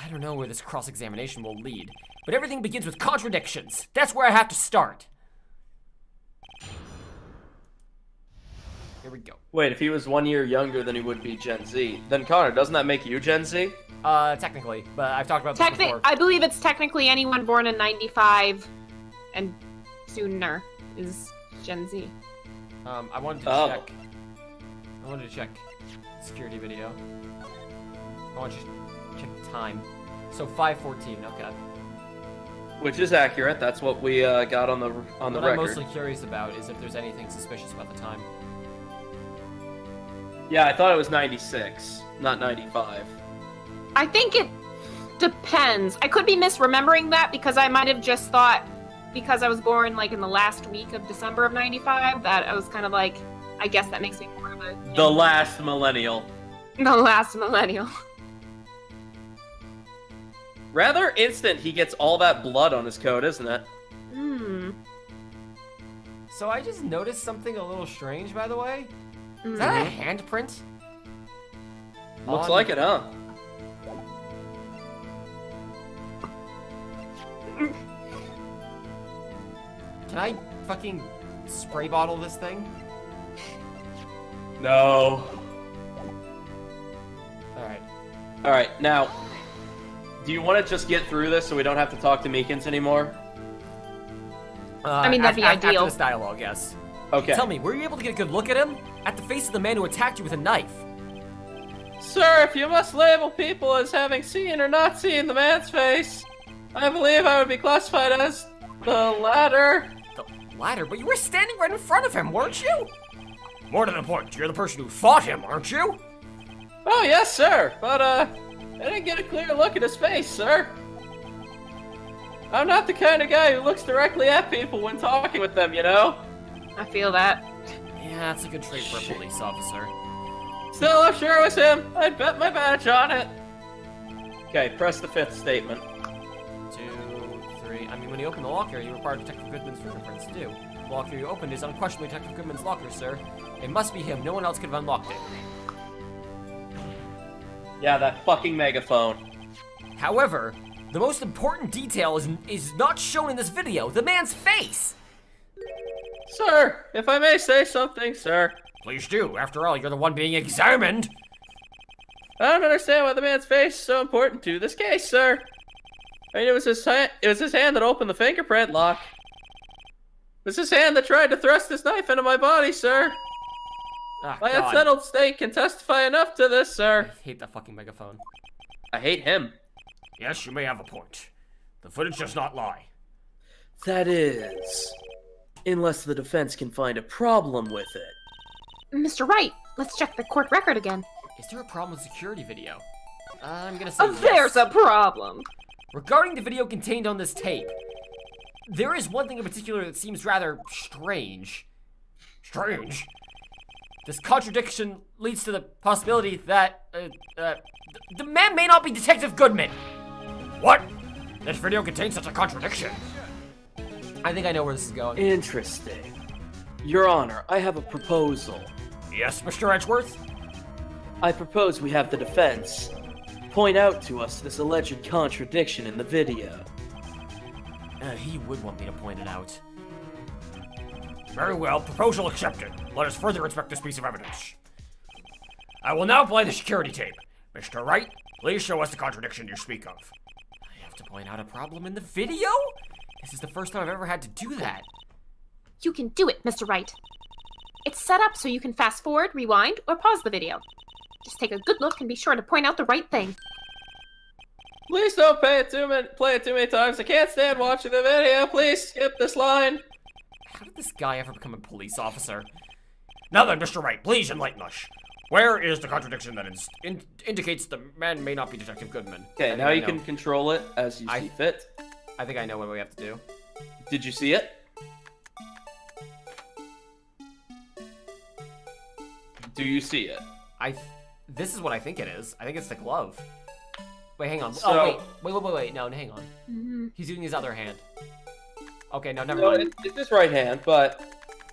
Speaker 3: I don't know where this cross-examination will lead, but everything begins with contradictions. That's where I have to start. Here we go.
Speaker 7: Wait, if he was 1 year younger than he would be Gen Z, then Connor, doesn't that make you Gen Z?
Speaker 3: Technically, but I've talked about this before.
Speaker 5: I believe it's technically anyone born in 95 and sooner is Gen Z.
Speaker 3: I wanted to check security video. I want you to check the time. So 5:14. Okay.
Speaker 7: Which is accurate. That's what we got on the
Speaker 3: What
Speaker 7: record.
Speaker 3: I'm mostly curious about is if there's anything suspicious about the time.
Speaker 7: Yeah, I thought it was 96, not 95.
Speaker 5: I think it depends. I could be misremembering that because I might have just thought because I was born like in the last week of December of 95 that I was kind of like, I guess that makes me more of a...
Speaker 7: The last millennial.
Speaker 5: The last millennial.
Speaker 7: Rather instant he gets all that blood on his coat, isn't it?
Speaker 3: So I just noticed something a little strange, by the way. Is that a handprint?
Speaker 7: Looks like it, huh?
Speaker 3: Can I fucking spray bottle this thing?
Speaker 7: No.
Speaker 3: Alright.
Speaker 7: Alright, now, do you want to just get through this so we don't have to talk to Meekins anymore?
Speaker 5: I mean, that'd be ideal.
Speaker 3: After this dialogue, yes.
Speaker 7: Okay.
Speaker 3: Tell me, were you able to get a good look at him? At the face of the man who attacked you with a knife?
Speaker 7: Sir, if you must label people as having seen or not seen the man's face, I believe I would be classified as the latter.
Speaker 3: The latter? But you were standing right in front of him, weren't you?
Speaker 9: More to the point, you're the person who fought him, aren't you?
Speaker 7: Oh, yes, sir. But, I didn't get a clear look at his face, sir. I'm not the kind of guy who looks directly at people when talking with them, you know?
Speaker 5: I feel that.
Speaker 3: Yeah, that's a good trait for a police officer.
Speaker 7: Still, I'm sure it was him. I'd bet my badge on it. Okay, press the fifth statement.
Speaker 3: 2, 3. I mean, when you open the locker, you require Detective Goodman's fingerprints too.
Speaker 9: locker you opened is unquestionably Detective Goodman's locker, sir. It must be him. No one else could have unlocked it.
Speaker 7: Yeah, that fucking megaphone.
Speaker 9: However, the most important detail is not shown in this video. The man's face!
Speaker 7: Sir, if I may say something, sir.
Speaker 9: Please do. After all, you're the one being examined.
Speaker 7: I don't understand why the man's face is so important to this case, sir. I mean, it was his hand that opened the fingerprint lock. It was his hand that tried to thrust this knife into my body, sir.
Speaker 9: Ah,
Speaker 7: My
Speaker 9: God.
Speaker 7: unsettled state can testify enough to this, sir.
Speaker 9: I hate that fucking megaphone.
Speaker 7: I hate him.
Speaker 9: Yes, you may have a point. The footage does not lie.
Speaker 8: That is, unless the defense can find a problem with it.
Speaker 2: Mr. Wright, let's check the court record again.
Speaker 9: Is there a problem with security video? I'm gonna say yes.
Speaker 5: There's a problem.
Speaker 9: Regarding the video contained on this tape, there is one thing in particular that seems rather strange. Strange? This contradiction leads to the possibility that, the man may not be Detective Goodman. What? This video contains such a contradiction. I think I know where this is going.
Speaker 8: Interesting. Your Honor, I have a proposal.
Speaker 9: Yes, Mr. Edgeworth?
Speaker 8: I propose we have the defense point out to us this alleged contradiction in the video.
Speaker 9: He would want me to point it out. Very well, proposal accepted. Let us further inspect this piece of evidence. I will now play the security tape. Mr. Wright, please show us the contradiction you speak of. I have to point out a problem in the video? This is the first time I've ever had to do that.
Speaker 2: You can do it, Mr. Wright. It's set up so you can fast forward, rewind, or pause the video. Just take a good look and be sure to point out the right thing.
Speaker 7: Please don't play it too many times. I can't stand watching the video. Please skip this line.
Speaker 9: How did this guy ever become a police officer? Now then, Mr. Wright, please enlighten us. Where is the contradiction that indicates the man may not be Detective Goodman?
Speaker 7: Okay, now you can control it as you see fit.
Speaker 9: I think I know what we have to do.
Speaker 7: Did you see it? Do you see it?
Speaker 9: This is what I think it is. I think it's the glove. Wait, hang on.
Speaker 7: So,
Speaker 9: Wait. No, hang on.
Speaker 2: Mm-hmm.
Speaker 9: He's using his other hand. Okay, no, never
Speaker 7: no,
Speaker 9: mind.
Speaker 7: it's his right hand, but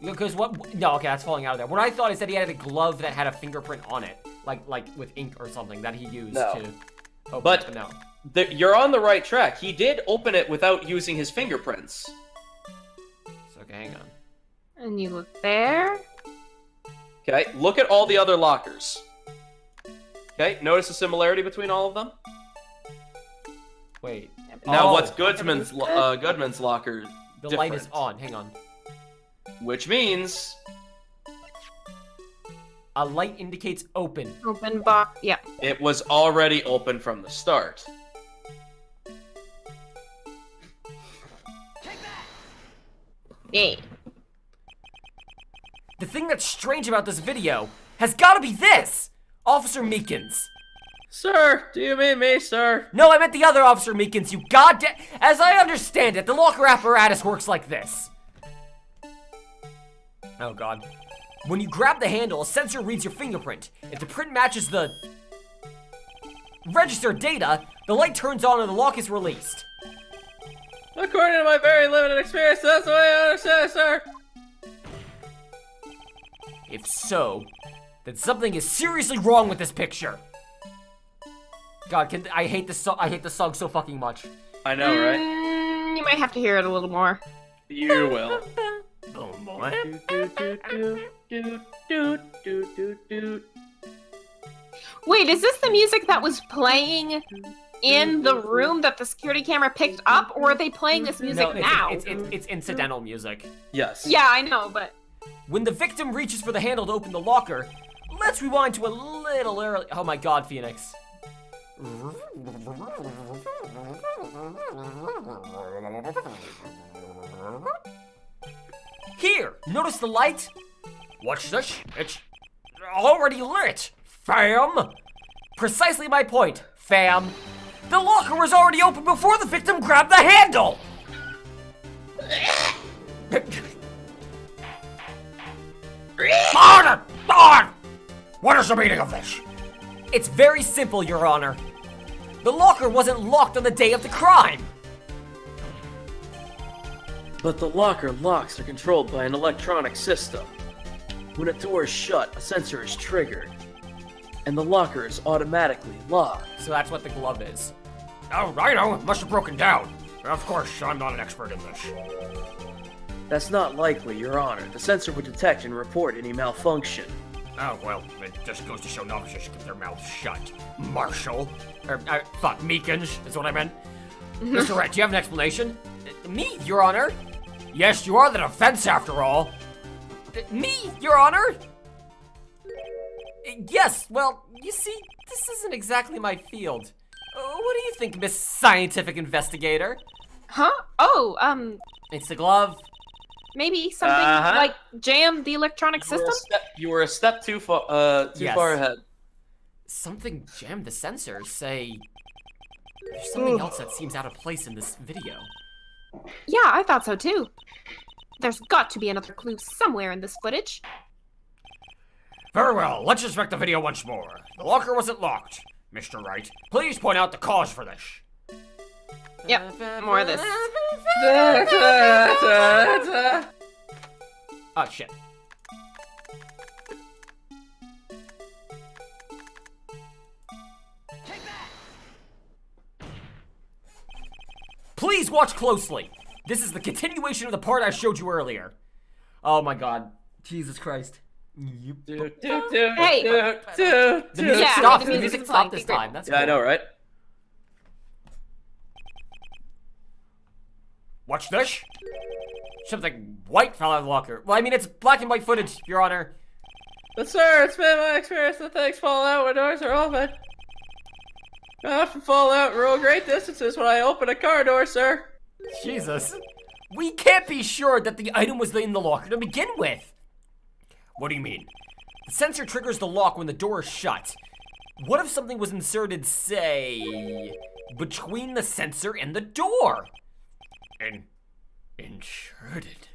Speaker 9: Because what? No, okay, that's falling out of there. What I thought is that he had a glove that had a fingerprint on it, like with ink or something that he used
Speaker 7: No.
Speaker 9: to open
Speaker 7: But-
Speaker 9: it. But no.
Speaker 7: you're on the right track. He did open it without using his fingerprints.
Speaker 9: So, okay, hang on.
Speaker 5: And you look there.
Speaker 7: Okay, look at all the other lockers. Okay, notice the similarity between all of them?
Speaker 9: Wait.
Speaker 7: Now,
Speaker 9: Oh,
Speaker 7: what's Goodman's locker
Speaker 9: The
Speaker 7: different?
Speaker 9: light is on. Hang on.
Speaker 7: Which means
Speaker 9: A light indicates open.
Speaker 5: Open box. Yeah.
Speaker 7: it was already open from the start.
Speaker 5: Yay.
Speaker 9: The thing that's strange about this video has got to be this, Officer Meekins.
Speaker 7: Sir, do you mean me, sir?
Speaker 9: No, I meant the other Officer Meekins, you goddamn... As I understand it, the locker apparatus works like this. Oh, God. When you grab the handle, a sensor reads your fingerprint. If the print matches the registered data, the light turns on and the lock is released.
Speaker 7: According to my very limited experience, that's the way I understand it, sir.
Speaker 9: If so, then something is seriously wrong with this picture. God, I hate this song. I hate this song so fucking much.
Speaker 7: I know, right?
Speaker 5: You might have to hear it a little more.
Speaker 7: You will.
Speaker 5: Wait, is this the music that was playing in the room that the security camera picked up, or are they playing this music
Speaker 9: No,
Speaker 5: now?
Speaker 9: it's incidental music.
Speaker 7: Yes.
Speaker 5: Yeah, I know, but
Speaker 9: When the victim reaches for the handle to open the locker, let's rewind to a little early. Oh my God, Phoenix. Here, notice the light? Watch this. It's already lit, fam. Precisely my point, fam. The locker was already open before the victim grabbed the handle. On! What is the meaning of this? It's very simple, Your Honor. The locker wasn't locked on the day of the crime.
Speaker 8: But the locker locks are controlled by an electronic system. When a door is shut, a sensor is triggered, and the locker is automatically locked.
Speaker 9: So that's what the glove is. Oh, I know. It must have broken down. Of course, I'm not an expert in this.
Speaker 8: That's not likely, Your Honor. The sensor would detect and report any malfunction.
Speaker 9: Oh, well, it just goes to show novices keep their mouths shut. Marshall. Fuck, Meekins is what I meant. Mr. Wright, do you have an explanation? Me, Your Honor. Yes, you are the defense after all. Me, Your Honor. Yes, well, you see, this isn't exactly my field. What do you think, Miss Scientific Investigator?
Speaker 5: Huh? Oh,
Speaker 9: It's the glove.
Speaker 5: maybe something like jam the electronic system?
Speaker 7: You were a step too far ahead.
Speaker 9: Something jammed the sensor. Say, there's something else that seems out of place in this video.
Speaker 5: Yeah, I thought so too. There's got to be another clue somewhere in this footage.
Speaker 9: Very well, let's inspect the video once more. The locker wasn't locked. Mr. Wright, please point out the cause for this.
Speaker 5: Yep, more of this.
Speaker 9: Oh, shit. Please watch closely. This is the continuation of the part I showed you earlier. Oh my god. Jesus Christ.
Speaker 5: Hey!
Speaker 9: The music
Speaker 5: Yeah,
Speaker 9: stopped.
Speaker 5: the
Speaker 9: The
Speaker 5: music's
Speaker 9: music
Speaker 5: fine.
Speaker 9: stopped this time. That's
Speaker 7: Yeah, I
Speaker 9: cool.
Speaker 7: know, right?
Speaker 9: Watch this. Something white fell out of the locker. Well, I mean, it's black and white footage, Your Honor.
Speaker 7: But sir, it's been my experience that things fall out when doors are open. I often fall out and roll great distances when I open a car door, sir.
Speaker 9: Jesus. We can't be sure that the item was in the locker to begin with. What do you mean? The sensor triggers the lock when the door is shut. What if something was inserted, say, between the sensor and the door? Inserted.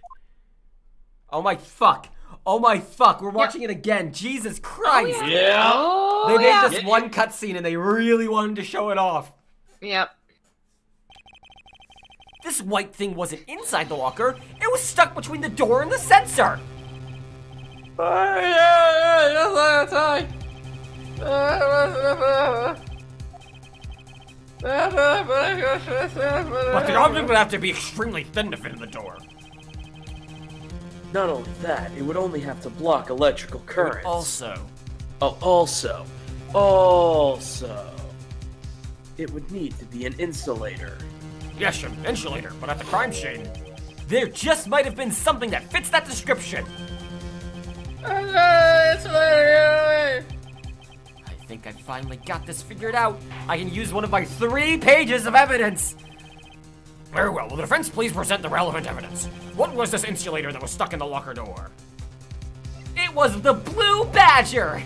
Speaker 9: Oh my fuck. Oh my fuck. We're watching it again. Jesus Christ.
Speaker 7: Yeah.
Speaker 5: Oh,
Speaker 9: They made
Speaker 5: yeah.
Speaker 9: this one cutscene and they really wanted to show it off.
Speaker 5: Yep.
Speaker 9: This white thing wasn't inside the locker. It was stuck between the door and the sensor. But the object would have to be extremely thin to fit in the door.
Speaker 8: Not only that, it would only have to block electrical currents.
Speaker 9: Also,
Speaker 8: Also, it would need to be an insulator.
Speaker 9: yes, an insulator, but at the crime scene, there just might have been something that fits that description. I think I finally got this figured out. I can use one of my 3 pages of evidence. Very well. Will the defense please present the relevant evidence? What was this insulator that was stuck in the locker door? It was the Blue Badger.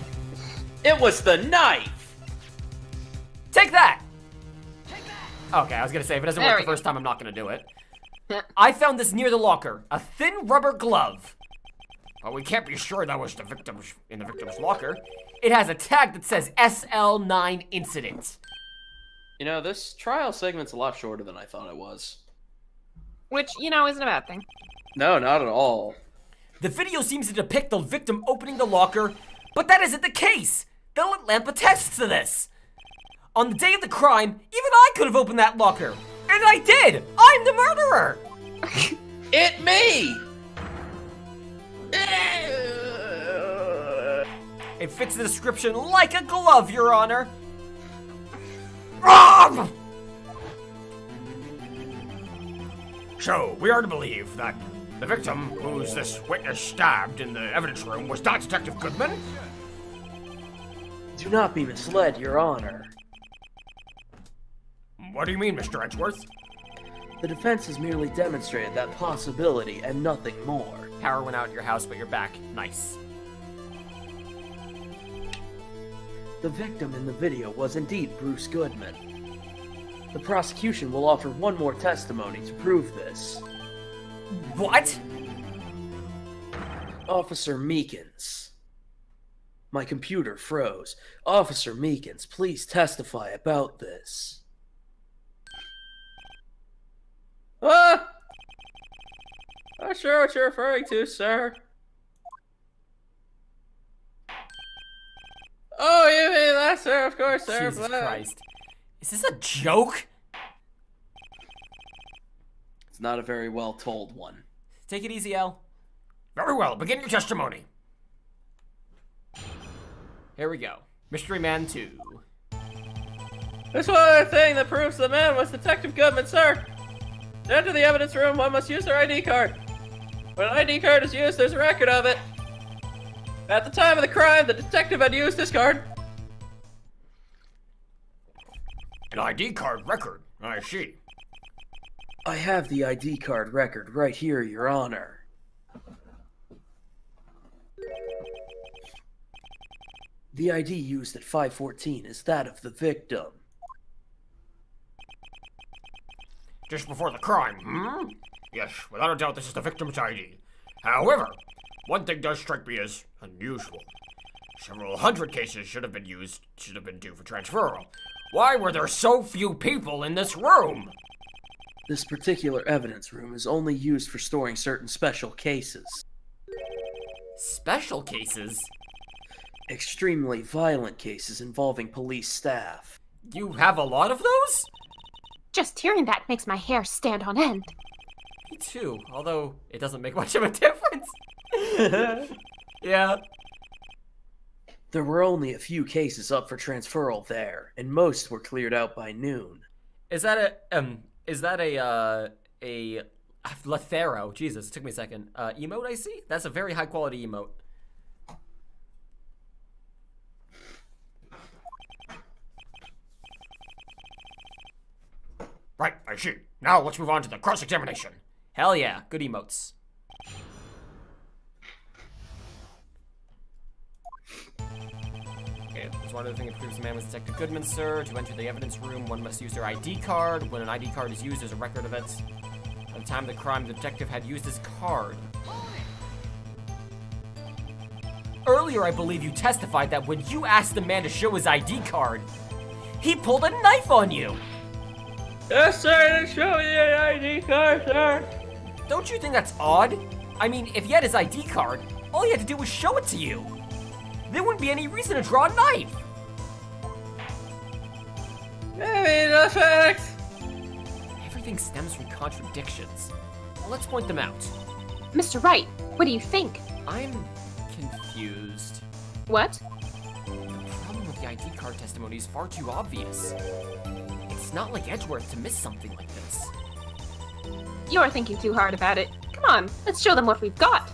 Speaker 7: It was the knife.
Speaker 9: Take that. Okay, I was gonna say, if it doesn't
Speaker 5: There
Speaker 9: work
Speaker 5: we
Speaker 9: the
Speaker 5: go.
Speaker 9: first time, I'm not gonna do it. I found this near the locker. A thin rubber glove. But we can't be sure that was in the victim's locker. It has a tag that says SL9 incident.
Speaker 7: You know, this trial segment's a lot shorter than I thought it was.
Speaker 5: Which, you know, isn't a bad thing.
Speaker 7: No, not at all.
Speaker 9: The video seems to depict the victim opening the locker, but that isn't the case. The lit lamp attests to this. On the day of the crime, even I could have opened that locker. And I did! I'm the murderer!
Speaker 7: It me!
Speaker 9: It fits the description like a glove, Your Honor. Ah! So, we are to believe that the victim, who's this witness stabbed in the evidence room, was not Detective Goodman?
Speaker 8: Do not be misled, Your Honor.
Speaker 9: What do you mean, Mr. Edgeworth?
Speaker 8: The defense has merely demonstrated that possibility and nothing more.
Speaker 9: Power went out at your house, but you're back. Nice.
Speaker 8: The victim in the video was indeed Bruce Goodman. The prosecution will offer one more testimony to prove this.
Speaker 9: What?
Speaker 8: Officer Meekins. My computer froze. Officer Meekins, please testify about this.
Speaker 7: Ah! Not sure what you're referring to, sir. Oh, you mean that, sir? Of course, sir.
Speaker 9: Jesus Christ. Is this a joke?
Speaker 7: It's not a very well told one.
Speaker 9: Take it easy, Al. Very well, begin your testimony. Here we go. Mystery Man 2.
Speaker 7: There's one other thing that proves the man was Detective Goodman, sir. To enter the evidence room, one must use their ID card. When an ID card is used, there's a record of it. At the time of the crime, the detective had used his card.
Speaker 9: An ID card record, I see.
Speaker 8: I have the ID card record right here, Your Honor. The ID used at 514 is that of the victim.
Speaker 9: Just before the crime, Yes, without a doubt this is the victim's ID. However, one thing does strike me as unusual. Several hundred cases should have been due for transferal. Why were there so few people in this room?
Speaker 8: This particular evidence room is only used for storing certain special cases.
Speaker 9: Special cases?
Speaker 8: Extremely violent cases involving police staff.
Speaker 9: You have a lot of those?
Speaker 2: Just hearing that makes my hair stand on end.
Speaker 9: Me too, although it doesn't make much of a difference. Yeah.
Speaker 8: There were only a few cases up for transferal there, and most were cleared out by noon.
Speaker 9: Is that a Lethero? Jesus, it took me a second. Emote, I see? That's a very high quality emote. Right, I see. Now let's move on to the cross-examination. Hell yeah, good emotes. Okay, there's one other thing that proves the man was Detective Goodman, sir. To enter the evidence room, one must use their ID card. When an ID card is used, there's a record of it. At the time of the crime, the detective had used his card. Earlier, I believe you testified that when you asked the man to show his ID card, he pulled a knife on you.
Speaker 7: Yes, sir, I didn't show me the ID card, sir.
Speaker 9: Don't you think that's odd? I mean, if he had his ID card, all he had to do was show it to you. There wouldn't be any reason to draw a knife.
Speaker 7: Maybe the fact.
Speaker 9: Everything stems from contradictions. Well, let's point them out.
Speaker 2: Mr. Wright, what do you think?
Speaker 9: I'm confused.
Speaker 2: What?
Speaker 9: The problem with the ID card testimony is far too obvious. It's not like Edgeworth to miss something like this.
Speaker 5: You're thinking too hard about it. Come on, let's show them what we've got.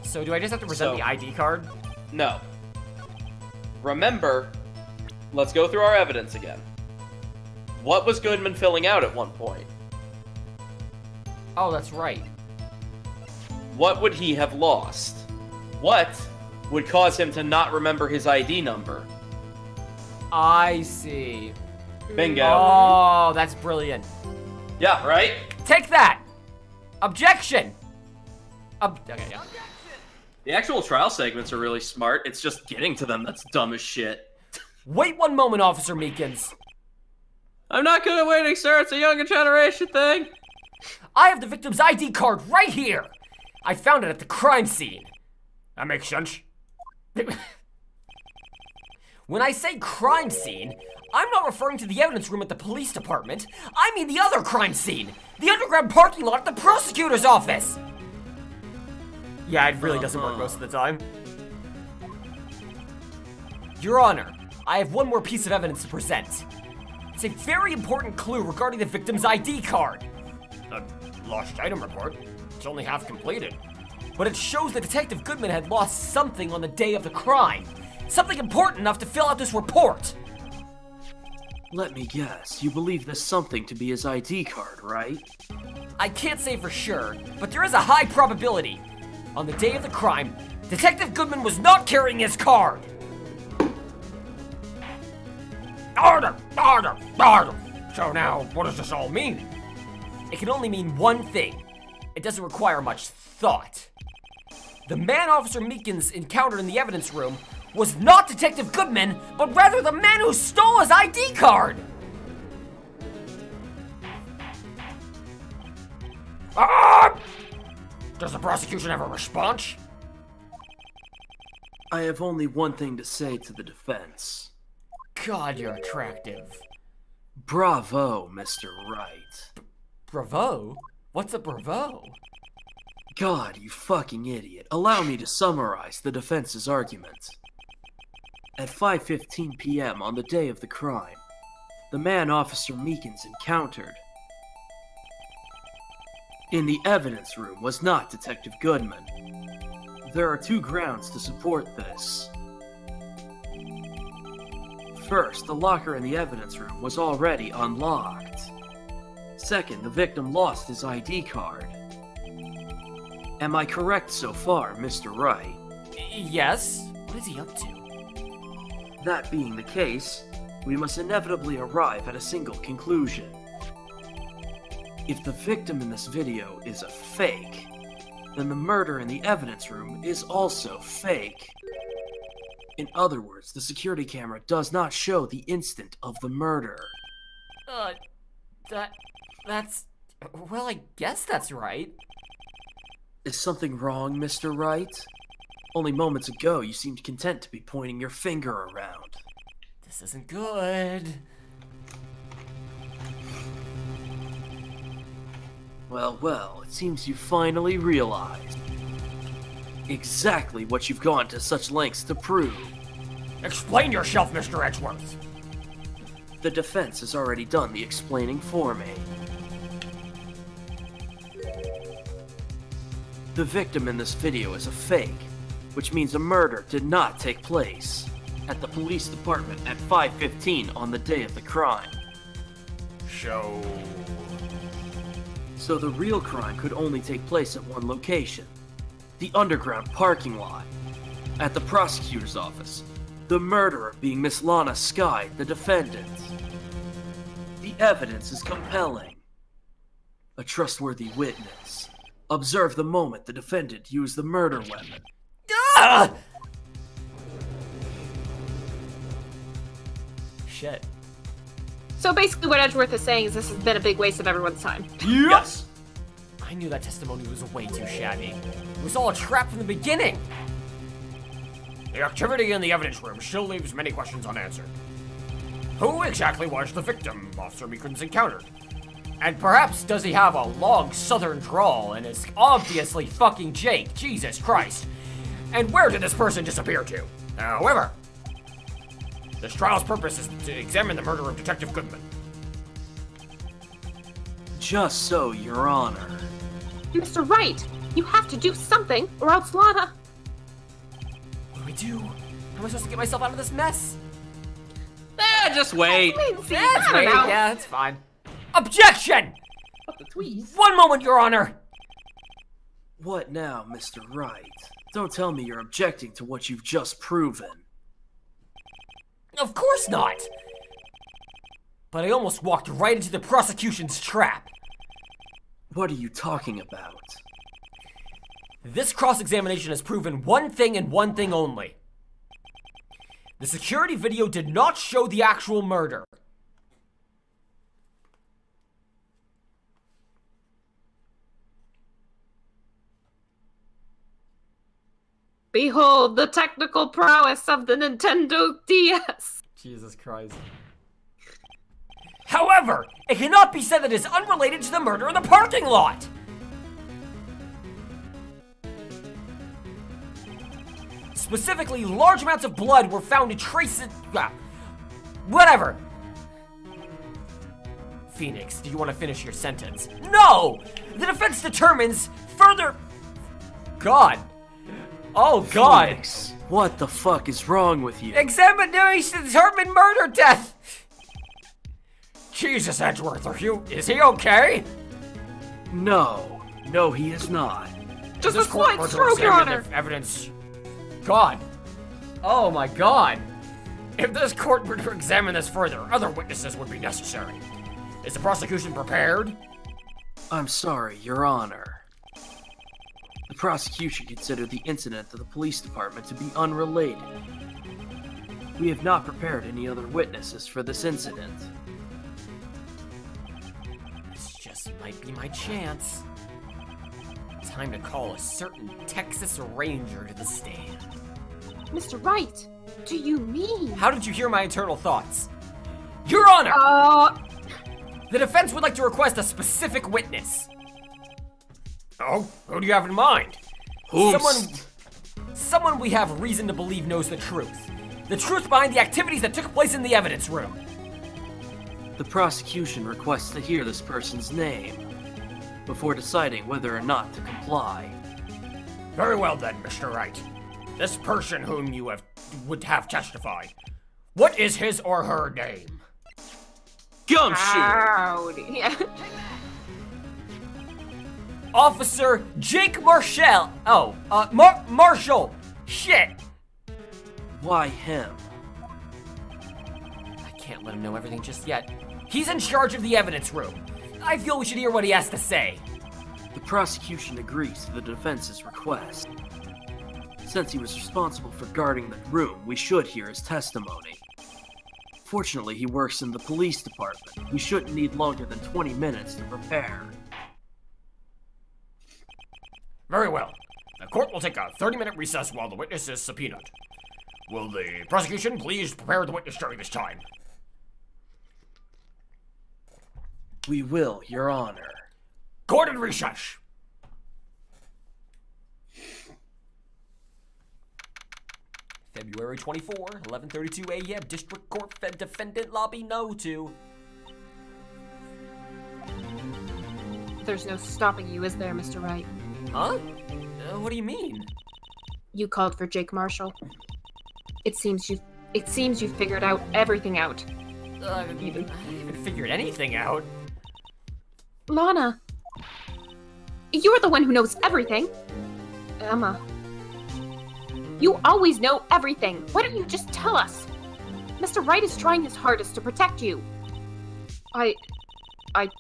Speaker 9: So do I just have to present the ID card?
Speaker 7: No. Remember, let's go through our evidence again. What was Goodman filling out at one point?
Speaker 9: Oh, that's right.
Speaker 7: What would he have lost? What would cause him to not remember his ID number?
Speaker 9: I see.
Speaker 7: Bingo.
Speaker 9: Oh, that's brilliant.
Speaker 7: Yeah, right?
Speaker 9: Take that! Objection! Okay, yeah.
Speaker 7: The actual trial segments are really smart. It's just getting to them that's dumb as shit.
Speaker 9: Wait one moment, Officer Meekins.
Speaker 7: I'm not good at waiting, sir. It's a younger generation thing.
Speaker 9: I have the victim's ID card right here. I found it at the crime scene. That makes sense. When I say crime scene, I'm not referring to the evidence room at the police department. I mean the other crime scene. The underground parking lot at the prosecutor's office. Yeah, it really doesn't work most of the time. Your Honor, I have one more piece of evidence to present. It's a very important clue regarding the victim's ID card. A lost item report. It's only half completed. But it shows that Detective Goodman had lost something on the day of the crime. Something important enough to fill out this report.
Speaker 8: Let me guess, you believe this something to be his ID card, right?
Speaker 9: I can't say for sure, but there is a high probability. On the day of the crime, Detective Goodman was not carrying his card. Order! Order! Order! So now, what does this all mean? It can only mean one thing. It doesn't require much thought. The man Officer Meekins encountered in the evidence room was not Detective Goodman, but rather the man who stole his ID card! Does the prosecution have a response?
Speaker 8: I have only one thing to say to the defense.
Speaker 9: God, you're attractive.
Speaker 8: Bravo, Mr. Wright.
Speaker 9: Bravo? What's a bravo?
Speaker 8: God, you fucking idiot. Allow me to summarize the defense's argument. At 5:15 p.m. on the day of the crime, the man Officer Meekins encountered in the evidence room was not Detective Goodman. There are two grounds to support this. First, the locker in the evidence room was already unlocked. Second, the victim lost his ID card. Am I correct so far, Mr. Wright?
Speaker 9: Yes? What is he up to?
Speaker 8: That being the case, we must inevitably arrive at a single conclusion. If the victim in this video is a fake, then the murder in the evidence room is also fake. In other words, the security camera does not show the instant of the murder.
Speaker 9: That's... Well, I guess that's right.
Speaker 8: Is something wrong, Mr. Wright? Only moments ago, you seemed content to be pointing your finger around.
Speaker 9: This isn't good.
Speaker 8: Well, it seems you finally realized exactly what you've gone to such lengths to prove.
Speaker 9: Explain yourself, Mr. Edgeworth.
Speaker 8: The defense has already done the explaining for me. The victim in this video is a fake, which means a murder did not take place at the police department at 5:15 on the day of the crime. So the real crime could only take place at one location, the underground parking lot. At the prosecutor's office, the murderer being Miss Lana Skye, the defendant. The evidence is compelling. A trustworthy witness observed the moment the defendant used the murder weapon.
Speaker 9: Ah! Shit.
Speaker 5: So basically what Edgeworth is saying is this has been a big waste of everyone's time.
Speaker 4: Yes.
Speaker 9: I knew that testimony was way too shabby. It was all a trap from the beginning. The activity in the evidence room still leaves many questions unanswered. Who exactly was the victim Officer Meekins encountered? And perhaps does he have a long southern drawl and is obviously fucking Jake? Jesus Christ. And where did this person disappear to? However, this trial's purpose is to examine the murder of Detective Goodman.
Speaker 8: Just so, Your Honor.
Speaker 2: Mr. Wright, you have to do something, or else Lana...
Speaker 9: What do we do? How am I supposed to get myself out of this mess?
Speaker 4: Just wait.
Speaker 9: That's right. Yeah, that's fine. Objection! One moment, Your Honor!
Speaker 8: What now, Mr. Wright? Don't tell me you're objecting to what you've just proven.
Speaker 9: Of course not! But I almost walked right into the prosecution's trap.
Speaker 8: What are you talking about?
Speaker 9: This cross-examination has proven one thing and one thing only. The security video did not show the actual murder.
Speaker 5: Behold the technical prowess of the Nintendo DS.
Speaker 9: Jesus Christ. However, it cannot be said that it is unrelated to the murder in the parking lot. Specifically, large amounts of blood were found to trace it. Whatever. Phoenix, do you want to finish your sentence? No! The defense determines further. God. Oh, God.
Speaker 8: Phoenix, what the fuck is wrong with you?
Speaker 9: Examination determined murder death. Jesus, Edgeworth, is he okay?
Speaker 8: No, he is not.
Speaker 5: Just a slight stroke, Your Honor.
Speaker 9: Evidence. God. Oh my God. If this court were to examine this further, other witnesses would be necessary. Is the prosecution prepared?
Speaker 8: I'm sorry, Your Honor. The prosecution considered the incident to the police department to be unrelated. We have not prepared any other witnesses for this incident.
Speaker 9: This just might be my chance. Time to call a certain Texas Ranger to the stand.
Speaker 2: Mr. Wright, do you mean?
Speaker 9: How did you hear my internal thoughts? Your Honor! The defense would like to request a specific witness. Oh, who do you have in mind? Someone we have reason to believe knows the truth. The truth behind the activities that took place in the evidence room.
Speaker 8: The prosecution requests to hear this person's name before deciding whether or not to comply.
Speaker 9: Very well then, Mr. Wright. This person whom you would have testified. What is his or her name?
Speaker 7: Gumshoe!
Speaker 5: Howdy. Yeah.
Speaker 9: Officer Jake Marshall. Marshall. Shit.
Speaker 8: Why him?
Speaker 9: I can't let him know everything just yet. He's in charge of the evidence room. I feel we should hear what he has to say.
Speaker 8: The prosecution agrees to the defense's request. Since he was responsible for guarding the room, we should hear his testimony. Fortunately, he works in the police department. We shouldn't need longer than 20 minutes to prepare.
Speaker 9: Very well. The court will take a 30-minute recess while the witness is subpoenaed. Will the prosecution please prepare the witness during this time?
Speaker 8: We will, Your Honor.
Speaker 9: Court in recess. February 24, 11:32 a.m. District Court Defendant Lobby No. 2.
Speaker 5: There's no stopping you, is there, Mr. Wright?
Speaker 9: Huh? What do you mean?
Speaker 5: You called for Jake Marshall. It seems you figured out everything out.
Speaker 9: I haven't even figured anything out.
Speaker 5: Lana, you're the one who knows everything. Emma, you always know everything. Why don't you just tell us? Mr. Wright is trying his hardest to protect you. I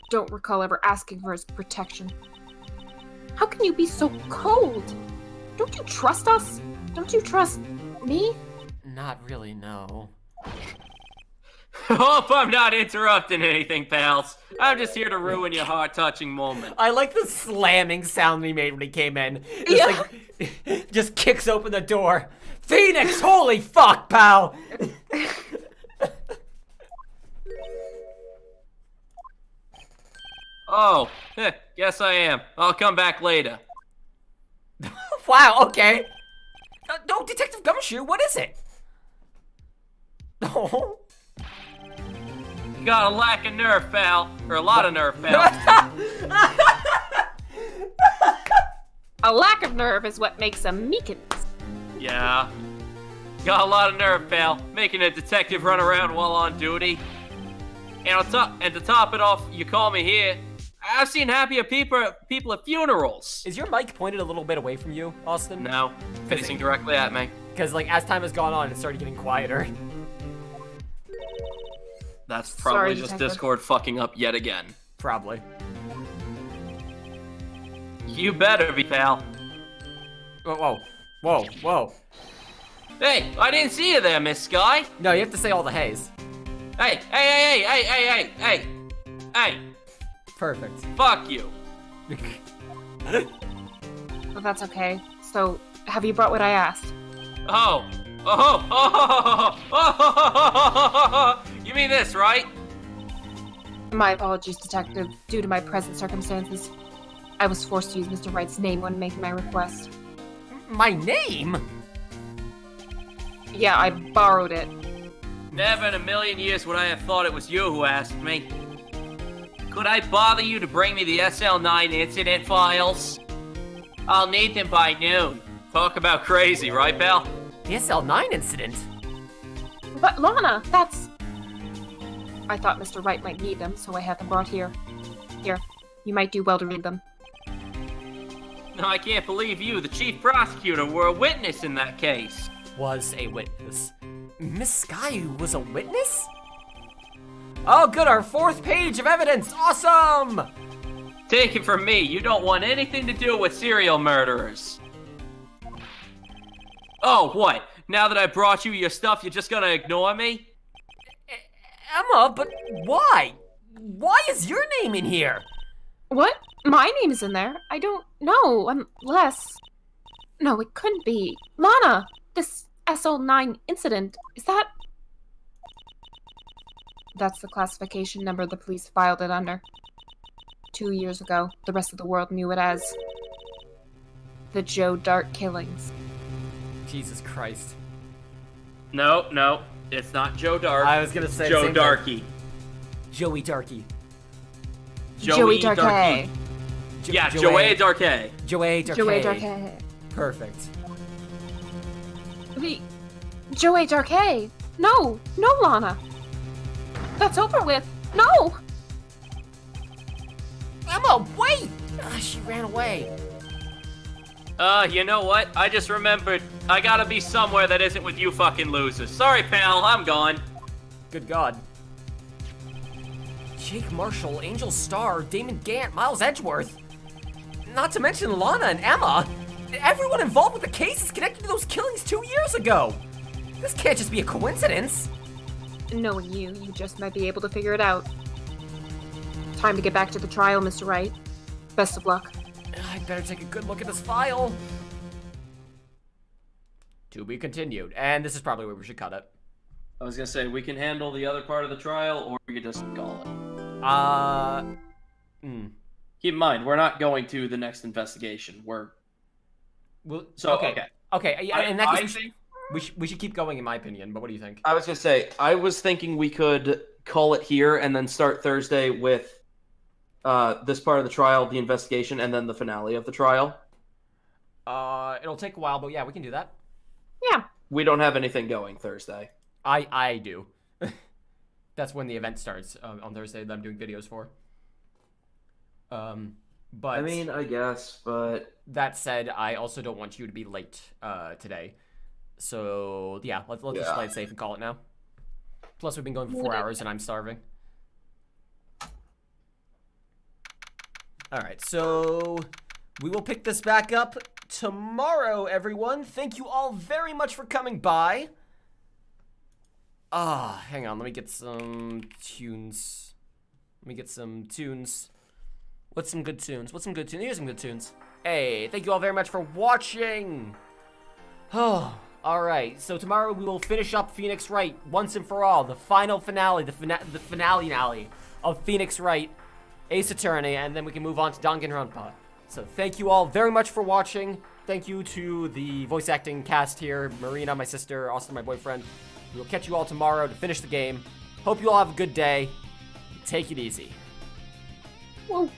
Speaker 5: don't recall ever asking for his protection. How can you be so cold? Don't you trust us? Don't you trust me?
Speaker 9: Not really, no.
Speaker 7: Hope I'm not interrupting anything, pals. I'm just here to ruin your heart-touching moment.
Speaker 9: I like the slamming sound he made when he came in. It's like, just kicks open the door. Phoenix, holy fuck, pal!
Speaker 7: Oh, guess I am. I'll come back later.
Speaker 9: Wow, okay. No, Detective Gumshoe, what is it? Oh.
Speaker 7: You got a lack of nerve, pal. Or a lot of nerve, pal.
Speaker 5: A lack of nerve is what makes a meekins.
Speaker 7: Yeah. Got a lot of nerve, pal. Making a detective run around while on duty. And to top it off, you call me here. I've seen happier people at funerals.
Speaker 3: Is your mic pointed a little bit away from you, Austin?
Speaker 7: No, facing directly at me.
Speaker 3: Because, like, as time has gone on, it started getting quieter.
Speaker 7: That's probably
Speaker 5: Sorry,
Speaker 7: just
Speaker 5: Detective.
Speaker 7: Discord fucking up yet again.
Speaker 3: Probably.
Speaker 7: You better be, pal.
Speaker 3: Whoa, whoa, whoa, whoa.
Speaker 7: Hey, I didn't see you there, Miss Sky.
Speaker 3: No, you have to say all the hays.
Speaker 7: Hey, hey, hey, hey, hey, hey, hey, hey, hey.
Speaker 3: Perfect.
Speaker 7: Fuck you.
Speaker 5: Well, that's okay. So, have you brought what I asked?
Speaker 7: Oh. Oh. You mean this, right?
Speaker 5: My apologies, Detective. Due to my present circumstances, I was forced to use Mr. Wright's name when making my request.
Speaker 3: My name?
Speaker 5: Yeah, I borrowed it.
Speaker 7: Never in a million years would I have thought it was you who asked me. Could I bother you to bring me the SL9 incident files? I'll need them by noon. Talk about crazy, right, pal?
Speaker 3: The SL9 incident?
Speaker 5: But Lana, that's... I thought Mr. Wright might need them, so I had them brought here. Here, you might do well to read them.
Speaker 7: No, I can't believe you, the chief prosecutor, were a witness in that case.
Speaker 3: Was a witness. Miss Sky was a witness? Oh, good, our 4th page of evidence. Awesome!
Speaker 7: Take it from me, you don't want anything to do with serial murderers. Oh, what? Now that I brought you your stuff, you're just gonna ignore me?
Speaker 3: Emma, but why? Why is your name in here?
Speaker 5: What? My name is in there? I don't know, unless... No, it couldn't be. Lana! This SO9 incident, is that... That's the classification number the police filed it under. 2 years ago, the rest of the world knew it as... the Joe Dart killings.
Speaker 9: Jesus Christ.
Speaker 7: No, it's not Joe Dart.
Speaker 9: I was gonna say
Speaker 7: Joe
Speaker 9: same
Speaker 7: Darky.
Speaker 9: Joey Darky.
Speaker 5: Joey Darkay.
Speaker 7: Yeah, Joey Darkay.
Speaker 9: Joey Darky.
Speaker 5: Joey Darkay.
Speaker 9: Perfect.
Speaker 5: Wait, Joey Darkay. No, Lana. That's over with. No!
Speaker 9: Emma, wait! She ran away.
Speaker 7: You know what? I just remembered. I gotta be somewhere that isn't with you fucking losers. Sorry, pal, I'm gone.
Speaker 9: Good God. Jake Marshall, Angel Starr, Damon Gant, Miles Edgeworth. Not to mention Lana and Emma. Everyone involved with the case is connected to those killings 2 years ago. This can't just be a coincidence.
Speaker 5: Knowing you just might be able to figure it out. Time to get back to the trial, Mr. Wright. Best of luck.
Speaker 9: I'd better take a good look at this file. To be continued. And this is probably where we should cut it.
Speaker 7: I was gonna say, we can handle the other part of the trial, or we could just call it. Keep in mind, we're not going to the next investigation. Okay.
Speaker 9: Yeah, in that case,
Speaker 7: think
Speaker 9: we should keep going, in my opinion. But what do you think?
Speaker 7: I was gonna say, I was thinking we could call it here and then start Thursday with this part of the trial, the investigation, and then the finale of the trial.
Speaker 9: It'll take a while, but yeah, we can do that.
Speaker 5: Yeah.
Speaker 7: We don't have anything going Thursday.
Speaker 9: I do. That's when the event starts on Thursday that I'm doing videos for. But
Speaker 7: I mean, I guess, but
Speaker 9: that said, I also don't want you to be late today. So yeah, let's just play it safe and call it now. Plus, we've been going for 4 hours and I'm starving. All right, so we will pick this back up tomorrow, everyone. Thank you all very much for coming by. Hang on, let me get some tunes. What's some good tunes? Here's some good tunes. Hey, thank you all very much for watching. Oh, all right. So tomorrow we will finish up Phoenix Wright once and for all. The final finale, the finale of Phoenix Wright, Ace Attorney, and then we can move on to Danganronpa. So thank you all very much for watching. Thank you to the voice acting cast here, Marina, my sister, Austin, my boyfriend. We will catch you all tomorrow to finish the game. Hope you all have a good day. Take it easy.
Speaker 5: Whoa.